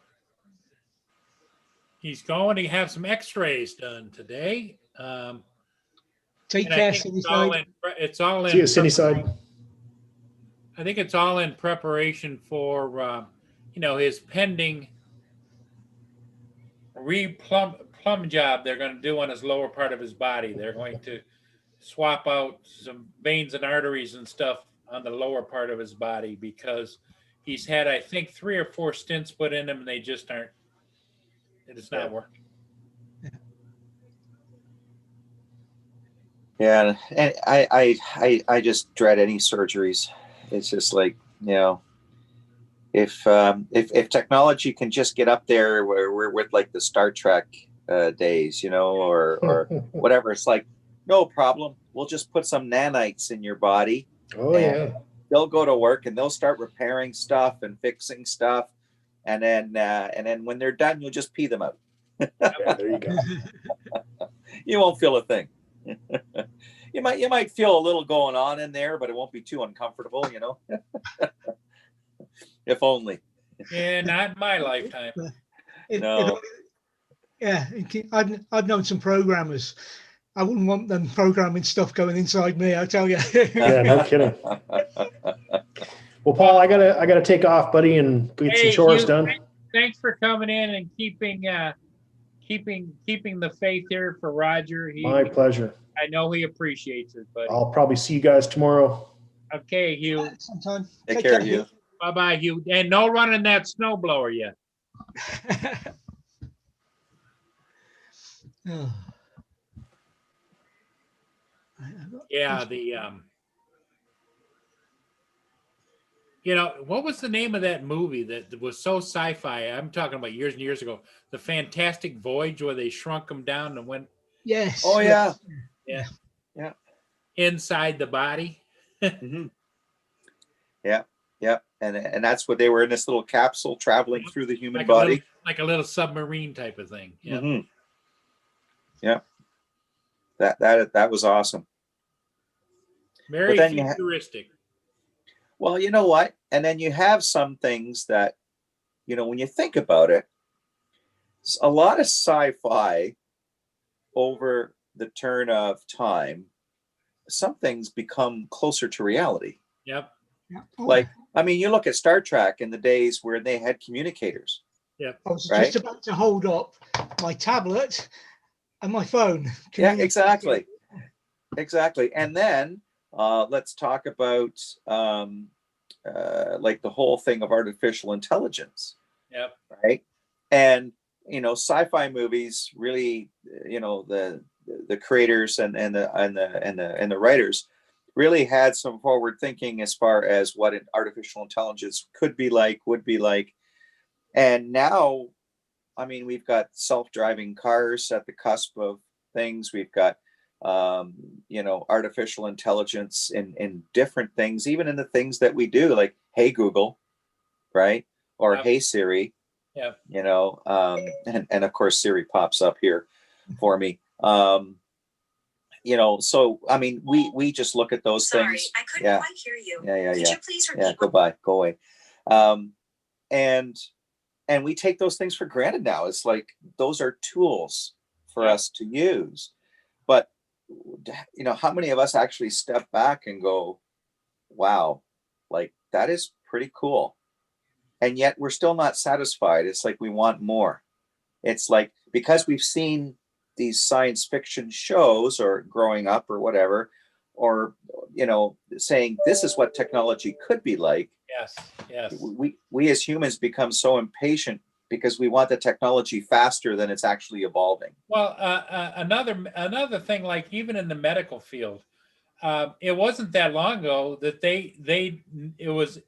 He's going to have some X-rays done today. Take care, Sunnyside. It's all in. See you, Sunnyside. I think it's all in preparation for, his pending plumb job they're going to do on his lower part of his body. They're going to swap out some veins and arteries and stuff on the lower part of his body because he's had, I think, 3 or 4 stents put in him, and they just aren't. It's not working. Yeah, and I just dread any surgeries. It's just like, if technology can just get up there where we're with like the Star Trek days, or whatever, it's like no problem. We'll just put some nanites in your body. Oh yeah. They'll go to work and they'll start repairing stuff and fixing stuff, and then when they're done, you'll just pee them out. Yeah, there you go. You won't feel a thing. You might feel a little going on in there, but it won't be too uncomfortable, If only. Yeah, not in my lifetime. No. I've known some programmers. I wouldn't want them programming stuff going inside me, I tell you. Yeah, no kidding. Well, Paul, I gotta take off, buddy, and get some chores done. Thanks for coming in and keeping the faith here for Roger. My pleasure. I know he appreciates it, but I'll probably see you guys tomorrow. Okay, Hugh. Sometime. Take care, Hugh. Bye-bye, Hugh. And no running that snowblower yet. Oh. Yeah, you know, what was the name of that movie that was so sci-fi? I'm talking about years and years ago. The Fantastic Voyage, where they shrunk them down and went Yes. Oh yeah. yeah, Yeah. inside the body. Hmm. Yeah. Yeah. And that's what they were, in this little capsule traveling through the human body. Like a little submarine type of thing. Yeah. Hmm. Yeah. That was awesome. Very then you futuristic. Well, you know what? And then you have some things that, you know, when you think about it, a lot of sci-fi over the turn of time, some things become closer to reality. Yep. Yeah. Oh, Like, I mean, you look at Star Trek in the days where they had communicators. Yep. I was right? just about to hold up my tablet and my phone. Yeah, exactly. Exactly. And then let's talk about like the whole thing of artificial intelligence. Yep. Right. And, you know, sci-fi movies really, you know, the creators and the writers really had some forward thinking as far as what an artificial intelligence could be like, would be like. And now, I mean, we've got self-driving cars at the cusp of things. We've got you know, artificial intelligence in different things, even in the things that we do, like Hey Google, right? Or Yep. Hey Siri. Yeah. You know, and of course Siri pops up here for me. You know, so I mean, we just look at those things. I couldn't quite hear you. Yeah. Could you please repeat? Yeah, go away. And we take those things for granted now. It's like those are tools for us to use. But you know, how many of us actually step back and go, wow, like that is pretty cool. And yet we're still not satisfied. It's like we want more. It's like, because we've seen these science fiction shows or growing up or whatever, or, you know, saying this is what technology could be like. Yes. We as humans become so impatient because we want the technology faster than it's actually evolving. Well, another thing, like even in the medical field, it wasn't that long ago that it was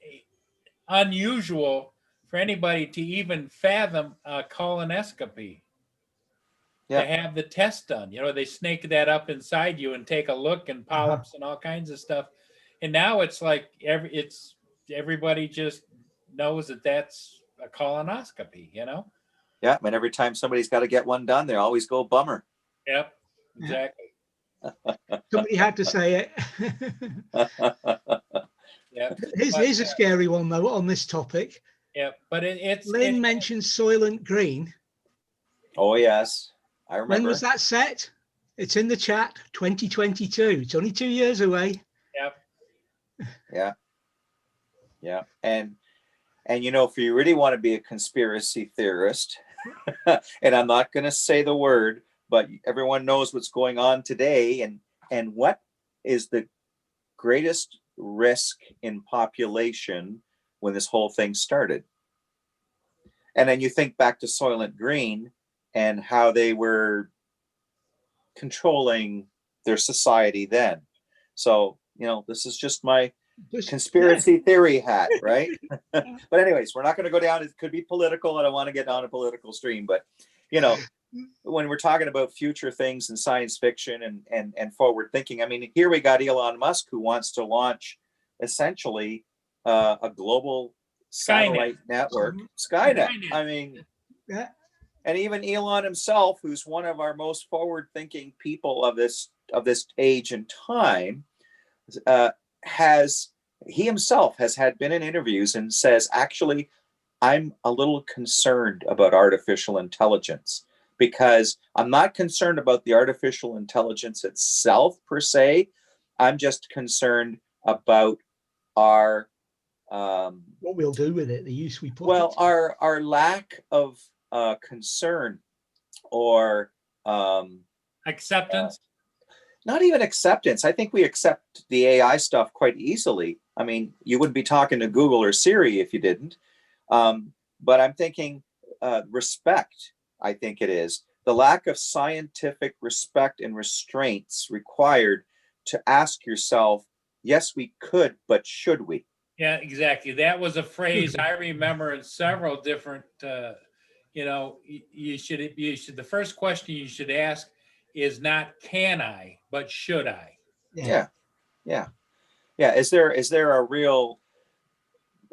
unusual for anybody to even fathom a colonoscopy. Yeah. To have the test done. You know, they snake that up inside you and take a look, and polyps and all kinds of stuff. And now it's like everybody just knows that that's a colonoscopy, you know? Yeah. And every time somebody's got to get one done, they always go bummer. Yep, exactly. Somebody had to say it. Yeah. Here's a scary one though on this topic. Yeah, but Lynn mentioned Soylent Green. Oh yes, I remember. When was that set? It's in the chat. 2022. It's only 2 years away. Yep. Yeah. And you know, if you really want to be a conspiracy theorist, and I'm not going to say the word, but everyone knows what's going on today, and what is the greatest risk in population when this whole thing started. And then you think back to Soylent Green and how they were controlling their society then. So, you know, this is just my conspiracy theory hat, right? But anyways, we're not going to go down. It could be political. I don't want to get on a political stream, but you know, when we're talking about future things and science fiction and forward thinking, I mean, here we got Elon Musk, who wants to launch essentially a global satellite network, Skynet. I mean, and even Elon himself, who's one of our most forward thinking people of this age and time, he himself has been in interviews and says, actually, I'm a little concerned about artificial intelligence, because I'm not concerned about the artificial intelligence itself per se. I'm just concerned about our what we'll do with it, the use we put. Well, our lack of concern or acceptance. Not even acceptance. I think we accept the AI stuff quite easily. I mean, you wouldn't be talking to Google or Siri if you didn't. But I'm thinking respect, I think it is. The lack of scientific respect and restraints required to ask yourself, yes, we could, but should we? Yeah, exactly. That was a phrase I remember in several different, you should, the first question you should ask is not can I, but should I? Yeah. Yeah. Yeah. Is there a real,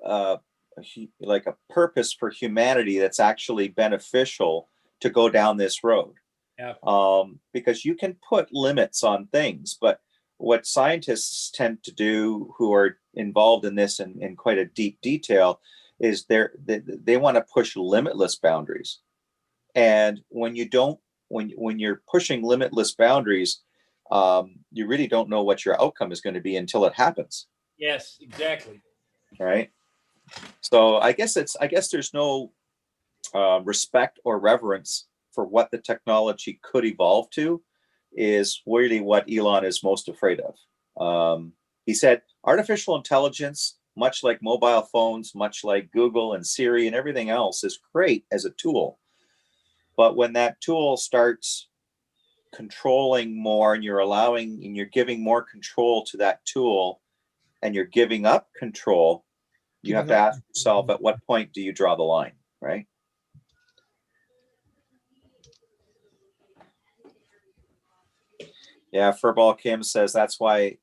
like a purpose for humanity that's actually beneficial to go down this road? Yeah. Because you can put limits on things, but what scientists tend to do who are involved in this in quite a deep detail is they want to push limitless boundaries. And when you're pushing limitless boundaries, you really don't know what your outcome is going to be until it happens. Yes, exactly. Right. So I guess there's no respect or reverence for what the technology could evolve to is really what Elon is most afraid of. He said artificial intelligence, much like mobile phones, much like Google and Siri and everything else, is great as a tool. But when that tool starts controlling more and you're giving more control to that tool and you're giving up control, you have to ask yourself, at what point do you draw the line, right? Yeah, Furball Kim says that's why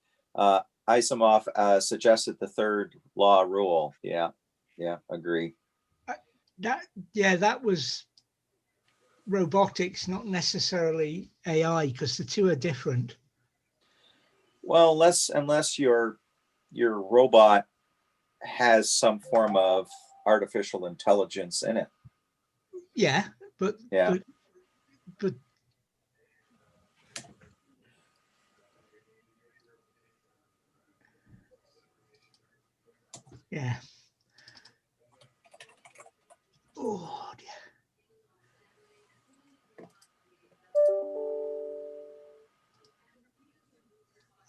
Asimov suggested the third law rule. Yeah, agree. That was robotics, not necessarily AI, because the two are different. Well, unless your robot has some form of artificial intelligence in it. Yeah, but yeah. Oh dear.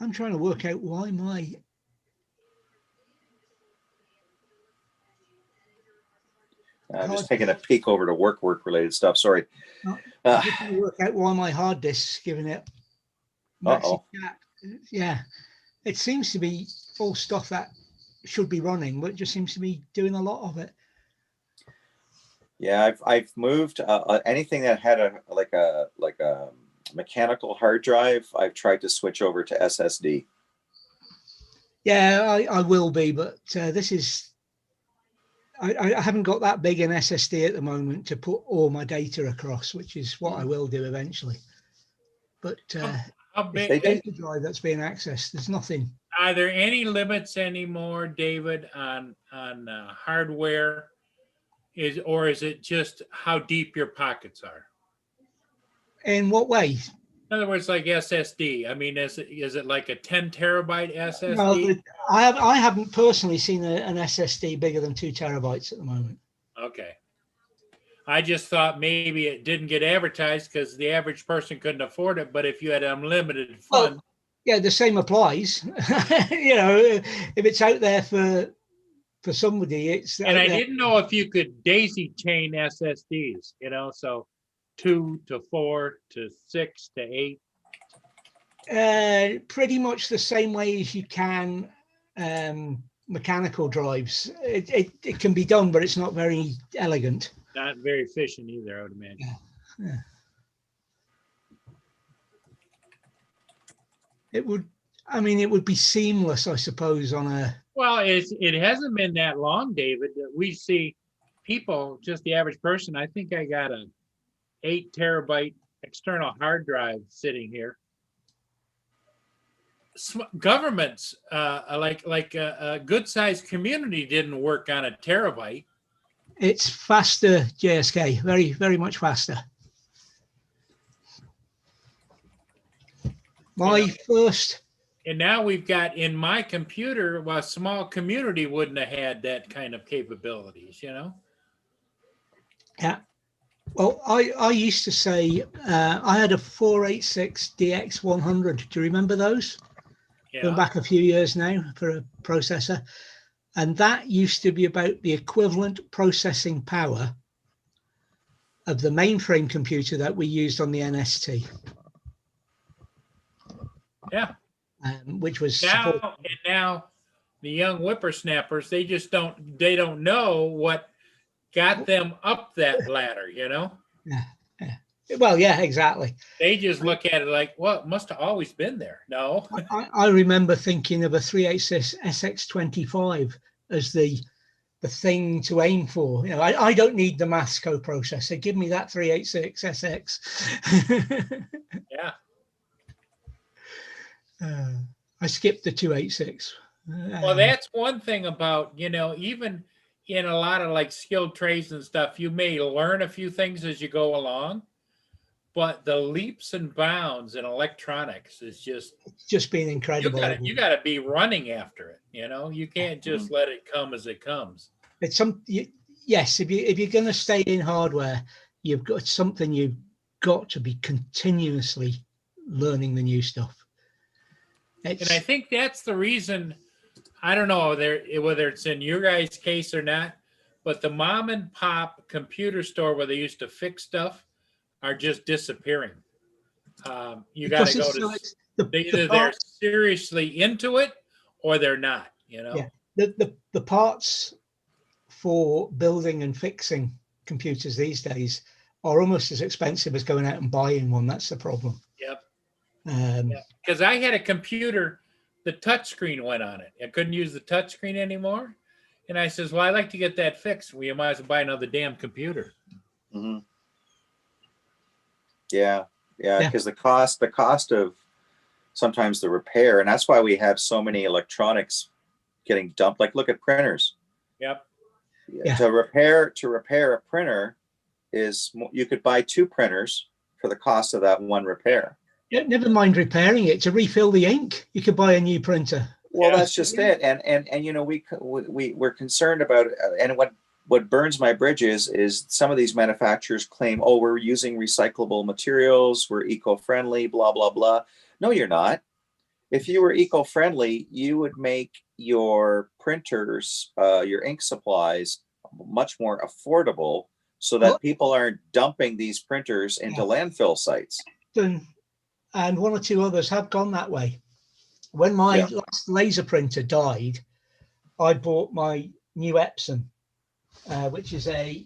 I'm trying to work out why my just taking a peek over to work related stuff. Sorry. I'm just trying to work out why my hard disk's giving it. Yeah, it seems to be all stuff that should be running, but it just seems to be doing a lot of it. Yeah, I've moved anything that had a mechanical hard drive. I've tried to switch over to SSD. Yeah, I will be, but this is. I haven't got that big an SSD at the moment to put all my data across, which is what I will do eventually. But how big the data drive that's being accessed, there's nothing. Are there any limits anymore, David, on hardware? Is it just how deep your pockets are? In what way? In other words, like SSD. I mean, is it like a 10 terabyte SSD? No, I haven't personally seen an SSD bigger than 2 terabytes at the moment. Okay. I just thought maybe it didn't get advertised because the average person couldn't afford it. But if you had unlimited funds. Well, yeah, the same applies. If it's out there for somebody, it's. And I didn't know if you could daisy chain SSDs, so 2 to 4 to 6 to 8. Pretty much the same way as you can mechanical drives. It can be done, but it's not very elegant. Not very efficient either, I would imagine. Yeah. It would be seamless, I suppose, on a. Well, it hasn't been that long, David, that we see people, just the average person. I think I got a 8 terabyte external hard drive sitting here. Governments, like a good sized community, didn't work on a terabyte. It's faster, JSK, very, very much faster. First. And now we've got in my computer, a small community wouldn't have had that kind of capabilities, Yeah. Well, I used to say I had a 486 DX100. Do you remember those? Yeah. Going back a few years now for a processor. And that used to be about the equivalent processing power of the mainframe computer that we used on the NST. Yeah. Which was Now the young whippersnappers, they don't know what got them up that ladder, you know? Yeah. Well, yeah, exactly. They just look at it like, well, it must have always been there. No. I remember thinking of a 386 SX25 as the thing to aim for. You know, I don't need the maths coprocessor. Give me that 386 SX. Yeah. I skipped the 286. Well, that's one thing about, even in a lot of like skilled trades and stuff, you may learn a few things as you go along, but the leaps and bounds in electronics is just been incredible. You got to be running after it. You can't just let it come as it comes. It's yes. If you're going to stay in hardware, you've got something. You've got to be continuously learning the new stuff. And I think that's the reason. I don't know whether it's in your guys' case or not, but the mom and pop computer store where they used to fix stuff are just disappearing. You got to go to either they're seriously into it or they're not. Yeah, the parts for building and fixing computers these days are almost as expensive as going out and buying one. That's the problem. Yep. Because I had a computer, the touch screen went on it. I couldn't use the touch screen anymore. And I says, well, I'd like to get that fixed. Well, you might as well buy another damn computer. Mm-hmm. Yeah. Because the cost of sometimes the repair, and that's why we have so many electronics getting dumped. Like, look at printers. Yep. Yeah. To repair a printer you could buy 2 printers for the cost of that one repair. Yeah, never mind repairing it. To refill the ink, you could buy a new printer. Well, that's just it. And we're concerned about, and what burns my bridges is some of these manufacturers claim, oh, we're using recyclable materials, we're eco-friendly, blah, blah, blah. No, you're not. If you were eco-friendly, you would make your printers, your ink supplies much more affordable so that people aren't dumping these printers into landfill sites. And one or two others have gone that way. When my last laser printer died, I bought my new Epson, which is a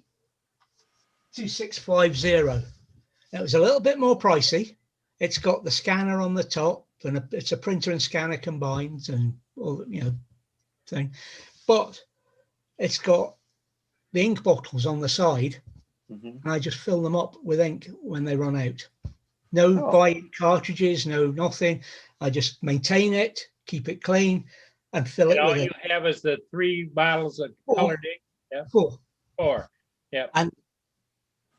2650. It was a little bit more pricey. It's got the scanner on the top, and it's a printer and scanner combined, and all thing. But it's got the ink bottles on the side, and I just fill them up with ink when they run out. No buying cartridges, no nothing. I just maintain it, keep it clean, and fill it with all you have is the 3 bottles of colored ink. Yeah. 4. Yeah. And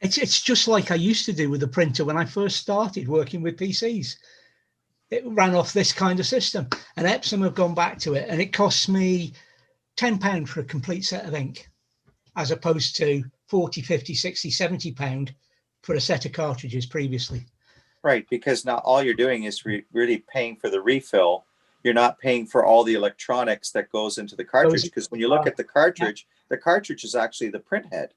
it's just like I used to do with the printer when I first started working with PCs. It ran off this kind of system, and Epson have gone back to it, and it costs me £10 for a complete set of ink, as opposed to 40, 50, 60, 70 pound for a set of cartridges previously. Right, because now all you're doing is really paying for the refill. You're not paying for all the electronics that goes into the cartridge, because when you look at the cartridge is actually the print head.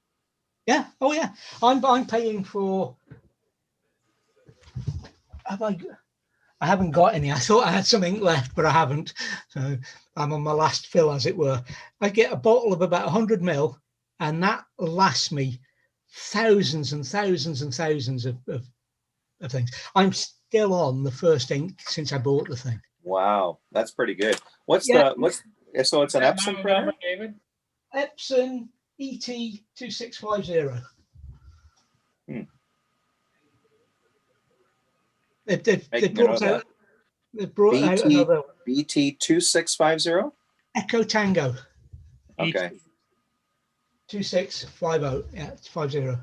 Yeah. Oh yeah. I'm paying for. I haven't got any. I thought I had some ink left, but I haven't. So I'm on my last fill, as it were. I get a bottle of about 100 ml, and that lasts me thousands and thousands and thousands of things. I'm still on the first ink since I bought the thing. Wow, that's pretty good. So it's an Epson printer? David? Epson ET2650. They've brought out another BT2650? Echo Tango. Okay. 2650. Yeah, it's 50. Okay.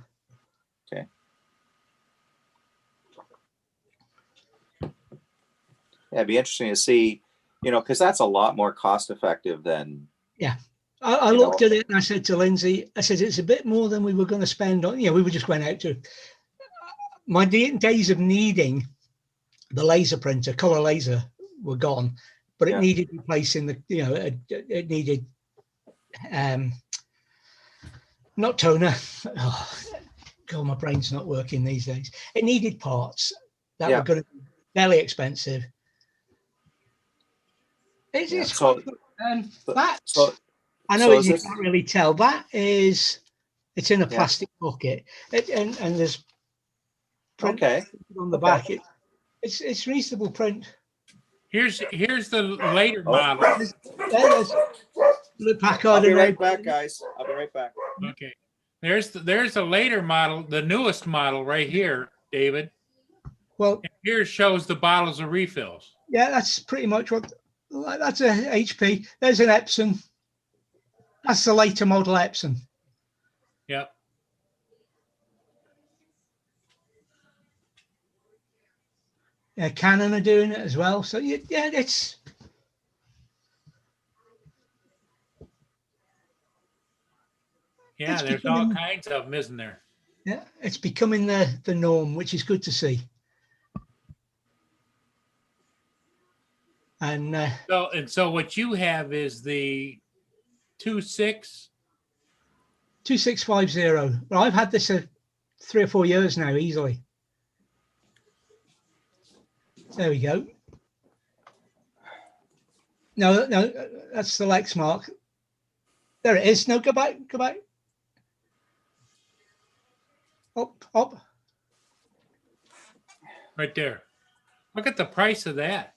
Yeah, it'd be interesting to see, because that's a lot more cost effective than. Yeah. I looked at it and I said to Lindsay, it's a bit more than we were going to spend on. We were just going out to. My days of needing the laser printer, color laser, were gone, but it needed replacing it needed not toner, God, my brain's not working these days. It needed parts that Yeah. were going to be fairly expensive. It's So- quite good. so- That so- I know so is you this- can't really tell. That is, it's in a Yeah. plastic bucket, and there's print Okay. on the Okay. back. It's reasonable print. Here's the later Oh. model. There's the Packard. I'll be and right then- back, guys. I'll be right back. Okay. There's the later model, the newest model right here, David. Well, And here shows the bottles of refills. yeah, that's pretty much what. That's a HP. There's an Epson. That's the later model Epson. Yep. Yeah, Canon are doing it as well. So yeah, it's Yeah, It's there's all becoming- kinds of them, isn't there? yeah, it's becoming the norm, which is good to see. And So what you have is the 2.6. 2650. Well, I've had this 3 or 4 years now, easily. There we go. No, that's the Lexmark. There it is. No, go back. Up. Right there. Look at the price of that.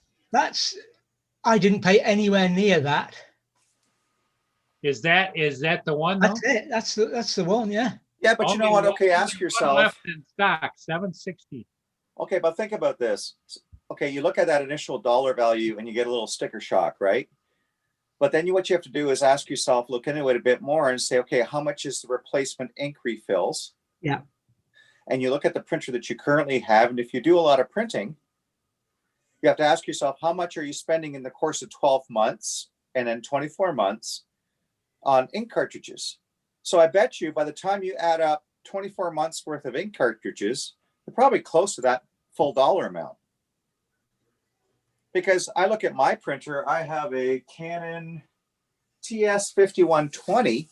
I didn't pay anywhere near that. Is that the one though? That's it. That's the one. Yeah. Yeah, but you know what? Okay, ask One yourself. left in stock, 760. Okay, but think about this. Okay, you look at that initial dollar value and you get a little sticker shock, right? But then what you have to do is ask yourself, look into it a bit more and say, okay, how much is the replacement ink refills? Yeah. And you look at the printer that you currently have, and if you do a lot of printing, you have to ask yourself, how much are you spending in the course of 12 months and then 24 months on ink cartridges? So I bet you by the time you add up 24 months worth of ink cartridges, you're probably close to that full dollar amount. Because I look at my printer, I have a Canon TS5120,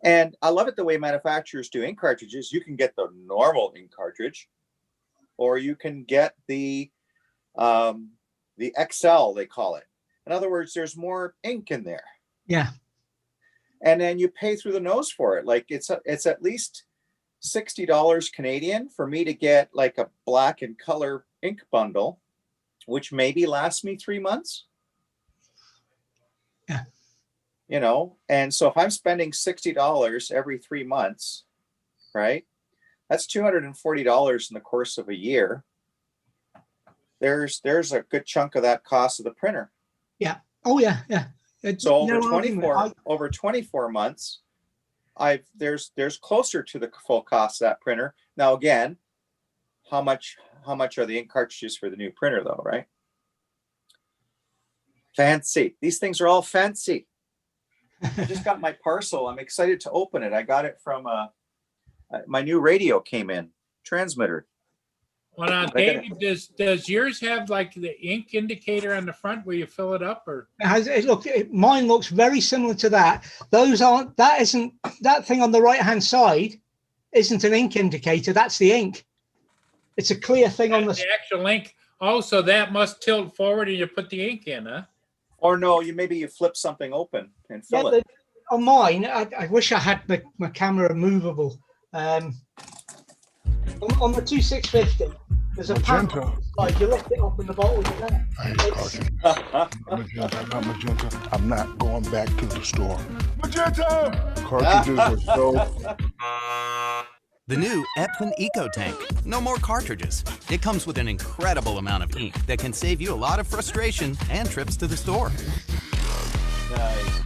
and I love it the way manufacturers do ink cartridges. You can get the normal ink cartridge, or you can get the XL, they call it. In other words, there's more ink in there. Yeah. And then you pay through the nose for it. Like it's at least $60 Canadian for me to get like a black and color ink bundle, which maybe lasts me 3 months. Yeah. You know, and so if I'm spending $60 every 3 months, right? That's $240 in the course of a year. There's a good chunk of that cost of the printer. Oh yeah. So over No argument. 24 months, there's closer to the full cost of that printer. Now again, how much are the ink cartridges for the new printer though, right? Fancy. These things are all fancy. I just got my parcel. I'm excited to open it. I got it from my new radio came in, transmitter. Well, now, David, does yours have like the ink indicator on the front where you fill it up, or? Mine looks very similar to that. That thing on the right hand side isn't an ink indicator. That's the ink. It's a clear thing on The actual ink. Oh, so that must tilt forward and you put the ink in, huh? Or no, maybe you flip something open and fill it. On mine, I wish I had my camera movable. On the 2650, there's a panel. Like you lift it up and the bottle's there. I hate cartridges. Not Magenta. I'm not going back to the store. Magenta! Cartridges are so... The new Epson EcoTank. No more cartridges. It comes with an incredible amount of ink that can save you a lot of frustration and trips to the store. Nice.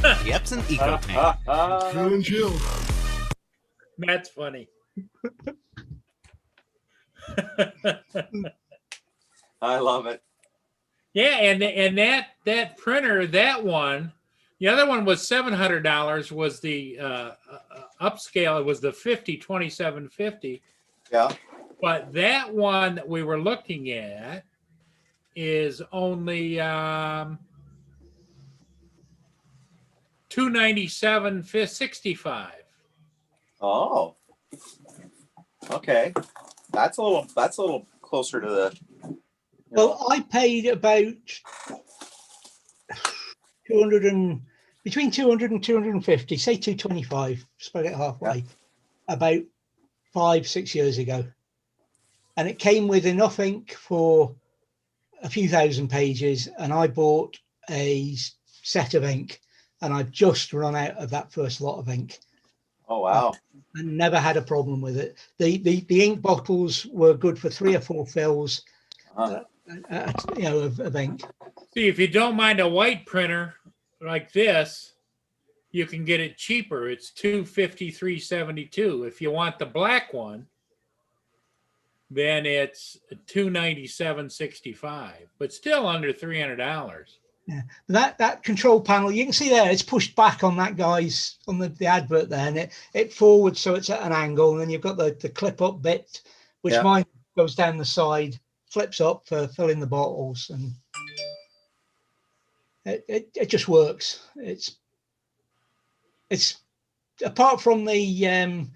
The Epson EcoTank. Feeling chill. That's funny. I love it. Yeah, and that printer, that one, the other one was $700. Was the upscale? It was the 2750. Yeah. But that one that we were looking at is only $297.65. Oh, okay. That's a little closer to the. Well, I paid about 200 and between 200 and 250, say 225, spread it halfway, about 5-6 years ago. And it came with enough ink for a few thousand pages, and I bought a set of ink, and I've just run out of that first lot of ink. Oh wow! And never had a problem with it. The ink bottles were good for 3 or 4 fills, of ink. See, if you don't mind a white printer like this, you can get it cheaper. It's $253.72. If you want the black one, then it's $297.65, but still under $300. Yeah, that control panel, you can see there, it's pushed back on that guy's on the advert there, and it forwards so it's at an angle, and then you've got the clip up bit, which mine goes down the side, flips up for filling the bottles, and it just works. It's apart from the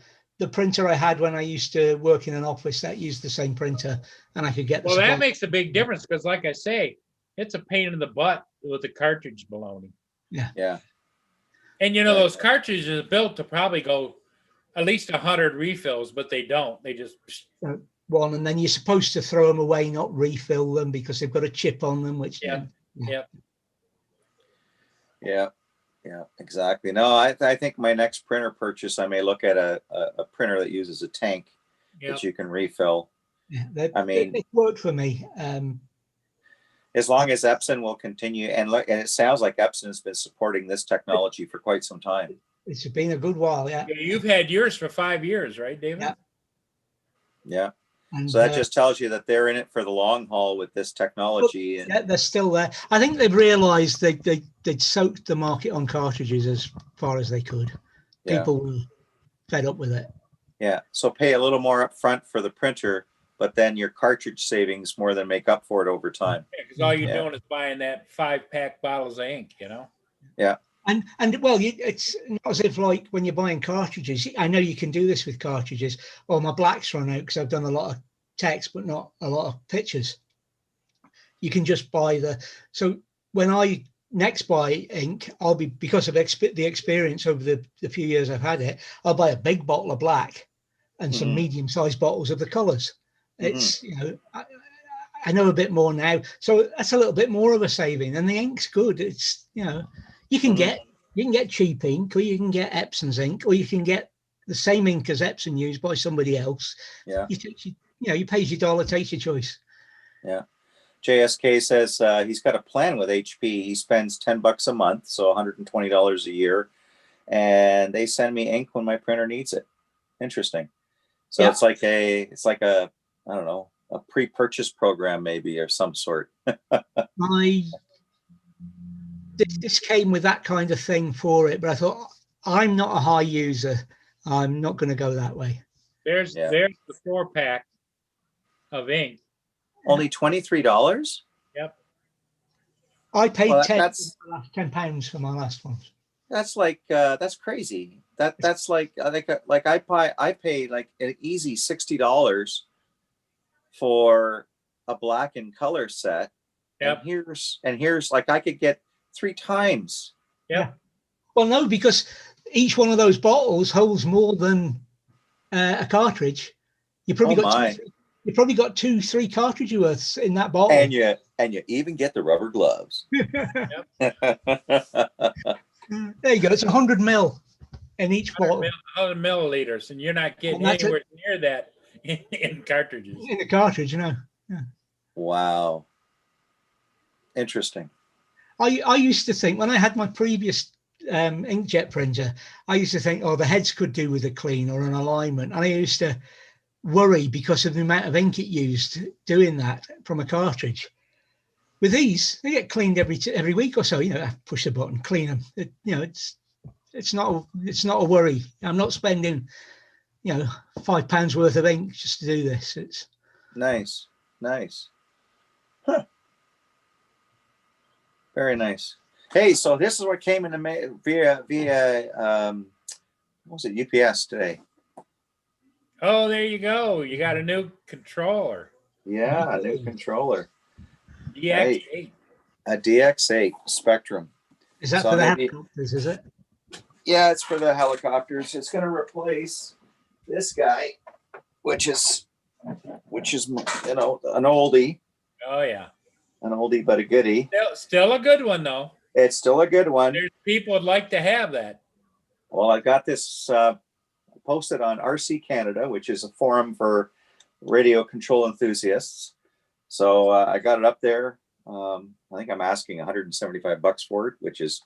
printer I had when I used to work in an office that used the same printer, and I could get the Well, supply. that makes a big difference because, like I say, it's a pain in the butt with the cartridge baloney. Yeah. And those cartridges are built to probably go at least 100 refills, but they don't. They just one, and then you're supposed to throw them away, not refill them, because they've got a chip on them, which Yeah, exactly. No, I think my next printer purchase, I may look at a printer that uses a tank that you can refill. Yeah, it worked for me. As long as Epson will continue, and it sounds like Epson has been supporting this technology for quite some time. It's been a good while, yeah. You've had yours for 5 years, right, David? Yeah. And, so that just tells you that they're in it for the long haul with this technology. And yeah, they're still there. I think they've realized they'd soaked the market on cartridges as far as they could. People were fed up with it. Yeah. So pay a little more up front for the printer, but then your cartridge savings more than make up for it over time. Because all you're doing is buying that 5-pack bottles of ink, Yeah. And well, it's not as if like when you're buying cartridges, I know you can do this with cartridges. Oh, my black's run out because I've done a lot of text, but not a lot of pictures. You can just buy so when I next buy ink, I'll be, because of the experience over the few years I've had it, I'll buy a big bottle of black and some medium-sized bottles of the colors. It's, I know a bit more now. So that's a little bit more of a saving, and the ink's good. It's, you can get cheap ink, or you can get Epson's ink, or you can get the same ink as Epson used by somebody else. Yeah. You pay your dollar, take your choice. Yeah. JSK says he's got a plan with HP. He spends $10 a month, so $120 a year, and they send me ink when my printer needs it. Interesting. So it's like a I don't know, a pre-purchase program maybe, or some sort. This came with that kind of thing for it, but I thought, I'm not a high user. I'm not going to go that way. There's the 4-pack of ink. Only $23? Yep. I paid £10 for my last one. That's like that's crazy. That's like I pay like an easy $60 for a black and color set. Yep. And here's like I could get 3 times. Yeah. Well, no, because each one of those bottles holds more than a cartridge. You probably got 2-3 cartridge worths in that bottle. And you even get the rubber gloves. There you go. It's 100 ml in each bottle. 100 milliliters, and you're not getting anywhere near that in cartridges. In the cartridge, Yeah. Wow. Interesting. I used to think, when I had my previous inkjet printer, I used to think, the heads could do with a clean or an alignment. And I used to worry because of the amount of ink it used doing that from a cartridge. With these, they get cleaned every week or so. I push the button, clean them. It's not a worry. I'm not spending, £5 worth of ink just to do this. It's nice. Huh. Very nice. Hey, so this is what came in via what was it, UPS today? Oh, there you go. You got a new controller. Yeah, a new controller. DX8. A DX8 Spectrum. Is that So for the maybe- helicopters? Is it? Yeah, it's for the helicopters. It's going to replace this guy, which is you know, an oldie, Oh yeah. but a goodie. Still a good one though. It's still a good one. There's people would like to have that. Well, I got this posted on RC Canada, which is a forum for radio control enthusiasts. So I got it up there. I think I'm asking $175 for it, which is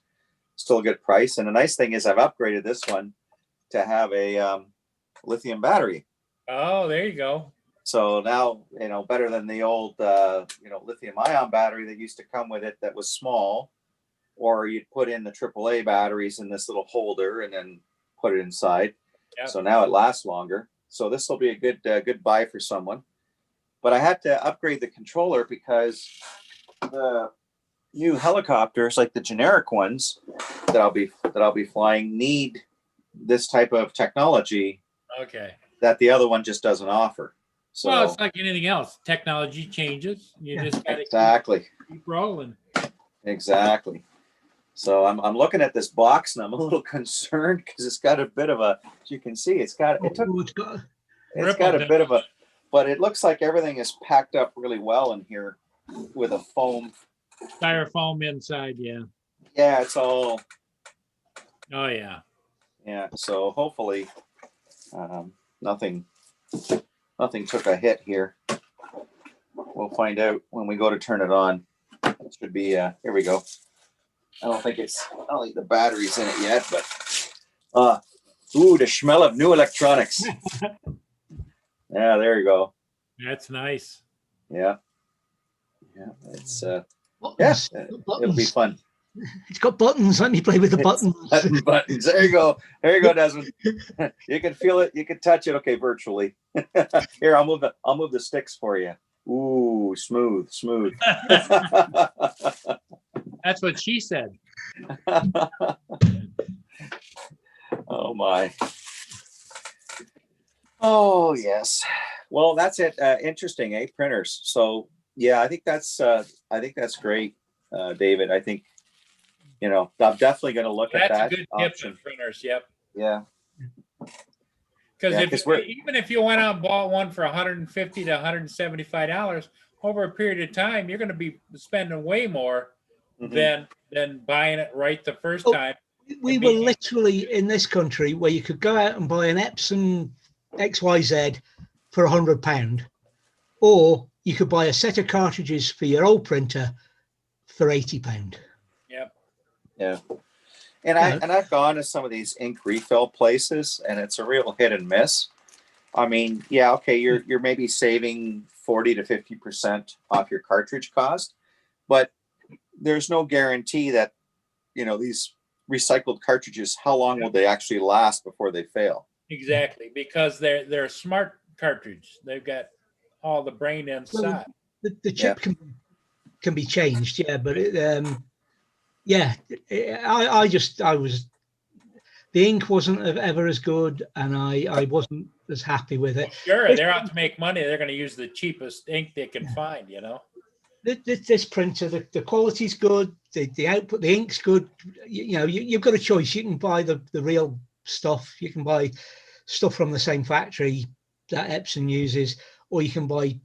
still a good price. And the nice thing is I've upgraded this one to have a lithium battery. Oh, there you go. So now, you know, better than the old, lithium ion battery that used to come with it that was small, or you'd put in the AAA batteries in this little holder and then put it inside. Yep. So now it lasts longer. So this will be a good buy for someone. But I had to upgrade the controller because the new helicopters, like the generic ones that I'll be flying, need this type of technology Okay. that the other one just doesn't offer. So Well, it's like anything else. Technology changes. You just got to exactly. keep rolling. Exactly. So I'm looking at this box and I'm a little concerned because it's got a bit of a, as you can see, it's got a bit of a, but it looks like everything is packed up really well in here with a foam. Styrofoam inside, yeah. Yeah, it's all, Oh yeah. yeah. So hopefully nothing took a hit here. We'll find out when we go to turn it on. It should be, here we go. I don't think the battery's in it yet, but the smell of new electronics. Yeah, there you go. That's nice. Yeah. Yeah, it's Buttons. it'll be fun. It's got buttons. Let me play with the buttons. Buttons. There you go. There you go, Desmond. You can feel it. You can touch it. Okay, virtually. Here, I'll move the sticks for you. Ooh, smooth. That's what she said. Oh my. Oh yes. Well, that's it. Interesting, eh? Printers. So yeah, I think that's great, David. I think, you know, I'm definitely going to look at That's that a good tip option. for printers. Yep. Yeah. Because Yeah, 'cause even if you went out and bought one for $150 to $175 over a period of time, you're going to be spending way more Mhm. than buying it right the first Oh. time. We were literally in this country where you could go out and buy an Epson XYZ for £100, or you could buy a set of cartridges for your old printer for £80. Yep. Yeah. And I've gone to some of these ink refill places and it's a real hit and miss. I mean, yeah, okay, you're maybe saving 40 to 50% off your cartridge cost, but there's no guarantee that, you know, these recycled cartridges, how long will they actually last before they fail? Exactly, because they're a smart cartridge. They've got all the brain inside. The chip can be changed, yeah, but the ink wasn't ever as good, and I wasn't as happy with it. Sure, they're out to make money. They're going to use the cheapest ink they can find, you know. This printer, the quality's good, the output, the ink's good. You've got a choice. You can buy the real stuff. You can buy stuff from the same factory that Epson uses, or you can buy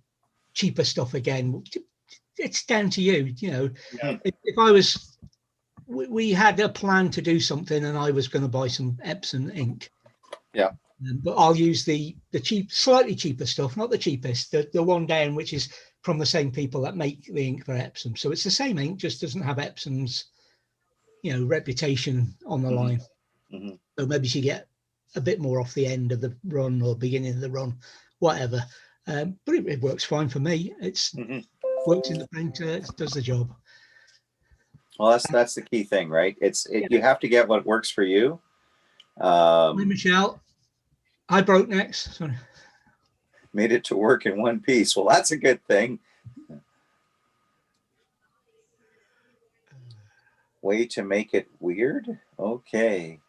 cheaper stuff again. It's down to you. You know, Yeah. if I was, we had a plan to do something, and I was going to buy some Epson ink. Yeah. But I'll use the slightly cheaper stuff, not the cheapest, the one down, which is from the same people that make the ink for Epson. So it's the same ink, just doesn't have Epson's, reputation on the line. Mhm. So maybe you get a bit more off the end of the run or beginning of the run, whatever. But it works fine for me. It's Mhm. works in the printer, it does the job. Well, that's the key thing, right? You have to get what works for you. Hi, Michelle. I broke next. Sorry. Made it to work in one piece. Well, that's a good thing. Way to make it weird? Okay.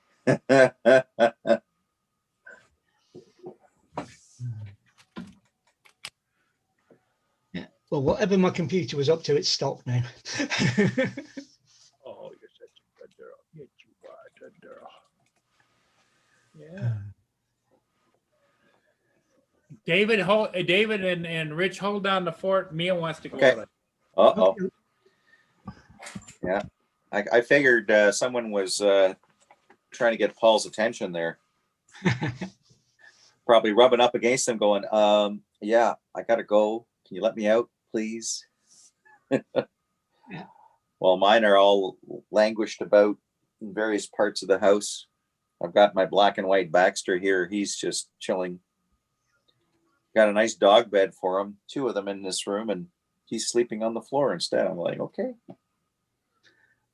Well, whatever my computer was up to, it's stopped now. Oh, you're such a good girl. Yes, you are a good girl. Yeah. David and Rich, hold down the fort. Mia wants to go Okay. out. Uh-oh. Yeah. I figured someone was trying to get Paul's attention there. Probably rubbing up against him going, yeah, I got to go. Can you let me out, please? Yeah. Well, mine are all languished about in various parts of the house. I've got my black and white Baxter here. He's just chilling. Got a nice dog bed for him, 2 of them in this room, and he's sleeping on the floor instead. I'm like, okay.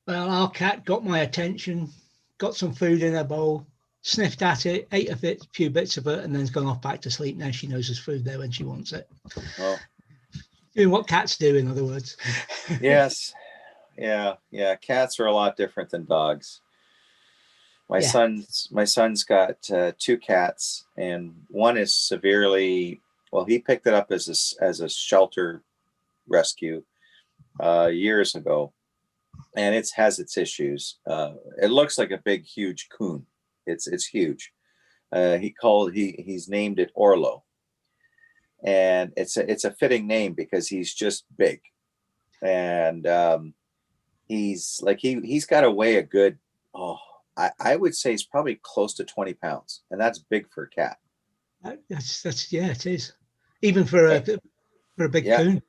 Well, our cat got my attention, got some food in her bowl, sniffed at it, ate a few bits of it, and then's gone off back to sleep. Now she knows there's food there when she wants it. Well, Doing what cats do, in other words. yes. Yeah. Cats are a lot different than dogs. My Yeah. son's got 2 cats, and one is severely, well, he picked it up as a shelter rescue years ago, and it has its issues. It looks like a big, huge coon. It's huge. He's named it Orlo, and it's a fitting name because he's just big, and he's got to weigh a good, I would say he's probably close to 20 pounds, and that's big for a cat. That's yeah, it is. Even for a big coon.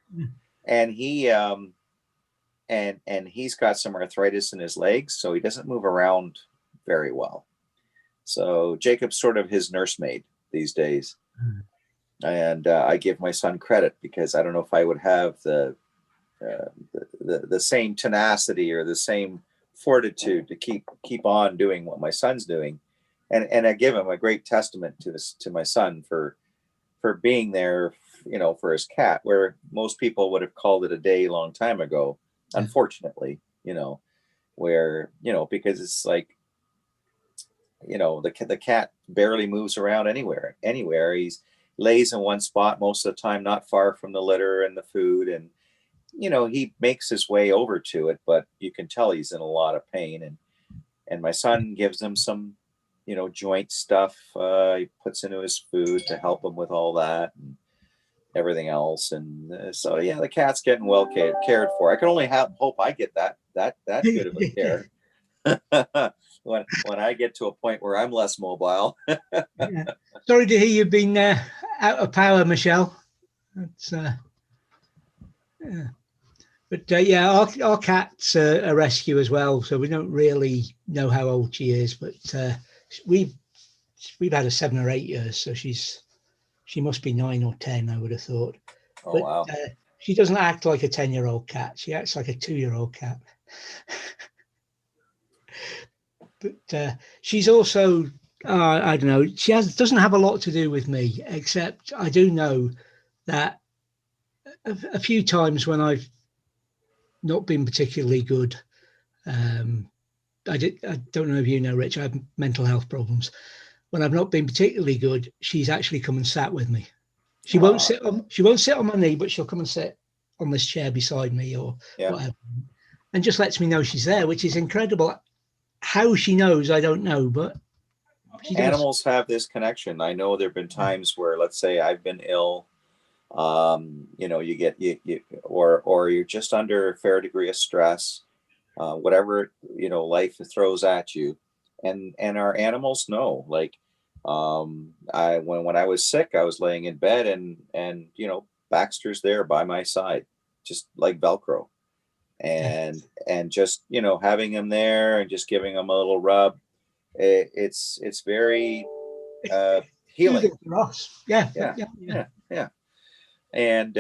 And he and he's got some arthritis in his legs, so he doesn't move around very well. So Jacob's sort of his nursemaid these days. And I give my son credit because I don't know if I would have the same tenacity or the same fortitude to keep on doing what my son's doing. And I give him a great testament to my son for being there, for his cat, where most people would have called it a day a long time ago, unfortunately, where, because it's like, the cat barely moves around anywhere. He's lays in one spot most of the time, not far from the litter and the food. And, he makes his way over to it, but you can tell he's in a lot of pain. And my son gives him some, joint stuff he puts into his food to help him with all that and everything else. And so, yeah, the cat's getting well cared for. I can only hope I get that good of a care. when I get to a point where I'm less mobile. Yeah. Sorry to hear you've been out of power, Michelle. That's yeah. But our cat's a rescue as well, so we don't really know how old she is. But we've had her 7 or 8 years, so she must be 9 or 10, I would have thought. Oh, but, wow! She doesn't act like a 10-year-old cat. She acts like a 2-year-old cat. But she's also, I don't know, doesn't have a lot to do with me, except I do know that a few times when I've not been particularly good, I don't know if you know, Rich, I have mental health problems. When I've not been particularly good, she's actually come and sat with me. She won't sit on my knee, but she'll come and sit on this chair beside me or whatever, and just lets me know she's there, which is incredible. How she knows, I don't know, but animals have this connection. I know there have been times where, let's say, I've been ill, you get or you're just under a fair degree of stress, whatever life throws at you, and our animals know. Like, when I was sick, I was laying in bed, and Baxter's there by my side, just like Velcro. And just having him there and just giving him a little rub, it's very healing for us. Yeah. And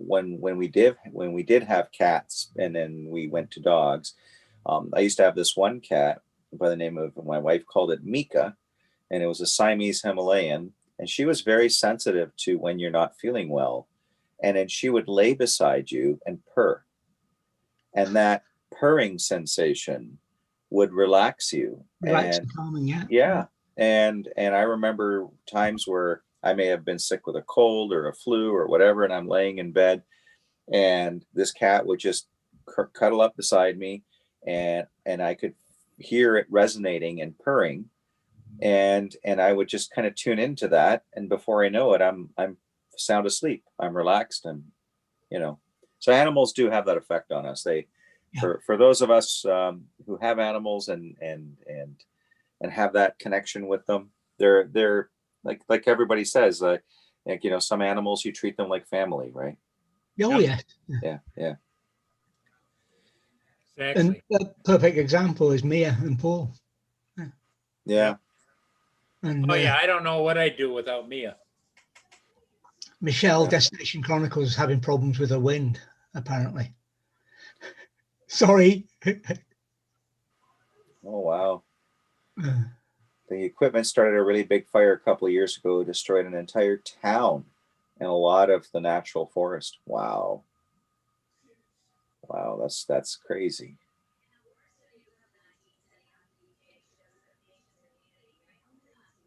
when we did have cats and then we went to dogs, I used to have this one cat by the name of, my wife called it Mika, and it was a Siamese Himalayan, and she was very sensitive to when you're not feeling well. And then she would lay beside you and purr. And that purring sensation would relax you. Relax and calming, yeah. And I remember times where I may have been sick with a cold or a flu or whatever, and I'm laying in bed, and this cat would just cuddle up beside me, and I could hear it resonating and purring, and I would just kind of tune into that, and before I know it, I'm sound asleep. I'm relaxed, and so animals do have that effect on us. They, for those of us who have animals and have that connection with them, they're like everybody says, some animals, you treat them like family, right? Oh yeah. Yeah. Exactly. And a perfect example is Mia and Paul. Yeah. And Oh yeah, I don't know what I'd do without Mia. Michelle, Destination Chronicles, is having problems with her wind, apparently. Sorry. Oh wow. The equipment started a really big fire a couple of years ago, destroyed an entire town and a lot of the natural forest. Wow. Wow, that's crazy.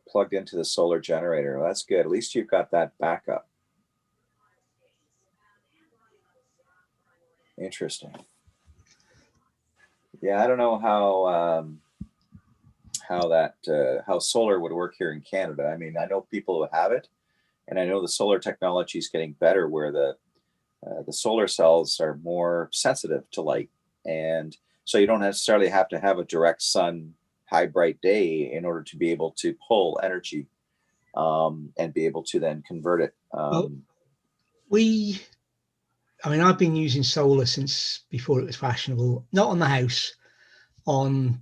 Plugged into the solar generator. Well, that's good. At least you've got that backup. Interesting. Yeah, I don't know how solar would work here in Canada. I mean, I know people who have it, and I know the solar technology is getting better, where the solar cells are more sensitive to light, and so you don't necessarily have to have a direct sun, high bright day in order to be able to pull energy, and be able to then convert it. I've been using solar since before it was fashionable, not on the house, on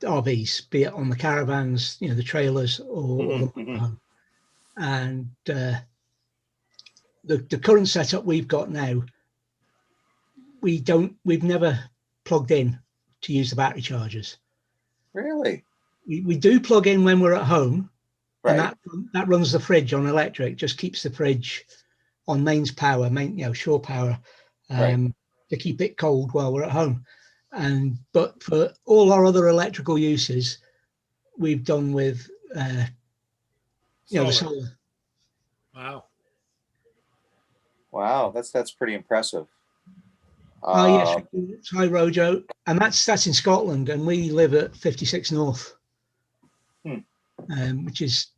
RVs, be it on the caravans, the trailers, or the motorhome. And the current setup we've got now, we've never plugged in to use the battery chargers. Really? We do plug in when we're at home, right. And that runs the fridge on electric, just keeps the fridge on mains power, shore power, right. to keep it cold while we're at home. But for all our other electrical uses, we've done with the solar. Wow, that's pretty impressive. Yes, hi Rojo, and that's in Scotland, and we live at 56 North, which is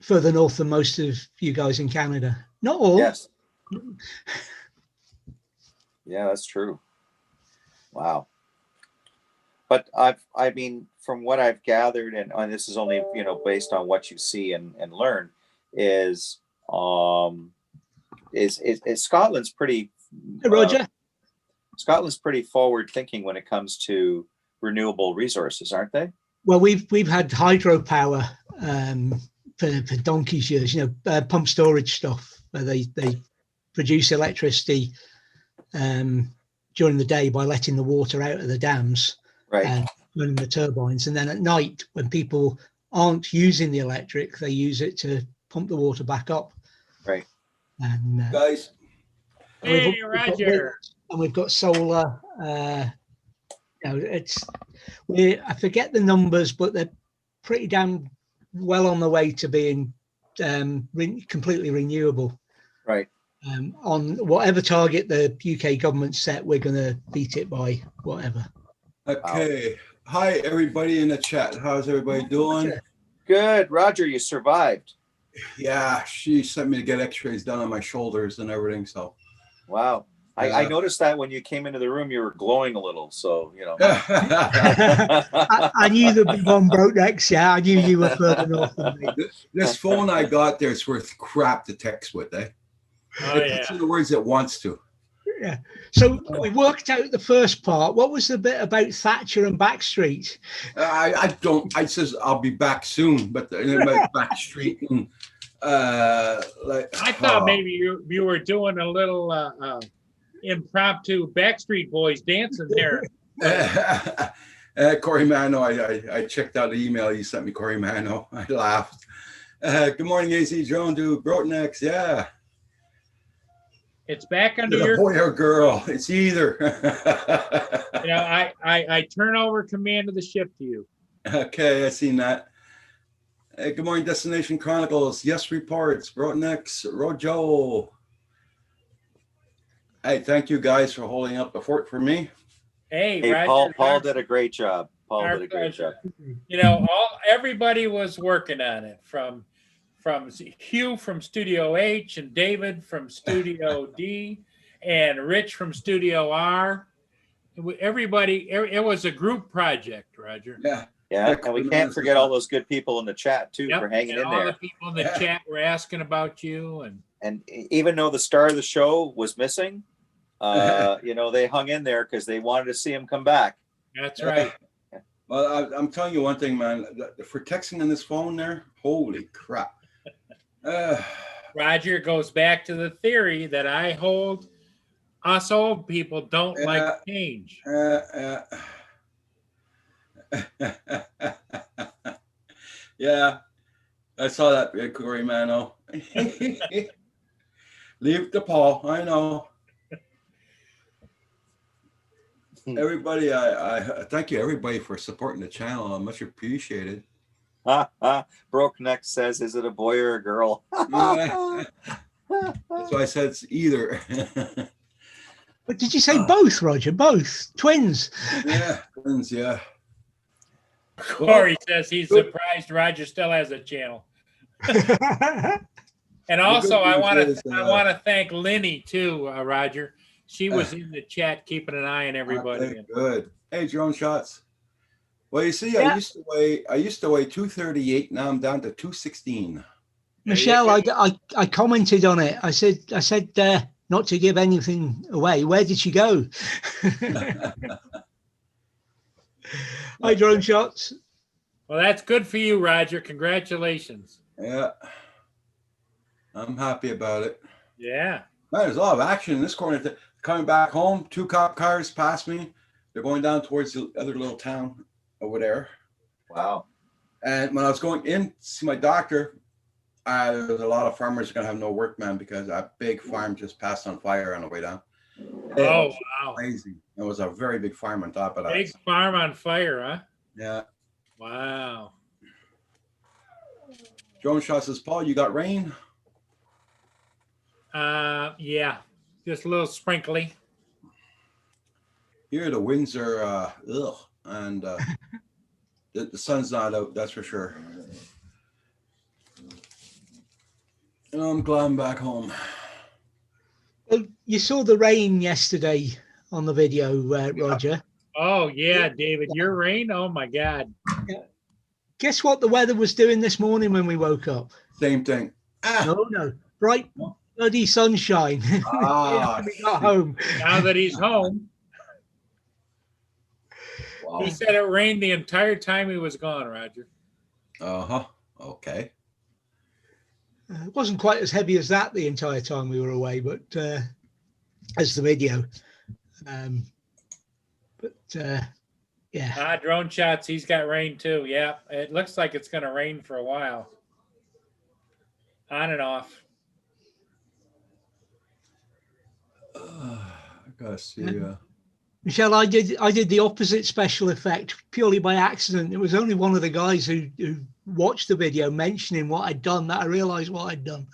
further north than most of you guys in Canada. Not all. Yes. Yeah, that's true. Wow. But I mean, from what I've gathered, and this is only based on what you see and learn, is Scotland's pretty. Hey, Roger. Scotland's pretty forward thinking when it comes to renewable resources, aren't they? Well, we've had hydropower for donkey's years, pump storage stuff, where they produce electricity during the day by letting the water out of the dams, right, and running the turbines, and then at night when people aren't using the electric, they use it to pump the water back up. Right. And guys, hey, Roger. We've got solar. I forget the numbers, but they're pretty damn well on the way to being completely renewable. Right. On whatever target the UK government set, we're going to beat it by whatever. Okay. Hi, everybody in the chat. How's everybody doing? Good. Roger, you survived. Yeah, she sent me to get x-rays done on my shoulders and everything. So, wow. I noticed that when you came into the room, you were glowing a little. So, I knew there'd be one broke next. Yeah, I knew you were further north than me. This phone I got there is worth crap to text with, eh? Oh, yeah. It's in the words it wants to. Yeah. So we worked out the first part. What was the bit about Thatcher and Backstreet? I says I'll be back soon, but about Backstreet and I thought maybe you were doing a little impromptu Backstreet Boys dancing there. Corey Mano, I checked out the email you sent me, Corey Mano. I laughed. Good morning, AC Drone, dude. Broadnex, yeah. It's back under It's a your boy or girl. It's either. I turn over command of the ship to you. Okay, I seen that. Hey, good morning, Destination Chronicles. Yes reports. Road next. Rojo. Hey, thank you guys for holding up the fort for me. Hey, Hey, Roger, Paul did a great job. Paul our did a great job. pleasure. You know, everybody was working on it from Hugh from Studio H and David from Studio D and Rich from Studio R. Everybody, it was a group project, Roger. Yeah. Yeah, and we can't forget all those good people in the chat too for hanging and in all there. the people in the chat were asking about you, And even though the star of the show was missing, you know, they hung in there because they wanted to see him come back. that's right. Well, I'm telling you one thing, man. For texting on this phone there, holy crap. Roger, goes back to the theory that I hold. Us old people don't like change. Yeah, I saw that, Corey Mano. Leave it to Paul. I know. Everybody, I thank you, everybody, for supporting the channel. Much appreciated. Broke Neck says, "Is it a boy or a girl?" That's why I said it's either. But did you say both, Roger? Both twins? Yeah, twins. Yeah. Corey says he's surprised Roger still has a channel. And also, I want to thank Linny too, Roger. She was in the chat, keeping an eye on everybody. Good. Hey, drone shots. Well, you see, I used to weigh 238. Now I'm down to 216. Michelle, I commented on it. I said not to give anything away. Where did she go? Hi, drone shots. Well, that's good for you, Roger. Congratulations. Yeah, I'm happy about it. Yeah. Man, there's a lot of action in this corner. Coming back home, 2 cop cars passed me. They're going down towards the other little town over there. Wow. And when I was going in to see my doctor, there was a lot of farmers going to have no work, man, because a big farm just passed on fire on the way down. Oh, wow. Crazy. It was a very big farm on top of that. Big farm on fire, huh? Yeah. Wow. Drone shot says, Paul, you got rain? Yeah. Just a little sprinkly. Here the winds are ugh, and the sun's not out, that's for sure. And I'm glad I'm back home. Well, you saw the rain yesterday on the video, Roger. Oh yeah, David, your rain. Oh my God. Guess what the weather was doing this morning when we woke up? Same thing. No, bright bloody sunshine. We got home. Now that he's home. Wow. He said it rained the entire time he was gone, Roger. Uh-huh. Okay. It wasn't quite as heavy as that the entire time we were away, but as the video. Yeah. Drone shots. He's got rain too. Yeah. It looks like it's going to rain for a while. On and off. I gotta see. Michelle, I did the opposite special effect purely by accident. It was only one of the guys who watched the video mentioning what I'd done that I realized what I'd done.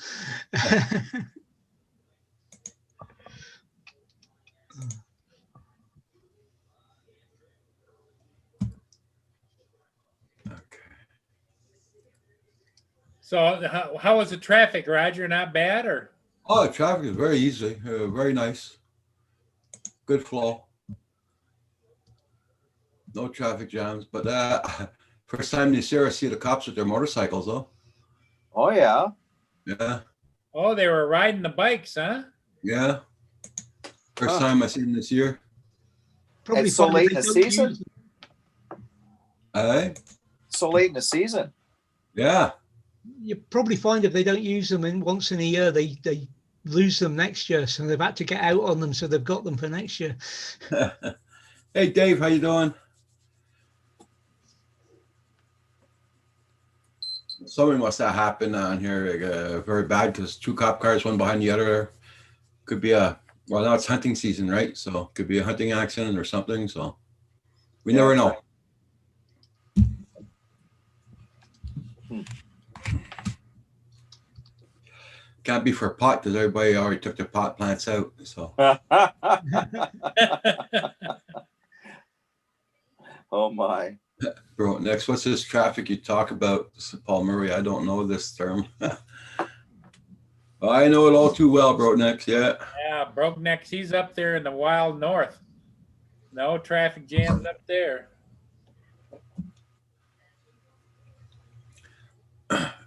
So how was the traffic, Roger? Not bad, or? Oh, the traffic is very easy, very nice. Good flow. No traffic jams, but first time this year I see the cops with their motorcycles, though. Oh yeah. Yeah. Oh, they were riding the bikes, huh? Yeah. First time I see them this year. Probably It's so late in the season. Hey. So late in the season. Yeah. You probably find if they don't use them once in a year, they lose them next year. So they've had to get out on them, so they've got them for next year. Hey, Dave, how you doing? Something must have happened on here very bad because 2 cop cars, one behind the other. Could be well, now it's hunting season, right? So could be a hunting accident or something. So we never know. can't be for pot because everybody already took their pot plants out. So Oh my. bro, next, what's this traffic you talk about, Paul Murray? I don't know this term. I know it all too well, bro. Next, yeah. Yeah, Broke Necks, he's up there in the wild north. No traffic jams up there.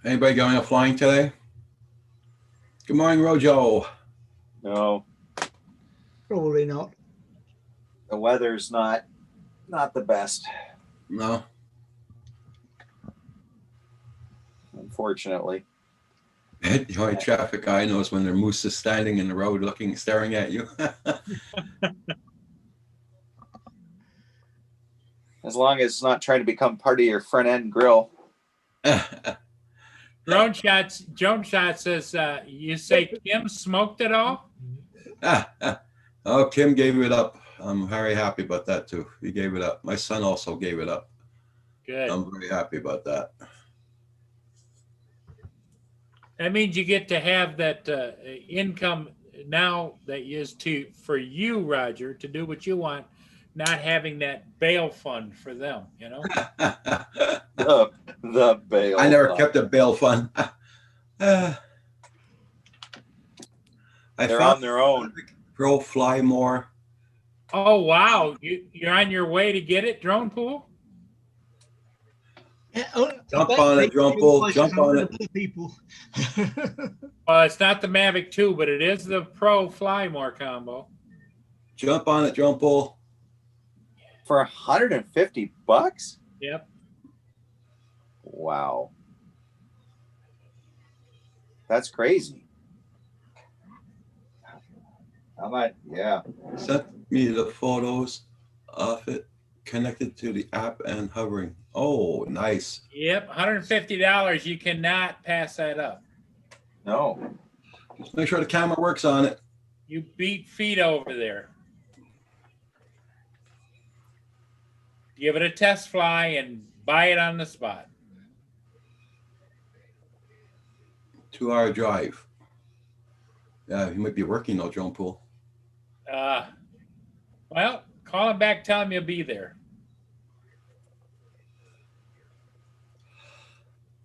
Anybody going out flying today? Good morning, Rojo. No, Probably not. the weather's not the best, No. unfortunately. The only traffic I know is when their moose is standing in the road looking, staring at you. As long as it's not trying to become part of your front end grill. Drone Shot says, you say Kim smoked it all? Oh, Kim gave it up. I'm very happy about that too. He gave it up. My son also gave it up. Good. I'm very happy about that. That means you get to have that income now that is for you, Roger, to do what you want, not having that bail fund for them, you know? The bail. I never fund. kept a bail fund. I They're found on their own. Pro fly more. Oh, wow. You're on your way to get it, Drone Pool? Yeah, Jump on it, Drone Pool, jump on it. People. Well, it's not the Mavic 2, but it is the Pro Fly More combo. Jump on it, Drone Pool. For $150? Yep. Wow. That's crazy. How much? Yeah. Sent me the photos of it connected to the app and hovering. Oh, nice. Yep, $150. You cannot pass that up. No. Just make sure the camera works on it. You beat feet over there. Give it a test fly and buy it on the spot. 2-hour drive. Yeah, he might be working though, Drone Pool. Well, call him back, tell him you'll be there.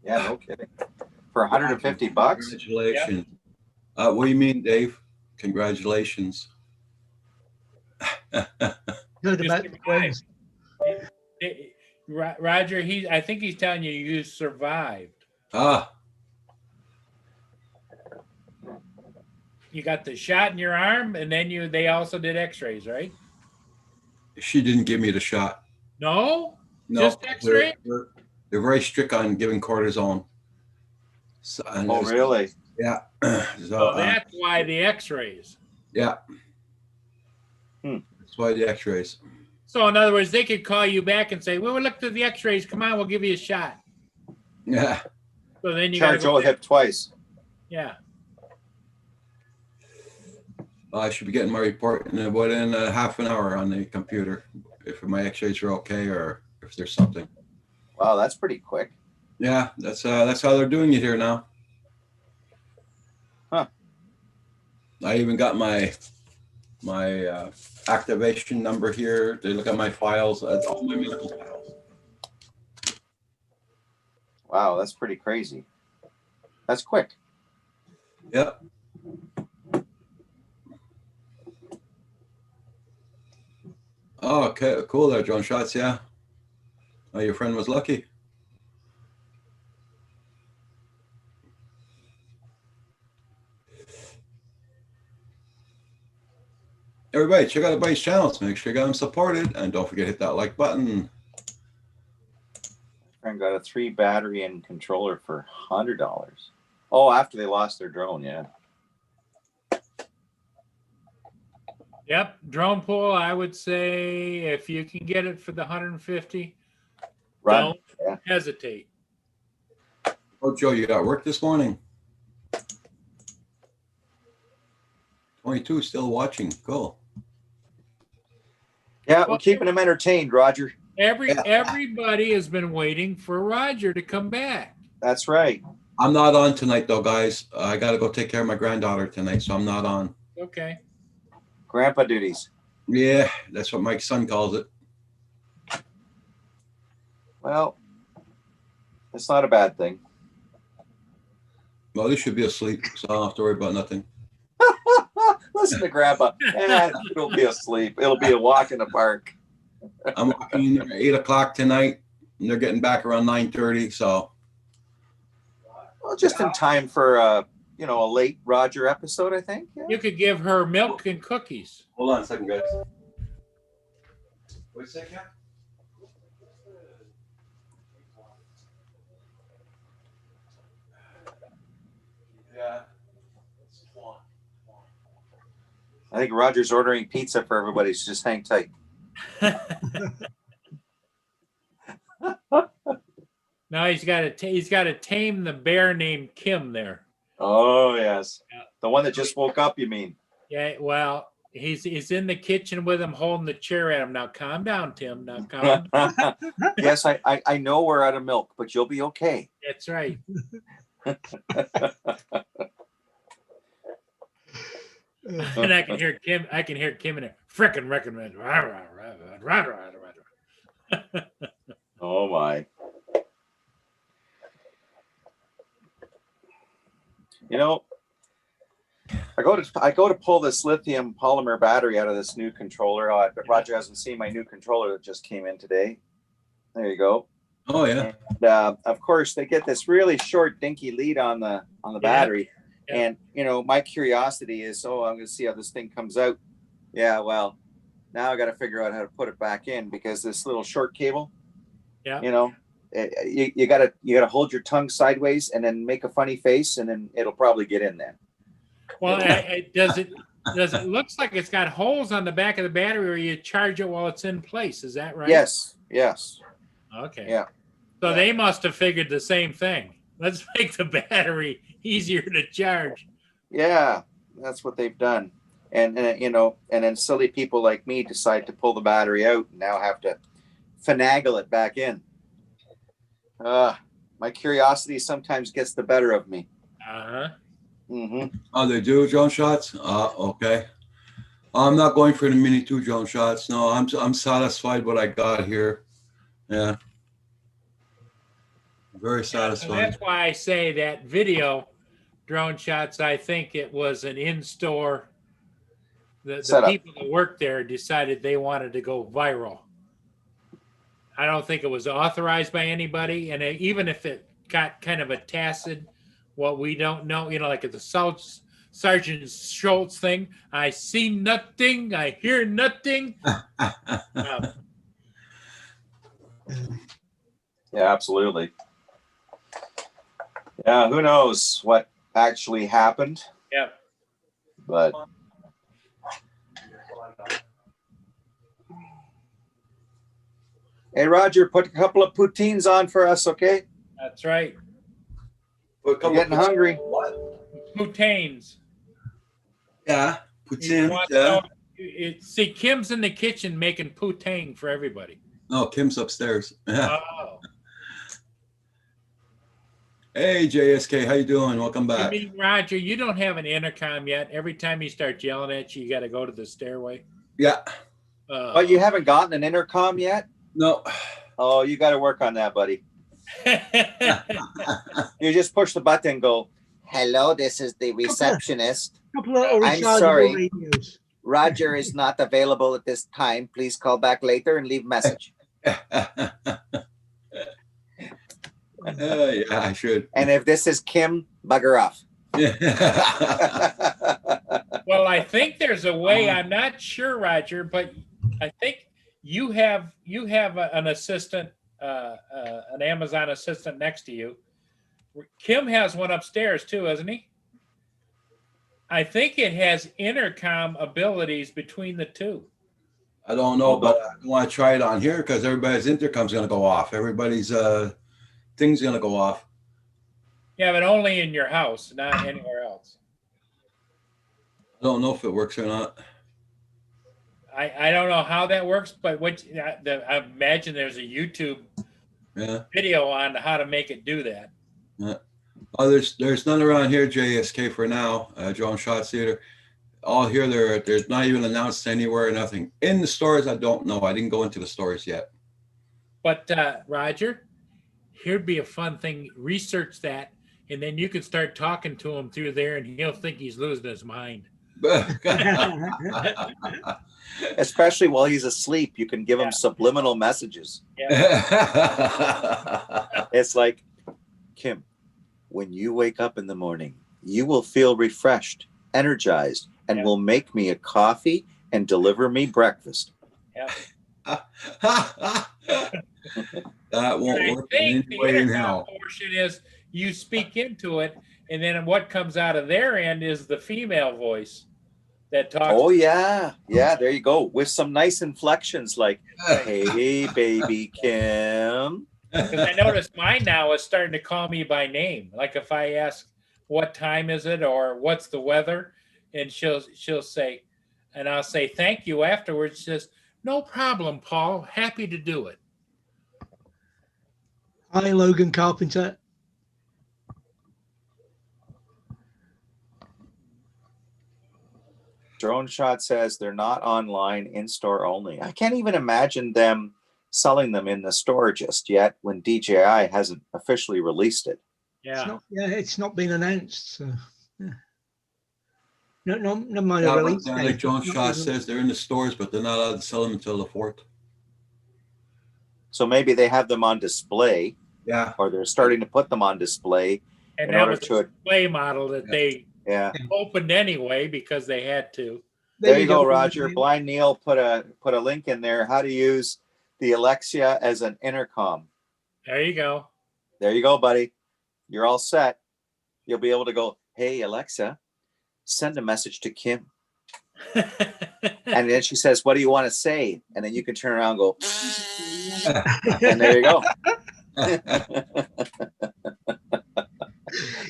Yeah, no kidding. For $150? Congratulations. What do you mean, Dave? Congratulations. Good Just about the survived. twins. Roger, I think he's telling you survived. Ah, You got the shot in your arm, and then they also did x-rays, right? she didn't give me the shot. No? No, Just X-ray? They're very strict on giving cortisone. So, and Oh, really? Yeah. So, So that's why the x-rays. yeah. Hmm. That's why the x-rays. So in other words, they could call you back and say, well, we'll look through the x-rays. Come on, we'll give you a shot. Yeah. So then you gotta Charge go hip twice. Yeah. I should be getting my report in about half an hour on the computer if my x-rays are okay or if there's something. Wow, that's pretty quick. Yeah, that's how they're doing it here now. Huh. I even got my activation number here. They look at my files, all my medical files. Wow, that's pretty crazy. That's quick. Yep. Oh, okay, cool there, Drone Shots. Yeah. Oh, your friend was lucky. Everybody, check out the Buddy's channels. Make sure you got them supported, and don't forget to hit that like button. Friend got a 3 battery and controller for $100. Oh, after they lost their drone, yeah. Yep. Drone Pool, I would say if you can get it for the 150, Run. don't Yeah. hesitate. Oh, Joe, you got work this morning? 22 still watching. Cool. Yeah, we're keeping them entertained, Roger. Everybody has been waiting for Roger to come back. That's right. I'm not on tonight though, guys. I got to go take care of my granddaughter tonight, so I'm not on. Okay. Grandpa duties. Yeah, that's what my son calls it. Well, it's not a bad thing. Well, they should be asleep, so I don't have to worry about nothing. Listen to Grandpa. It'll be asleep. It'll be a walk in the park. I'm walking in there at 8 o'clock tonight, and they're getting back around 9:30. So, Well, just in time for a late Roger episode, I think. Yeah. You could give her milk and cookies. hold on a second, guys. Wait a second. Yeah. I think Roger's ordering pizza for everybody. So just hang tight. Now he's got to tame the bear named Kim there. Oh yes, Yeah. the one that just woke up. You mean? Yeah, well, he's in the kitchen with him, holding the chair at him. Now calm down, Tim. Now calm. Yes, I know we're out of milk, but you'll be okay. That's right. And I can hear Kim. I can hear Kim in there. Frickin' recommend. Oh my. I go to pull this lithium polymer battery out of this new controller. Oh, but Roger hasn't seen my new controller that just came in today. There you go. Oh yeah. And, of course, they get this really short, dinky lead on the battery. Yeah. And my curiosity is, I'm going to see how this thing comes out. Yeah, well, now I got to figure out how to put it back in because this little short cable. Yeah. You gotta hold your tongue sideways and then make a funny face, and then it'll probably get in there. Well, does it looks like it's got holes on the back of the battery where you charge it while it's in place? Is that right? Yes. Okay. Yeah. So they must have figured the same thing. Let's make the battery easier to charge. Yeah, that's what they've done. And then silly people like me decide to pull the battery out and now have to finagle it back in. My curiosity sometimes gets the better of me. Uh-huh. Mm-hmm. Oh, they do drone shots? Okay. I'm not going for the Mini 2 drone shots. No, I'm satisfied what I got here. Yeah. Very And satisfied. that's why I say that video drone shots, I think it was an in-store. The Setup. people that worked there decided they wanted to go viral. I don't think it was authorized by anybody. And even if it got kind of a tacit, what we don't know, like at the Sergeant Schultz thing, I see nothing, I hear nothing. Yeah, absolutely. Yeah, who knows what actually happened? Yeah. But hey, Roger, put a couple of poutines on for us, okay? That's right. We're getting hungry. Poutaines. Yeah. You Poutine. want to Yeah. know- see, Kim's in the kitchen making poutine for everybody. No, Kim's upstairs. Yeah. Oh. Hey, JSK, how you doing? Welcome You back. mean, Roger, you don't have an intercom yet. Every time he starts yelling at you, you got to go to the stairway. Yeah. But you haven't gotten an intercom yet? No. Oh, you got to work on that, buddy. You just push the button and go, hello, this is the receptionist. Couple of I'm rechargeable sorry. radios. Roger is not available at this time. Please call back later and leave a message. Yeah, I should. And if this is Kim, bugger off. Well, I think there's a way. I'm not sure, Roger, but I think you have an assistant, an Amazon assistant next to you. Kim has one upstairs too, hasn't he? I think it has intercom abilities between the two. I don't know, but I want to try it on here because everybody's intercom's going to go off. Everybody's thing's going to go off. Yeah, but only in your house, not anywhere else. I don't know if it works or not. I don't know how that works, but I imagine there's a YouTube Yeah. video on how to make it do that. Yeah. Oh, there's none around here, JSK, for now. Drone Shot Theater. All here, there's not even announced anywhere, nothing. In the stores, I don't know. I didn't go into the stores yet. But Roger, here'd be a fun thing. Research that, and then you can start talking to him through there, and he'll think he's losing his mind. Especially while he's asleep, you can give him subliminal messages. It's like, Kim, when you wake up in the morning, you will feel refreshed, energized, and will make me a coffee and deliver me breakfast. Yeah. That won't work any way in hell. Portion is you speak into it, and then what comes out of their end is the female voice that talks. Oh yeah, there you go, with some nice inflections like, "Hey, baby Kim." Because I noticed mine now is starting to call me by name. Like if I ask, "What time is it?" or "What's the weather?" and she'll say, and I'll say thank you afterwards. She says, "No problem, Paul. Happy to do it." Hi, Logan Carpenter. Drone Shot says they're not online, in-store only. I can't even imagine them selling them in the store just yet when DJI hasn't officially released it. Yeah. It's not been announced. So, yeah. No mind Yeah, a release but, date. like Drone Not Shot even- says, they're in the stores, but they're not allowed to sell them until the 4th. So maybe they have them on display, Yeah. or they're starting to put them on display And in that order was to. a display model that they Yeah. opened anyway because they had to. There you go, Roger. Blind Neil put a link in there. How to use the Alexia as an intercom. There you go. There you go, buddy. You're all set. You'll be able to go, "Hey, Alexa, send a message to Kim." And then she says, "What do you want to say?" And then you can turn around and go, and there you go.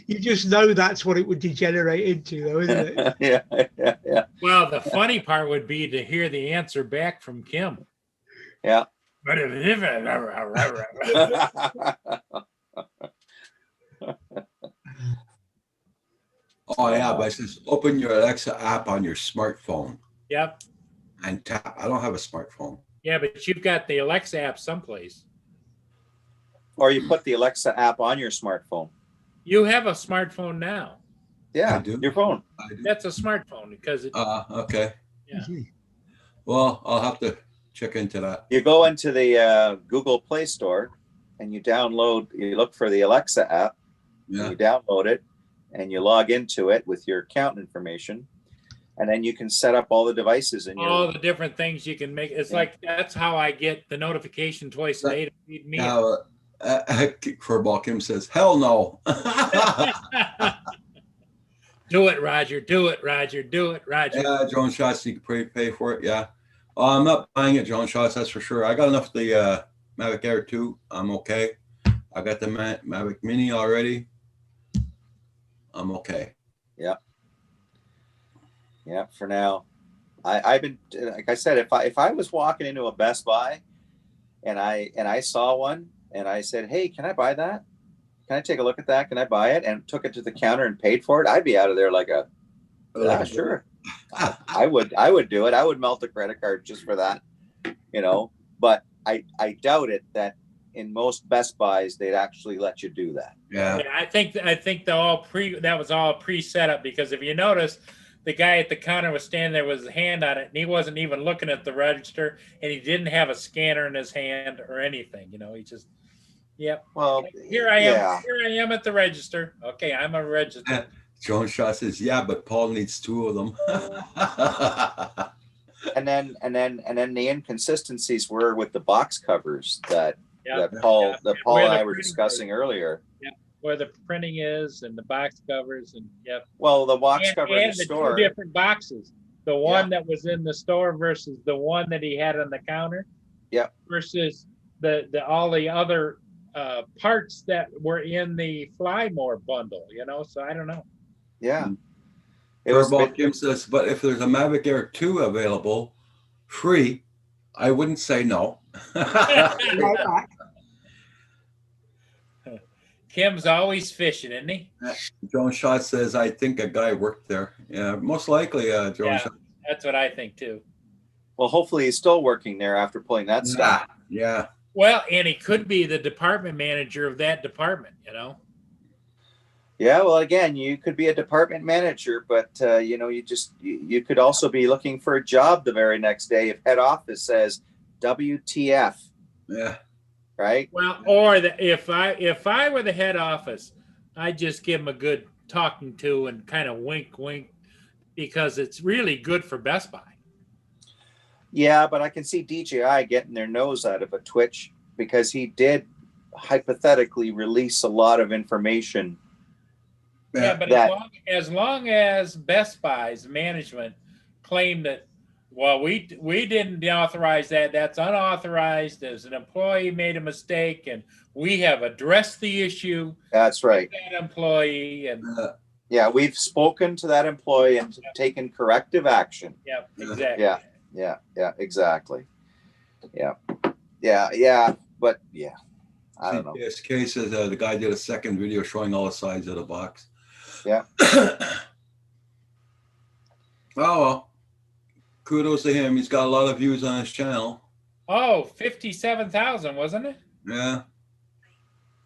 You just know that's what it would degenerate into, though, isn't it? Yeah. Well, the funny part would be to hear the answer back from Kim. Yeah. Oh yeah, but it says open your Alexa app on your smartphone Yep. and tap. I don't have a smartphone. Yeah, but you've got the Alexa app someplace. Or you put the Alexa app on your smartphone. You have a smartphone now. Yeah, I do. your phone. I do. That's a smartphone because it, Okay. Yeah. Well, I'll have to check into that. You go into the Google Play Store and you look for the Alexa app, Yeah. you download it, and you log into it with your account information. And then you can set up all the devices in all your. the different things you can make. It's like that's how I get the notification twice a day to feed me. Now, Furball Kim says, "Hell no." Do it, Roger. Do it, Roger. Do it, Roger. Yeah, Drone Shots, you can pay for it. Yeah. I'm not buying it, Drone Shots, that's for sure. I got enough of the Mavic Air 2. I'm okay. I got the Mavic Mini already. I'm okay. Yeah, for now. I've been, like I said, if I was walking into a Best Buy and I saw one and I said, "Hey, can I buy that? Can I take a look at that? Can I buy it?" and took it to the counter and paid for it, I'd be out of there like a, "Yeah, sure." I would do it. I would melt a credit card just for that, but I doubt it that in most Best Buys they'd actually let you do that. Yeah. Yeah, I think that was all pre-set up because if you notice, the guy at the counter was standing there with his hand on it, and he wasn't even looking at the register, and he didn't have a scanner in his hand or anything. He just, yep. Well, Here I am. yeah. Here I am at the register. Okay, I'm a register. Drone Shot says, "Yeah, but Paul needs 2 of them." And then the inconsistencies were with the box covers that Yep. Paul Where and the I were printing discussing earlier. Where the printing is and the box covers and yep. Well, the box And cover in the the store. two different boxes. The one that was in the store versus the one that he had on the counter. Yep. Versus the all the other parts that were in the Flymore bundle. So I don't know. Yeah. It was a Furball bit- Kim says, "But if there's a Mavic Air 2 available, free, I wouldn't say no." Right back. Kim's always fishing, isn't he? Joan Shot says, I think a guy worked there. Yeah, most likely, Joan Yeah. Shot. That's what I think too. Well, hopefully he's still working there after pulling that stuff. Yeah. Well, and he could be the department manager of that department, you know? Yeah, well, again, you could be a department manager, but you could also be looking for a job the very next day if head office says WTF, Yeah. right? Well, or if I were the head office, I'd just give him a good talking to and kind of wink, wink, because it's really good for Best Buy. Yeah, but I can see DJI getting their nose out of a twitch because he did hypothetically release a lot of information. Yeah, but as long as Best Buy's management claimed that, well, we didn't authorize that. That's unauthorized. As an employee made a mistake, and we have addressed the issue. That's right. That employee, and yeah, we've spoken to that employee and taken corrective action. yeah, exactly. Yeah, exactly. Yeah. But yeah, I don't know. This case is the guy did a second video showing all the sides of the box. Yeah. Oh, well. Kudos to him. He's got a lot of views on his channel. Oh, 57,000, wasn't it? Yeah.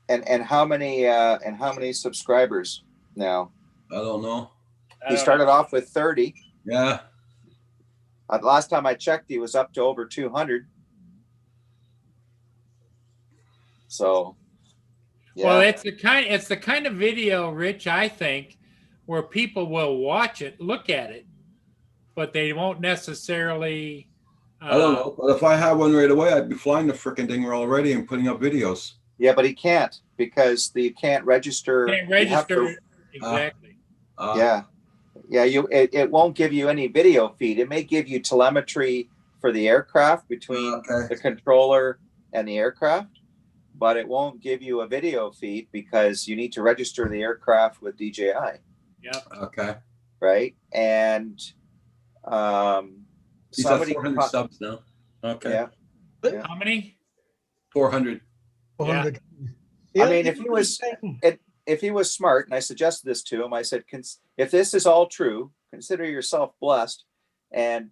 And how many subscribers now? I don't know. He started off with 30. Yeah. Last time I checked, he was up to over 200. So, yeah. Well, it's the kind of video, Rich, I think, where people will watch it, look at it, but they won't necessarily. I don't know. But if I had one right away, I'd be flying the freaking thing already and putting up videos. Yeah, but he can't because you can't register. Can't register exactly. Yeah. It won't give you any video feed. It may give you telemetry for the aircraft between the controller and the aircraft, but it won't give you a video feed because you need to register the aircraft with DJI. Yeah. Okay. Right. And he's at 400 subs now. Okay. Yeah. How many? 400. 400. I mean, if he was smart, and I suggested this to him, I said, if this is all true, consider yourself blessed. And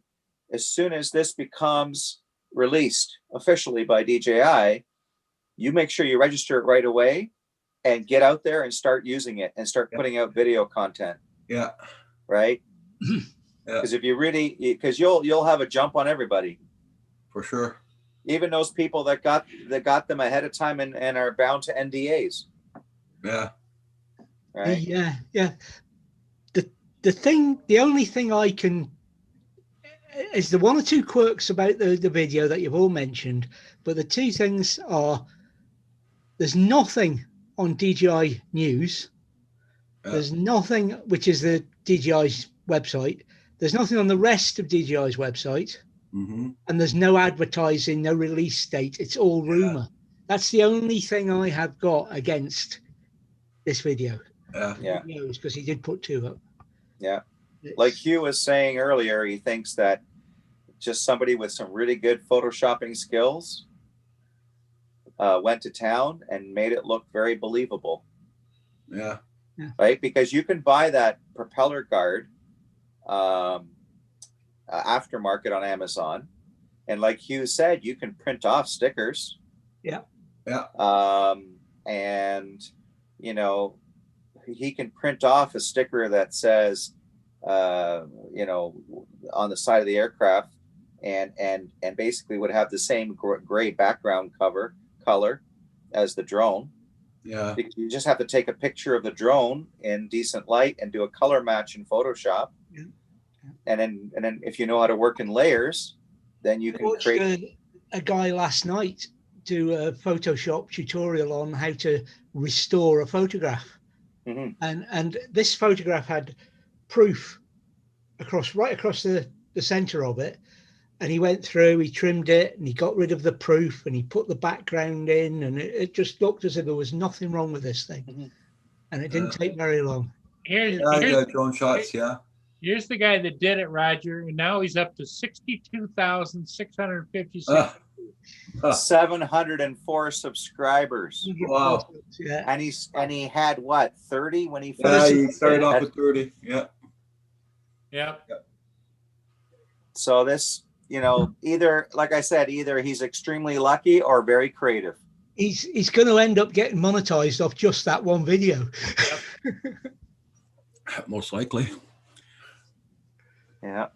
as soon as this becomes released officially by DJI, you make sure you register it right away and get out there and start using it and start putting out video content. Yeah. Right. Because if you really, because you'll have a jump on everybody. For sure. Even those people that got them ahead of time and are bound to NDAs. Yeah. Right. Yeah. The only thing I can is the one or two quirks about the video that you've all mentioned, but the two things are there's nothing on DJI News. There's nothing, which is the DJI's website. There's nothing on the rest of DJI's website. Mm-hmm. And there's no advertising, no release date. It's all rumor. That's the only thing I have got against this video. Yeah. Because he did put two up. Yeah. Like Hugh was saying earlier, he thinks that just somebody with some really good photoshopping skills went to town and made it look very believable. Yeah. Right? Because you can buy that propeller guard aftermarket on Amazon. And like Hugh said, you can print off stickers. Yeah. And, he can print off a sticker that says, on the side of the aircraft and basically would have the same gray background color as the drone. Yeah. You just have to take a picture of the drone in decent light and do a color match in Photoshop. Yeah. And then if you know how to work in layers, then you can create. A guy last night do a Photoshop tutorial on how to restore a photograph. Mm-hmm. And this photograph had proof right across the center of it. And he went through, he trimmed it, and he got rid of the proof, and he put the background in, and it just looked as if there was nothing wrong with this thing. Mm-hmm. And it didn't take very long. Drone shots, yeah. Here's the guy that did it, Roger, and now he's up to 62,656. Ah, ah, 704 subscribers. wow. Yeah. And he had what, 30 when he Yeah, first he started off had- with 30. Yeah. Yep. So this, either, like I said, either he's extremely lucky or very creative. He's going to end up getting monetized off just that one video. Most likely. Yeah.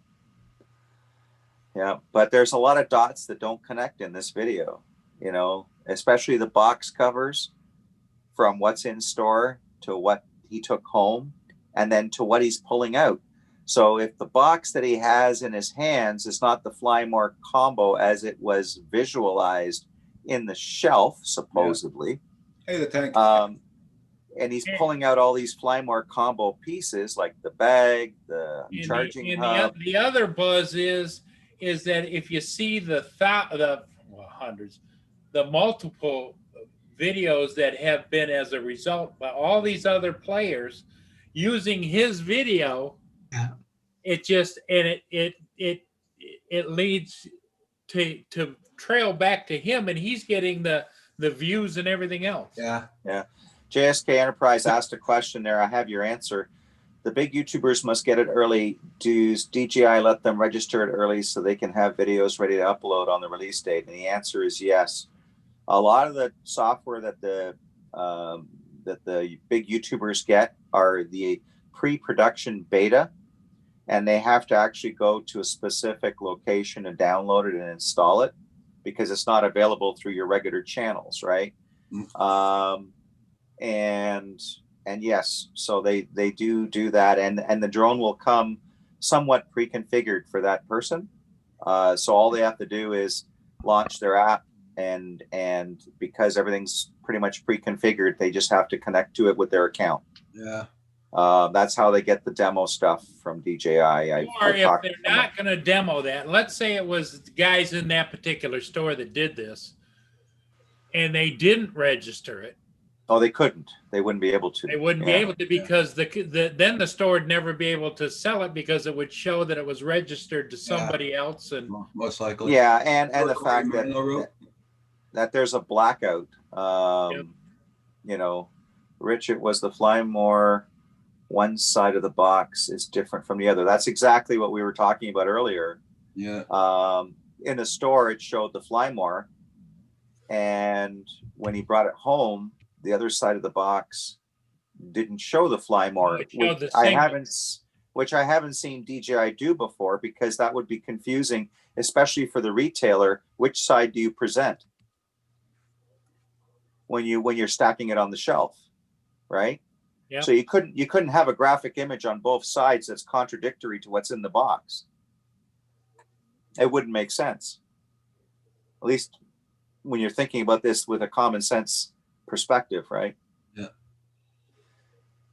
Yeah. But there's a lot of dots that don't connect in this video, especially the box covers from what's in store to what he took home and then to what he's pulling out. So if the box that he has in his hands is not the Flymore combo as it was visualized in the shelf, supposedly, Hey, the tank. and he's pulling out all these Flymore combo pieces like the bag, the charging hub. The other buzz is that if you see the hundreds, the multiple videos that have been as a result by all these other players using his video, it just it leads to trail back to him, and he's getting the views and everything else. Yeah. JSK Enterprise asked a question there. I have your answer. The big YouTubers must get it early. Does DJI let them register it early so they can have videos ready to upload on the release date? And the answer is yes. A lot of the software that the big YouTubers get are the pre-production beta, and they have to actually go to a specific location and download it and install it because it's not available through your regular channels, right? And yes, so they do that, and the drone will come somewhat pre-configured for that person. So all they have to do is launch their app, and because everything's pretty much pre-configured, they just have to connect to it with their account. Yeah. That's how they get the demo stuff from DJI. Or if they're not going to demo that, let's say it was guys in that particular store that did this, and they didn't register it. Oh, they couldn't. They wouldn't be able to. They wouldn't be able to because then the store would never be able to sell it because it would show that it was registered to somebody else. And most likely. Yeah, and the fact that there's a blackout. Rich, it was the Flymore. One side of the box is different from the other. That's exactly what we were talking about earlier. Yeah. In the store, it showed the Flymore, and when he brought it home, the other side of the box didn't show the Flymore, which I haven't seen DJI do before, because that would be confusing, especially for the retailer. Which side do you present when you're stacking it on the shelf, right? Yep. So you couldn't have a graphic image on both sides that's contradictory to what's in the box. It wouldn't make sense. At least when you're thinking about this with a common sense perspective, right?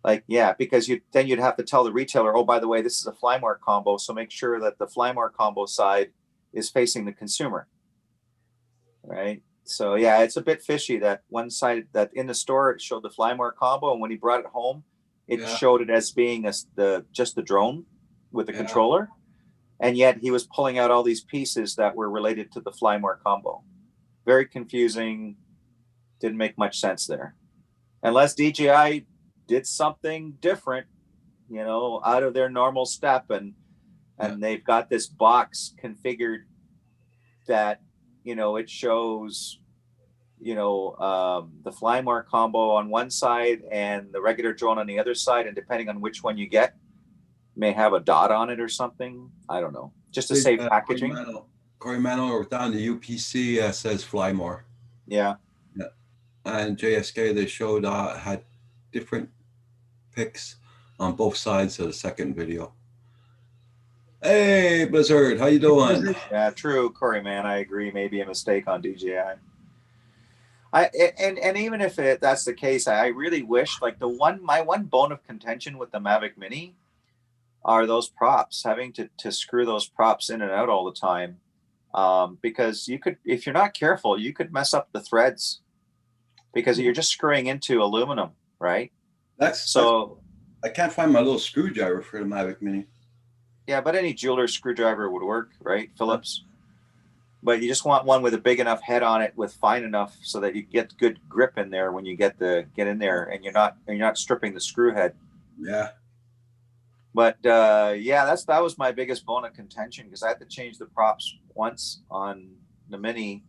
Yeah. Because you'd have to tell the retailer, oh, by the way, this is a Flymore combo, so make sure that the Flymore combo side is facing the consumer, right? So yeah, it's a bit fishy that one side that in the store it showed the Flymore combo, and when he brought it home, it showed it as being just the drone with the controller, and yet he was pulling out all these pieces that were related to the Flymore combo. Very confusing. Didn't make much sense there, unless DJI did something different, out of their normal step, and they've got this box configured that it shows, the Flymore combo on one side and the regular drone on the other side, and depending on which one you get, may have a dot on it or something. I don't know, just to save packaging. Corey Mano down the UPC says Flymore. Yeah. And JSK, they showed had different pics on both sides of the second video. Hey, Blizzard, how you doing? Yeah, true, Corey, man. I agree. Maybe a mistake on DJI. And even if that's the case, I really wish, like, my one bone of contention with the Mavic Mini are those props, having to screw those props in and out all the time. Because you could, if you're not careful, you could mess up the threads because you're just screwing into aluminum, right? I can't find my little screwdriver for the Mavic Mini. Yeah, but any jeweler's screwdriver would work, right? Phillips. But you just want one with a big enough head on it with fine enough so that you get good grip in there when you get in there, and you're not stripping the screw head. Yeah. But that was my biggest bone of contention, because I had to change the props once on the Mini,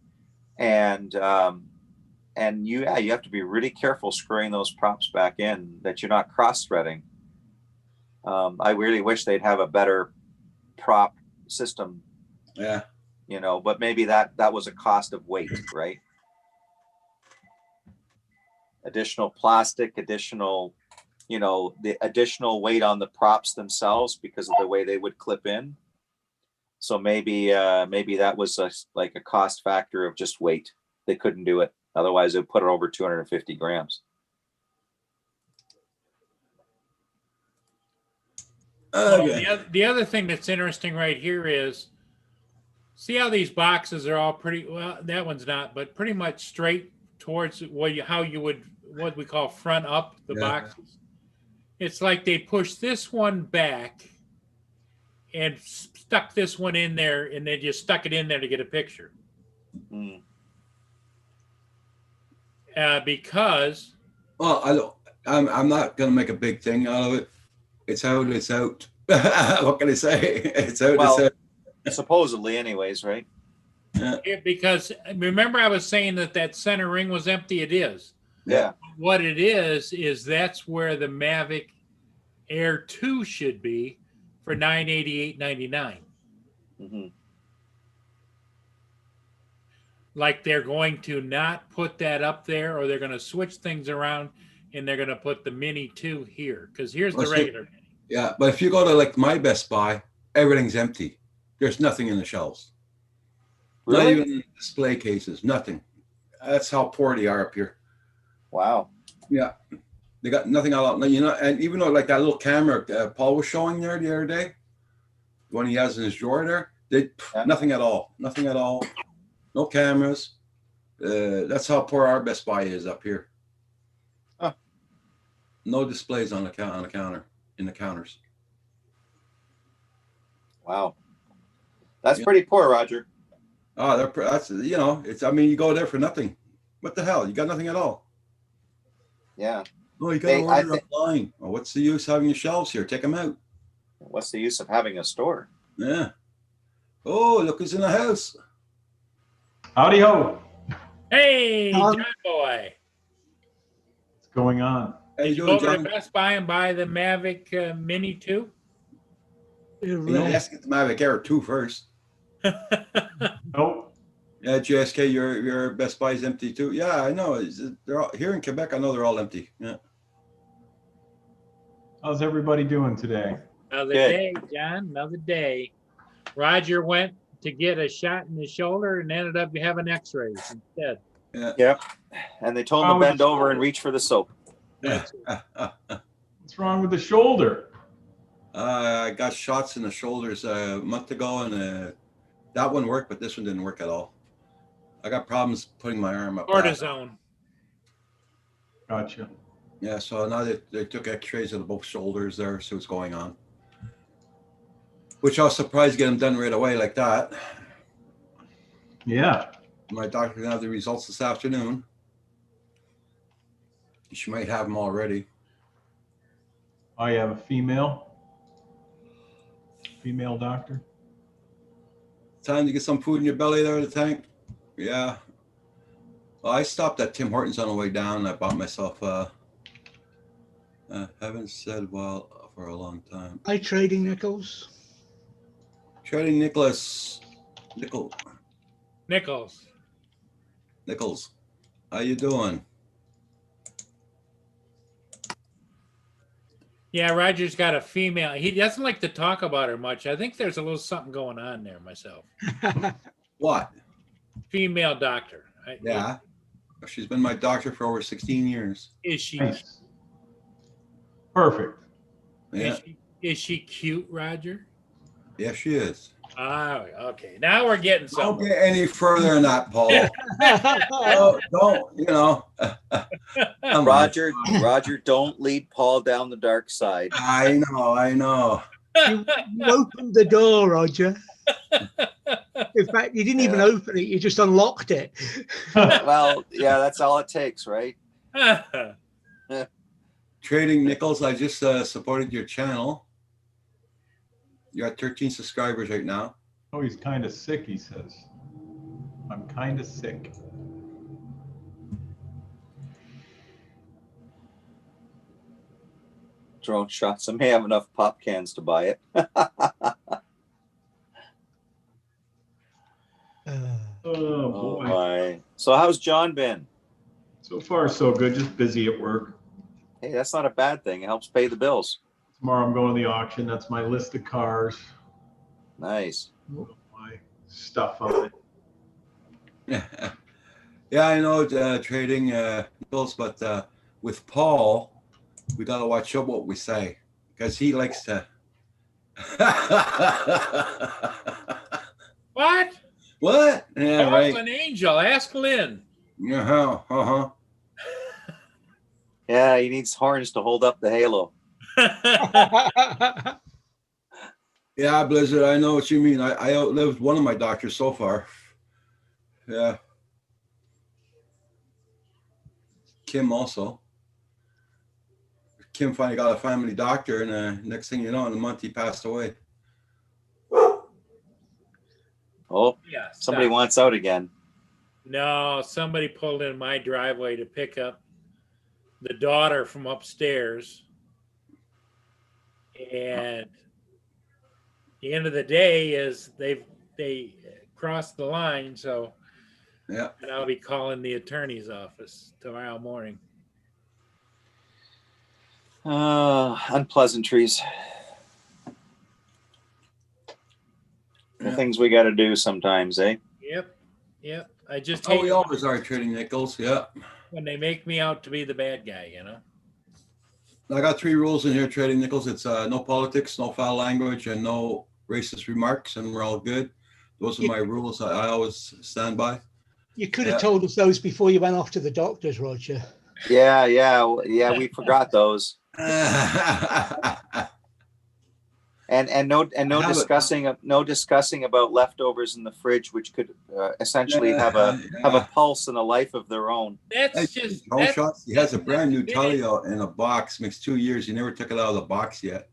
and you have to be really careful screwing those props back in, that you're not cross threading. I really wish they'd have a better prop system. Yeah. But maybe that was a cost of weight, right? Additional plastic, additional the additional weight on the props themselves because of the way they would clip in. So maybe that was like a cost factor of just weight. They couldn't do it. Otherwise, it would put it over 250 grams. The other thing that's interesting right here is, see how these boxes are all pretty, well, that one's not, but pretty much straight towards how you would, what we call front up the boxes. It's like they pushed this one back and stuck this one in there, and they just stuck it in there to get a picture. Mm. Because. Well, I'm not gonna make a big thing out of it. It's out. It's out. What can I say? It's out. Well, it's out. Supposedly, anyways, right? Yeah. Because remember, I was saying that center ring was empty. It is. Yeah. What it is that's where the Mavic Air 2 should be for $988.99. Mm-hmm. Like they're going to not put that up there, or they're going to switch things around, and they're going to put the Mini 2 here, because here's the regular Mini. Yeah, but if you go to like my Best Buy, everything's empty. There's nothing in the shelves. Really? Not even display cases. Nothing. That's how poor they are up here. Wow. Yeah, they got nothing out. And even though like that little camera Paul was showing there the other day, the one he has in his drawer there, nothing at all. Nothing at all. No cameras. That's how poor our Best Buy is up here. Huh. No displays on the counter in the counters. Wow. That's pretty poor, Roger. Oh, that's it's. I mean, you go there for nothing. What the hell? You got nothing at all. Yeah. Oh, you got to order online. Well, what's the use having your shelves here? Take them out. What's the use of having a store? Yeah. Oh, look who's in the house. Howdy ho. Hey, John boy. What's going on? How you Go doing, over John? to Best Buy and buy the Mavic Mini 2. You have to get the Mavic Air 2 first. Nope. Yeah, JSK, your Best Buy is empty too. Yeah, I know. They're all, here in Quebec. I know they're all empty. Yeah. How's everybody doing today? Another day, John. Another day. Roger went to get a shot in the shoulder and ended up having X-rays instead. Yeah. Yep. And they told him to bend over and reach for the soap. Yeah. What's wrong with the shoulder? I got shots in the shoulders a month ago, and that one worked, but this one didn't work at all. I got problems putting my arm up. Cortisone. Gotcha. Yeah, so now they took X-rays of both shoulders there, see what's going on. Which I was surprised to get them done right away like that. Yeah. My doctor gonna have the results this afternoon. She might have them already. Oh, you have a female doctor? Time to get some food in your belly there, the tank. Yeah. Well, I stopped at Tim Hortons on the way down. I bought myself haven't said well for a long time. Hi, Trading Nichols. Trading Nichols. How you doing? Yeah, Roger's got a female. He doesn't like to talk about her much. I think there's a little something going on there myself. What? Female doctor. Yeah. She's been my doctor for over 16 years. Is she? Nice. Perfect. Yeah. Is she cute, Roger? Yeah, she is. Ah, okay. Now we're getting Don't somewhere. get any further than that, Paul. Don't. Roger, don't lead Paul down the dark side. I know. You opened the door, Roger. In fact, you didn't even Yeah. open it. You just unlocked it. Well, yeah, that's all it takes, right? Trading Nickels, I just supported your channel. You're at 13 subscribers right now. Oh, he's kind of sick, he says. I'm kind of sick. Drone shots. I may have enough pop cans to buy it. Oh, Oh boy. my. So how's John been? So far, so good. Just busy at work. Hey, that's not a bad thing. It helps pay the bills. Tomorrow I'm going to the auction. That's my list of cars. Nice. My stuff on it. Yeah, I know trading Nickels, but with Paul, we gotta watch out what we say because he likes to. What? What? Yeah, Paul's right. an angel. Ask Lynn. Uh-huh. Yeah, he needs horns to hold up the halo. Yeah, Blizzard, I know what you mean. I outlived one of my doctors so far. Yeah. Kim also. Kim finally got a family doctor, and next thing you know, in a month he passed away. Oh, Yeah, somebody stop. wants out again. No, somebody pulled in my driveway to pick up the daughter from upstairs. And the end of the day is they crossed the line, so Yeah. and I'll be calling the attorney's office tomorrow morning. Unpleasantries. The Yeah. things we got to do sometimes, eh? Yep. I just Oh, hate we always are trading Nickels. Yeah. when they make me out to be the bad guy, you know? I got 3 rules in here trading Nickels. It's no politics, no foul language, and no racist remarks, and we're all good. Those are my rules I always stand by. You could have told us those before you went off to the doctors, Roger. Yeah. We forgot those. And no discussing about leftovers in the fridge, which could essentially have a pulse and a life of their own. That's just Drone that's, shots. He has a brand new that's telly out in a box. Makes 2 years. He never took it out of the box yet.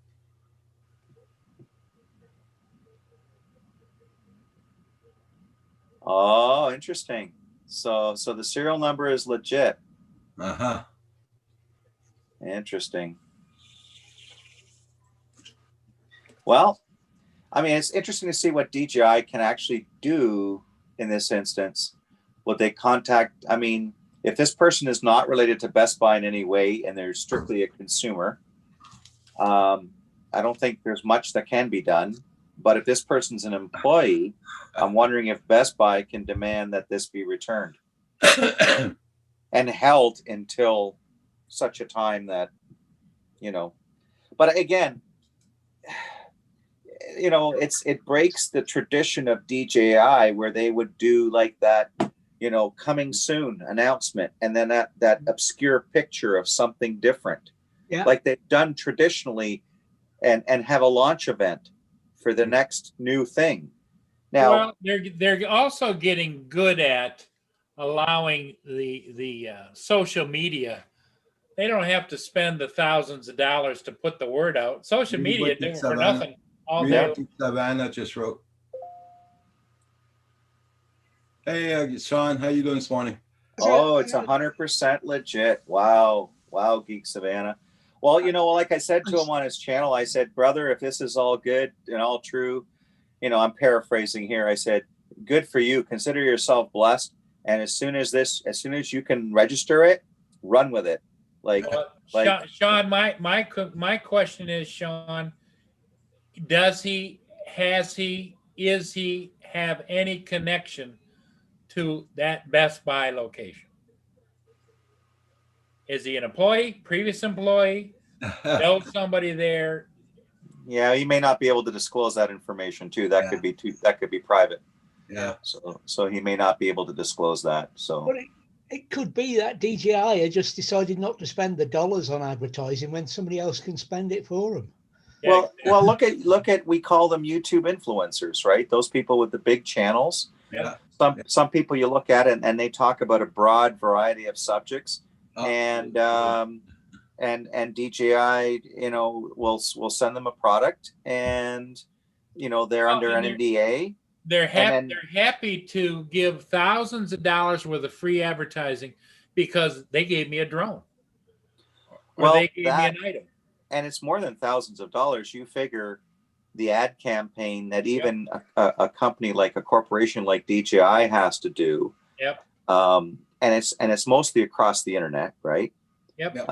Oh, interesting. So the serial number is legit. Uh-huh. Interesting. Well, I mean, it's interesting to see what DJI can actually do in this instance. Would they contact? I mean, if this person is not related to Best Buy in any way and they're strictly a consumer, I don't think there's much that can be done. But if this person's an employee, I'm wondering if Best Buy can demand that this be returned and held until such a time that, but again, it breaks the tradition of DJI where they would do like that, coming soon announcement, and then that obscure picture of something different, like they've done traditionally, and have a launch event for the next new thing. Now, well, they're also getting good at allowing the social media. They don't have to spend the thousands of dollars to put the word out. Social media do it for nothing all day. Savannah just wrote. Hey, Sean, how you doing this morning? Oh, it's 100% legit. Wow, Geek Savannah. Well, like I said to him on his channel, I said, brother, if this is all good and all true, I'm paraphrasing here. I said, good for you. Consider yourself blessed. And as soon as you can register it, run with it. Sean, my question is, Sean, is he have any connection to that Best Buy location? Is he an employee, previous employee, know somebody there? Yeah, he may not be able to disclose that information too. That could be private. Yeah. So he may not be able to disclose that. So. But it could be that DJI had just decided not to spend the dollars on advertising when somebody else can spend it for them. Yeah, Well, look at we call them YouTube influencers, right? Those people with the big channels. Yeah. Some people you look at it and they talk about a broad variety of subjects, Oh, and DJI, will send them a product, and they're under an NDA. they're happy. then- They're happy to give thousands of dollars worth of free advertising because they gave me a drone, or Well, they gave me an item. And it's more than thousands of dollars. You figure the ad campaign that even a company like a corporation like DJI has to do. Yep. And it's mostly across the internet, right? Yep.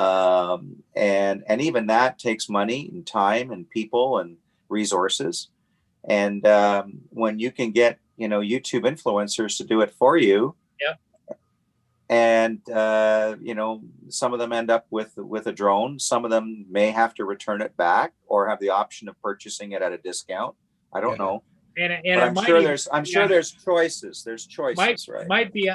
And even that takes money and time and people and resources. And when you can get YouTube influencers to do it for you. Yep. And some of them end up with a drone. Some of them may have to return it back or have the option of purchasing it at a discount. I don't know. And But I'm sure there's choices. There's choices, right? Might be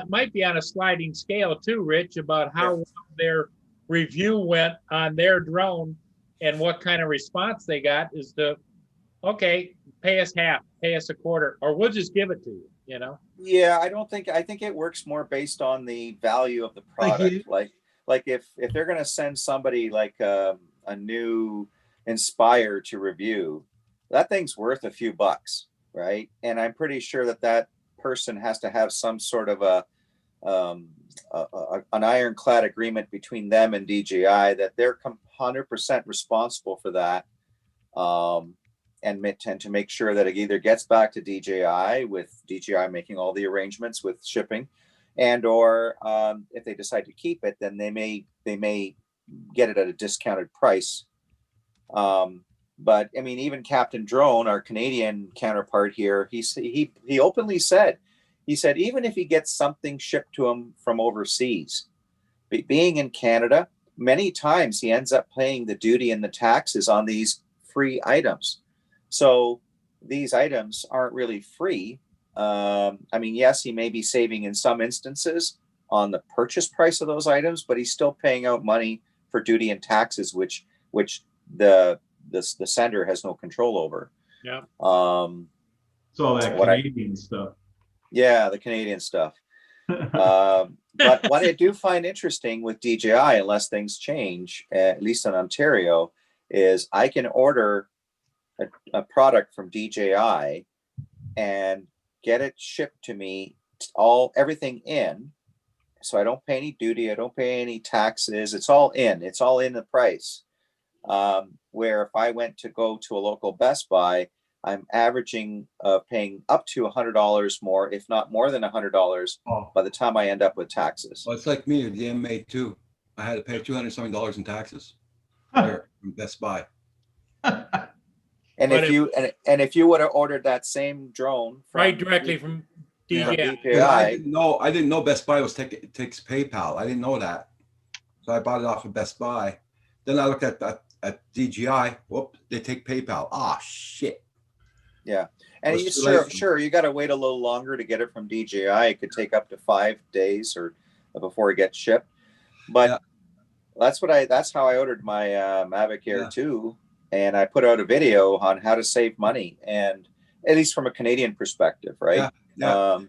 on a sliding scale too, Rich, about how their review went on their drone and what kind of response they got. Is okay, pay us half, pay us a quarter, or we'll just give it to you. Yeah, I think it works more based on the value of the product. Like if they're going to send somebody like a new Inspire to review, that thing's worth a few bucks, right? And I'm pretty sure that person has to have some sort of an ironclad agreement between them and DJI that they're 100% responsible for that. And to make sure that it either gets back to DJI, with DJI making all the arrangements with shipping, and or if they decide to keep it, then they may get it at a discounted price. But I mean, even Captain Drone, our Canadian counterpart here, he openly said, even if he gets something shipped to him from overseas, being in Canada, many times he ends up paying the duty and the taxes on these free items. So these items aren't really free. I mean, yes, he may be saving in some instances on the purchase price of those items, but he's still paying out money for duty and taxes, which the sender has no control over. Yeah. It's all that Canadian stuff. Yeah, the Canadian stuff. But what I do find interesting with DJI, unless things change, at least in Ontario, is I can order a product from DJI and get it shipped to me, everything in, so I don't pay any duty, I don't pay any taxes. It's all in the price. Where if I went to go to a local Best Buy, I'm averaging paying up to $100 more, if not more than $100 by the time I end up with taxes. Well, it's like me with the M8 I had to pay $200 in taxes there from Best Buy. And if you would have ordered that same drone directly from DJI. I didn't know Best Buy takes PayPal. I didn't know that, so I bought it off of Best Buy. Then I looked at DJI. Whoop, they take PayPal. Ah, shit. Yeah, and sure, you got to wait a little longer to get it from DJI. It could take up to 5 days or before it gets shipped. But that's how I ordered my Mavic Air 2. And I put out a video on how to save money, and at least from a Canadian perspective, right? Yeah.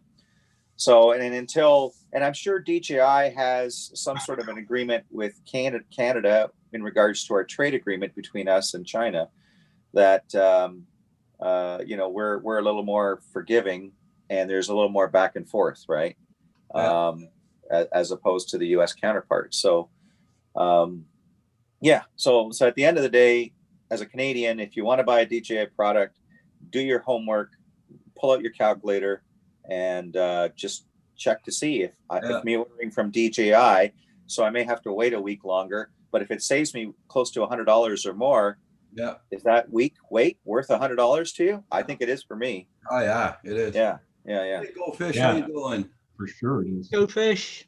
And I'm sure DJI has some sort of an agreement with Canada in regards to our trade agreement between us and China, that we're a little more forgiving, and there's a little more back and forth, right? Yeah. As opposed to the U.S. counterpart. So, so at the end of the day, as a Canadian, if you want to buy a DJI product, do your homework, pull out your calculator, and just check to see if me ordering from DJI, so I may have to wait a week longer, but if it saves me close to $100 or more, is that week wait worth $100 to you? I think it is for me. Oh yeah, it is. Yeah. Hey, Go Fish, how you doing? For sure it is. Go Fish.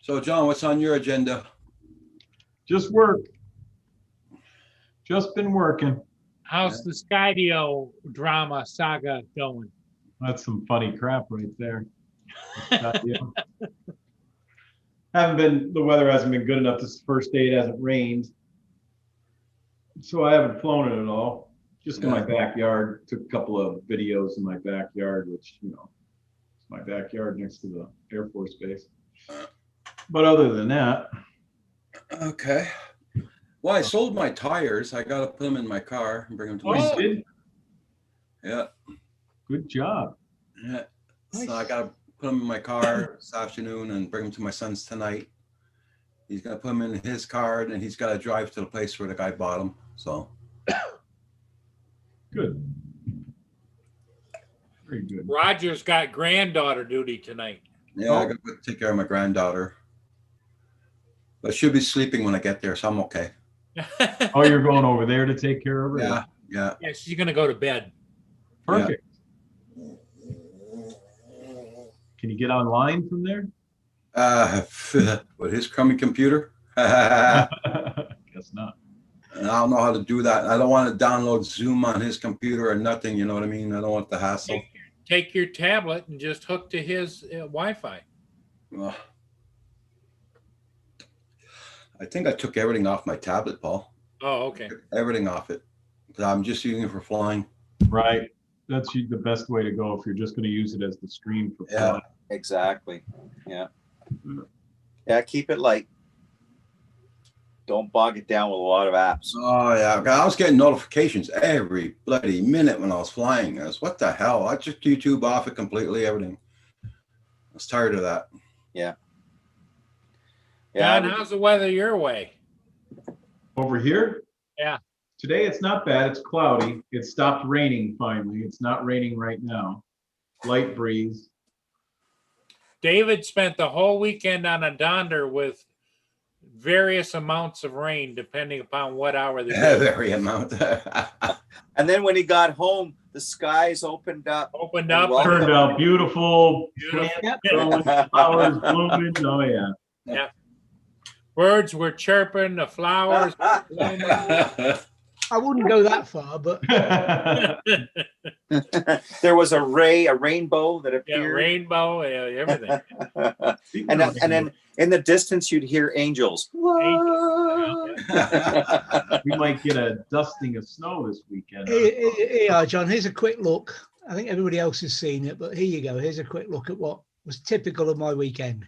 So John, what's on your agenda? Just work. Just been working. How's the Skydio drama saga going? That's some funny crap right there. The weather hasn't been good enough. This first day it hasn't rained. So I haven't flown it at all. Just in my backyard. Took a couple of videos in my backyard, which, you know, it's my backyard next to the Air Force Base. But other than that, Okay. Well, I sold my tires. I got to put them in my car and bring them to my you son. did Yeah. good job. Yeah. So I got to put them in my car this afternoon and bring them to my son's tonight. He's going to put them in his car and he's got to drive to the place where the guy bought them. So, Good. Very good. Roger's got granddaughter duty tonight. yeah, I got to take care of my granddaughter. But she'll be sleeping when I get there, so I'm okay. Oh, you're going over there to take care of her? Yeah. Yeah. Yeah, she's gonna go to bed. Perfect. Can you get online from there? With his crummy computer? Guess not. And I don't know how to do that. I don't want to download Zoom on his computer or nothing. You know what I mean? I don't want the hassle. Take your tablet and just hook to his Wi-Fi. Ugh. I think I took everything off my tablet, Paul. Oh, okay. Everything off it. 'Cause I'm just using it for flying. Right. That's the best way to go if you're just going to use it as the screen for Yeah. flying. Exactly. Yeah. Yeah. Keep it light. Don't bog it down with a lot of apps. Oh, yeah. I was getting notifications every bloody minute when I was flying. I was, what the hell? I took YouTube off it completely, everything. I was tired of that. Yeah. John, how's the weather your way? Over here? Yeah. Today it's not bad. It's cloudy. It stopped raining finally. It's not raining right now. Light breeze. David spent the whole weekend on a Donder with various amounts of rain, depending upon what hour the day. Very amount. And then when he got home, the skies opened up. Opened up. Well, Turned out beautiful. Beautiful. Plants growing, flowers blooming. Oh yeah. Yeah. Birds were chirping, the flowers. I wouldn't go that far, but There was a rainbow that Yeah, appeared. rainbow, everything. and then in the distance, you'd hear angels. We might get a dusting of snow this weekend. here, John, here's a quick look. I think everybody else has seen it, but here you go. Here's a quick look at what was typical of my weekend.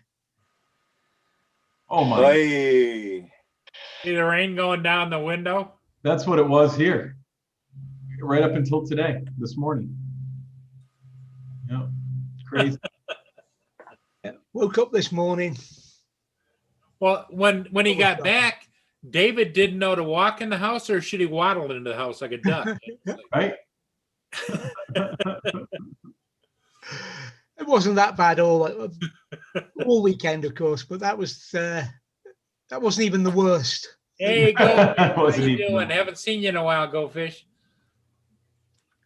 Oh my! Hey. See the rain going down the window? That's what it was here. Right up until today, this morning. Yeah, crazy. Woke up this morning. Well, when he got back, David didn't know to walk in the house, or should he waddle into the house like a duck? Right? It wasn't that bad all weekend, of course, but that wasn't even the worst. Hey, go. How Wasn't you even- doing? Haven't seen you in a while, Go Fish.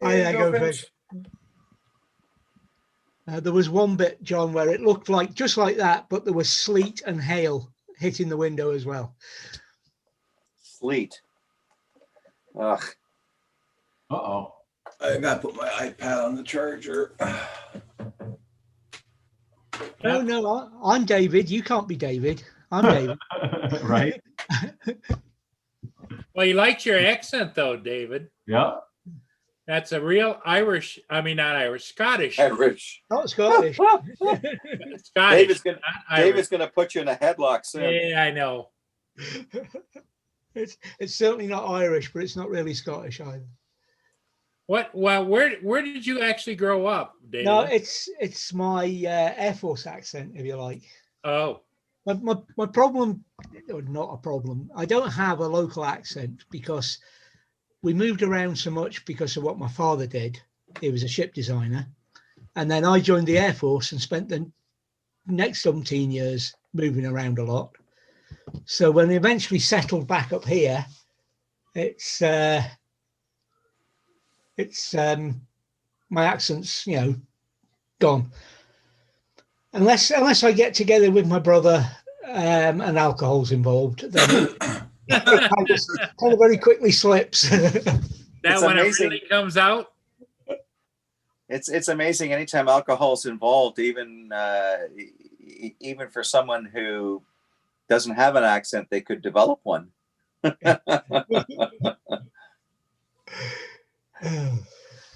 I go fish. There was one bit, John, where it looked like just like that, but there was sleet and hail hitting the window as well. Sleet. Ugh. Uh-oh. I gotta put my iPad on the charger. No, I'm David. You can't be David. I'm David. Right? Well, you liked your accent, though, David. Yeah. That's a real Irish. I mean, not Irish, Scottish. Irish. Not Scottish. Scottish. David's not Irish. David's gonna put you in a headlock soon. Yeah, I know. It's certainly not Irish, but it's not really Scottish either. What? Well, where did you actually grow up, David? No, it's my Air Force accent, if you like. Oh, My problem, or not a problem, I don't have a local accent because we moved around so much because of what my father did. He was a ship designer. And then I joined the Air Force and spent the next umpteen years moving around a lot. So when I eventually settled back up here, it's my accent's, gone. Unless I get together with my brother and alcohol's involved, then it kind of very quickly slips. that It's when amazing. it really comes out. It's amazing anytime alcohol's involved, even for someone who doesn't have an accent, they could develop one.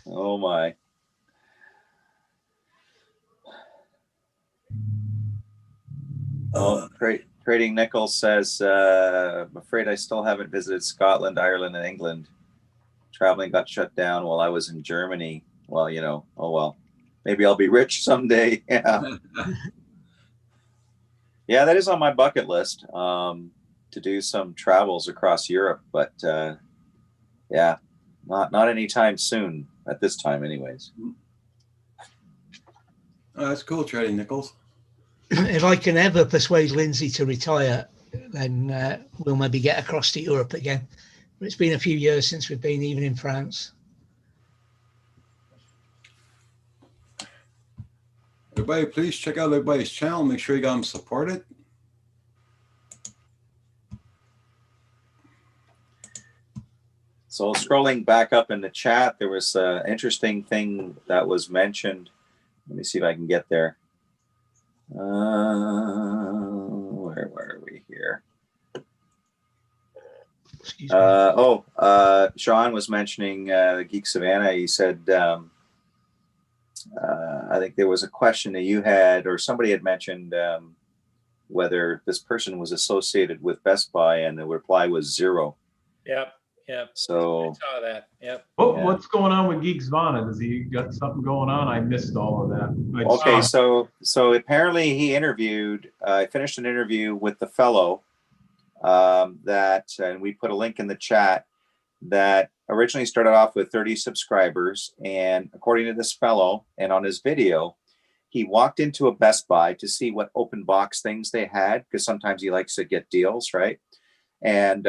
Oh my. Oh, Trading Nichols says, I'm afraid I still haven't visited Scotland, Ireland, and England. Traveling got shut down while I was in Germany. Well, you know, oh well. Maybe I'll be rich someday. Yeah. Yeah, that is on my bucket list, to do some travels across Europe, but yeah, not anytime soon at this time anyways. Oh, that's cool, Trading Nichols. If I can ever persuade Lindsay to retire, then we'll maybe get across to Europe again. But it's been a few years since we've been even in France. Everybody, please check out everybody's channel. Make sure you got them supported. So scrolling back up in the chat, there was an interesting thing that was mentioned. Let me see if I can get there. Where are we here? Excuse me. Sean was mentioning Geek Savannah. He said, I think there was a question that you had, or somebody had mentioned whether this person was associated with Best Buy, and the reply was 0. Yep. So I saw that. Yep. What's going on with Geek Savannah? Does he got something going on? I missed all of that. okay, so apparently he interviewed. I finished an interview with the fellow that, and we put a link in the chat, that originally started off with 30 subscribers, and according to this fellow, and on his video, he walked into a Best Buy to see what open box things they had, because sometimes he likes to get deals, right? And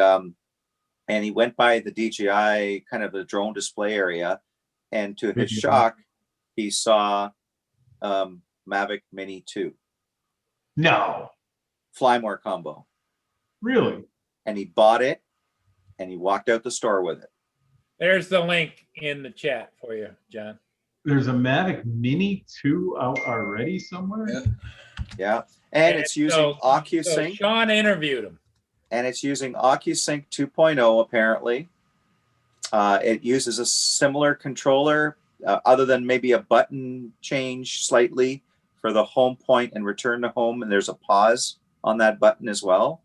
he went by the DJI, kind of the drone display area, and to his shock, he saw Mavic Mini 2. No. Flymore combo. Really? And he bought it, and he walked out the store with it. There's the link in the chat for you, John. There's a Mavic Mini 2 out already somewhere? Yeah. And it's using OcuSync. So Sean interviewed him. And it's using OcuSync 2.0, apparently. It uses a similar controller, other than maybe a button change slightly for the home point and return to home. And there's a pause on that button as well.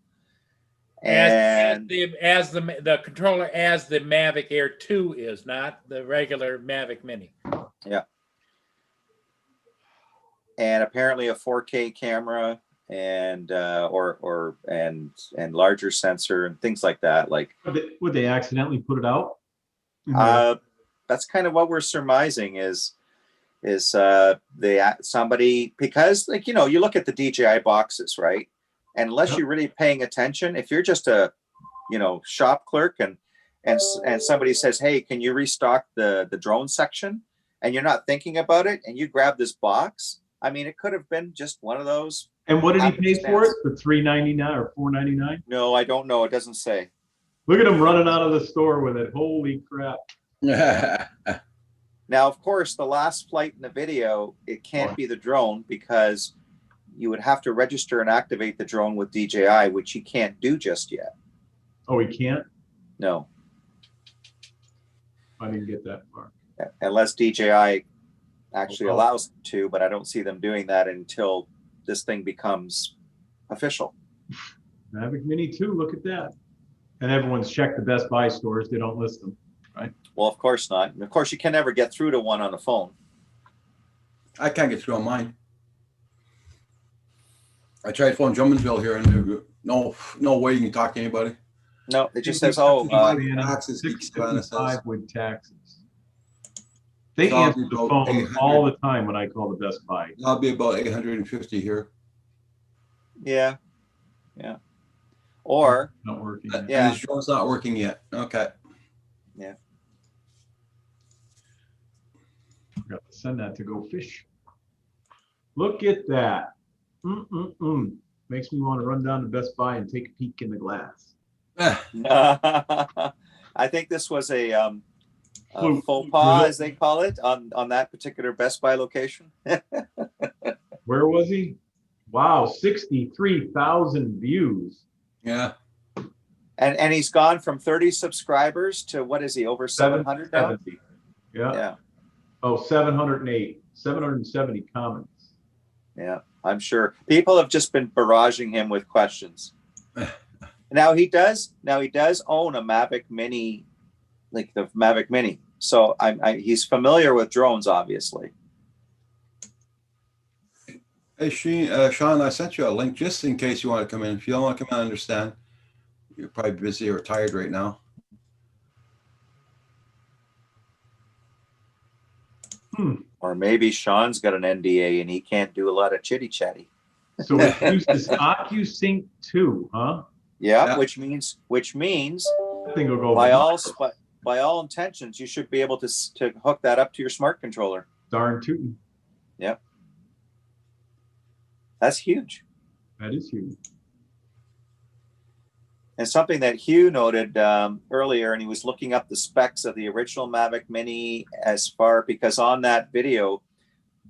And as the controller as the Mavic Air 2 is, not the regular Mavic Mini. Yeah. And apparently a 4K camera, and and larger sensor and things like that. Like, would they accidentally put it out? That's kind of what we're surmising is somebody, because, like, you know, you look at the DJI boxes, right? And unless you're really paying attention, if you're just a, you know, shop clerk and somebody says, hey, can you restock the drone section, and you're not thinking about it, and you grab this box, I mean, it could have been just one of those. And what did he pay for it? For $3.99 or $4.99? No, I don't know. It doesn't say. Look at him running out of the store with it. Holy crap. Now, of course, the last flight in the video, it can't be the drone, because you would have to register and activate the drone with DJI, which he can't do just yet. Oh, he can't? No. I didn't get that far. Unless DJI actually allows them to, but I don't see them doing that until this thing becomes official. Mavic Mini 2, look at that. And everyone's checked the Best Buy stores. They don't list them, right? Well, of course not. And of course, you can never get through to one on the phone. I can't get through on mine. I tried phone Drummondville here, and no way you can talk to anybody. No, it just says, taxes, Geek Savannah says. 65 with taxes. They So I'll answer be the about phone 800. all the time when I call the Best Buy. That'll be about 850 here. Yeah. Or, Not working. And yeah. his drone's not working yet. Okay. I got to send that to go fish. Look at that. Makes me want to run down to Best Buy and take a peek in the glass. I think this was a faux pas, as they call it, on that particular Best Buy location. Where was he? Wow, 63,000 views. Yeah. And he's gone from 30 subscribers to what is he, over 700 now? 770. Yeah. Yeah. Oh, 708. 770 comments. Yeah, I'm sure people have just been barraging him with questions. Now he does own a Mavic Mini, like the Mavic Mini. So he's familiar with drones, obviously. Hey, Sean, I sent you a link just in case you want to come in. If you don't want to come in, I understand. You're probably busy or tired right now. Or maybe Sean's got an NDA and he can't do a lot of chitty chatty. So it uses OcuSync 2, huh? Yeah, Yeah. which means That thing will go by all intentions, you should be able to hook that up to your smart controller. darn tootin'. Yep. That's huge. That is huge. And something that Hugh noted earlier, and he was looking up the specs of the original Mavic Mini because on that video,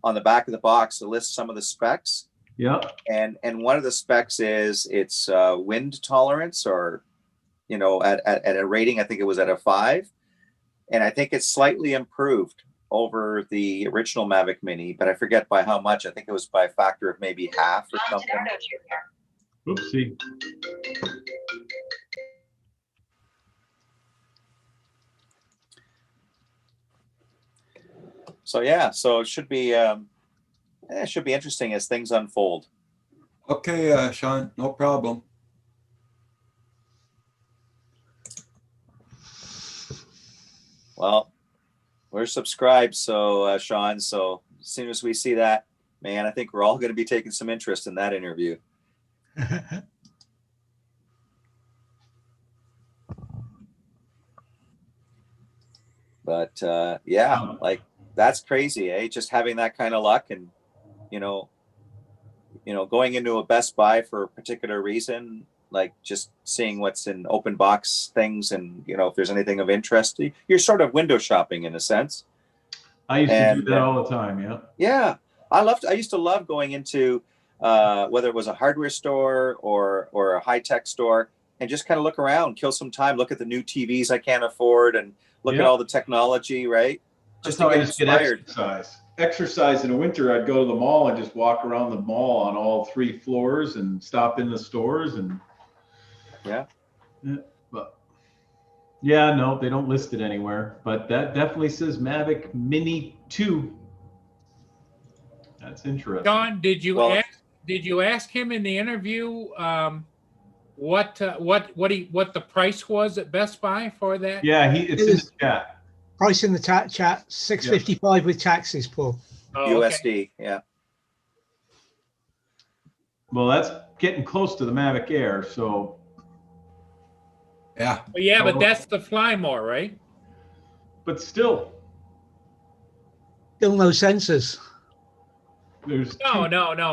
on the back of the box, it lists some of the specs. Yeah. And one of the specs is its wind tolerance, or, you know, at a rating, I think it was at a 5. And I think it's slightly improved over the original Mavic Mini, but I forget by how much. I think it was by a factor of maybe half or something. Oopsie. So yeah, so it should be interesting as things unfold. Okay, Sean, no problem. Well, we're subscribed, so Sean. So as soon as we see that, man, I think we're all going to be taking some interest in that interview. But yeah, like that's crazy, eh? Just having that kind of luck, and you know, going into a Best Buy for a particular reason, like just seeing what's in open box things, and you know, if there's anything of interest, you're sort of window shopping in a sense. I used to do that all the time. Yeah. Yeah, I used to love going into whether it was a hardware store or a high tech store, and just kind of look around, kill some time, look at the new TVs I can't afford, and look at all the technology, right? Just to how I get used to inspired. get exercise in the winter. I'd go to the mall and just walk around the mall on all 3 floors and stop in the stores and but yeah, no, they don't list it anywhere, but that definitely says Mavic Mini 2. That's interesting. John, did you ask him in the interview what the price was at Best Buy for that? Yeah, it's in the chat. Price in the chat, $655 with taxes, Paul. Oh, okay. USD, yeah. Well, that's getting close to the Mavic Air, so Yeah. But yeah, but that's the Fly More, right? but still, Still no sensors. there's No,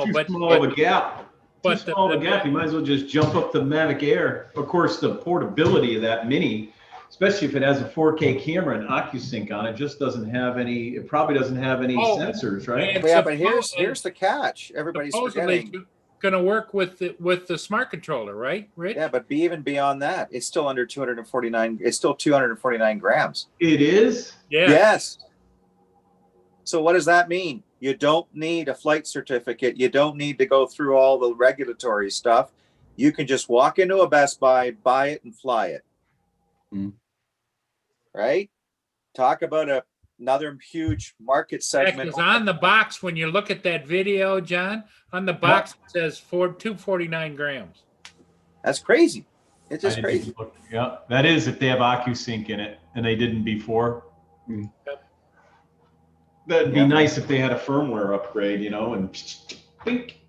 too but small of a gap. but Too small of a gap. You might as well just jump up to the Mavic Air. Of course, the portability of that Mini, especially if it has a 4K camera and OcuSync on it, just doesn't have any. It probably doesn't have any sensors, right? and Yeah, but here's the catch. Everybody's supposedly forgetting. going to work with the smart controller, right? Rich? Yeah, but even beyond that, it's still under 249. It's still 249 grams. It is. Yeah. Yes. So what does that mean? You don't need a flight certificate. You don't need to go through all the regulatory stuff. You can just walk into a Best Buy, buy it, and fly it. Mm. Right? Talk about another huge market segment. Because on the box, when you look at that video, John, on the box it says 249 grams. That's crazy. It's just I crazy. didn't look. Yeah, that is if they have OcuSync in it, and they didn't before. Yep. That'd be nice if they had a firmware upgrade, and bink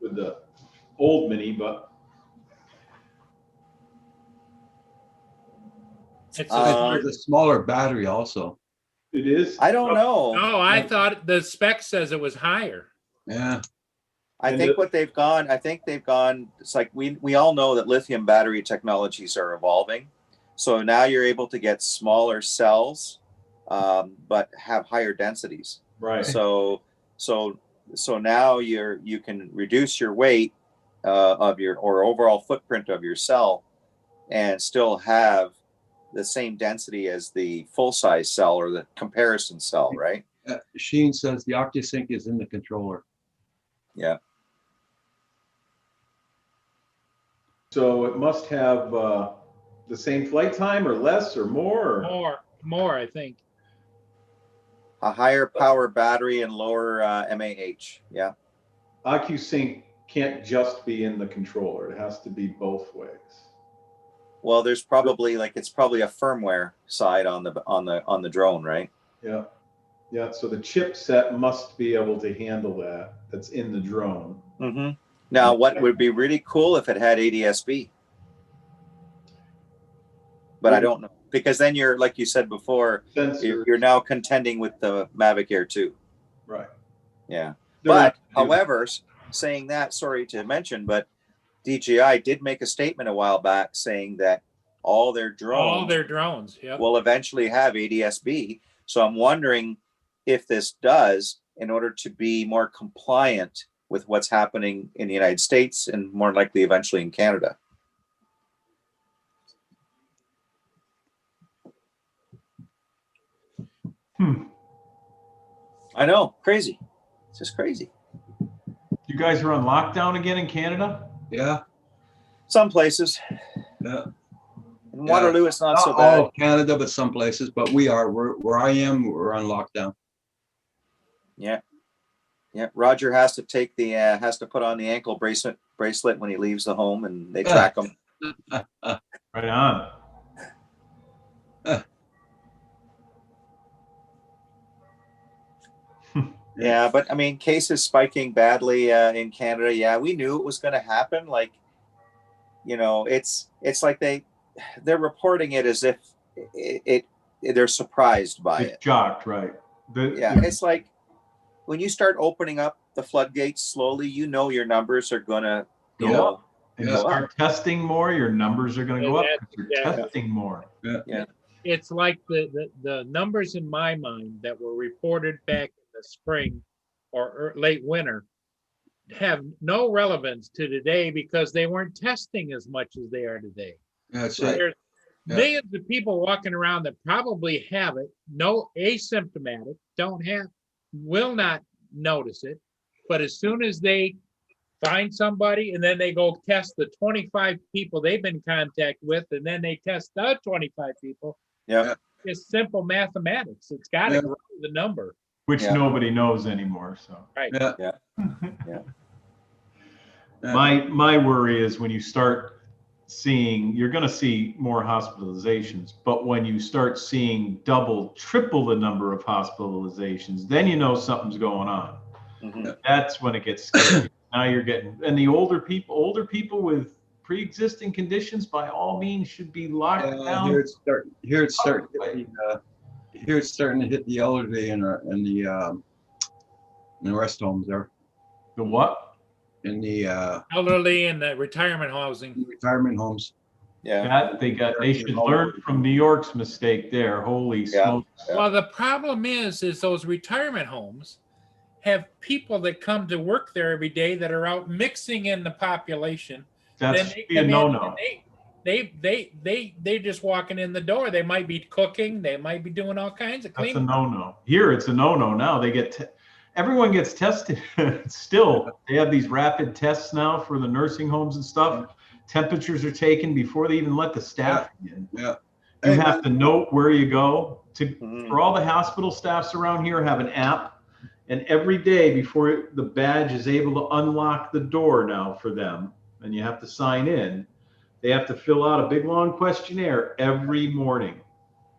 with the old Mini, but It's There's a smaller battery also. it is. I don't know. no, I thought the spec says it was higher. Yeah. I think they've gone, it's like we all know that lithium battery technologies are evolving. So now you're able to get smaller cells, but have higher densities. Right. So now you can reduce your weight of your or overall footprint of your cell and still have the same density as the full-size cell or the comparison cell, right? Sheen says the OctaSync is in the controller. Yeah. So it must have the same flight time or less or more? Or? More, I think. A higher power battery and lower MAH. Yeah. OcuSync can't just be in the controller. It has to be both ways. Well, there's probably it's probably a firmware side on the drone, right? Yeah. Yeah. So the chipset must be able to handle that. That's in the drone. Mm-hmm. Now, what would be really cool if it had ADS-B? But I don't know, because then you're, like you said before, you're now contending with the Mavic Air 2. Right. Yeah. But however, saying that, sorry to mention, but DJI did make a statement a while back saying that all their drones yep, will eventually have ADS-B. So I'm wondering if this does, in order to be more compliant with what's happening in the United States and more likely eventually in Canada. I know, crazy. It's just crazy. You guys are on lockdown again in Canada? Yeah. Some places. Yeah. In Waterloo, it's not so All bad. of Canada, but some places. But we are where I am. We're on lockdown. Yeah. Yeah. Roger has to take the has to put on the ankle bracelet when he leaves the home, and they track him. Right on. Yeah, but I mean, cases spiking badly in Canada. Yeah, we knew it was going to happen. Like, you know, it's like they're reporting it as if they're surprised by it. Shocked, right? It's like when you start opening up the floodgates slowly, you know your numbers are gonna, you know, and you start testing more, your numbers are going to go up because you're Yeah. testing more. Yeah. It's like the numbers in my mind that were reported back in the spring or late winter have no relevance to today because they weren't testing as much as they are today. That's So it. there's Yeah. millions of people walking around that probably have it, no asymptomatic, will not notice it. But as soon as they find somebody and then they go test the 25 people they've been in contact with, and then they test the 25 people. Yeah. It's simple mathematics. It's got to grow the number. Which nobody knows anymore. So Right. Yeah. Yeah. my worry is when you start seeing, you're going to see more hospitalizations, but when you start seeing double, triple the number of hospitalizations, then you know something's going on. Mm-hmm. That's when it gets scary. Now you're getting, and the older people with pre-existing conditions, by all means, should be locked down. Here it's starting to hit the elderly in the rest homes there. The what? In the Elderly and the retirement housing. retirement homes. Yeah. They should learn from New York's mistake there. Holy smokes. Well, the problem is those retirement homes have people that come to work there every day that are out mixing in the population. That's a no-no. They just walking in the door. They might be cooking. They might be doing all kinds of That's cleaning. a no-no. Here, it's a no-no now. Everyone gets tested. Still, they have these rapid tests now for the nursing homes and stuff. Temperatures are taken before they even let the staff in. Yeah. You have to note where you go. For all the hospital staffs around here have an app. And every day before the badge is able to unlock the door now for them, and you have to sign in, they have to fill out a big long questionnaire every morning.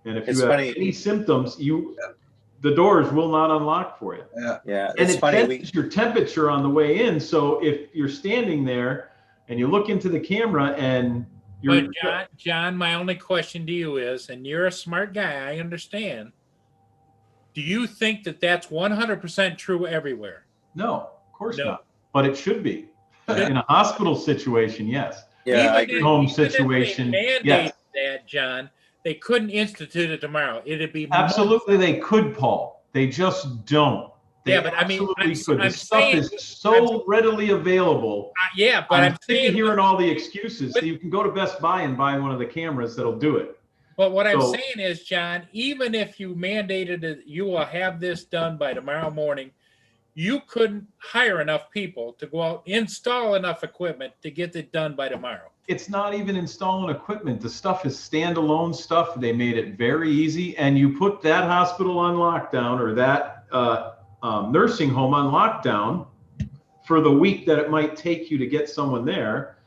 And if you have any symptoms, the doors will not unlock for you. Yeah. And it tests your temperature on the way in. So if you're standing there and you look into the camera and you're But John, my only question to you is, and you're a smart guy, I understand. Do you think that that's 100% true everywhere? No, of course not. But it should be. In a hospital situation, yes. Yeah, I agree. Home situation, yes. That, John, they couldn't institute it tomorrow. It'd be Absolutely, they could, Paul. They just don't. Yeah, but I mean, absolutely could. The I'm stuff saying- is so readily available. Yeah, but I'm I'm sick of saying, hearing all the excuses. So you can go to Best Buy and buy one of the cameras that'll do it. but what I'm So- saying is, John, even if you mandated that you will have this done by tomorrow morning, you couldn't hire enough people to go out, install enough equipment to get it done by tomorrow. It's not even installing equipment. The stuff is standalone stuff. They made it very easy. And you put that hospital on lockdown or that nursing home on lockdown for the week that it might take you to get someone there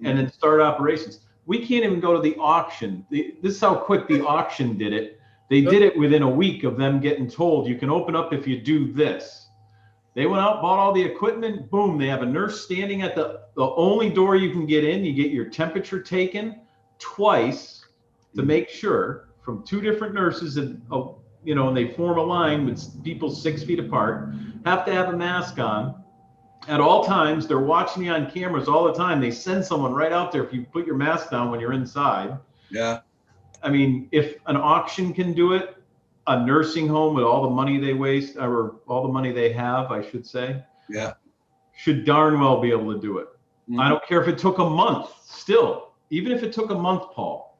and then start operations. We can't even go to the auction. This is how quick the auction did it. They did it within a week of them getting told you can open up if you do this. They went out, bought all the equipment, boom, they have a nurse standing at the only door you can get in. You get your temperature taken twice to make sure from 2 different nurses, and and they form a line with people 6 feet apart, have to have a mask on at all times. They're watching you on cameras all the time. They send someone right out there if you put your mask down when you're inside. Yeah. I mean, if an auction can do it, a nursing home with all the money they waste, or all the money they have, I should say, Yeah. should darn well be able to do it. Mhm. I don't care if it took a month, still, even if it took a month, Paul,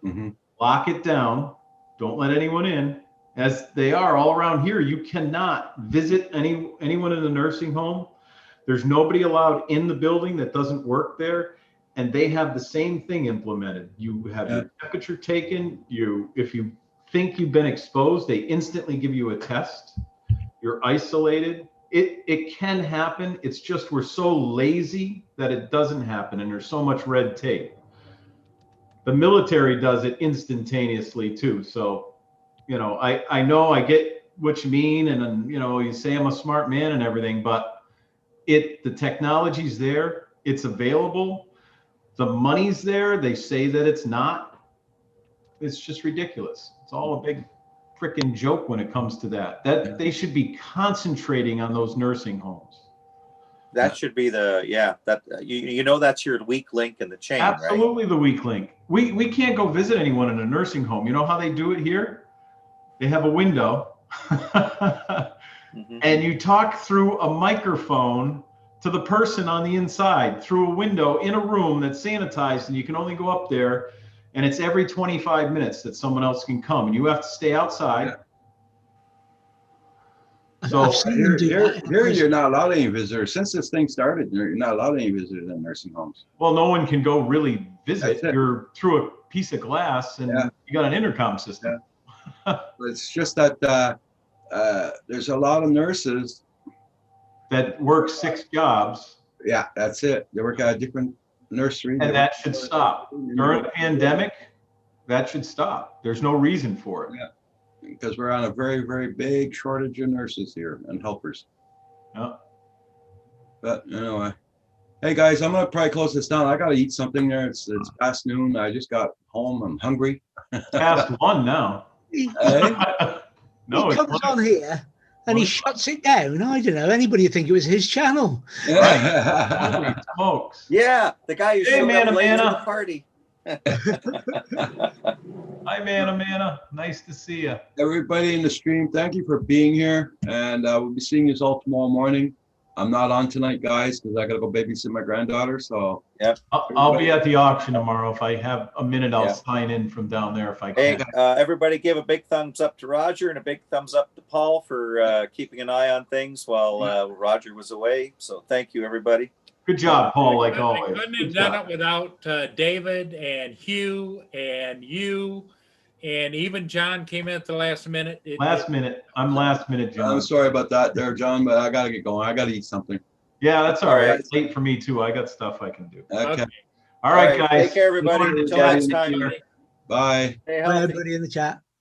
Mhm. lock it down. Don't let anyone in. As they are all around here, you cannot visit anyone in the nursing home. There's nobody allowed in the building that doesn't work there. And they have the same thing implemented. You have your temperature taken. If you think you've been exposed, they instantly give you a test. You're isolated. It can happen. It's just we're so lazy that it doesn't happen, and there's so much red tape. The military does it instantaneously too. So, I know I get what you mean, and you say I'm a smart man and everything, but the technology's there. It's available. The money's there. They say that it's not. It's just ridiculous. It's all a big freaking joke when it comes to that. They should be concentrating on those nursing homes. That should be that's your weak link in the chain, Absolutely, the weak link. We can't go visit anyone in a nursing home. You know how they do it here? They have a window, and you talk through a microphone to the person on the inside through a window in a room that's sanitized, and you can only go up there. And it's every 25 minutes that someone else can come, and you have to stay outside. So I've seen them do that. Here you're not allowed any visitors. Since this thing started, you're not allowed any visitors in nursing homes. well, no one can go really visit. That's it. You're through a piece of glass, and you got an intercom system. It's just that there's a lot of nurses. That work 6 jobs, Yeah, that's it. They work at a different nursery. and that should stop. During the pandemic, that should stop. There's no reason for it. Yeah. Because we're on a very, very big shortage of nurses here and helpers. Yeah. But anyway, hey guys, I'm gonna probably close this down. I gotta eat something there. It's past noon. I just got home. I'm hungry. Past 1 now. He No, it's comes on here and he shuts it down. I don't know. Anybody would think it was his channel. holy smokes. Yeah, the guy who Hey, showed man, up late to Amanda. the party. Hi, Amanda. Nice to see you. Everybody in the stream, thank you for being here, and we'll be seeing you all tomorrow morning. I'm not on tonight, guys, because I gotta go babysit my granddaughter. So I'll be at the auction tomorrow. If I have a minute, I'll Yeah. sign in from down there if I Hey, can. everybody give a big thumbs up to Roger and a big thumbs up to Paul for keeping an eye on things while Roger was away. So thank you, everybody. Good job, Paul, like I always. couldn't Good have done job. it without David and Hugh and you, and even John came in at the last minute. Last minute. I'm last minute, John. I'm sorry about that there, John, but I gotta get going. I gotta eat something. Yeah, that's all right. All right. It's late for me too. I got stuff I can do. Okay, All right, guys. Take care, everybody. Good Until morning, next time. Peter. bye. Stay Hi, healthy. everybody in the chat.